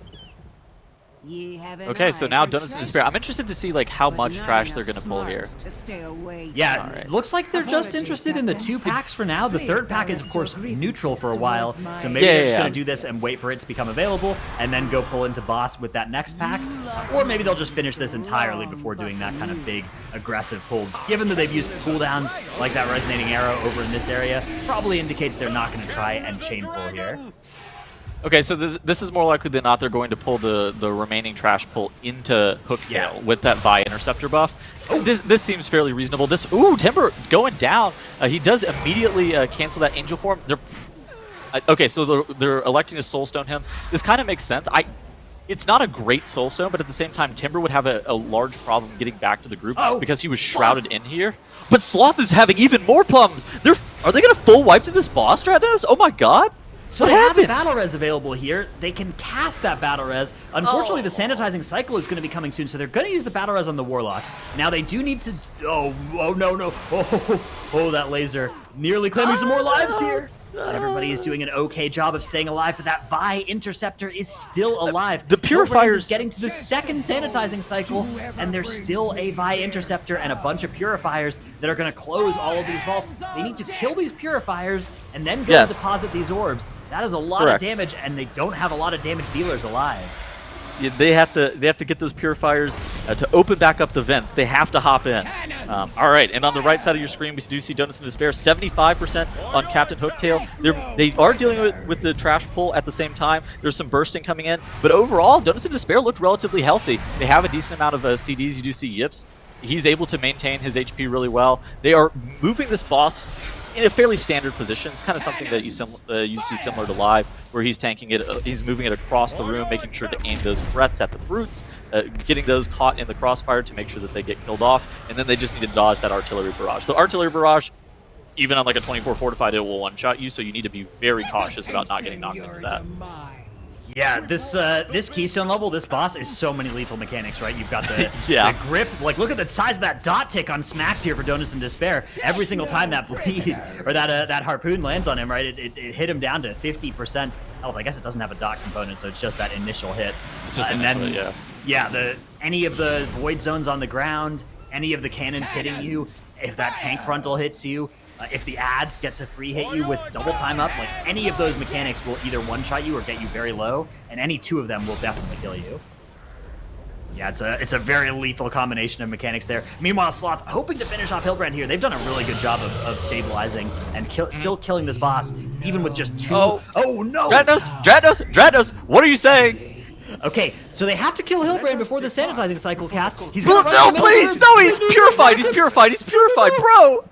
S3: Okay, so now Donuts in Despair. I'm interested to see like how much trash they're gonna pull here.
S6: Yeah, looks like they're just interested in the 2 packs for now. The 3rd pack is of course neutral for a while, so maybe they're just gonna do this and wait for it to become available and then go pull into boss with that next pack. Or maybe they'll just finish this entirely before doing that kind of big aggressive pull. Given that they've used cooldowns like that Resonating Arrow over in this area, probably indicates they're not gonna try and chain pull here.
S3: Okay, so this is more likely than not they're going to pull the remaining trash pull into Hooktail with that Vi Interceptor buff. This seems fairly reasonable. Timber going down. He does immediately cancel that Angel Form. Okay, so they're electing to Soulstone him. This kind of makes sense. It's not a great Soulstone, but at the same time, Timber would have a large problem getting back to the group because he was shrouded in here. But Sloth is having even more problems. Are they going to full wipe to this boss, Stratos? Oh my god!
S6: So they have a battle res available here. They can cast that battle res. Unfortunately, the sanitizing cycle is going to be coming soon, so they're going to use the battle res on the Warlock. Now they do need to. Oh no! Oh, that laser nearly claiming some more lives here. Everybody is doing an okay job of staying alive, but that Vi Interceptor is still alive.
S3: The Purifiers
S6: is getting to the second sanitizing cycle, and there's still a Vi Interceptor and a bunch of Purifiers that are going to close all of these vaults. They need to kill these Purifiers and then go deposit these orbs. That is a lot of damage, and they don't have a lot of damage dealers alive.
S3: Yeah, they have to get those Purifiers to open back up the vents. They have to hop in. All right, and on the right side of your screen, we do see Donuts in Despair, 75% on Captain Hooktail. They are dealing with the trash pull at the same time. There's some bursting coming in, but overall, Donuts in Despair looked relatively healthy. They have a decent amount of CDs. You do see Yips. He's able to maintain his HP really well. They are moving this boss in a fairly standard position. It's kind of something that you see similar to Live, where he's tanking it, he's moving it across the room, making sure to aim those threats at the brutes, getting those caught in the crossfire to make sure that they get killed off, and then they just need to dodge that artillery barrage. The artillery barrage, even on like a 24 fortified, it will one-shot you, so you need to be very cautious about not getting knocked into that.
S6: Yeah, this Keystone level, this boss is so many lethal mechanics, right? You've got the,
S3: the
S6: grip. Like, look at the size of that dot tick on Smacked here for Donuts in Despair. Every single time that bleed or that harpoon lands on him, right? It hit him down to 50% health. I guess it doesn't have a dot component, so it's just that initial hit.
S3: It's just
S6: any of the void zones on the ground, any of the cannons hitting you, if that tank frontal hits you. If the ads get to free hit you with double time up, like any of those mechanics will either one-shot you or get you very low, and any two of them will definitely kill you. Yeah, it's a very lethal combination of mechanics there. Meanwhile, Sloth hoping to finish off Hilbrand here. They've done a really good job of stabilizing and still killing this boss, even with just two. Oh no!
S3: Dratnos, what are you saying?
S6: Okay, so they have to kill Hilbrand before the sanitizing cycle cast. He's
S3: no, please, no, he's purified, bro.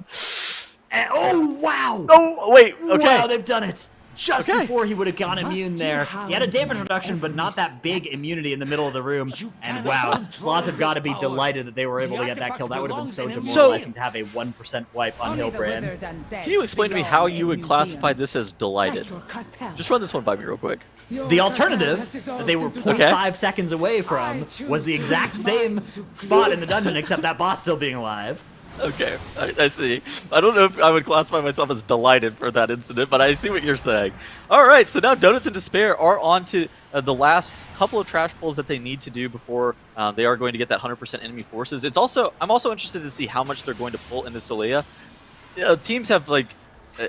S6: Oh, wow!
S3: Oh, wait, okay.
S6: Wow, they've done it! Just before he would have gone immune there. He had a damage reduction, but not that big immunity in the middle of the room. And wow, Sloth have got to be delighted that they were able to get that kill. That would have been so demoralizing to have a 1% wipe on Hilbrand.
S3: Can you explain to me how you would classify this as delighted? Just run this one by me real quick.
S6: The alternative that they were 0.5 seconds away from was the exact same spot in the dungeon, except that boss still being alive.
S3: Okay, I see. I don't know if I would classify myself as delighted for that incident, but I see what you're saying. All right, so now Donuts in Despair are on to the last couple of trash pulls that they need to do before they are going to get that 100% enemy forces. I'm also interested to see how much they're going to pull into Solea. Teams have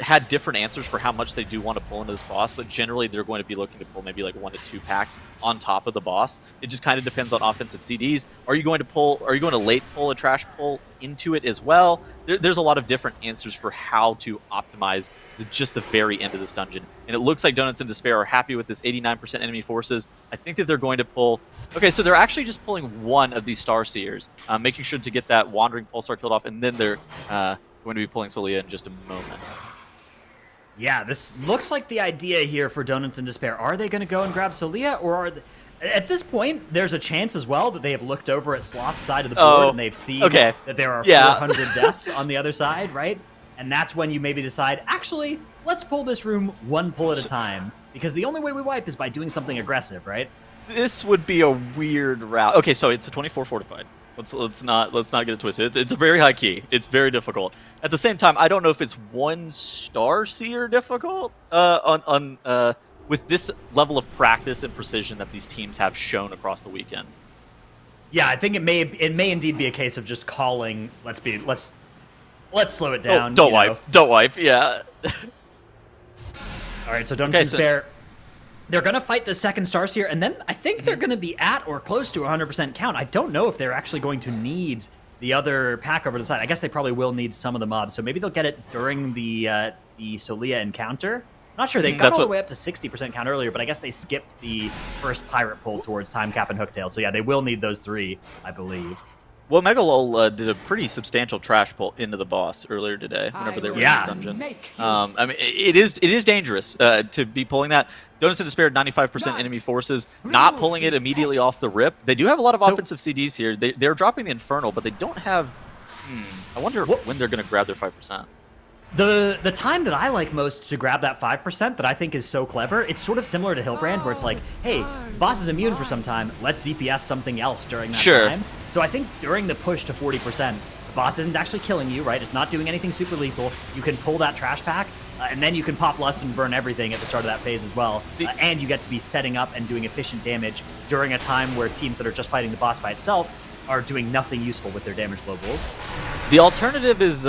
S3: had different answers for how much they do want to pull into this boss, but generally they're going to be looking to pull maybe like 1 to 2 packs on top of the boss. It just kind of depends on offensive CDs. Are you going to late pull a trash pull into it as well? There's a lot of different answers for how to optimize just the very end of this dungeon. And it looks like Donuts in Despair are happy with this 89% enemy forces. I think that they're going to pull... Okay, so they're actually just pulling one of these Starseers, making sure to get that Wandering Pulsar killed off, and then they're going to be pulling Solea in just a moment.
S6: Yeah, this looks like the idea here for Donuts in Despair. Are they going to go and grab Solea, or are they... At this point, there's a chance as well that they have looked over at Sloth's side of the board and they've seen that there are 400 deaths on the other side, right? And that's when you maybe decide, actually, let's pull this room one pull at a time, because the only way we wipe is by doing something aggressive, right?
S3: This would be a weird route. Okay, so it's a 24 fortified. Let's not get it twisted. It's a very high key. It's very difficult. At the same time, I don't know if it's 1 Starseer difficult with this level of practice and precision that these teams have shown across the weekend.
S6: Yeah, I think it may indeed be a case of just calling. Let's slow it down.
S3: Don't wipe. Yeah.
S6: All right, so Donuts in Despair. They're going to fight the second Starseer, and then I think they're going to be at or close to 100% count. I don't know if they're actually going to need the other pack over the side. I guess they probably will need some of the mobs, so maybe they'll get it during the Solea encounter. I'm not sure. They got all the way up to 60% count earlier, but I guess they skipped the first pirate pull towards Time Cap and Hooktail. So yeah, they will need those 3, I believe.
S3: Well, Megalol did a pretty substantial trash pull into the boss earlier today whenever they were in this dungeon. I mean, it is dangerous to be pulling that. Donuts in Despair, 95% enemy forces, not pulling it immediately off the rip. They do have a lot of offensive CDs here. They're dropping the Infernal, but they don't have... I wonder when they're going to grab their 5%.
S6: The time that I like most to grab that 5% that I think is so clever, it's sort of similar to Hillbrand, where it's like, hey, boss is immune for some time, let's DPS something else during that time. So I think during the push to 40%, the boss isn't actually killing you, right? It's not doing anything super lethal. You can pull that trash pack, and then you can pop Lust and burn everything at the start of that phase as well. And you get to be setting up and doing efficient damage during a time where teams that are just fighting the boss by itself are doing nothing useful with their damage globals.
S3: The alternative is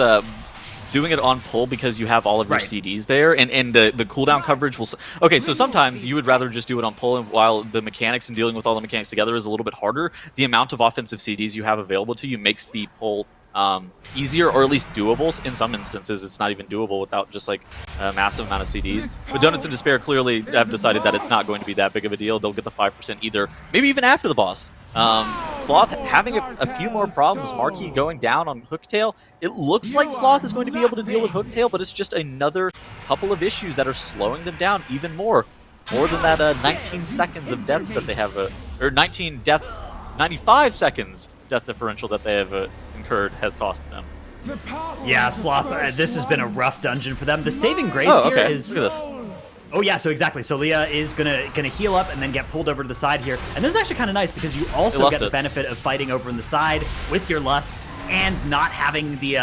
S3: doing it on pull because you have all of your CDs there, and the cooldown coverage will... Okay, so sometimes you would rather just do it on pull, and while the mechanics and dealing with all the mechanics together is a little bit harder, the amount of offensive CDs you have available to you makes the pull easier, or at least doable. In some instances, it's not even doable without just like a massive amount of CDs. But Donuts in Despair clearly have decided that it's not going to be that big of a deal. They'll get the 5% either, maybe even after the boss. Sloth having a few more problems. Marquee going down on Hooktail. It looks like Sloth is going to be able to deal with Hooktail, but it's just another couple of issues that are slowing them down even more. More than that 19 seconds of deaths that they have, or 19 deaths, 95 seconds death differential that they have incurred has cost them.
S6: Yeah, Sloth, this has been a rough dungeon for them. The saving grace here is...
S3: Look at this.
S6: Oh yeah, so exactly. So Leah is gonna heal up and then get pulled over to the side here. And this is actually kind of nice because you also get the benefit of fighting over in the side with your Lust and not having the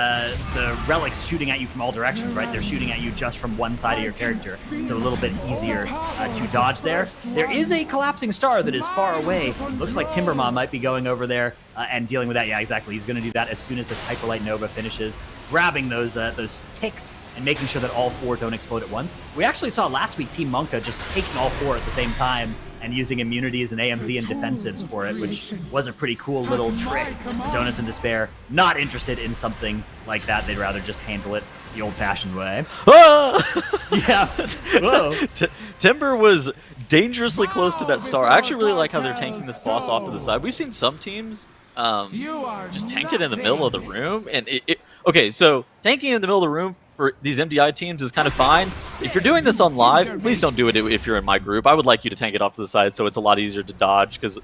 S6: relics shooting at you from all directions, right? They're shooting at you just from one side of your character, so a little bit easier to dodge there. There is a collapsing star that is far away. Looks like Timbermaw might be going over there and dealing with that. Yeah, exactly. He's going to do that as soon as this Hyperlight Nova finishes, grabbing those ticks and making sure that all four don't explode at once. We actually saw last week Team Monka just taking all four at the same time and using immunities and AMZ and defensives for it, which was a pretty cool little trick. Donuts in Despair, not interested in something like that. They'd rather just handle it the old-fashioned way. Yeah. Whoa.
S3: Timber was dangerously close to that star. I actually really like how they're tanking this boss off to the side. We've seen some teams just tank it in the middle of the room, and okay, so tanking in the middle of the room for these MDI teams is kind of fine. If you're doing this on live, please don't do it if you're in my group. I would like you to tank it off to the side so it's a lot easier to dodge, because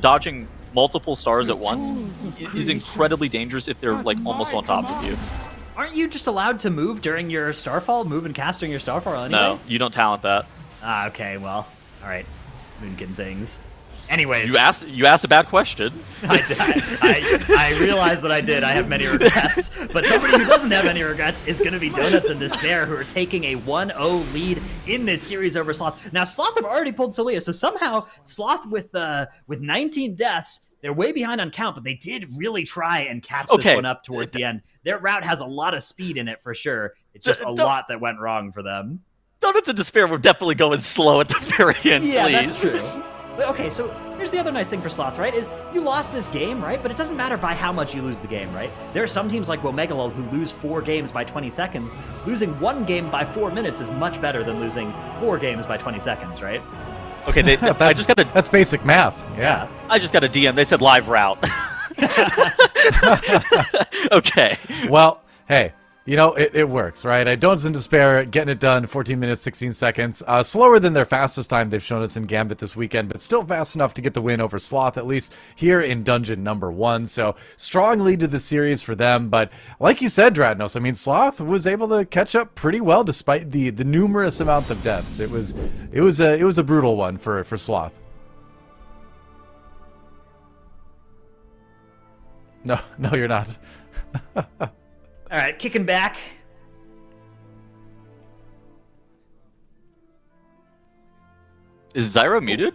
S3: dodging multiple stars at once is incredibly dangerous if they're like almost on top of you.
S6: Aren't you just allowed to move during your Starfall? Move and cast during your Starfall anyway?
S3: No, you don't talent that.
S6: Ah, okay, well, all right. Moonkin things. Anyways,
S3: you asked a bad question.
S6: I realize that I did. I have many regrets. But somebody who doesn't have any regrets is going to be Donuts in Despair, who are taking a 1-0 lead in this series over Sloth. Now, Sloth have already pulled Solia, so somehow Sloth with 19 deaths, they're way behind on count, but they did really try and catch this one up towards the end. Their route has a lot of speed in it for sure. It's just a lot that went wrong for them.
S3: Donuts in Despair will definitely go in slow at the very end,
S6: yeah,
S3: please.
S6: That's true. But okay, so here's the other nice thing for Sloth, right, is you lost this game, right? But it doesn't matter by how much you lose the game, right? There are some teams like Womegalol who lose 4 games by 20 seconds. Losing 1 game by 4 minutes is much better than losing 4 games by 20 seconds, right?
S3: Okay,
S1: that's basic math. Yeah.
S3: I just got a DM. They said live route. Okay.
S1: Well, hey. You know, it works, right? Donuts in Despair, getting it done, 14 minutes, 16 seconds. Slower than their fastest time they've shown us in Gambit this weekend, but still fast enough to get the win over Sloth, at least here in Dungeon number 1. So, strong lead to the series for them. But like you said, Dratnos, I mean, Sloth was able to catch up pretty well despite the numerous amount of deaths. It was a brutal one for Sloth. No, you're not.
S6: All right, kicking back.
S3: Is Zyro muted?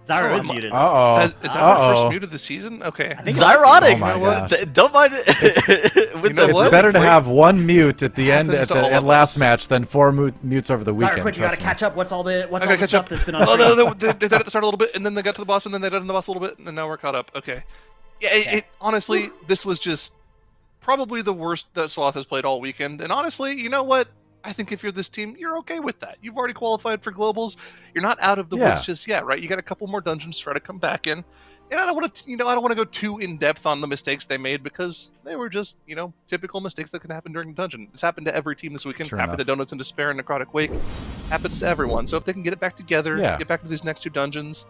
S6: Zyro is muted.
S1: Uh-oh.
S4: Is that our first mute of the season? Okay.
S3: Zyrotic!
S1: Oh my gosh.
S3: Don't mind it.
S1: It's better to have 1 mute at the end at last match than 4 mutes over the weekend.
S6: Sorry, quick, you gotta catch up. What's all the stuff that's been on
S4: stream? Oh, no, they did at the start a little bit, and then they got to the boss, and then they did in the boss a little bit, and now we're caught up. Okay. Yeah, honestly, this was just probably the worst that Sloth has played all weekend. And honestly, you know what? I think if you're this team, you're okay with that. You've already qualified for globals. You're not out of the woods just yet, right? You got a couple more dungeons to try to come back in. And I don't want to, I don't want to go too in depth on the mistakes they made because they were just, typical mistakes that can happen during the dungeon. It's happened to every team this weekend. Happened to Donuts in Despair and Necrotic Wake. Happens to everyone. So if they can get it back together, get back to these next 2 dungeons,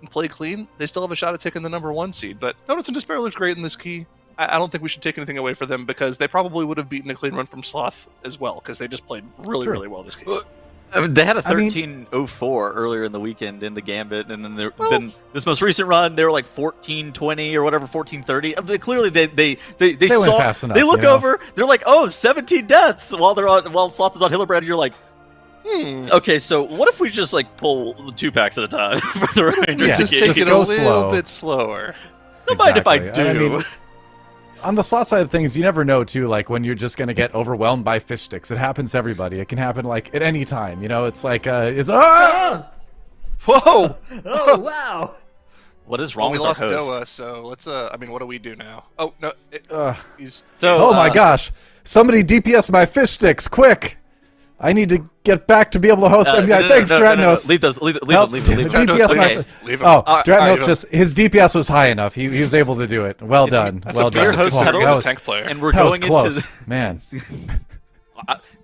S4: and play clean, they still have a shot at taking the number 1 seed. But Donuts in Despair looks great in this key. I don't think we should take anything away from them because they probably would have beaten a clean run from Sloth as well because they just played really, really well this game.
S3: I mean, they had a 13-04 earlier in the weekend in the Gambit, and then then this most recent run, they were like 14-20 or whatever, 14-30. Clearly, they
S1: went fast enough,
S3: they look over, they're like, oh, 17 deaths while Sloth is on Hillebrand. You're like, okay, so what if we just like pull 2 packs at a time for the remainder?
S4: Just take it a little bit slower.
S3: Don't mind if I do.
S1: I mean, on the Sloth side of things, you never know, too, like, when you're just going to get overwhelmed by fish sticks. It happens to everybody. It can happen, like, at any time, you know? It's like,
S4: Whoa!
S3: Oh, wow! What is wrong with our host?
S4: We lost Doa, so let's, I mean, what do we do now? Oh, no,
S1: my gosh! Somebody DPS my fish sticks, quick! I need to get back to be able to host MBI. Thanks, Dratnos.
S3: Leave them.
S4: Leave them.
S1: Oh, Dratnos just, his DPS was high enough. He was able to do it. Well done. Well done.
S3: Host
S4: a tank player.
S3: And we're
S1: that
S3: going
S1: was close.
S3: into
S1: Man.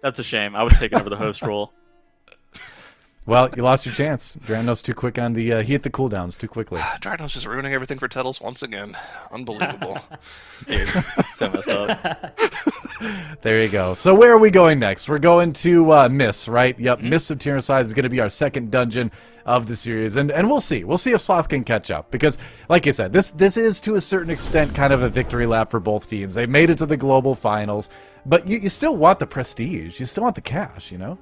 S3: That's a shame. I would have taken over the host role.
S1: Well, you lost your chance. Dratnos too quick on the, he hit the cooldowns too quickly.
S4: Dratnos just ruining everything for Tettles once again. Unbelievable.
S3: Dude, so messed up.
S1: There you go. So where are we going next? We're going to Mists, right? Yep, Mists of Tyrannicide is going to be our second dungeon of the series, and we'll see. We'll see if Sloth can catch up, because, like I said, this is to a certain extent kind of a victory lap for both teams. They made it to the global finals, but you still want the prestige. You still want the cash, you know?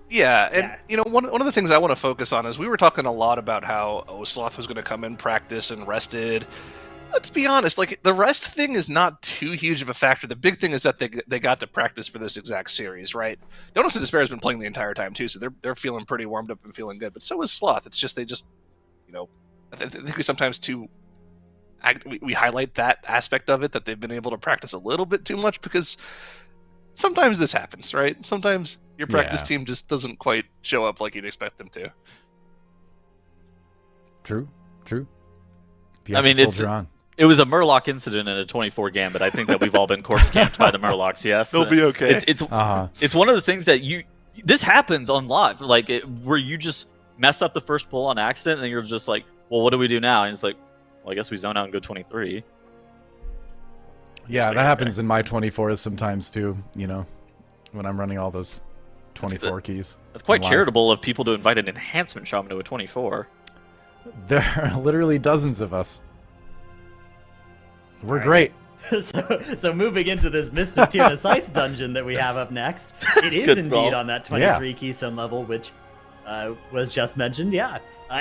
S4: Yeah, and you know, one of the things I want to focus on is we were talking a lot about how Sloth was going to come in, practice, and rested. Let's be honest, like the rest thing is not too huge of a factor. The big thing is that they got to practice for this exact series, right? Donuts and Despair has been playing the entire time too, so they're feeling pretty warmed up and feeling good. But so is Sloth. It's just you know, I think we sometimes we highlight that aspect of it, that they've been able to practice a little bit too much, because sometimes this happens, right? Sometimes your practice team just doesn't quite show up like you'd expect them to.
S1: True.
S3: I mean, it was a Murloc incident in a 24 Gambit. I think that we've all been corpse camped by the Murlocs. Yes,
S4: they'll be okay.
S3: It's one of those things that this happens on live, like where you just mess up the first pull on accident, and you're just like, well, what do we do now? And it's like, well, I guess we zone out and go 23.
S1: Yeah, that happens in my 24s sometimes too, you know, when I'm running all those 24 keys.
S3: That's quite charitable of people to invite an enhancement shaman to a 24.
S1: There are literally dozens of us. We're great.
S6: So moving into this Mist of Tyrannicide dungeon that we have up next, it is indeed on that 23 keystone level, which was just mentioned. Yeah,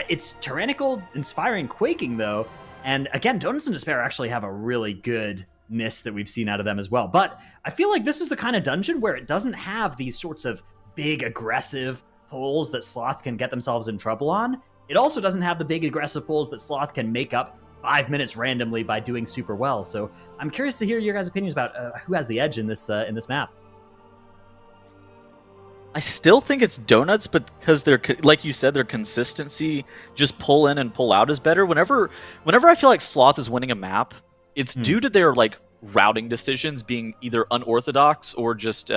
S6: it's tyrannical, inspiring, quaking though, and again, Donuts and Despair actually have a really good Mist that we've seen out of them as well. But I feel like this is the kind of dungeon where it doesn't have these sorts of big aggressive pulls that Sloth can get themselves in trouble on. It also doesn't have the big aggressive pulls that Sloth can make up 5 minutes randomly by doing super well. So I'm curious to hear your guys' opinions about who has the edge in this map.
S3: I still think it's Donuts, but because they're, like you said, their consistency, just pull in and pull out is better. Whenever I feel like Sloth is winning a map, it's due to their like routing decisions being either unorthodox or just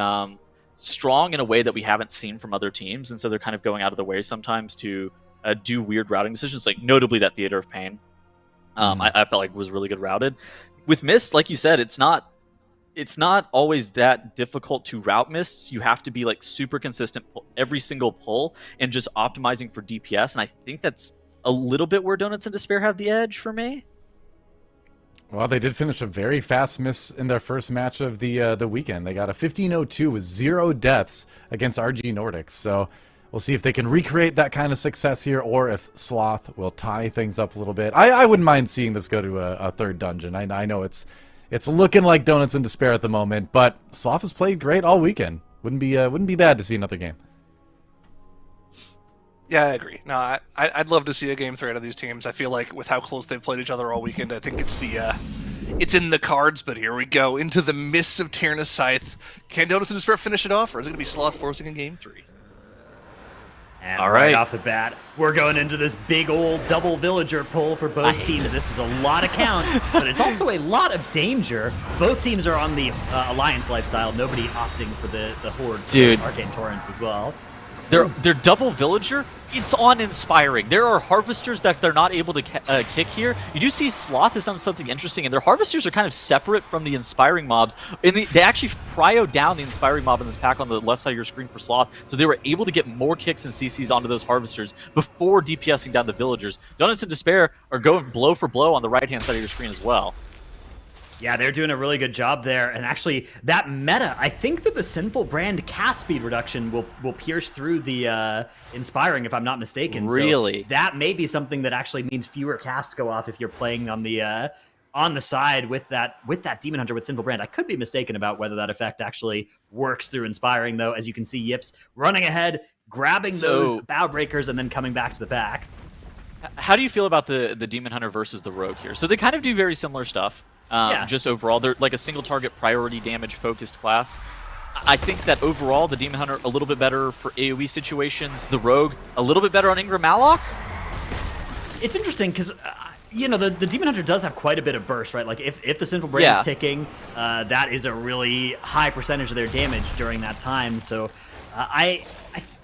S3: strong in a way that we haven't seen from other teams, and so they're kind of going out of the way sometimes to do weird routing decisions, like notably that Theater of Pain. I felt like was really good routed. With Mist, like you said, it's not always that difficult to route Mists. You have to be like super consistent every single pull and just optimizing for DPS, and I think that's a little bit where Donuts and Despair have the edge for me.
S1: Well, they did finish a very fast Miss in their first match of the weekend. They got a 15-02 with 0 deaths against RG Nordics. So we'll see if they can recreate that kind of success here, or if Sloth will tie things up a little bit. I wouldn't mind seeing this go to a third dungeon. I know it's looking like Donuts and Despair at the moment, but Sloth has played great all weekend. Wouldn't be bad to see another game.
S4: Yeah, I agree. No, I'd love to see a game 3 out of these teams. I feel like with how close they've played each other all weekend, I think it's in the cards. But here we go into the Mists of Tyrannicide. Can Donuts and Despair finish it off, or is it going to be Sloth forcing a game 3?
S6: And right off the bat, we're going into this big old double villager pull for both teams. This is a lot of count, but it's also a lot of danger. Both teams are on the Alliance lifestyle. Nobody opting for the Horde Arcane Torrents as well.
S3: Their double villager, it's on Inspiring. There are harvesters that they're not able to kick here. You do see Sloth has done something interesting, and their harvesters are kind of separate from the Inspiring mobs. And they actually prio down the Inspiring mob in this pack on the left side of your screen for Sloth, so they were able to get more kicks and CCs onto those harvesters before DPSing down the villagers. Donuts in Despair are going blow for blow on the right-hand side of your screen as well.
S6: Yeah, they're doing a really good job there. And actually, that meta, I think that the Sinful Brand cast speed reduction will pierce through the Inspiring, if I'm not mistaken.
S3: Really?
S6: So that may be something that actually means fewer casts go off if you're playing on the side with that Demon Hunter with Sinful Brand. I could be mistaken about whether that effect actually works through Inspiring, though. As you can see, Yips running ahead, grabbing those Bow Breakers, and then coming back to the back.
S3: How do you feel about the Demon Hunter versus the Rogue here? So they kind of do very similar stuff. Just overall, they're like a single target priority damage focused class. I think that overall, the Demon Hunter a little bit better for AoE situations. The Rogue a little bit better on Ingram Maloch.
S6: It's interesting because the Demon Hunter does have quite a bit of burst, right? Like if the Sinful Brand is ticking, that is a really high percentage of their damage during that time. So I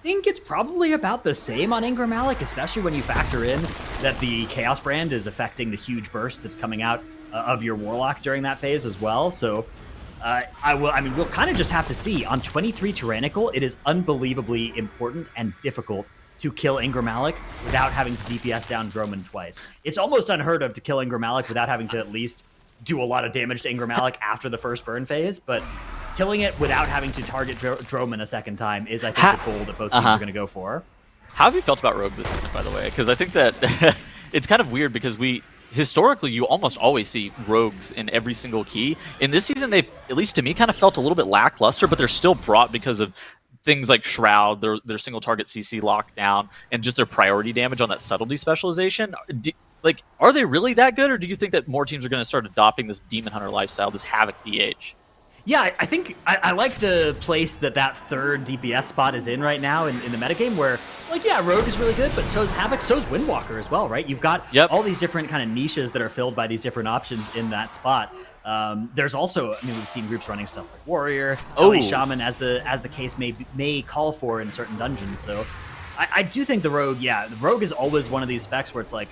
S6: think it's probably about the same on Ingram Maloch, especially when you factor in that the Chaos Brand is affecting the huge burst that's coming out of your Warlock during that phase as well. So we'll kind of just have to see. On 23 Tyrannical, it is unbelievably important and difficult to kill Ingram Maloch without having to DPS down Droman twice. It's almost unheard of to kill Ingram Maloch without having to at least do a lot of damage to Ingram Maloch after the first burn phase, but killing it without having to target Droman a second time is, I think, the goal that both teams are going to go for.
S3: How have you felt about Rogue this season, by the way? Because I think that it's kind of weird because historically, you almost always see rogues in every single key. In this season, they've, at least to me, kind of felt a little bit lackluster, but they're still brought because of things like Shroud, their single target CC lockdown, and just their priority damage on that subtlety specialization. Are they really that good, or do you think that more teams are going to start adopting this Demon Hunter lifestyle, this Havoc DH?
S6: Yeah, I think I like the place that third DPS spot is in right now in the metagame where, Rogue is really good, but so is Havoc, so is Windwalker as well, right? You've got all these different kind of niches that are filled by these different options in that spot. There's also, we've seen groups running stuff like Warrior, LA Shaman, as the case may call for in certain dungeons. So I do think the Rogue is always one of these specs where it's like,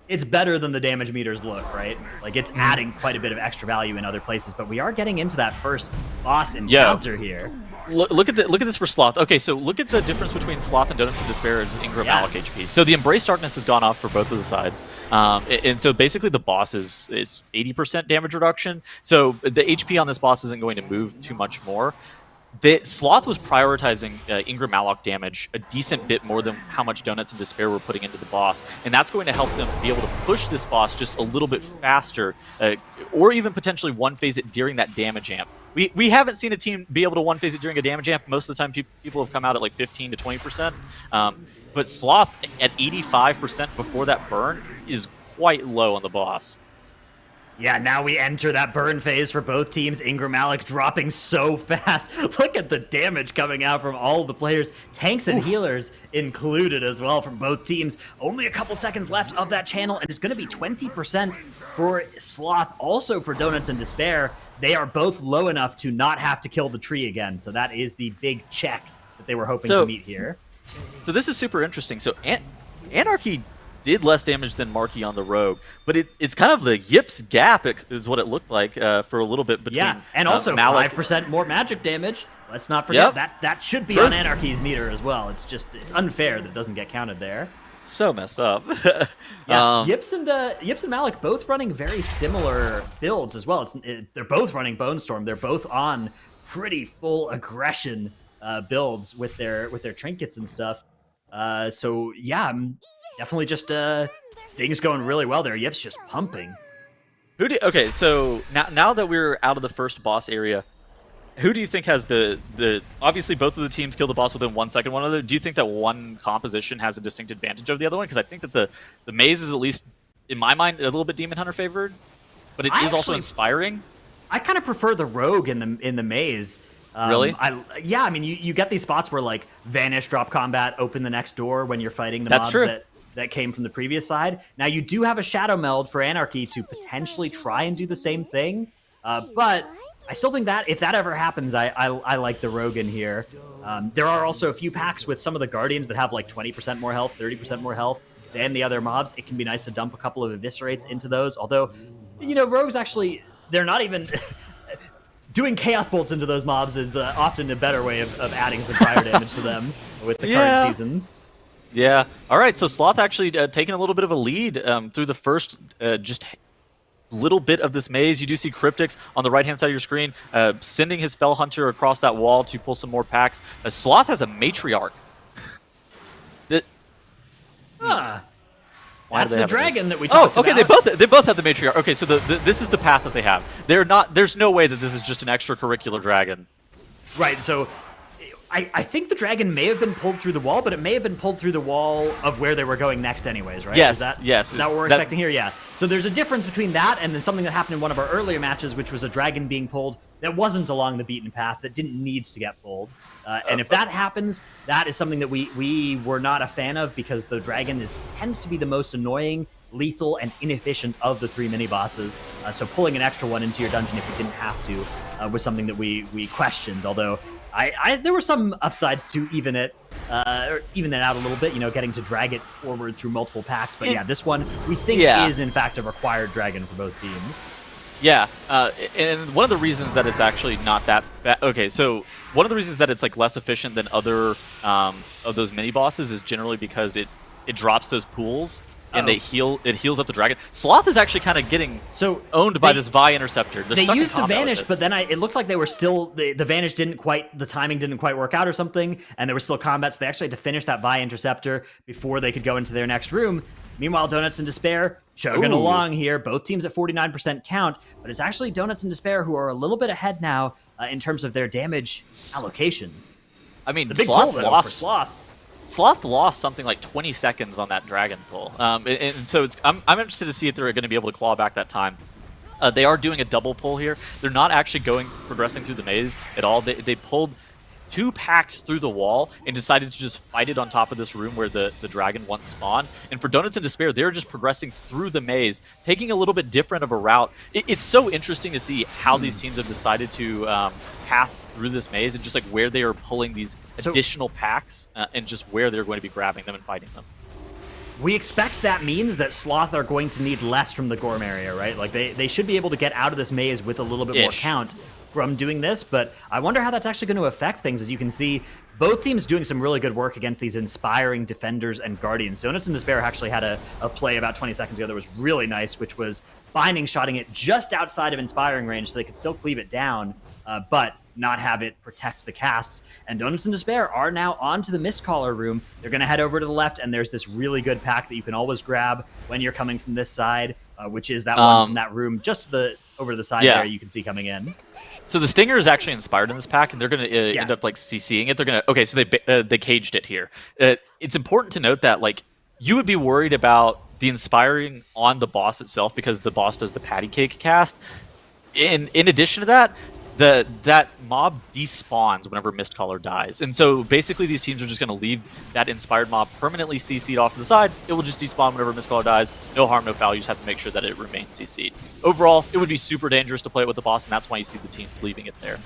S6: it's better than the damage meters look, right? Like, it's adding quite a bit of extra value in other places, but we are getting into that first boss encounter here.
S3: Look at this for Sloth. Okay, so look at the difference between Sloth and Donuts and Despair and Ingram Maloch HP. So the Embrace Darkness has gone off for both of the sides. And so basically the boss is 80% damage reduction. So the HP on this boss isn't going to move too much more. The Sloth was prioritizing Ingram Maloch damage a decent bit more than how much Donuts and Despair were putting into the boss, and that's going to help them be able to push this boss just a little bit faster, or even potentially one-phase it during that damage amp. We haven't seen a team be able to one-phase it during a damage amp. Most of the time people have come out at like 15 to 20%, but Sloth at 85% before that burn is quite low on the boss.
S6: Yeah, now we enter that burn phase for both teams. Ingram Maloch dropping so fast. Look at the damage coming out from all the players. Tanks and healers included as well from both teams. Only a couple seconds left of that channel, and it's going to be 20% for Sloth. Also for Donuts and Despair, they are both low enough to not have to kill the tree again. So that is the big check that they were hoping to meet here.
S3: So this is super interesting. So Anarchy did less damage than Marky on the Rogue, but it's kind of the Yips gap is what it looked like for a little bit between.
S6: And also 5% more magic damage. Let's not forget that should be on Anarchy's meter as well. It's unfair that it doesn't get counted there.
S3: So messed up.
S6: Yips and Maloch both running very similar builds as well. They're both running Bone Storm. They're both on pretty full aggression builds with their trinkets and stuff. Definitely just things going really well there. Yips just pumping.
S3: Okay, so now that we're out of the first boss area, who do you think has the obviously both of the teams kill the boss within 1 second of one another. Do you think that one composition has a distinct advantage over the other one? Because I think that the maze is, at least in my mind, a little bit Demon Hunter favored, but it is also inspiring.
S6: I kind of prefer the Rogue in the maze.
S3: Really?
S6: You get these spots where like vanish, drop combat, open the next door when you're fighting the mobs that came from the previous side. Now you do have a Shadow Meld for Anarchy to potentially try and do the same thing, but I still think that if that ever happens, I like the Rogue in here. There are also a few packs with some of the Guardians that have like 20% more health, 30% more health than the other mobs. It can be nice to dump a couple of Eviscerates into those. Although, Rogues actually, they're not even... doing Chaos Bolts into those mobs is often a better way of adding some fire damage to them with the current season.
S3: Yeah. All right, so Sloth actually taking a little bit of a lead through the first just little bit of this maze. You do see Cryptix on the right-hand side of your screen sending his Fell Hunter across that wall to pull some more packs. Sloth has a Matriarch.
S6: That's the dragon that we talked about.
S3: Okay, they both have the Matriarch. Okay, so this is the path that they have. There's no way that this is just an extracurricular dragon.
S6: Right, so I think the dragon may have been pulled through the wall, but it may have been pulled through the wall of where they were going next anyways, right?
S3: Yes,
S6: Is that what we're expecting here? Yeah. So there's a difference between that and then something that happened in one of our earlier matches, which was a dragon being pulled that wasn't along the beaten path, that didn't need to get pulled. And if that happens, that is something that we were not a fan of, because the dragon tends to be the most annoying, lethal, and inefficient of the 3 mini-bosses. So pulling an extra one into your dungeon if you didn't have to was something that we questioned, although there were some upsides to even it out a little bit, getting to drag it forward through multiple packs. But yeah, this one we think is in fact a required dragon for both teams.
S3: Yeah, and one of the reasons that it's actually not that bad. Okay, so one of the reasons that it's like less efficient than other of those mini bosses is generally because it drops those pools. And it heals up the dragon. Sloth is actually kind of getting owned by this Vi Interceptor.
S6: They used the Vanish, but then it looked like they were still the Vanish the timing didn't quite work out or something, and there was still combat, so they actually had to finish that Vi Interceptor before they could go into their next room. Meanwhile, Donuts in Despair chugging along here. Both teams at 49% count, but it's actually Donuts in Despair who are a little bit ahead now in terms of their damage allocation.
S3: I mean,
S6: the big pull though for Sloth.
S3: Sloth lost something like 20 seconds on that dragon pull, and so I'm interested to see if they're going to be able to claw back that time. They are doing a double pull here. They're not actually progressing through the maze at all. They pulled 2 packs through the wall and decided to just fight it on top of this room where the dragon once spawned. And for Donuts in Despair, they're just progressing through the maze, taking a little bit different of a route. It's so interesting to see how these teams have decided to path through this maze and just like where they are pulling these additional packs and just where they're going to be grabbing them and fighting them.
S6: We expect that means that Sloth are going to need less from the Gorm area, right? Like they should be able to get out of this maze with a little bit more count from doing this, but I wonder how that's actually going to affect things. As you can see, both teams doing some really good work against these inspiring defenders and guardians. Donuts in Despair actually had a play about 20 seconds ago that was really nice, which was Binding shotting it just outside of inspiring range so they could still cleave it down, but not have it protect the casts. And Donuts in Despair are now onto the Mistcaller room. They're going to head over to the left, and there's this really good pack that you can always grab when you're coming from this side, which is that one from that room just over to the side there you can see coming in.
S3: So the Stinger is actually inspired in this pack, and they're going to end up like CCing it. They're going to so they caged it here. It's important to note that like you would be worried about the inspiring on the boss itself because the boss does the patty cake cast. In addition to that, that mob despawns whenever Mistcaller dies. And so basically these teams are just going to leave that inspired mob permanently CC'd off to the side. It will just despawn whenever Mistcaller dies. No harm, no foul. You just have to make sure that it remains CC'd. Overall, it would be super dangerous to play it with the boss, and that's why you see the teams leaving it there.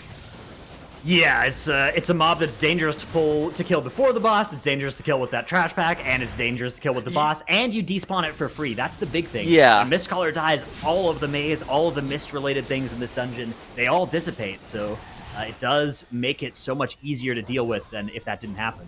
S6: Yeah, it's a mob that's dangerous to kill before the boss, it's dangerous to kill with that trash pack, and it's dangerous to kill with the boss, and you despawn it for free. That's the big thing.
S3: Yeah.
S6: When Mistcaller dies, all of the maze, all of the mist-related things in this dungeon, they all dissipate, so it does make it so much easier to deal with than if that didn't happen.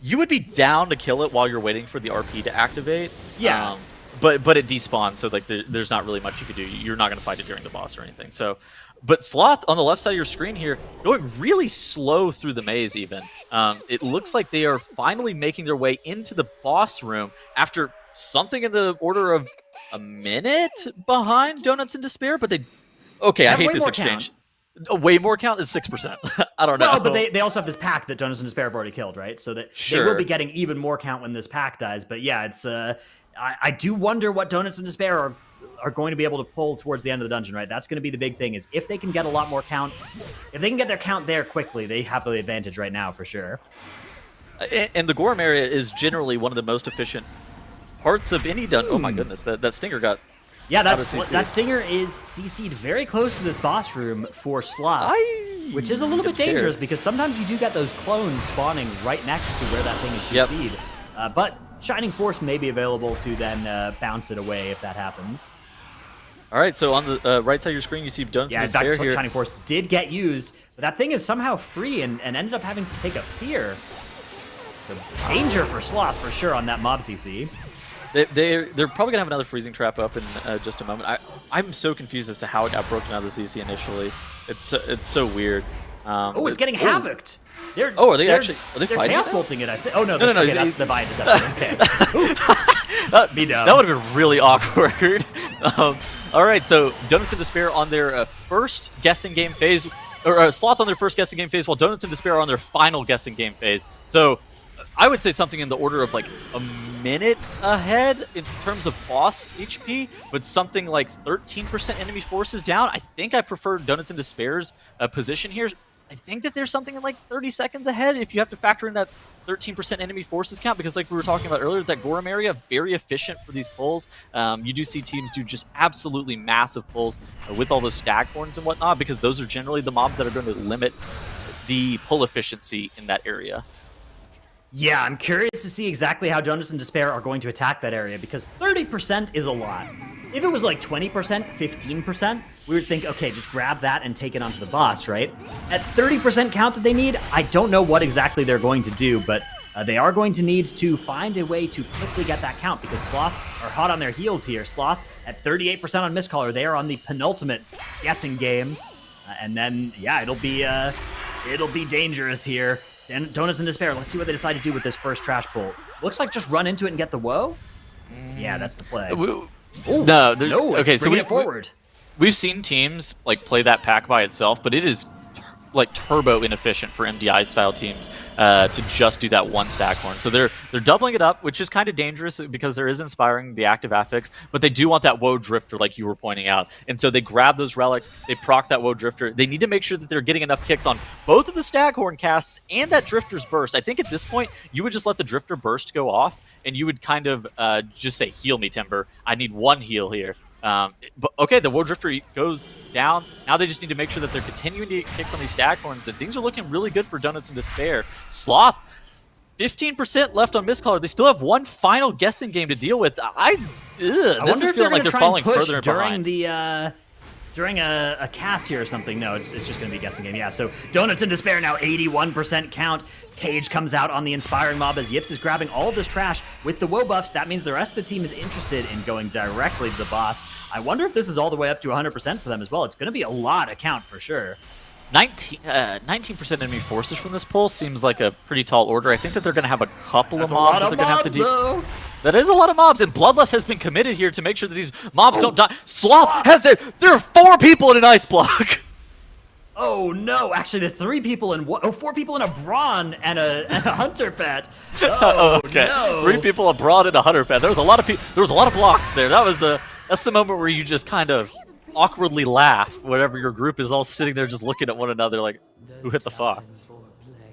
S3: You would be down to kill it while you're waiting for the RP to activate.
S6: Yeah.
S3: But it despawns, so like there's not really much you could do. You're not going to fight it during the boss or anything. So, but Sloth on the left side of your screen here, going really slow through the maze even. It looks like they are finally making their way into the boss room after something in the order of a minute behind Donuts in Despair. But I hate this exchange. Way more count is 6%. I don't know.
S6: Well, but they also have this pack that Donuts in Despair have already killed, right? So that they will be getting even more count when this pack dies. But yeah, it's I do wonder what Donuts in Despair are going to be able to pull towards the end of the dungeon, right? That's going to be the big thing, is if they can get a lot more count, if they can get their count there quickly, they have the advantage right now for sure.
S3: And the Gorm area is generally one of the most efficient parts of any dungeon. Oh my goodness, that Stinger got
S6: Yeah, that Stinger is CC'd very close to this boss room for Sloth, which is a little bit dangerous because sometimes you do get those clones spawning right next to where that thing is CC'd. But Shining Force may be available to then bounce it away if that happens.
S3: All right, so on the right side of your screen, you see Donuts in Despair here.
S6: Shining Force did get used, but that thing is somehow free and ended up having to take a fear. So danger for Sloth for sure on that mob CC.
S3: They're probably gonna have another freezing trap up in just a moment. I'm so confused as to how it got broken out of the CC initially. It's so weird.
S6: It's getting havocked.
S3: Are they fighting?
S6: Chaos bolting it. I think. Oh no, okay, that's the Divine Deception. Okay.
S3: That would have been really awkward. All right, so Donuts in Despair on their first guessing game phase, or Sloth on their first guessing game phase, while Donuts in Despair are on their final guessing game phase. So I would say something in the order of like a minute ahead in terms of boss HP, but something like 13% enemy forces down. I think I prefer Donuts in Despair's position here. I think that there's something like 30 seconds ahead if you have to factor in that 13% enemy forces count, because like we were talking about earlier, that Gorum area, very efficient for these pulls. You do see teams do just absolutely massive pulls with all those staghorns and whatnot, because those are generally the mobs that are going to limit the pull efficiency in that area.
S6: Yeah, I'm curious to see exactly how Donuts in Despair are going to attack that area, because 30% is a lot. If it was like 20%, 15%, we would think, okay, just grab that and take it onto the boss, right? At 30% count that they need, I don't know what exactly they're going to do, but they are going to need to find a way to quickly get that count, because Sloth are hot on their heels here. Sloth at 38% on Mistcaller. They are on the penultimate guessing game. And then, yeah, it'll be dangerous here. Donuts in Despair, let's see what they decide to do with this first trash pull. Looks like just run into it and get the woe? Yeah, that's the play.
S3: Okay, so
S6: forward.
S3: We've seen teams like play that pack by itself, but it is like turbo inefficient for MDI style teams to just do that one staghorn. So they're doubling it up, which is kind of dangerous because there is inspiring the active affix, but they do want that Woe Drifter like you were pointing out. And so they grab those relics, they proc that Woe Drifter. They need to make sure that they're getting enough kicks on both of the staghorn casts and that Drifter's burst. I think at this point you would just let the Drifter burst go off and you would kind of just say, heal me, Timber. I need one heal here. But okay, the Woe Drifter goes down. Now they just need to make sure that they're continuing to get kicks on these staghorns, and things are looking really good for Donuts in Despair. Sloth, 15% left on Mistcaller. They still have one final guessing game to deal with. This is feeling like they're falling further behind.
S6: During a cast here or something. No, it's just going to be a guessing game. Yeah, so Donuts in Despair now 81% count. Cage comes out on the Inspiring Mob as Yips is grabbing all of this trash with the woe buffs. That means the rest of the team is interested in going directly to the boss. I wonder if this is all the way up to 100% for them as well. It's going to be a lot of count for sure.
S3: 19% enemy forces from this pull seems like a pretty tall order. I think that they're going to have a couple of mobs that they're going to have to do. That is a lot of mobs, and Bloodlust has been committed here to make sure that these mobs don't die. Sloth has it. There are 4 people in an ice block.
S6: Oh no! Actually, there's 3 people in 4 people in a Brawn and a Hunter Pet. Oh,
S3: okay,
S6: no.
S3: 3 people, a Brawn and a Hunter Pet. There was a lot of people. There was a lot of blocks there. That's the moment where you just kind of awkwardly laugh whenever your group is all sitting there just looking at one another like, who hit the fox?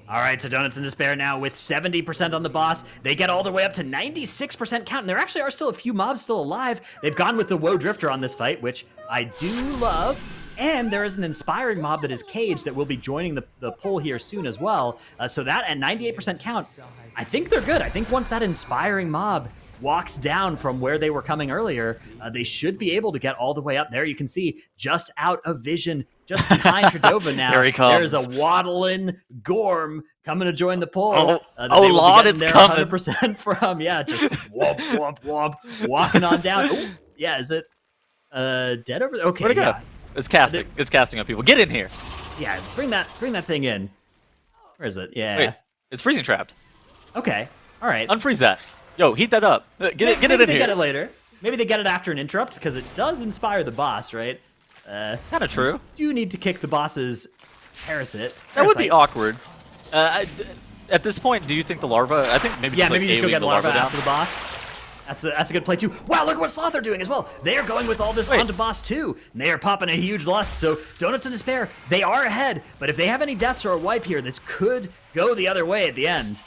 S6: All right, so Donuts in Despair now with 70% on the boss. They get all the way up to 96% count, and there actually are still a few mobs still alive. They've gone with the Woe Drifter on this fight, which I do love. And there is an Inspiring Mob that is Cage that will be joining the poll here soon as well. So that at 98% count, I think they're good. I think once that Inspiring Mob walks down from where they were coming earlier, they should be able to get all the way up there. You can see just out of vision, just behind Tredova now.
S3: There he comes.
S6: There's a waddling Gorm coming to join the poll.
S3: Lord, it's coming.
S6: 100% from, yeah, just womp, womp, womp, walking on down. Ooh, yeah, is it dead over there? Okay,
S3: where'd it go?
S6: Yeah.
S3: It's casting. It's casting on people. Get in here.
S6: Yeah, bring that thing in. Where is it? Yeah.
S3: Wait, it's freezing trapped.
S6: Okay. All right.
S3: Unfreeze that. Yo, heat that up. Get it in here.
S6: Maybe they get it later. Maybe they get it after an interrupt because it does inspire the boss, right?
S3: Kind of true.
S6: You do need to kick the boss's parasite.
S3: That would be awkward. At this point, do you think the larva? I think maybe
S6: maybe you just go get
S3: the
S6: larva after the boss. That's a good play too. Wow, look at what Sloth are doing as well. They are going with all this onto boss too. And they are popping a huge lust. So Donuts in Despair, they are ahead. But if they have any deaths or a wipe here, this could go the other way at the end.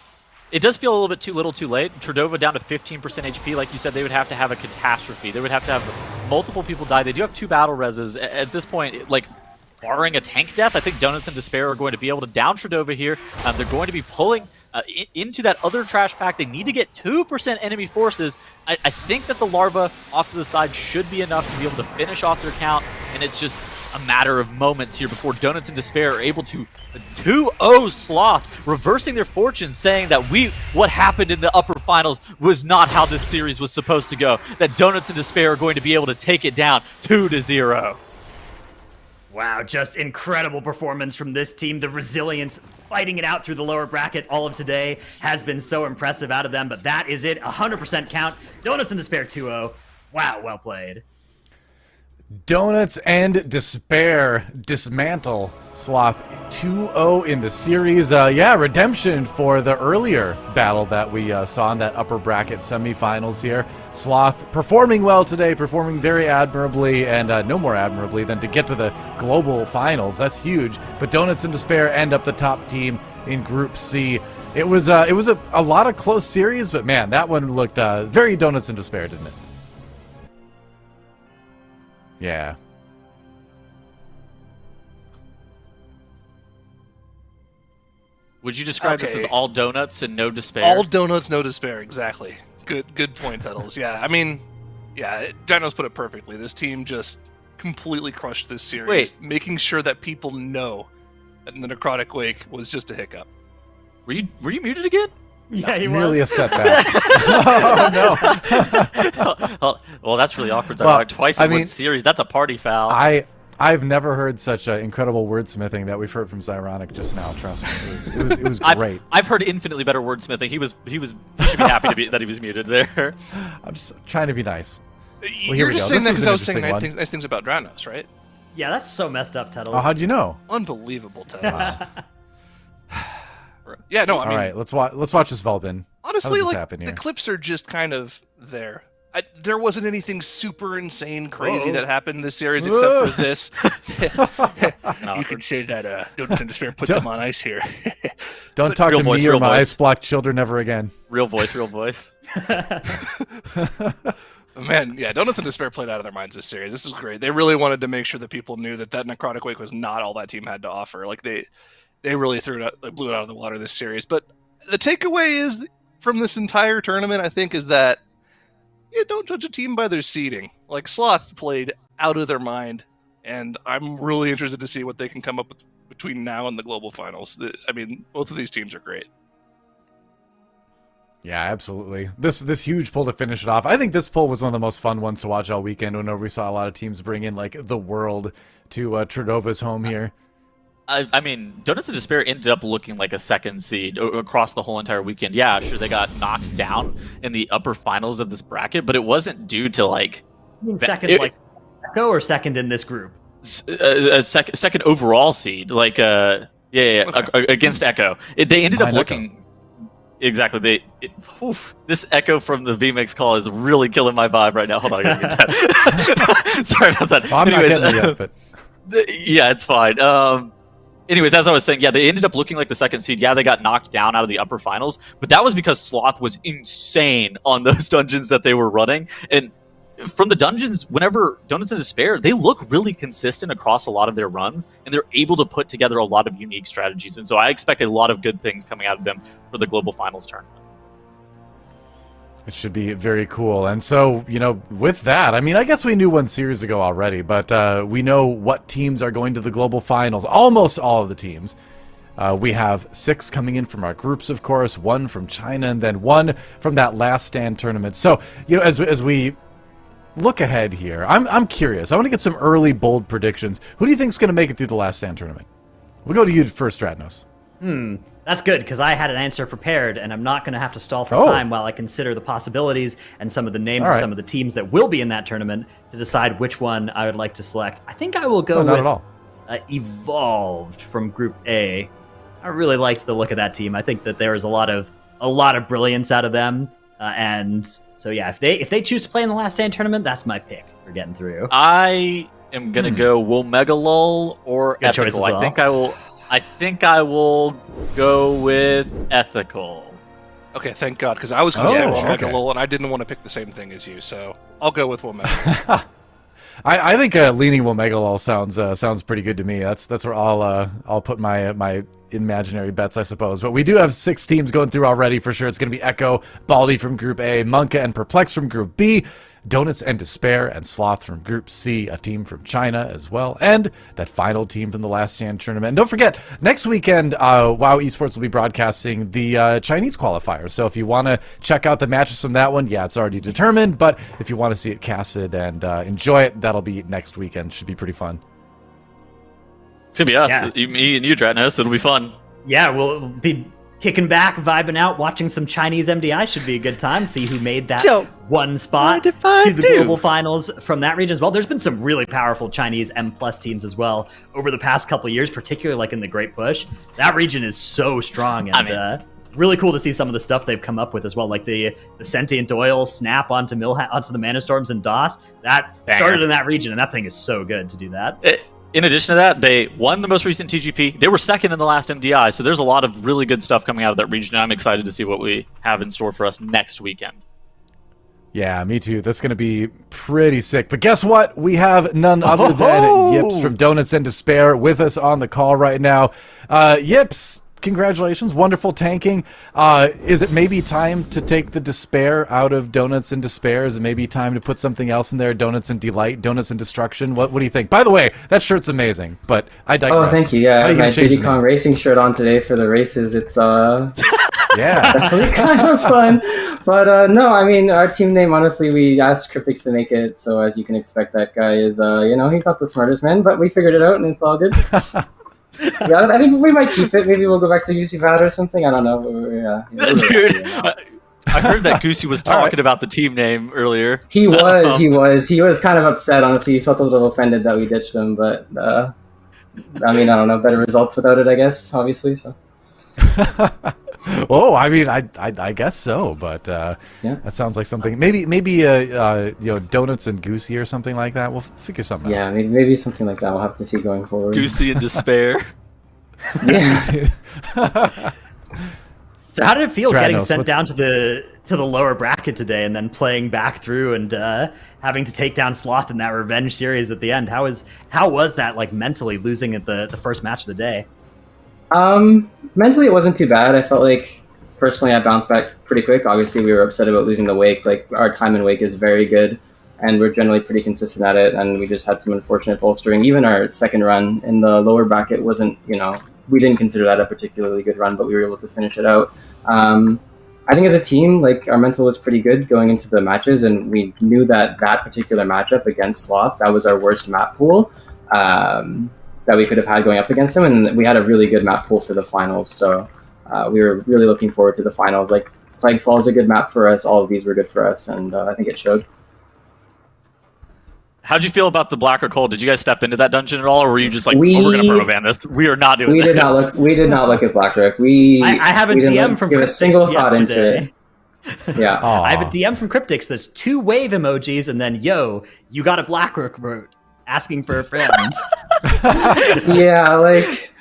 S3: it does feel a little bit too little too late. Tredova down to 15% HP. Like you said, they would have to have a catastrophe. They would have to have multiple people die. They do have 2 battle reses. At this point, like, barring a tank death, I think Donuts and Despair are going to be able to down Tredova here. They're going to be pulling into that other trash pack. They need to get 2% enemy forces. I think that the Larva off to the side should be enough to be able to finish off their count, and it's just a matter of moments here before Donuts and Despair are able to 2-0 Sloth, reversing their fortunes, saying that what happened in the upper finals was not how this series was supposed to go, that Donuts and Despair are going to be able to take it down 2-0.
S6: Wow, just incredible performance from this team. The resilience, fighting it out through the lower bracket all of today has been so impressive out of them, but that is it, 100% count. Donuts and Despair 2-0. Wow, well played.
S1: Donuts and Despair dismantle Sloth 2-0 in the series. Yeah, redemption for the earlier battle that we saw in that upper bracket semifinals here. Sloth performing well today, performing very admirably, and no more admirably than to get to the global finals. That's huge. But Donuts and Despair end up the top team in Group C. It was a lot of close series, but man, that one looked very Donuts and Despair, didn't it? Yeah.
S3: Would you describe this as all donuts and no despair?
S4: All donuts, no despair. Exactly. Good point, Pedals. Yeah, I mean, yeah, Dino's put it perfectly. This team just completely crushed this series, making sure that people know that the Necrotic Wake was just a hiccup.
S3: Were you muted again?
S6: Yeah, he
S1: merely
S6: was.
S1: a setback.
S3: Oh no. Well, that's really awkward. Well, twice in one series. That's a party foul.
S1: I've never heard such incredible wordsmithing that we've heard from Zyronic just now. Trust me, it was great.
S3: I've heard infinitely better wordsmithing. He should be happy that he was muted there.
S1: I'm just trying to be nice. Well,
S4: You're just saying that because I was saying nice things about Dranos, right?
S6: Yeah, that's so messed up, Tettles.
S1: Oh, how'd you know?
S4: Unbelievable, Tettles. Yeah, no, I mean...
S1: All right, let's watch this Velbin.
S4: Honestly, like, the clips are just kind of there. There wasn't anything super insane crazy that happened in this series except for this. You can say that Donuts and Despair put them on ice here.
S1: Don't talk to me or my ice-blocked children ever again.
S3: Real voice.
S4: Man, yeah, Donuts and Despair played out of their minds this series. This is great. They really wanted to make sure that people knew that Necrotic Wake was not all that team had to offer. Like, they really blew it out of the water this series. But the takeaway is from this entire tournament, I think, is that don't judge a team by their seeding. Like, Sloth played out of their mind, and I'm really interested to see what they can come up with between now and the global finals. I mean, both of these teams are great.
S1: Yeah, absolutely. This huge pull to finish it off. I think this pull was one of the most fun ones to watch all weekend. Whenever we saw a lot of teams bring in like the world to Tredova's home here.
S3: I mean, Donuts and Despair ended up looking like a second seed across the whole entire weekend. Yeah, sure, they got knocked down in the upper finals of this bracket, but it wasn't due to like...
S6: You mean second, Echo, or second in this group?
S3: A second overall seed, like against Echo. They ended up looking... Echo. Exactly. This echo from the VMix call is really killing my vibe right now. Hold on, I gotta get that. Sorry about that.
S1: Well, I'm not getting it yet, but...
S3: Yeah, it's fine. Anyways, as I was saying, yeah, they ended up looking like the second seed. Yeah, they got knocked down out of the upper finals, but that was because Sloth was insane on those dungeons that they were running. And from the dungeons, whenever Donuts and Despair, they look really consistent across a lot of their runs, and they're able to put together a lot of unique strategies. And so I expect a lot of good things coming out of them for the global finals tournament.
S1: It should be very cool. And so, with that, I mean, I guess we knew one series ago already, but we know what teams are going to the global finals. Almost all of the teams. We have 6 coming in from our groups, of course, 1 from China, and then 1 from that last stand tournament. So, as we look ahead here, I'm curious. I want to get some early, bold predictions. Who do you think is going to make it through the last stand tournament? We'll go to you first, Stratnos.
S6: That's good, because I had an answer prepared, and I'm not going to have to stall for time while I consider the possibilities and some of the names of some of the teams that will be in that tournament to decide which one I would like to select. I think I will go with Evolved from Group A. I really liked the look of that team. I think that there is a lot of brilliance out of them, and so yeah, if they choose to play in the Last Stand tournament, that's my pick for getting through.
S3: I am gonna go Womegalol or
S6: Good choice
S3: Ethical.
S6: as well.
S3: I think I will go with Ethical.
S4: Okay, thank God, because I was going to say
S1: Oh,
S4: Womega
S1: okay.
S4: Lol, and I didn't want to pick the same thing as you, so I'll go with Womega.
S1: I think leaning Womegalol sounds pretty good to me. That's where I'll put my imaginary bets, I suppose. But we do have 6 teams going through already for sure. It's going to be Echo, Baldy from Group A, Monka and Perplex from Group B, Donuts and Despair and Sloth from Group C, a team from China as well, and that final team from the Last Stand tournament. And don't forget, next weekend, WoW Esports will be broadcasting the Chinese qualifier. So if you want to check out the matches from that one, yeah, it's already determined. But if you want to see it casted and enjoy it, that'll be next weekend. Should be pretty fun.
S3: It's gonna be us,
S6: Yeah.
S3: me and you, Dratnos. It'll be fun.
S6: Yeah, we'll be kicking back, vibing out, watching some Chinese MDI. Should be a good time. See who made that one spot to the global finals from that region as well. There's been some really powerful Chinese M+ teams as well over the past couple of years, particularly like in the Great Push. That region is so strong, and really cool to see some of the stuff they've come up with as well, like the Sentient Oil snap onto onto the Mana Storms and DOS. That started in that region, and that thing is so good to do that.
S3: In addition to that, they won the most recent TGP. They were second in the last MDI, so there's a lot of really good stuff coming out of that region. I'm excited to see what we have in store for us next weekend.
S1: Yeah, me too. That's going to be pretty sick. But guess what? We have none other than Yips from Donuts and Despair with us on the call right now. Yips, congratulations. Wonderful tanking. Is it maybe time to take the Despair out of Donuts and Despair? Is it maybe time to put something else in there? Donuts and Delight, Donuts and Destruction? What do you think? By the way, that shirt's amazing, but I digress.
S7: Oh, thank you. Yeah, I have my
S1: change
S7: Diddy
S1: the
S7: Kong
S1: name?
S7: Racing shirt on today for the races. It's
S1: Yeah.
S7: definitely kind of fun. But no, I mean, our team name, honestly, we asked Cryptix to make it. So as you can expect, that guy is, he's not the smartest man, but we figured it out and it's all good. Yeah, I think we might keep it. Maybe we'll go back to UC Vat or something. I don't know.
S3: Dude, I heard that Goosey was talking about the team name earlier.
S7: He was kind of upset, honestly. He felt a little offended that we ditched him, but I mean, I don't know. Better results without it, I guess, obviously. So.
S1: Oh, I mean, I guess so, but that sounds like something. Maybe Donuts and Goosey or something like that. We'll figure something out.
S7: Yeah, maybe something like that. We'll have to see going forward.
S3: Goosey and Despair.
S7: Yeah.
S6: So how did it feel getting
S1: Dratnos,
S6: sent down to the lower bracket today, and then playing back through and having to take down Sloth in that revenge series at the end? How was that, like, mentally losing at the first match of the day?
S7: Mentally it wasn't too bad. I felt like personally I bounced back pretty quick. Obviously we were upset about losing the Wake. Like, our time in Wake is very good and we're generally pretty consistent at it, and we just had some unfortunate bolstering. Even our second run in the lower bracket wasn't, we didn't consider that a particularly good run, but we were able to finish it out. I think as a team, like, our mental was pretty good going into the matches, and we knew that particular matchup against Sloth, that was our worst map pool that we could have had going up against them, and we had a really good map pool for the finals, so we were really looking forward to the finals. Like, Plaguefall is a good map for us, all of these were good for us, and I think it showed.
S3: How'd you feel about the Black or Cold? Did you guys step into that dungeon at all, or were you just like, we're going to proto ban this? We are not doing this.
S7: We did not look at Blackrock.
S6: I have a DM from
S7: give a
S6: Cryptix
S7: single thought
S6: yesterday.
S7: into it. Yeah.
S6: I have a DM from Cryptix. There's 2 wave emojis, and then, yo, you got a Blackrock vote, asking for a friend.
S7: Yeah, like,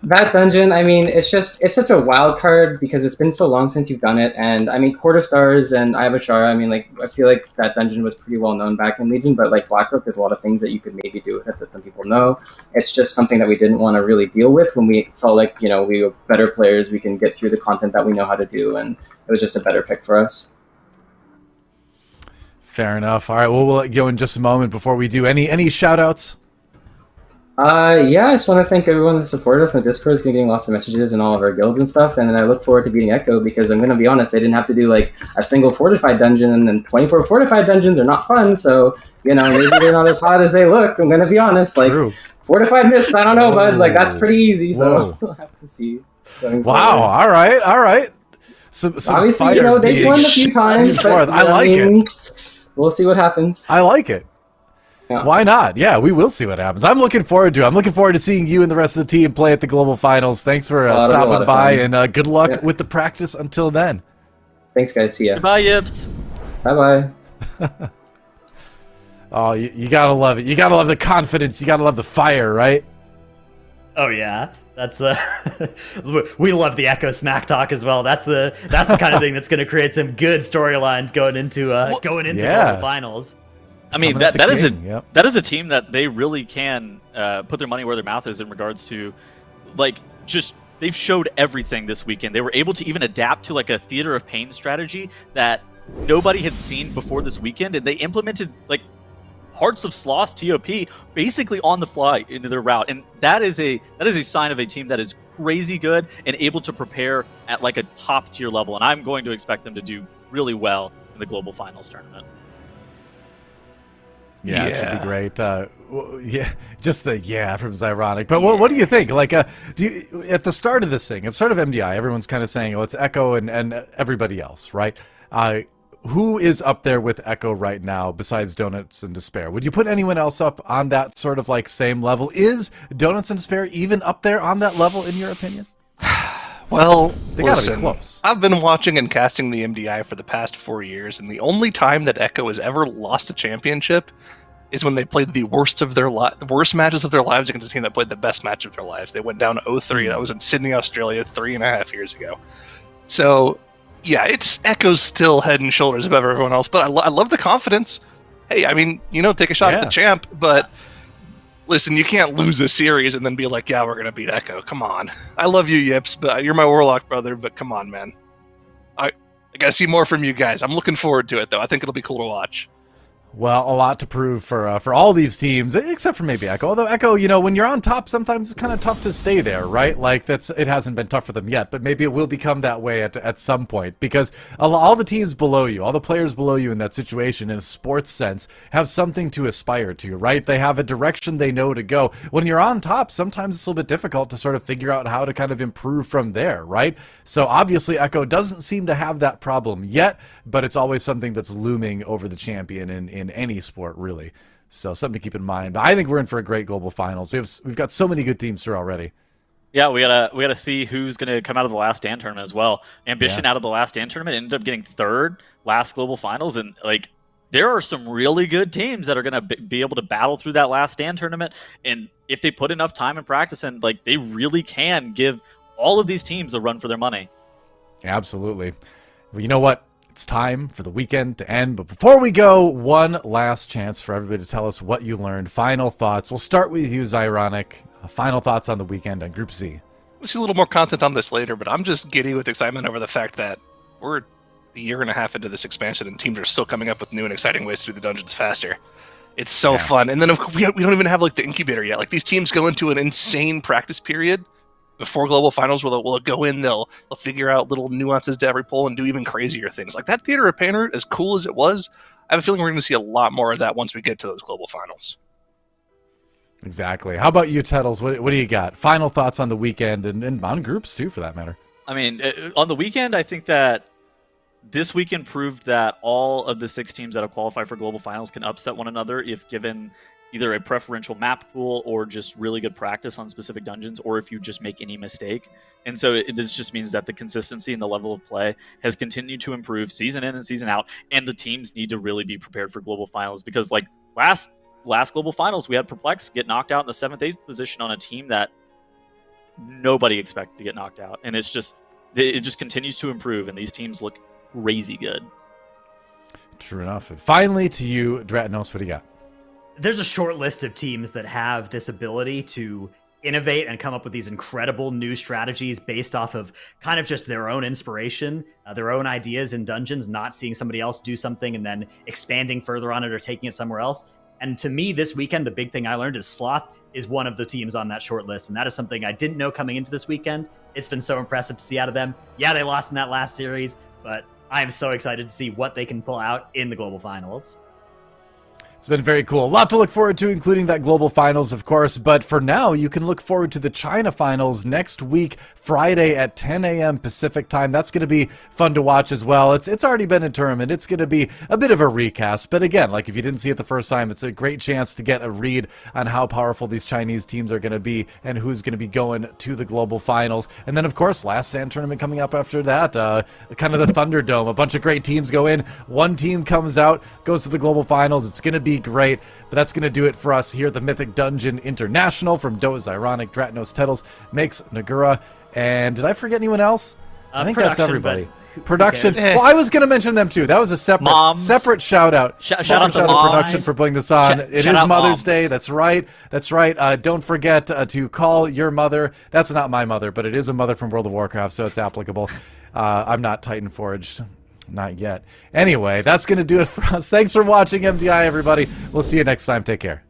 S7: that dungeon, I mean, it's such a wild card because it's been so long since you've done it, and I mean, Court of Stars and Eye of Ashara, I mean, like, I feel like that dungeon was pretty well known back in Legion, but like Blackrock, there's a lot of things that you could maybe do with it that some people know. It's just something that we didn't want to really deal with when we felt like, we were better players, we can get through the content that we know how to do, and it was just a better pick for us.
S1: Fair enough. All right, well, we'll go in just a moment. Before we do, any shout-outs?
S7: Yeah, I just want to thank everyone that supported us in the Discord. It's been getting lots of messages in all of our guilds and stuff, and then I look forward to beating Echo, because I'm going to be honest, they didn't have to do like a single fortified dungeon, and then 24 fortified dungeons are not fun, so, maybe they're not as hot as they look. I'm going to be honest, like,
S1: True.
S7: fortified mists, I don't know, bud, like, that's pretty easy, so we'll have to see.
S1: Wow, all right. Some
S7: Obviously,
S1: fighters
S7: they've
S1: being
S7: won a few times, but
S1: I like it.
S7: We'll see what happens.
S1: I like it.
S7: Yeah.
S1: Why not? Yeah, we will see what happens. I'm looking forward to it. I'm looking forward to seeing you and the rest of the team play at the Global Finals. Thanks for stopping by, and good luck with the practice until then.
S7: Thanks, guys. See ya.
S3: Bye, Yips.
S7: Bye-bye.
S1: Oh, you gotta love it. You gotta love the confidence. You gotta love the fire, right?
S6: Oh, yeah. That's we love the Echo smack talk as well. That's the kind of thing that's going to create some good storylines going into global finals.
S3: I mean, that is a team that they really can put their money where their mouth is in regards to, like, just they've showed everything this weekend. They were able to even adapt to like a theater of pain strategy that nobody had seen before this weekend, and they implemented like Hearts of Sloth's TOP basically on the fly into their route, and that is a sign of a team that is crazy good and able to prepare at like a top tier level. And I'm going to expect them to do really well in the global finals tournament.
S1: Yeah, it should be great. Just the from Zyronic. But what do you think? Like, at the start of this thing, it's sort of MDI. Everyone's kind of saying, "Oh, it's Echo and everybody else," right? Who is up there with Echo right now besides Donuts and Despair? Would you put anyone else up on that sort of like same level? Is Donuts and Despair even up there on that level, in your opinion?
S4: Well,
S1: they gotta be close.
S4: I've been watching and casting the MDI for the past 4 years, and the only time that Echo has ever lost a championship is when they played the worst matches of their lives against a team that played the best match of their lives. They went down 0-3. That was in Sydney, Australia, 3.5 years ago. So, yeah, it's Echo's still head and shoulders above everyone else, but I love the confidence. Hey, I mean, take a shot at the champ, but listen, you can't lose a series and then be like, yeah, we're going to beat Echo. Come on. I love you, Yips, but you're my Warlock brother, but come on, man. I got to see more from you guys. I'm looking forward to it, though. I think it'll be cool to watch.
S1: Well, a lot to prove for all these teams, except for maybe Echo. Although Echo, when you're on top, sometimes it's kind of tough to stay there, right? Like it hasn't been tough for them yet, but maybe it will become that way at some point, because all the teams below you, all the players below you in that situation, in a sports sense, have something to aspire to, right? They have a direction they know to go. When you're on top, sometimes it's a little bit difficult to sort of figure out how to kind of improve from there, right? So obviously Echo doesn't seem to have that problem yet, but it's always something that's looming over the champion in any sport, really. So something to keep in mind. But I think we're in for a great global finals. We've got so many good teams here already.
S3: Yeah, we gotta see who's gonna come out of the Last Stand tournament as well. Ambition out of the Last Stand tournament ended up getting third last global finals, and like there are some really good teams that are gonna be able to battle through that Last Stand tournament. And if they put enough time and practice, and like they really can give all of these teams a run for their money.
S1: Absolutely. Well, you know what? It's time for the weekend to end, but before we go, one last chance for everybody to tell us what you learned. Final thoughts. We'll start with you, Zyronic. Final thoughts on the weekend on Group C.
S4: We'll see a little more content on this later, but I'm just giddy with excitement over the fact that we're a year and a half into this expansion, and teams are still coming up with new and exciting ways to do the dungeons faster. It's so fun. And then we don't even have like the incubator yet. Like these teams go into an insane practice period before global finals, where they'll go in, they'll figure out little nuances to every poll and do even crazier things. Like that Theater of Pain route, as cool as it was, I have a feeling we're going to see a lot more of that once we get to those global finals.
S1: Exactly. How about you, Tettles? What do you got? Final thoughts on the weekend and on groups too, for that matter.
S3: I mean, on the weekend, I think that this weekend proved that all of the 6 teams that have qualified for global finals can upset one another if given either a preferential map pool or just really good practice on specific dungeons, or if you just make any mistake. And so this just means that the consistency and the level of play has continued to improve season in and season out, and the teams need to really be prepared for global finals, because like last global finals, we had Perplex get knocked out in the 7th, 8th position on a team that nobody expected to get knocked out. And it just continues to improve, and these teams look crazy good.
S1: True enough. And finally, to you, Dratanos, what do you got?
S6: There's a short list of teams that have this ability to innovate and come up with these incredible new strategies based off of kind of just their own inspiration, their own ideas in dungeons, not seeing somebody else do something and then expanding further on it or taking it somewhere else. And to me, this weekend, the big thing I learned is Sloth is one of the teams on that short list. And that is something I didn't know coming into this weekend. It's been so impressive to see out of them. Yeah, they lost in that last series, but I am so excited to see what they can pull out in the global finals.
S1: It's been very cool. A lot to look forward to, including that global finals, of course. But for now, you can look forward to the China finals next week, Friday at 10 a.m. Pacific time. That's going to be fun to watch as well. It's already been a tournament. It's going to be a bit of a recast. But again, like if you didn't see it the first time, it's a great chance to get a read on how powerful these Chinese teams are going to be and who's going to be going to the global finals. And then, of course, Last Stand tournament coming up after that. Kind of the Thunderdome. A bunch of great teams go in. One team comes out, goes to the global finals. It's going to be be great. But that's going to do it for us here at the Mythic Dungeon International from Doze, Ironic, Dratnos, Tettles, Makes, Nagura, and did I forget anyone else? I think that's everybody. Production. Well, I was going to mention them too. That was a separate shout out.
S3: Shout out to
S1: production for putting this on. It is Mother's Day. That's right. That's right. Don't forget to call your mother. That's not my mother, but it is a mother from World of Warcraft, so it's applicable. I'm not Titan Forged. Not yet. Anyway, that's going to do it for us. Thanks for watching MDI, everybody. We'll see you next time. Take care.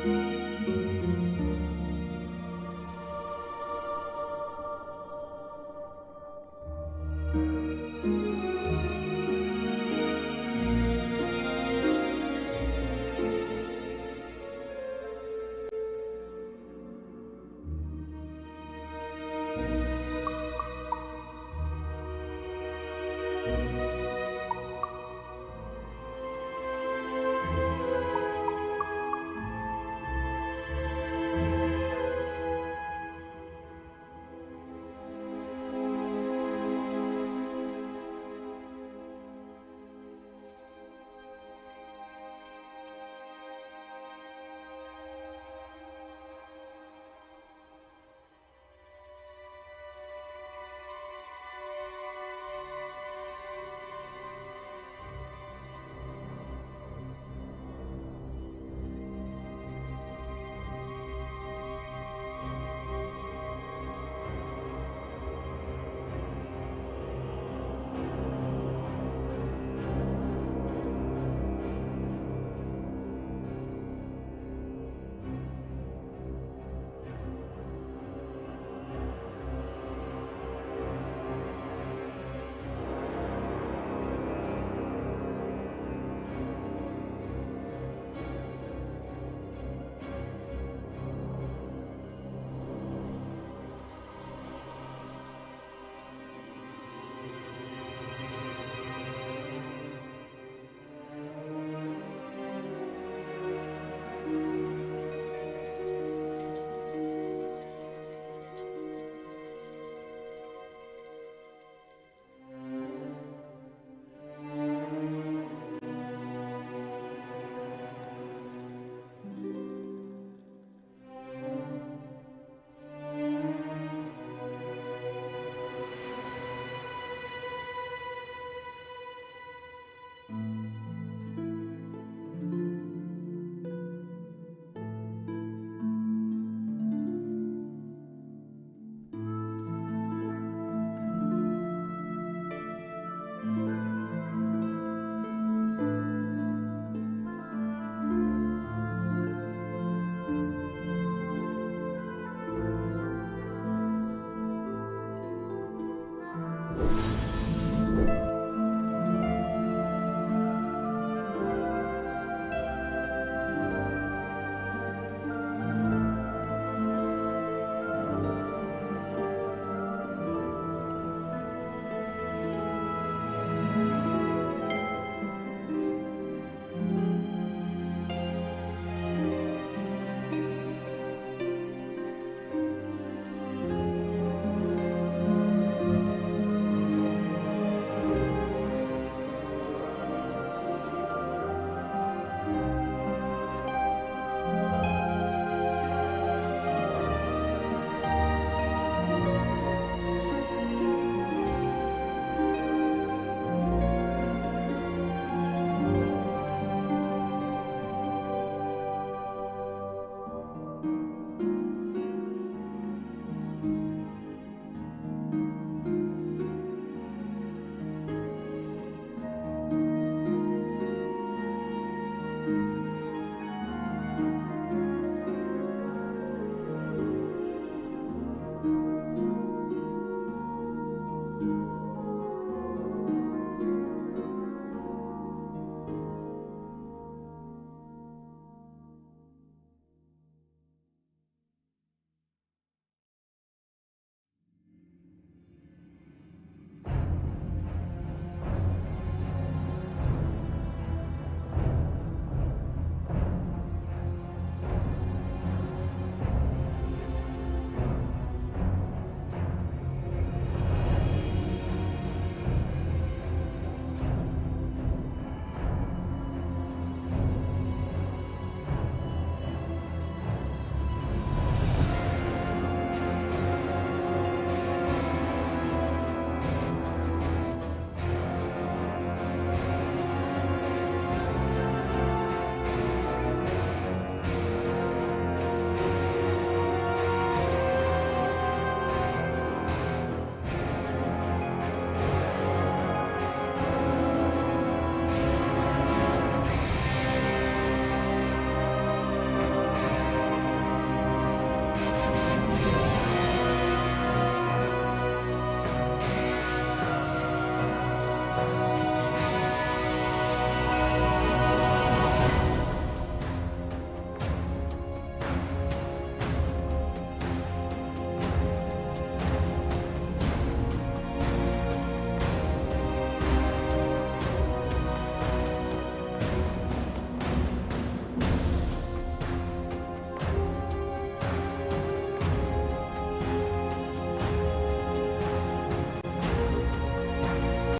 S2: Bye.